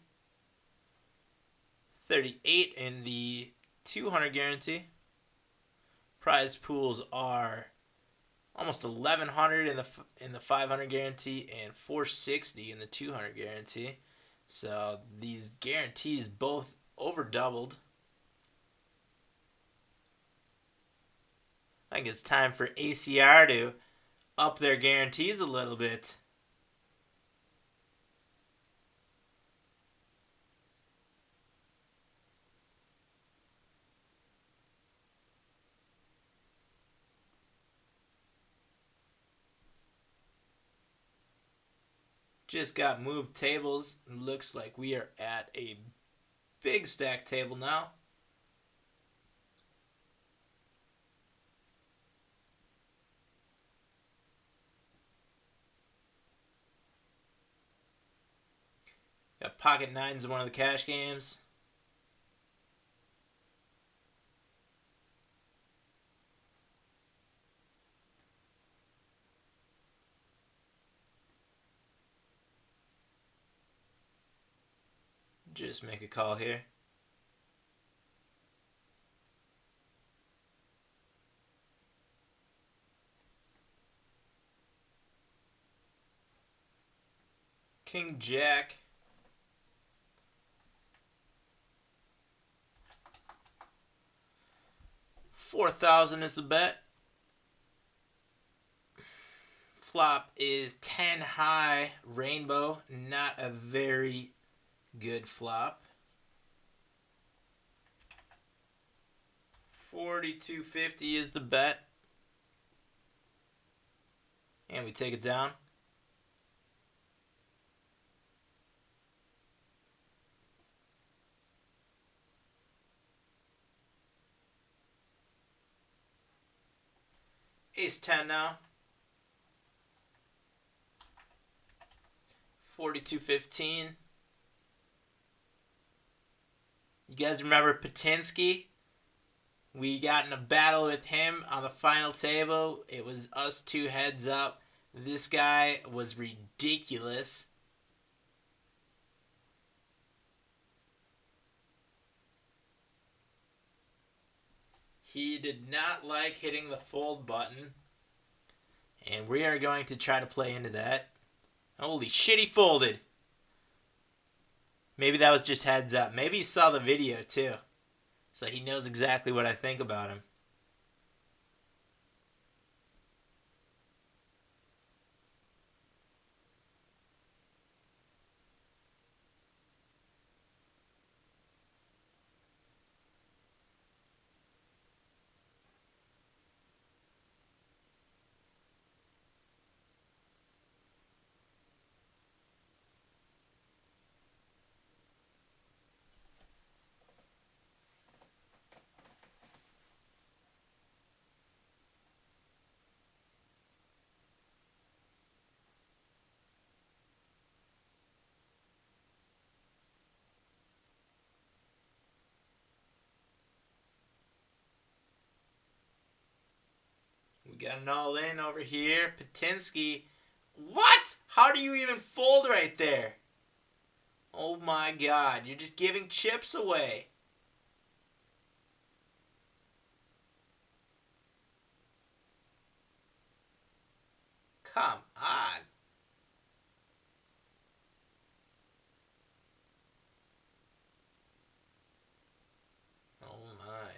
38 in the 200 guarantee. Prize pools are almost 1,100 in the 500 guarantee and 460 in the 200 guarantee. So these guarantees both over doubled. I think it's time for ACR to up their guarantees a little bit. Just got moved tables. Looks like we are at a big stack table now. Got pocket nines in one of the cash games. Just make a call here. King Jack. $4,000 is the bet. Flop is 10 high rainbow. Not a very good flop. 42.50 is the bet. And we take it down. Ace 10 now. 42.15. You guys remember Patinsky? We got in a battle with him on the final table. It was us two heads up. This guy was ridiculous. He did not like hitting the fold button. And we are going to try to play into that. Holy shit, he folded. Maybe that was just heads up. Maybe he saw the video too. So he knows exactly what I think about him. got an all-in over here. Patinsky. What? How do you even fold right there? Oh my god, you're just giving chips away. Come on. Oh my.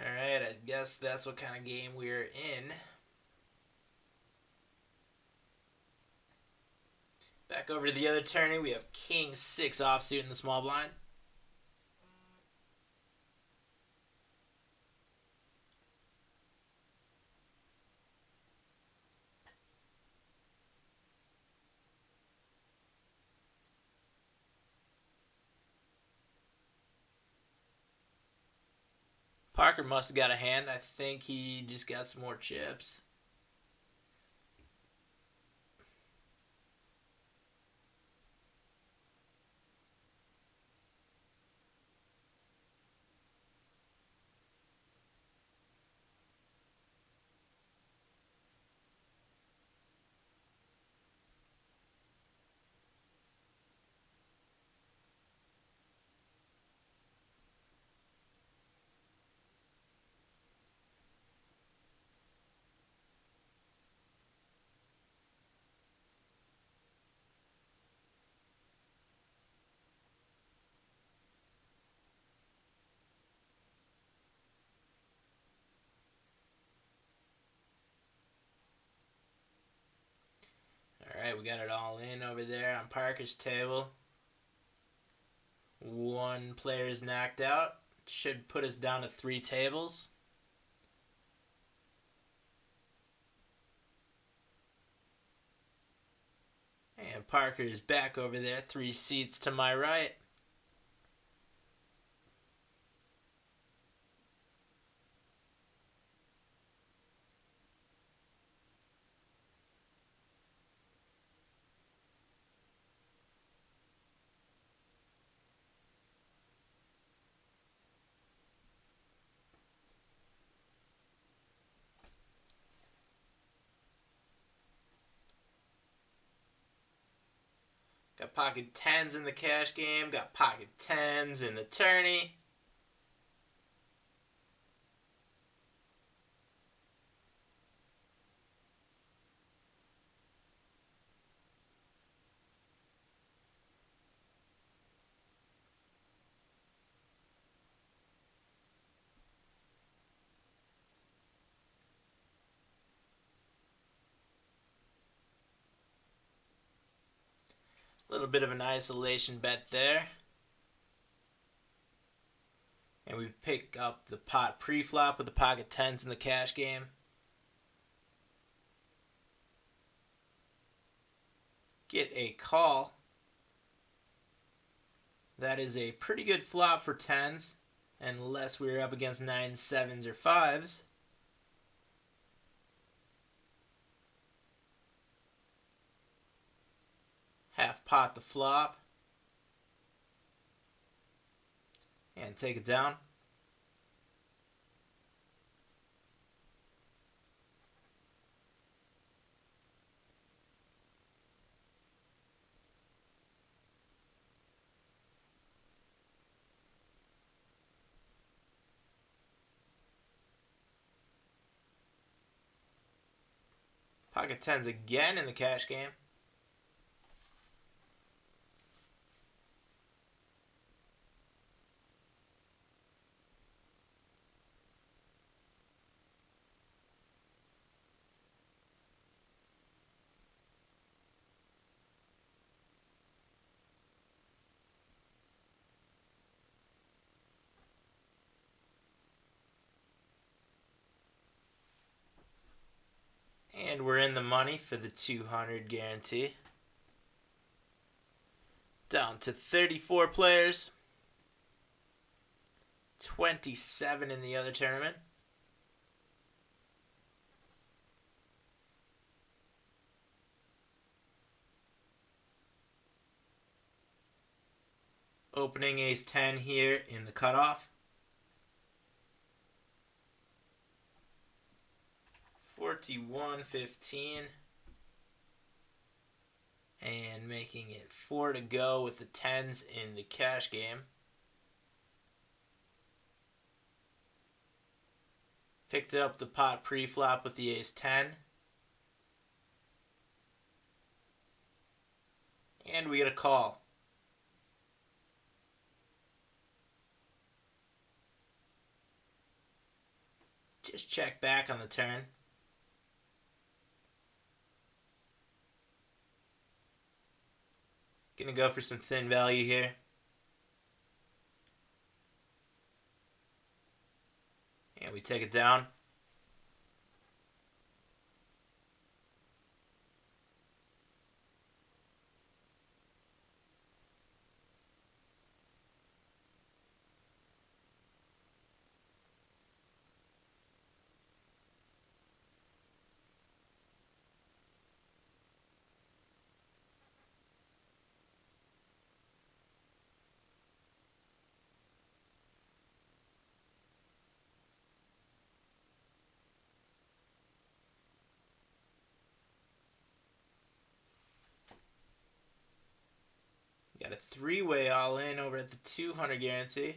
Alright, I guess that's what kind of game we're in. Back over to the other tourney, we have King 6 offsuit in the small blind. Parker must have got a hand. I think he just got some more chips. Alright, we got it all in over there on Parker's table. One player is knocked out. Should put us down to 3 tables. And Parker is back over there, 3 seats to my right. Got pocket 10s in the cash game. Got pocket 10s in the tourney. A little bit of an isolation bet there. And we pick up the pot pre-flop with the pocket 10s in the cash game. Get a call. That is a pretty good flop for 10s, unless we were up against 9s, 7s, or 5s. Half pot the flop. And take it down. Pocket 10s again in the cash game. And we're in the money for the 200 guarantee. Down to 34 players. 27 in the other tournament. Opening ace 10 here in the cutoff. 41-15. And making it 4 to go with the 10s in the cash game. Picked up the pot pre-flop with the ace-10. And we get a call. Just check back on the turn. Gonna go for some thin value here. And we take it down. Got a three-way all-in over at the 200 guarantee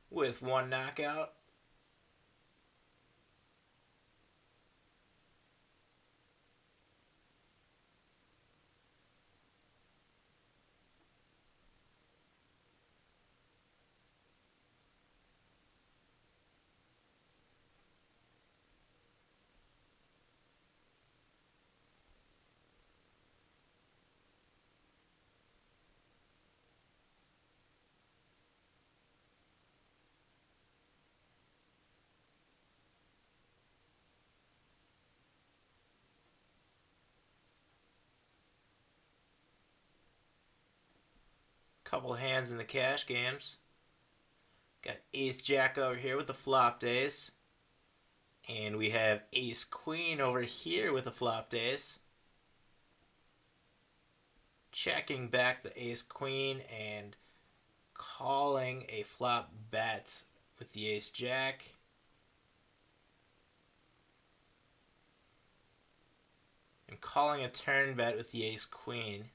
with one knockout. Couple hands in the cash games. Got ace-jack over here with the flopped ace. And we have ace-queen over here with the flopped ace. Checking back the ace-queen and calling a flop bet with the ace-jack. And calling a turn bet with the ace-queen.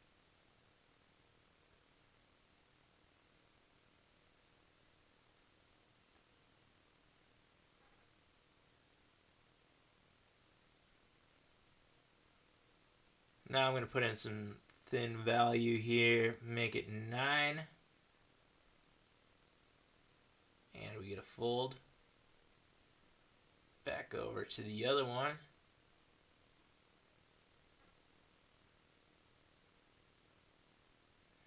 Now I'm going to put in some thin value here, make it 9. And we get a fold. Back over to the other one.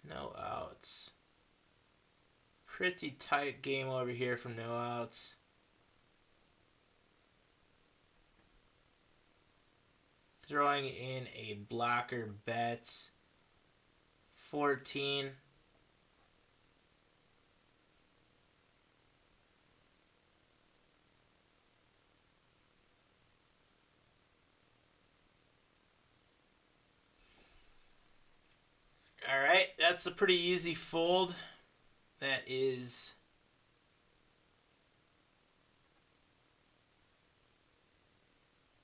No outs. Pretty tight game over here from no outs. Throwing in a blocker bet. 14. Alright, that's a pretty easy fold. That is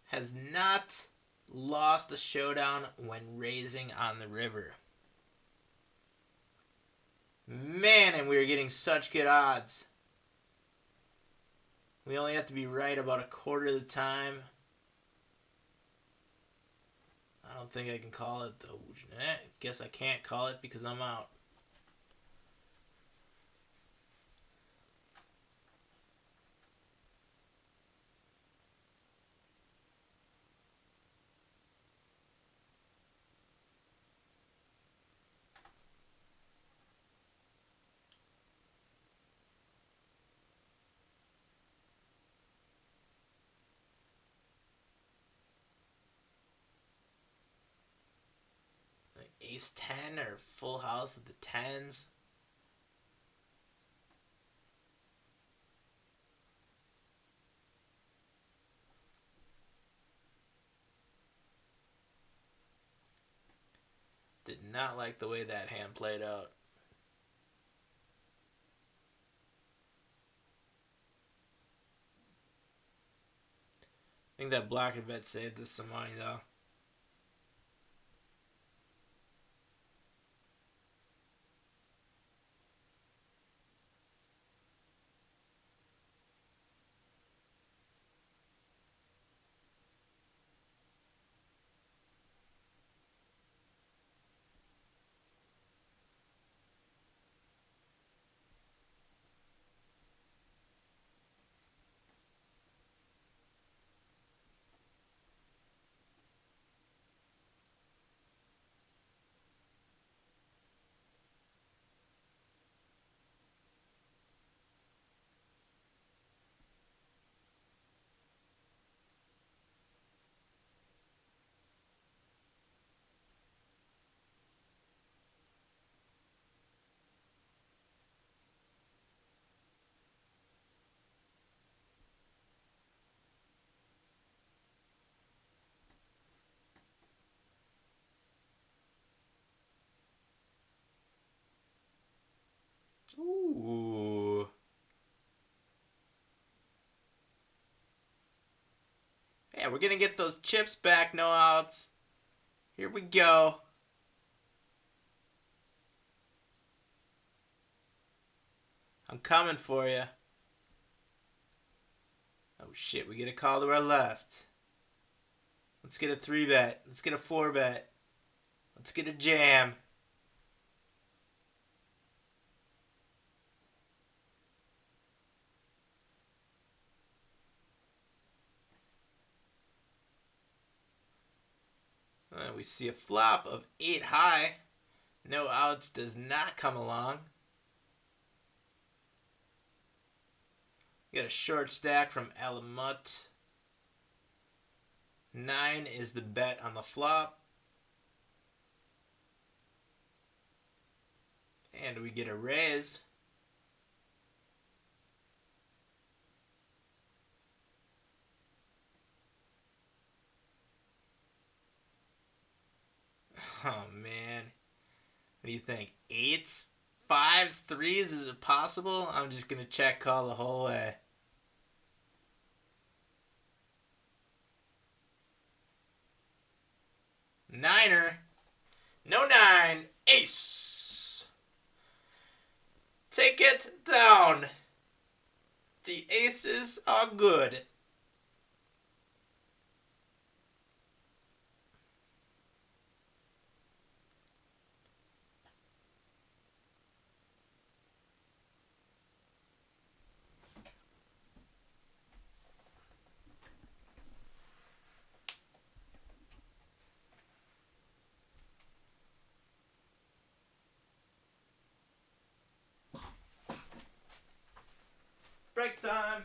has not lost a showdown when raising on the river. Man, and we are getting such good odds. We only have to be right about a quarter of the time. I don't think I can call it though. Guess I can't call it because I'm out. Ace 10 or full house with the 10s. Did not like the way that hand played out. think that blocker bet saved us some money though. Ooh. Yeah, we're gonna get those chips back, no outs. Here we go. I'm coming for you. Oh shit, we get a call to our left. Let's get a 3-bet. Let's get a 4-bet. Let's get a jam. We see a flop of 8 high. No outs does not come along. We got a short stack from Alamut. 9 is the bet on the flop. And we get a raise. Oh man. What do you think? 8s? 5s? 3s? Is it possible? I'm just going to check call the whole way. Niner. No 9. Ace. Take it down. The aces are good. Break time.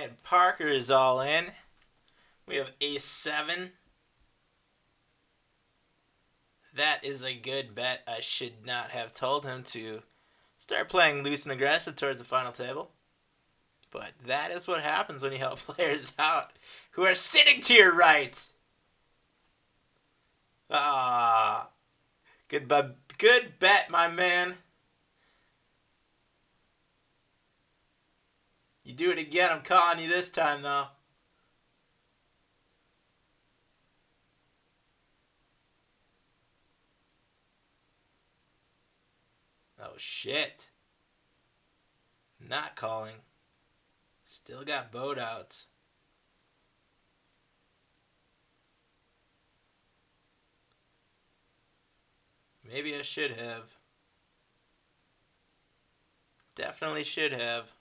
And Parker is all in. We have ace-7. That is a good bet. I should not have told him to start playing loose and aggressive towards the final table. But that is what happens when you help players out who are sitting to your right. Ah, good bet, my man. You do it again, I'm calling you this time, though. Oh, shit. Not calling. Still got boat outs. Maybe I should have. Definitely should have.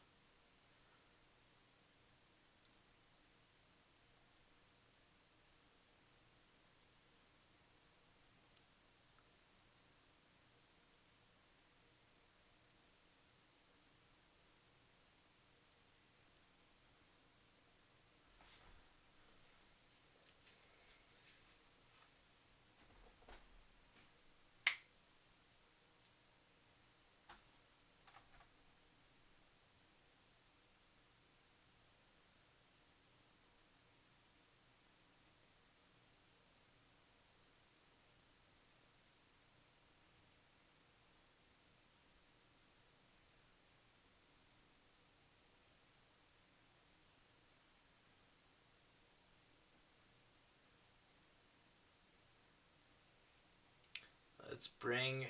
Let's bring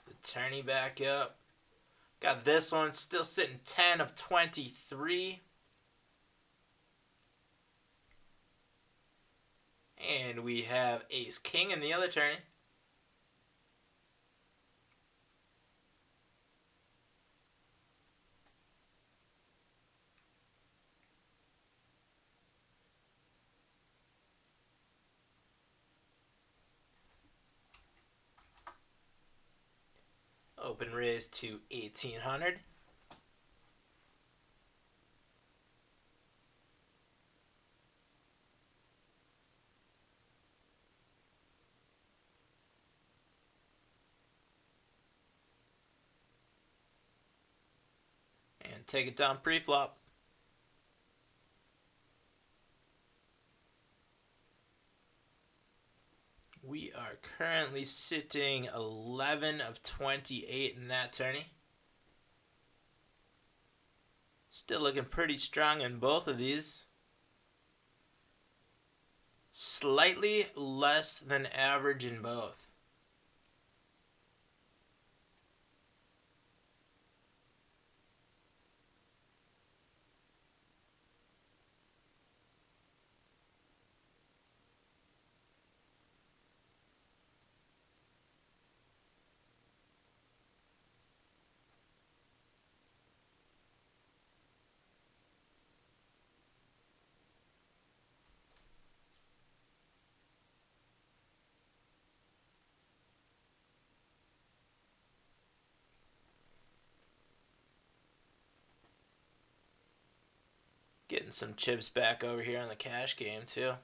the tourney back up. Got this one still sitting 10 of 23. And we have ace-king in the other tourney. Open raise to 1800. And take it down pre-flop. We are currently sitting 11 of 28 in that tourney. Still looking pretty strong in both of these. Slightly less than average in both. Getting some chips back over here on the cash game too.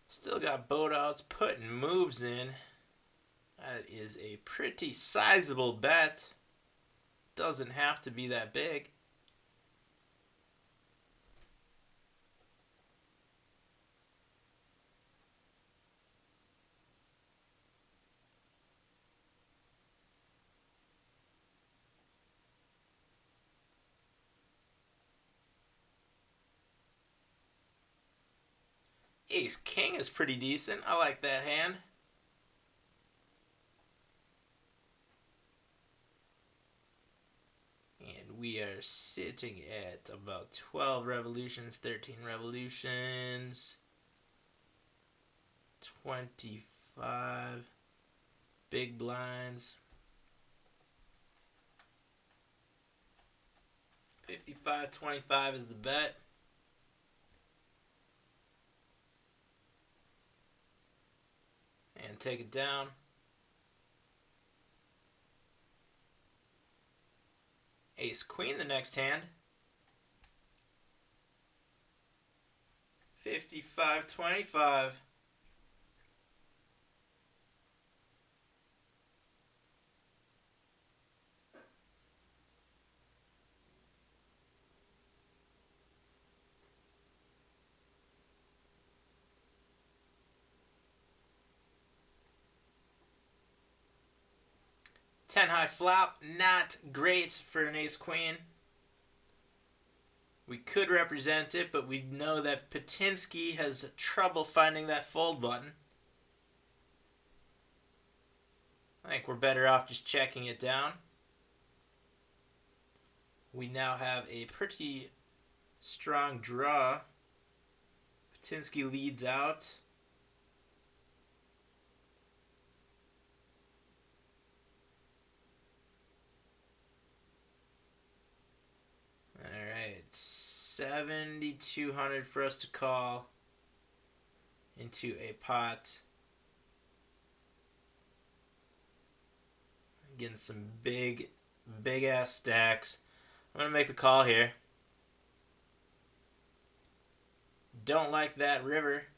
Still got boat outs, putting moves in. That is a pretty sizable bet. Doesn't have to be that big. Ace King is pretty decent. I like that hand. And we are sitting at about 12 revolutions, 13 revolutions, 25 big blinds. 55-25 is the bet. And take it down. Ace Queen the next hand. 55-25. Ten high flop, not great for an ace queen. We could represent it, but we know that Patinsky has trouble finding that fold button. I think we're better off just checking it down. We now have a pretty strong draw. Patinsky leads out. Alright, 7,200 for us to call into a pot. Getting some big ass stacks. I'm going to make the call here. Don't like that river.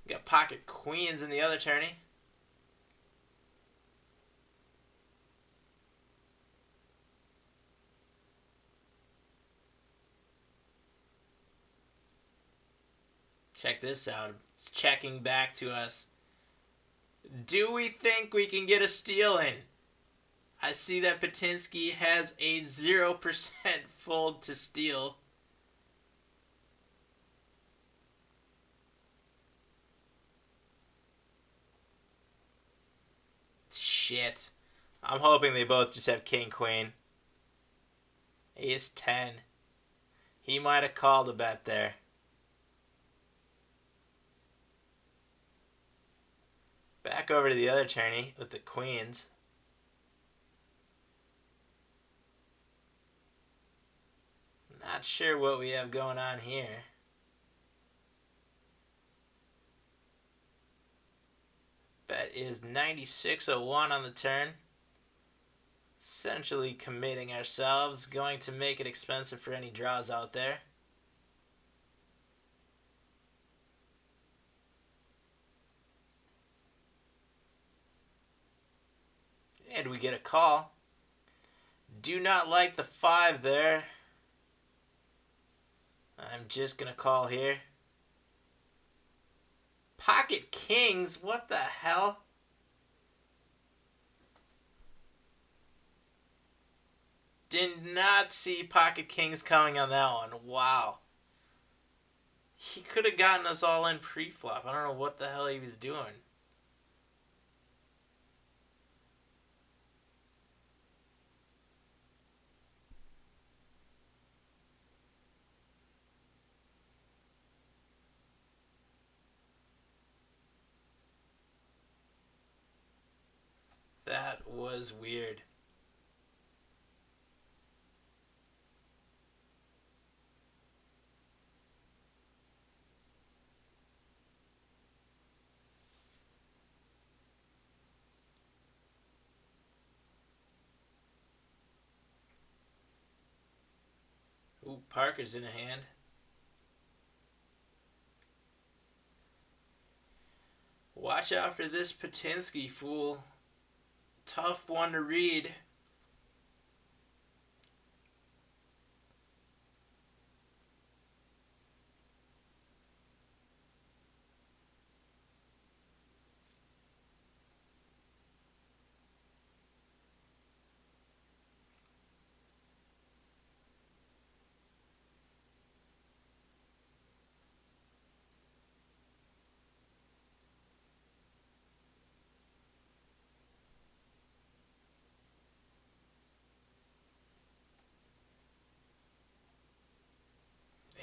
We got pocket queens in the other tourney. Check this out. It's checking back to us. Do we think we can get a steal in? I see that Patinsky has a 0% fold to steal. Shit. I'm hoping they both just have king queen. Ace 10. He might have called a bet there. Back over to the other tourney with the queens. Not sure what we have going on here. Bet is 96.01 on the turn. Essentially committing ourselves. Going to make it expensive for any draws out there. And we get a call. Do not like the 5 there. I'm just going to call here. Pocket kings? What the hell? Did not see pocket kings coming on that one. Wow. He could have gotten us all in pre-flop. I don't know what the hell he was doing. That was weird. Ooh, Parker's in a hand. Watch out for this Patinsky fool. Tough one to read.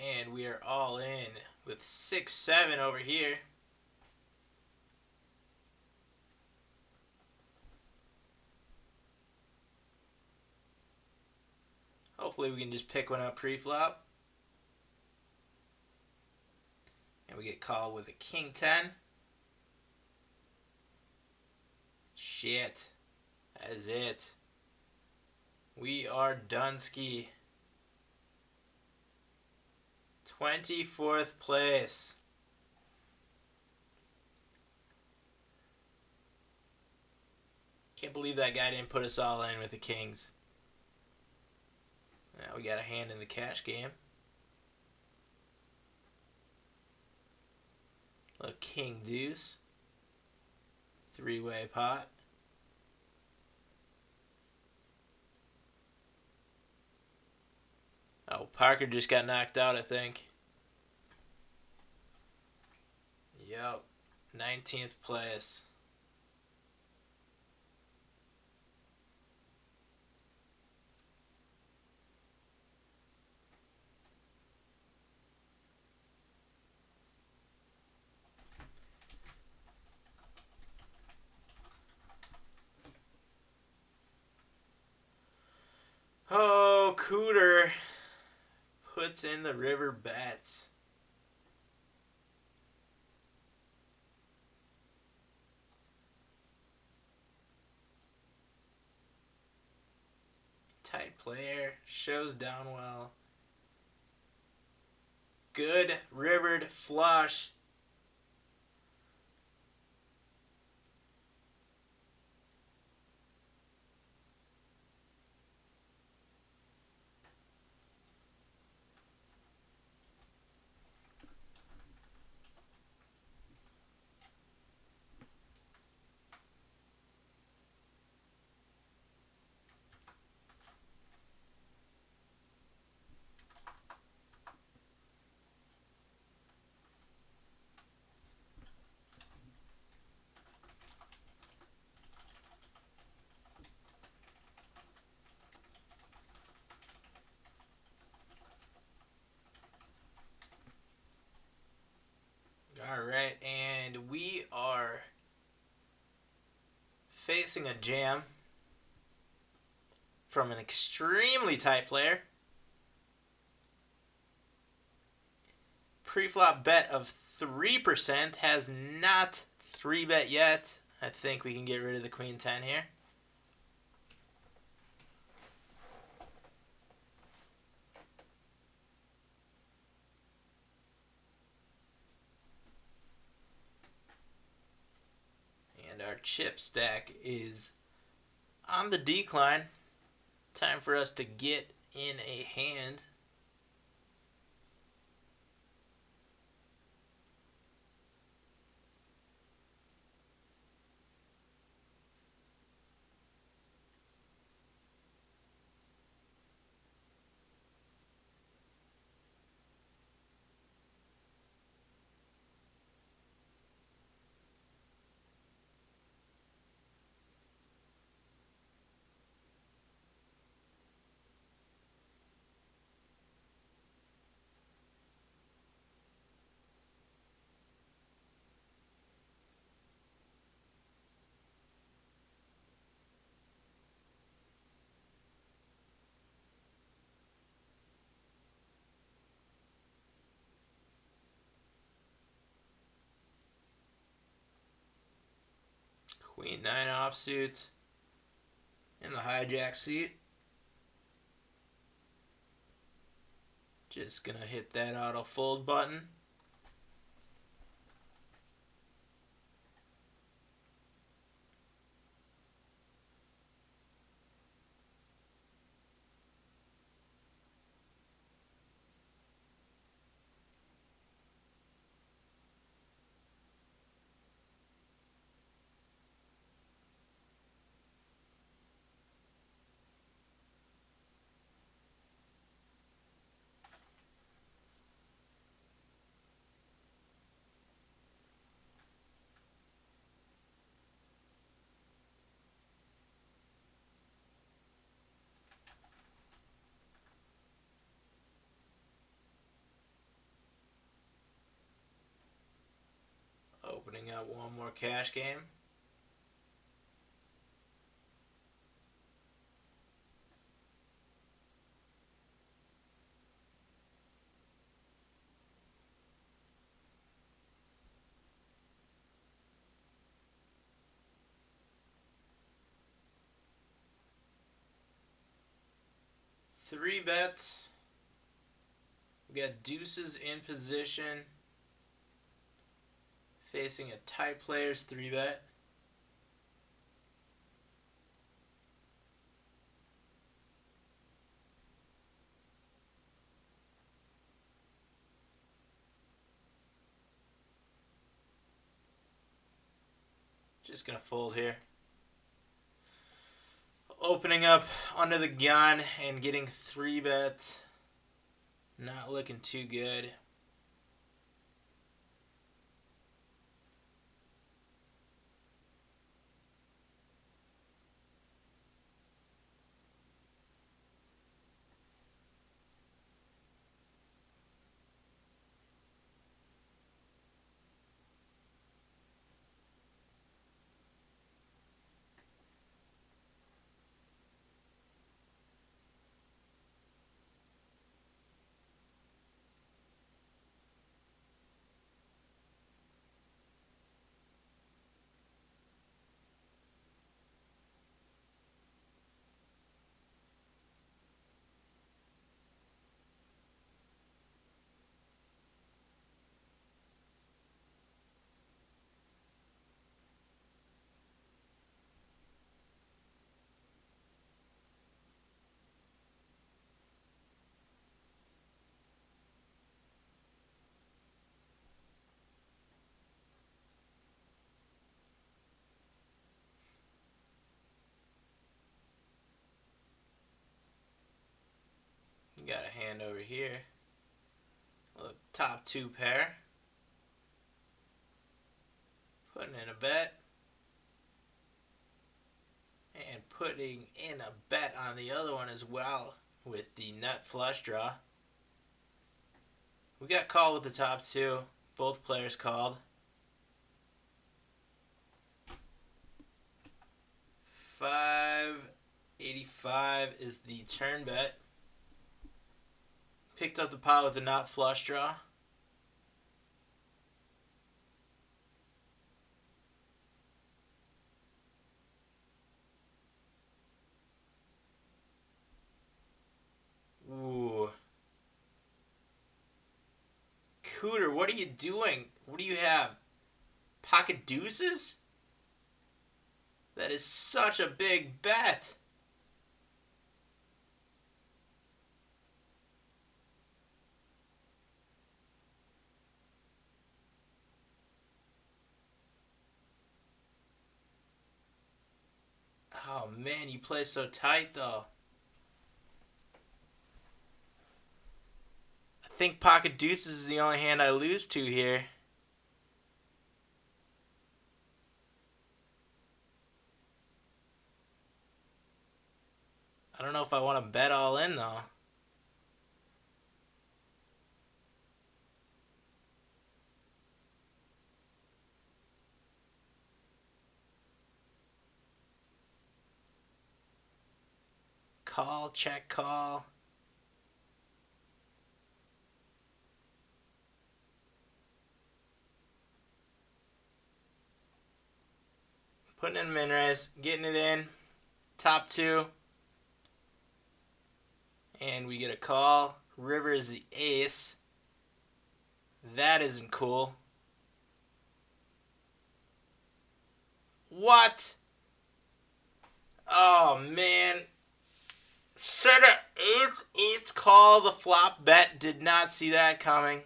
And we are all in with 6-7 over here. Hopefully we can just pick one up pre-flop. And we get called with a king 10. Shit. That is it. We are Dunsky. 24th place. Can't believe that guy didn't put us all in with the kings. Now we got a hand in the cash game. A king deuce. Three-way pot. Oh, Parker just got knocked out, I think. Yep. 19th place. Oh, Cooter puts in the river bets. Tight player, shows down well. Good rivered flush. Alright, and we are facing a jam from an extremely tight player. Pre-flop bet of 3%, has not 3-bet yet. I think we can get rid of the queen 10 here. And our chip stack is on the decline. Time for us to get in a hand. Queen 9 offsuit in the hijack seat. Just gonna hit that auto fold button. Opening up one more cash game. Three bets. We got deuces in position. Facing a tight player's 3-bet. Just gonna fold here. Opening up under the gun and getting 3-bet. Not looking too good. Got a hand over here. Look, top 2 pair. Putting in a bet. And putting in a bet on the other one as well with the nut flush draw. We got called with the top 2. Both players called. 585 is the turn bet. Picked up the pot with the nut flush draw. Ooh. Cooter, what are you doing? What do you have? Pocket deuces? That is such a big bet. Oh man, you play so tight though. I think pocket deuces is the only hand I lose to here. I don't know if I want to bet all in though. Call, check, call. Putting in min raise, getting it in. Top 2. And we get a call. River is the ace. That isn't cool. What? Oh, man. Set it. It's call. The flop bet. Did not see that coming.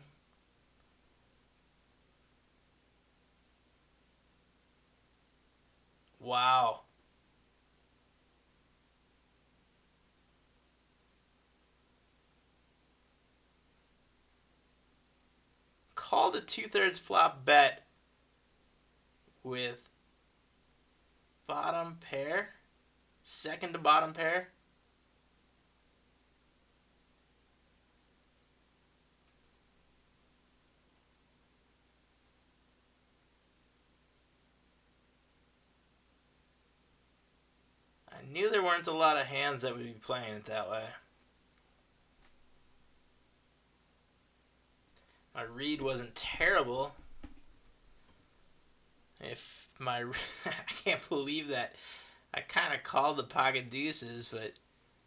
Wow. Called a 2/3 flop bet with bottom pair. Second to bottom pair. knew there weren't a lot of hands that would be playing it that way. My read wasn't terrible. If my... I can't believe that. I kind of called the pocket deuces, but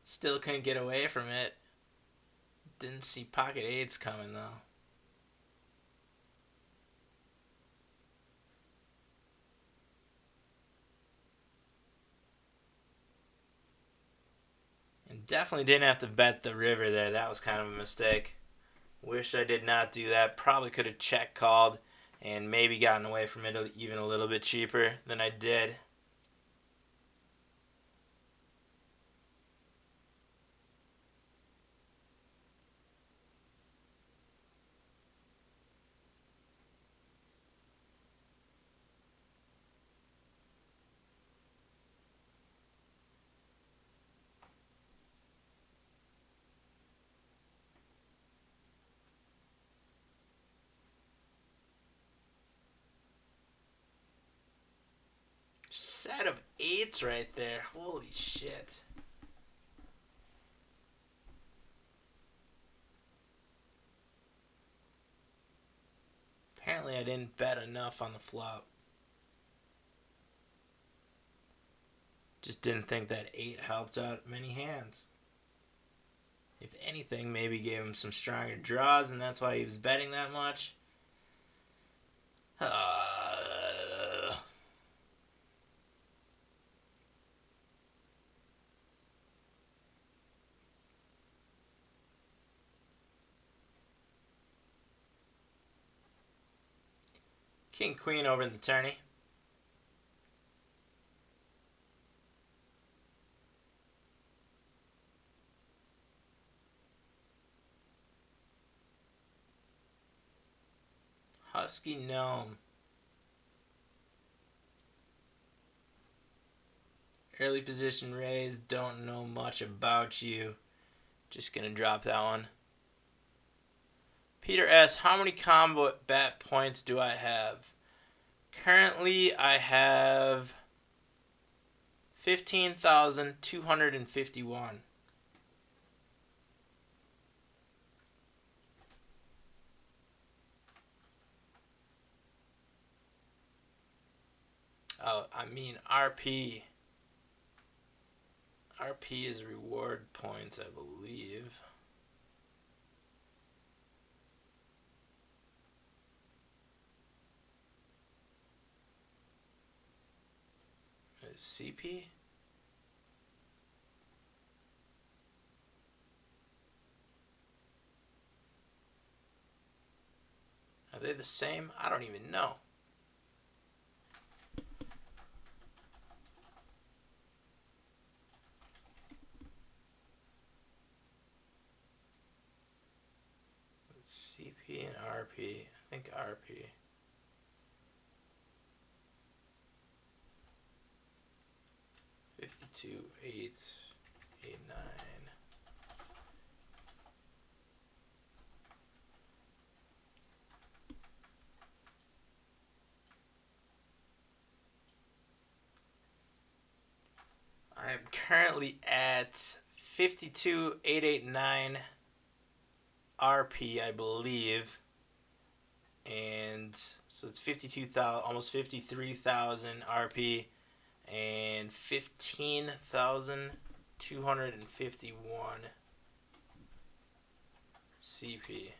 still couldn't get away from it. Didn't see pocket eights coming, though. And definitely didn't have to bet the river there. That was kind of a mistake. Wish I did not do that. Probably could have check called and maybe gotten away from it even a little bit cheaper than I did. Set of eights right there. Holy shit. Apparently I didn't bet enough on the flop. Just didn't think that 8 helped out many hands. If anything, maybe gave him some stronger draws, and that's why he was betting that much. King Queen over in the tourney. Husky Gnome. Early position raise. Don't know much about you. Just gonna drop that one. Peter S. How many combat points do I have? Currently, I have 15,251. Oh, I mean RP. RP is reward points, I believe. Is CP? Are they the same? I don't even know. CP and RP. I think RP. $52, 8, 8, 9. I am currently at 52,889 RP, I believe, and so it's 52,000, almost 53,000 RP, and 15,251 CP.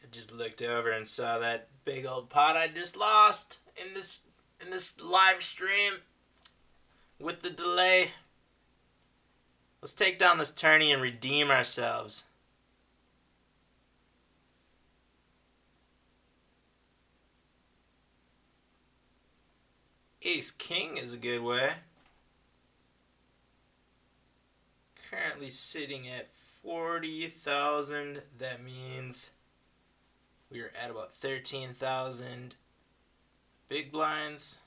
I just looked over and saw that big old pot I just lost in this live stream with the delay. Let's take down this tourney and redeem ourselves. Ace King is a good way. Currently sitting at 40,000. That means we are at about 13,000 big blinds.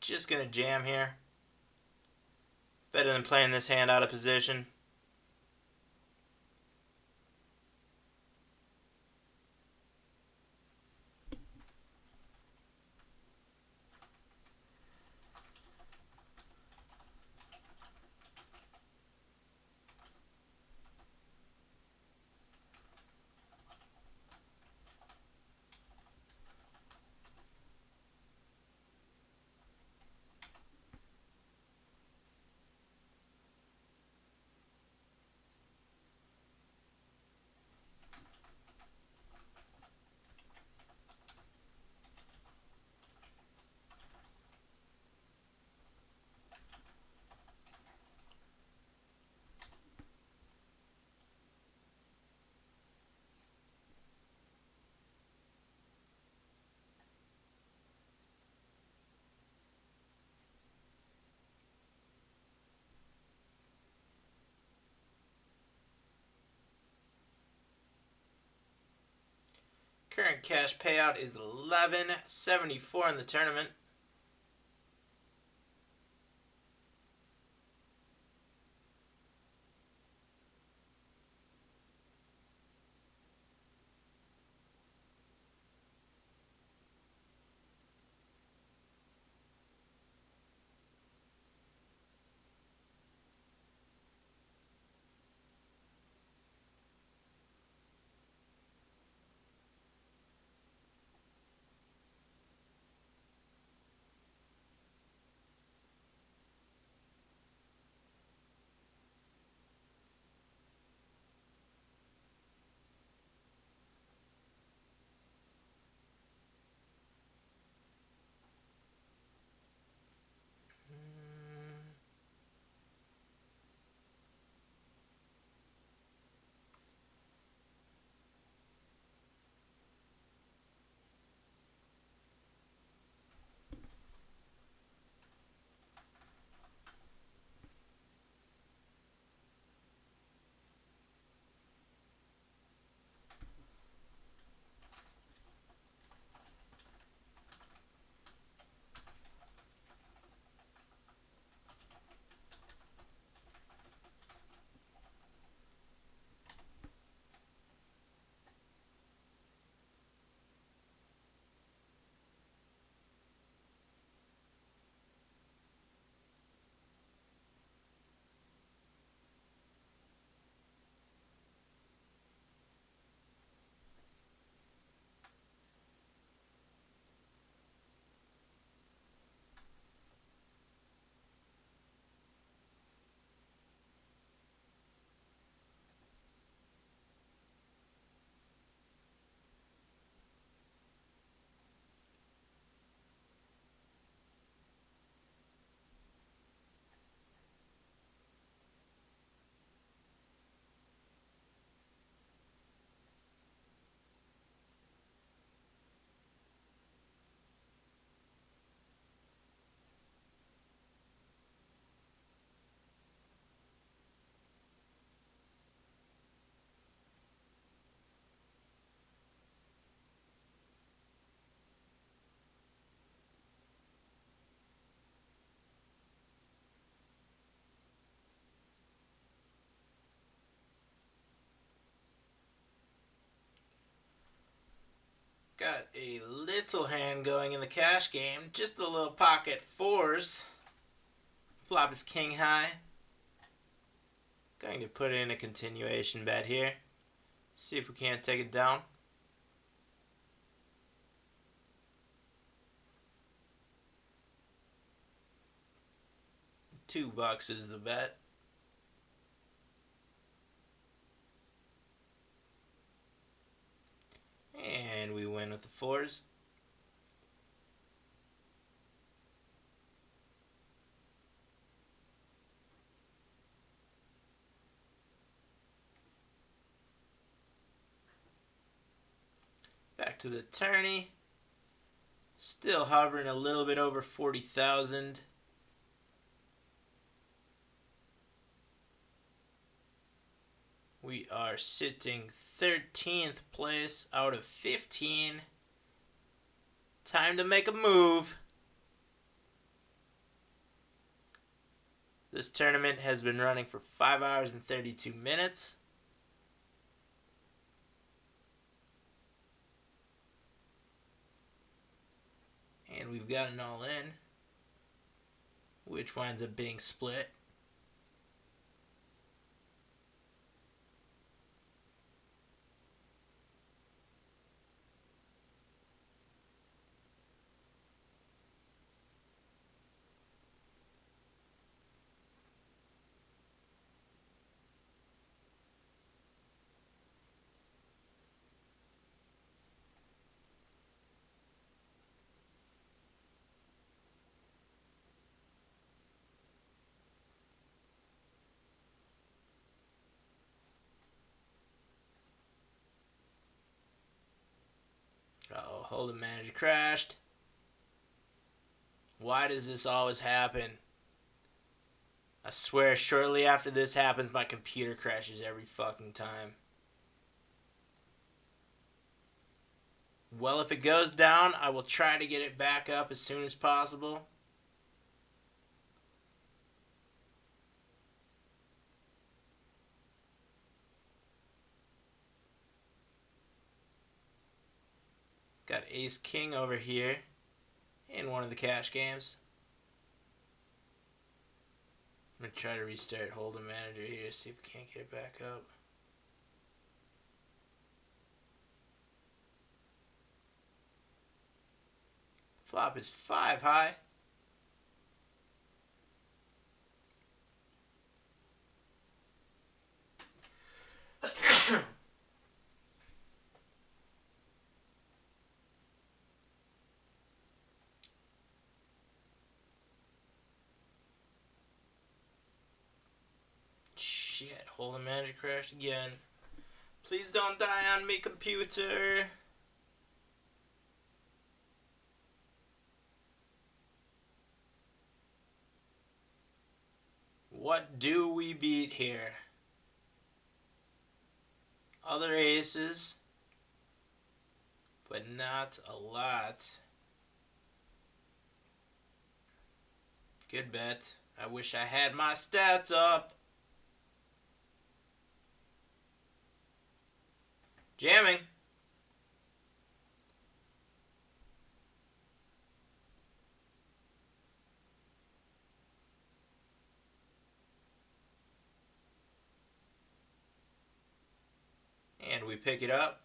Just gonna jam here. Better than playing this hand out of position. Current cash payout is $11.74 in the tournament. Got a little hand going in the cash game. Just a little pocket fours. Flop is king high. Going to put in a continuation bet here. See if we can't take it down. $2 is the bet. with the fours. Back to the tourney. Still hovering a little bit over 40,000. We are sitting 13th place out of 15. Time to make a move. This tournament has been running for 5 hours and 32 minutes. And we've got an all-in, which winds up being split. Uh-oh, Hold'em manager crashed. Why does this always happen? I swear, shortly after this happens, my computer crashes every fucking time. Well, if it goes down, I will try to get it back up as soon as possible. Got Ace King over here in one of the cash games. I'm going to try to restart Hold'em Manager here, see if we can't get it back up. Flop is 5 high. Shit, Hold'em Manager crashed again. Please don't die on me, computer. What do we beat here? Other aces, but not a lot. Good bet. I wish I had my stats up. Jamming. And we pick it up.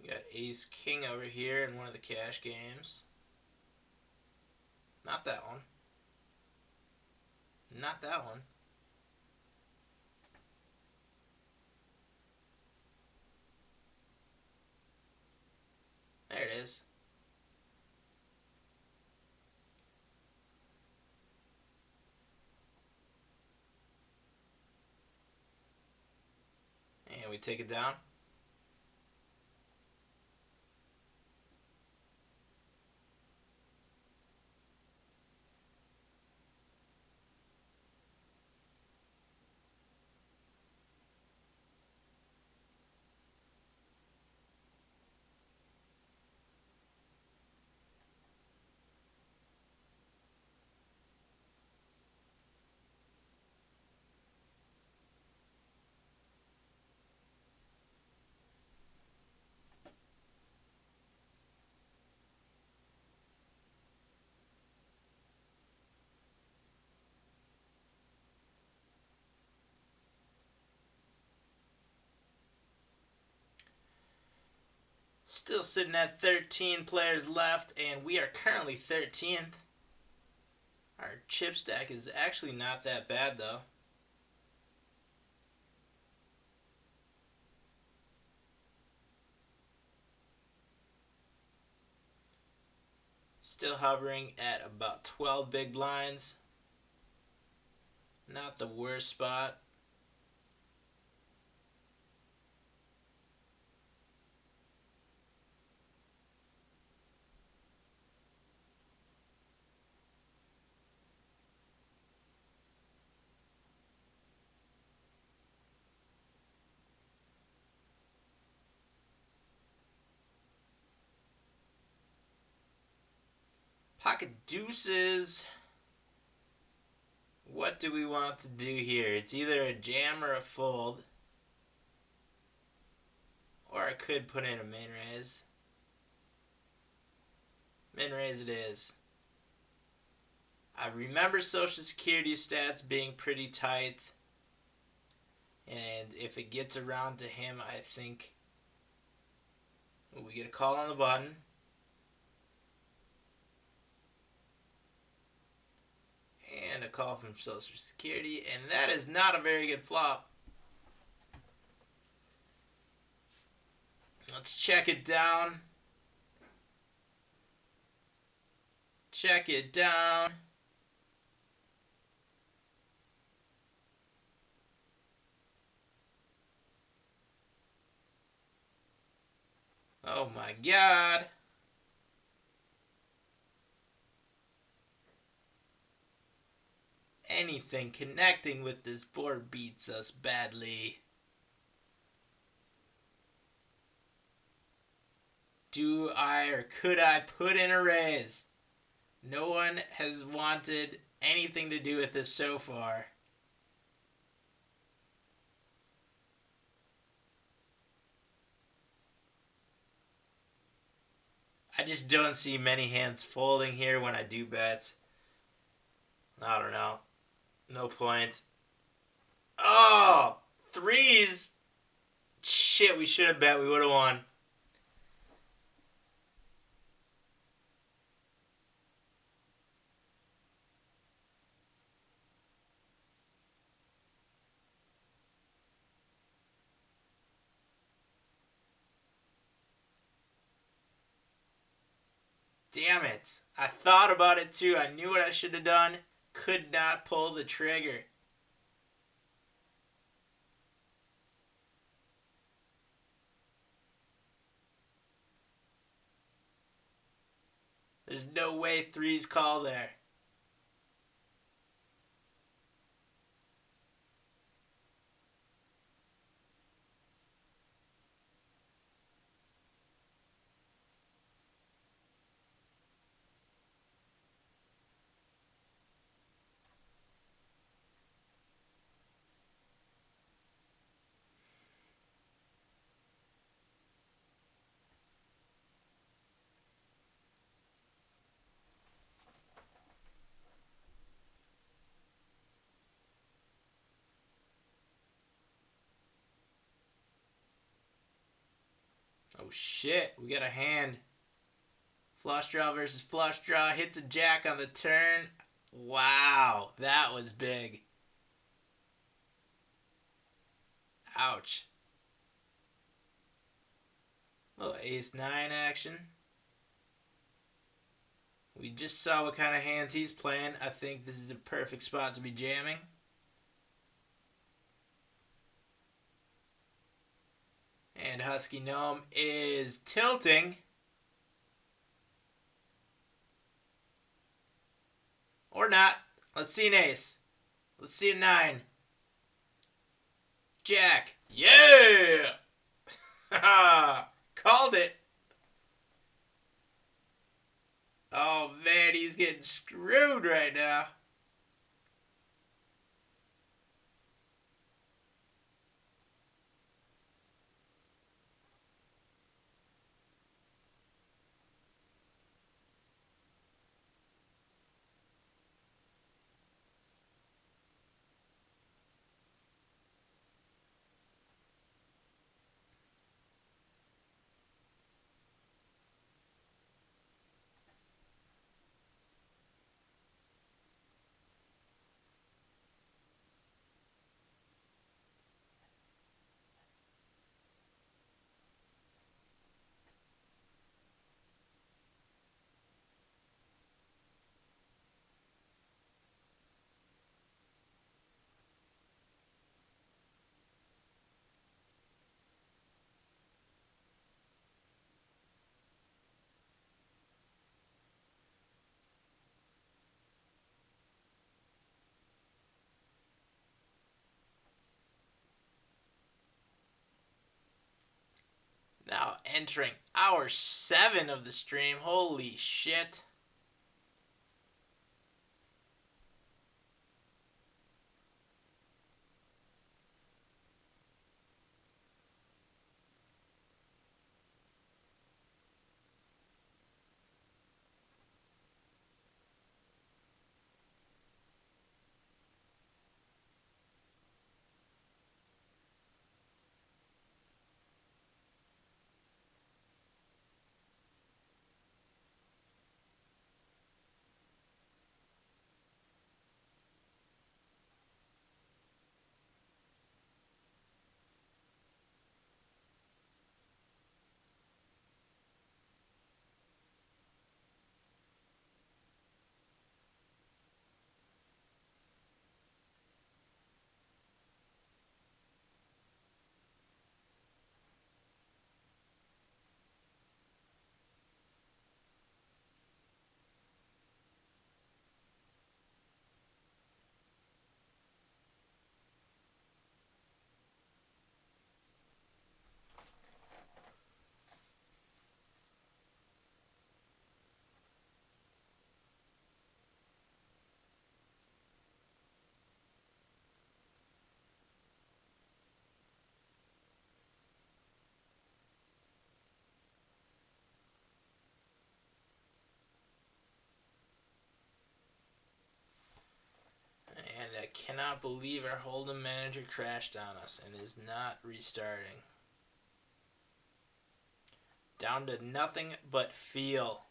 We got Ace King over here in one of the cash games. Not that one. Not that one. There it is. And we take it down. Still sitting at 13 players left, and we are currently 13th. Our chip stack is actually not that bad, though. Still hovering at about 12 big blinds. Not the worst spot. Pocket deuces. What do we want to do here? It's either a jam or a fold. Or I could put in a min raise. Min raise it is. I remember Social Security stats being pretty tight. And if it gets around to him, I think we get a call on the button. And a call from Social Security. And that is not a very good flop. Let's check it down. Check it down. Oh my god. Anything connecting with this board beats us badly. Do I or could I put in a raise? No one has wanted anything to do with this so far. I just don't see many hands folding here when I do bets. I don't know. No point. Oh! Threes! Shit, we should have bet. We would have won. Damn it. I thought about it too. I knew what I should have done. Could not pull the trigger. There's no way threes call there. Oh shit, we got a hand. Flush draw versus flush draw. Hits a jack on the turn. Wow, that was big. Ouch. Little ace-9 action. We just saw what kind of hands he's playing. I think this is a perfect spot to be jamming. And Husky Gnome is tilting. Or not. Let's see an ace. Let's see a 9. Jack. Yeah! Called it. Oh man, he's getting screwed right now. entering hour 7 of the stream. Holy shit. And I cannot believe our Hold'em manager crashed on us and is not restarting. Down to nothing but feel.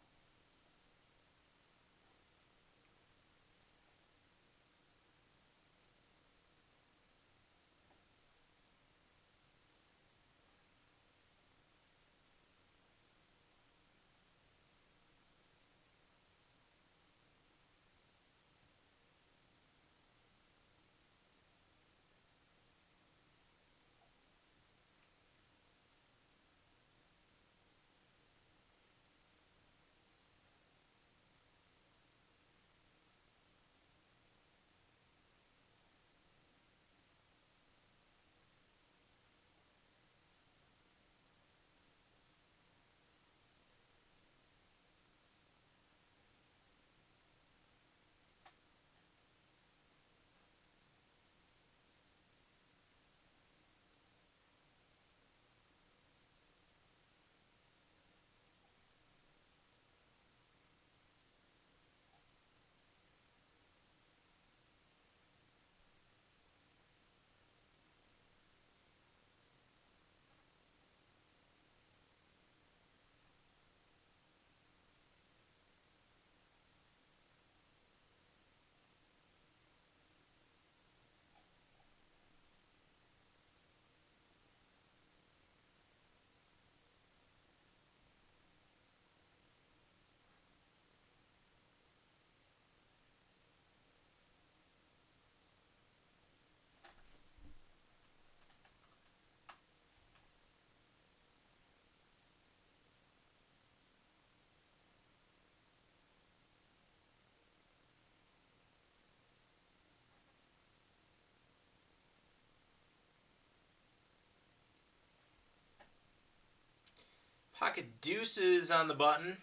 Pocket deuces on the button.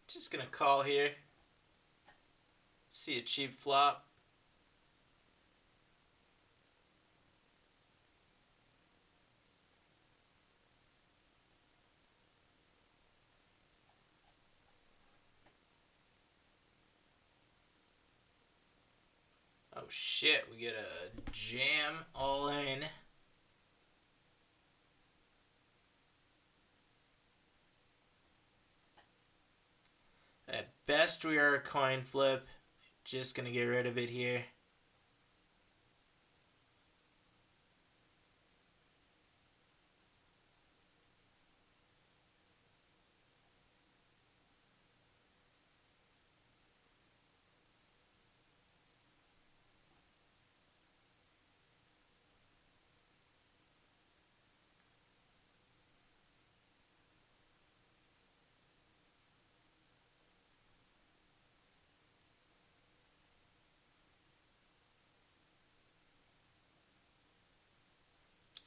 Just gonna call here. See a cheap flop. Oh shit, we get a jam all in. At best, we are a coin flip. Just gonna get rid of it here.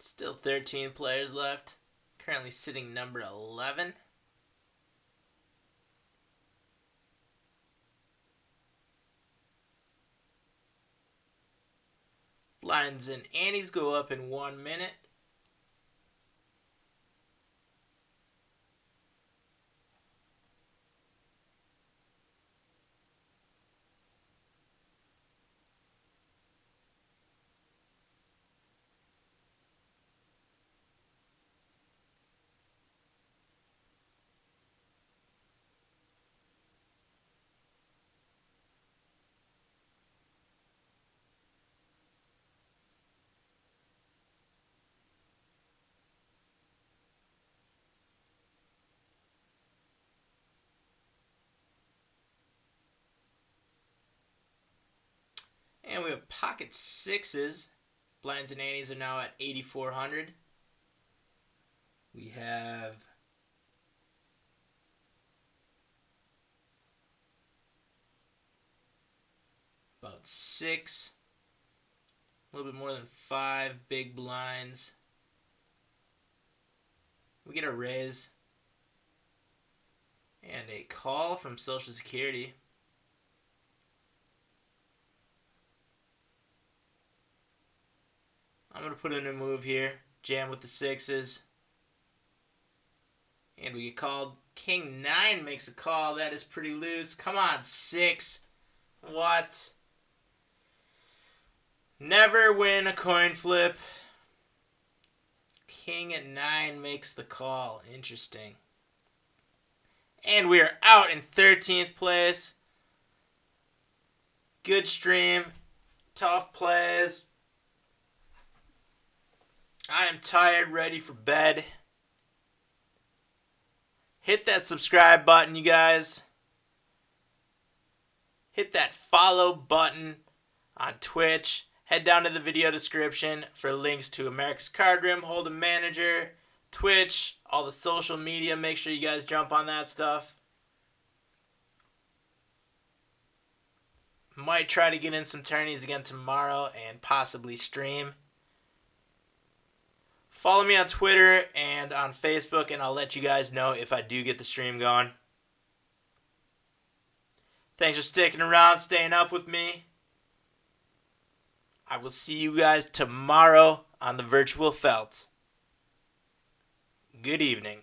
Still 13 players left. Currently sitting number 11. Blinds and antes go up in 1 minute. And we have pocket sixes. Blinds and antes are now at 8,400. We have about 6, a little bit more than 5 big blinds. We get a raise and a call from Social Security. I'm going to put in a move here. Jam with the sixes. And we get called. King 9 makes a call. That is pretty loose. Come on, 6. What? Never win a coin flip. King at 9 makes the call. Interesting. And we are out in 13th place. Good stream. Tough plays. I am tired, ready for bed. Hit that subscribe button, you guys. Hit that follow button on Twitch. Head down to the video description for links to America's Card Room, Hold'em Manager, Twitch, all the social media. Make sure you guys jump on that stuff. Might try to get in some tourneys again tomorrow and possibly stream. Follow me on Twitter and on Facebook, and I'll let you guys know if I do get the stream going. Thanks for sticking around, staying up with me. I will see you guys tomorrow on the virtual felt. Good evening.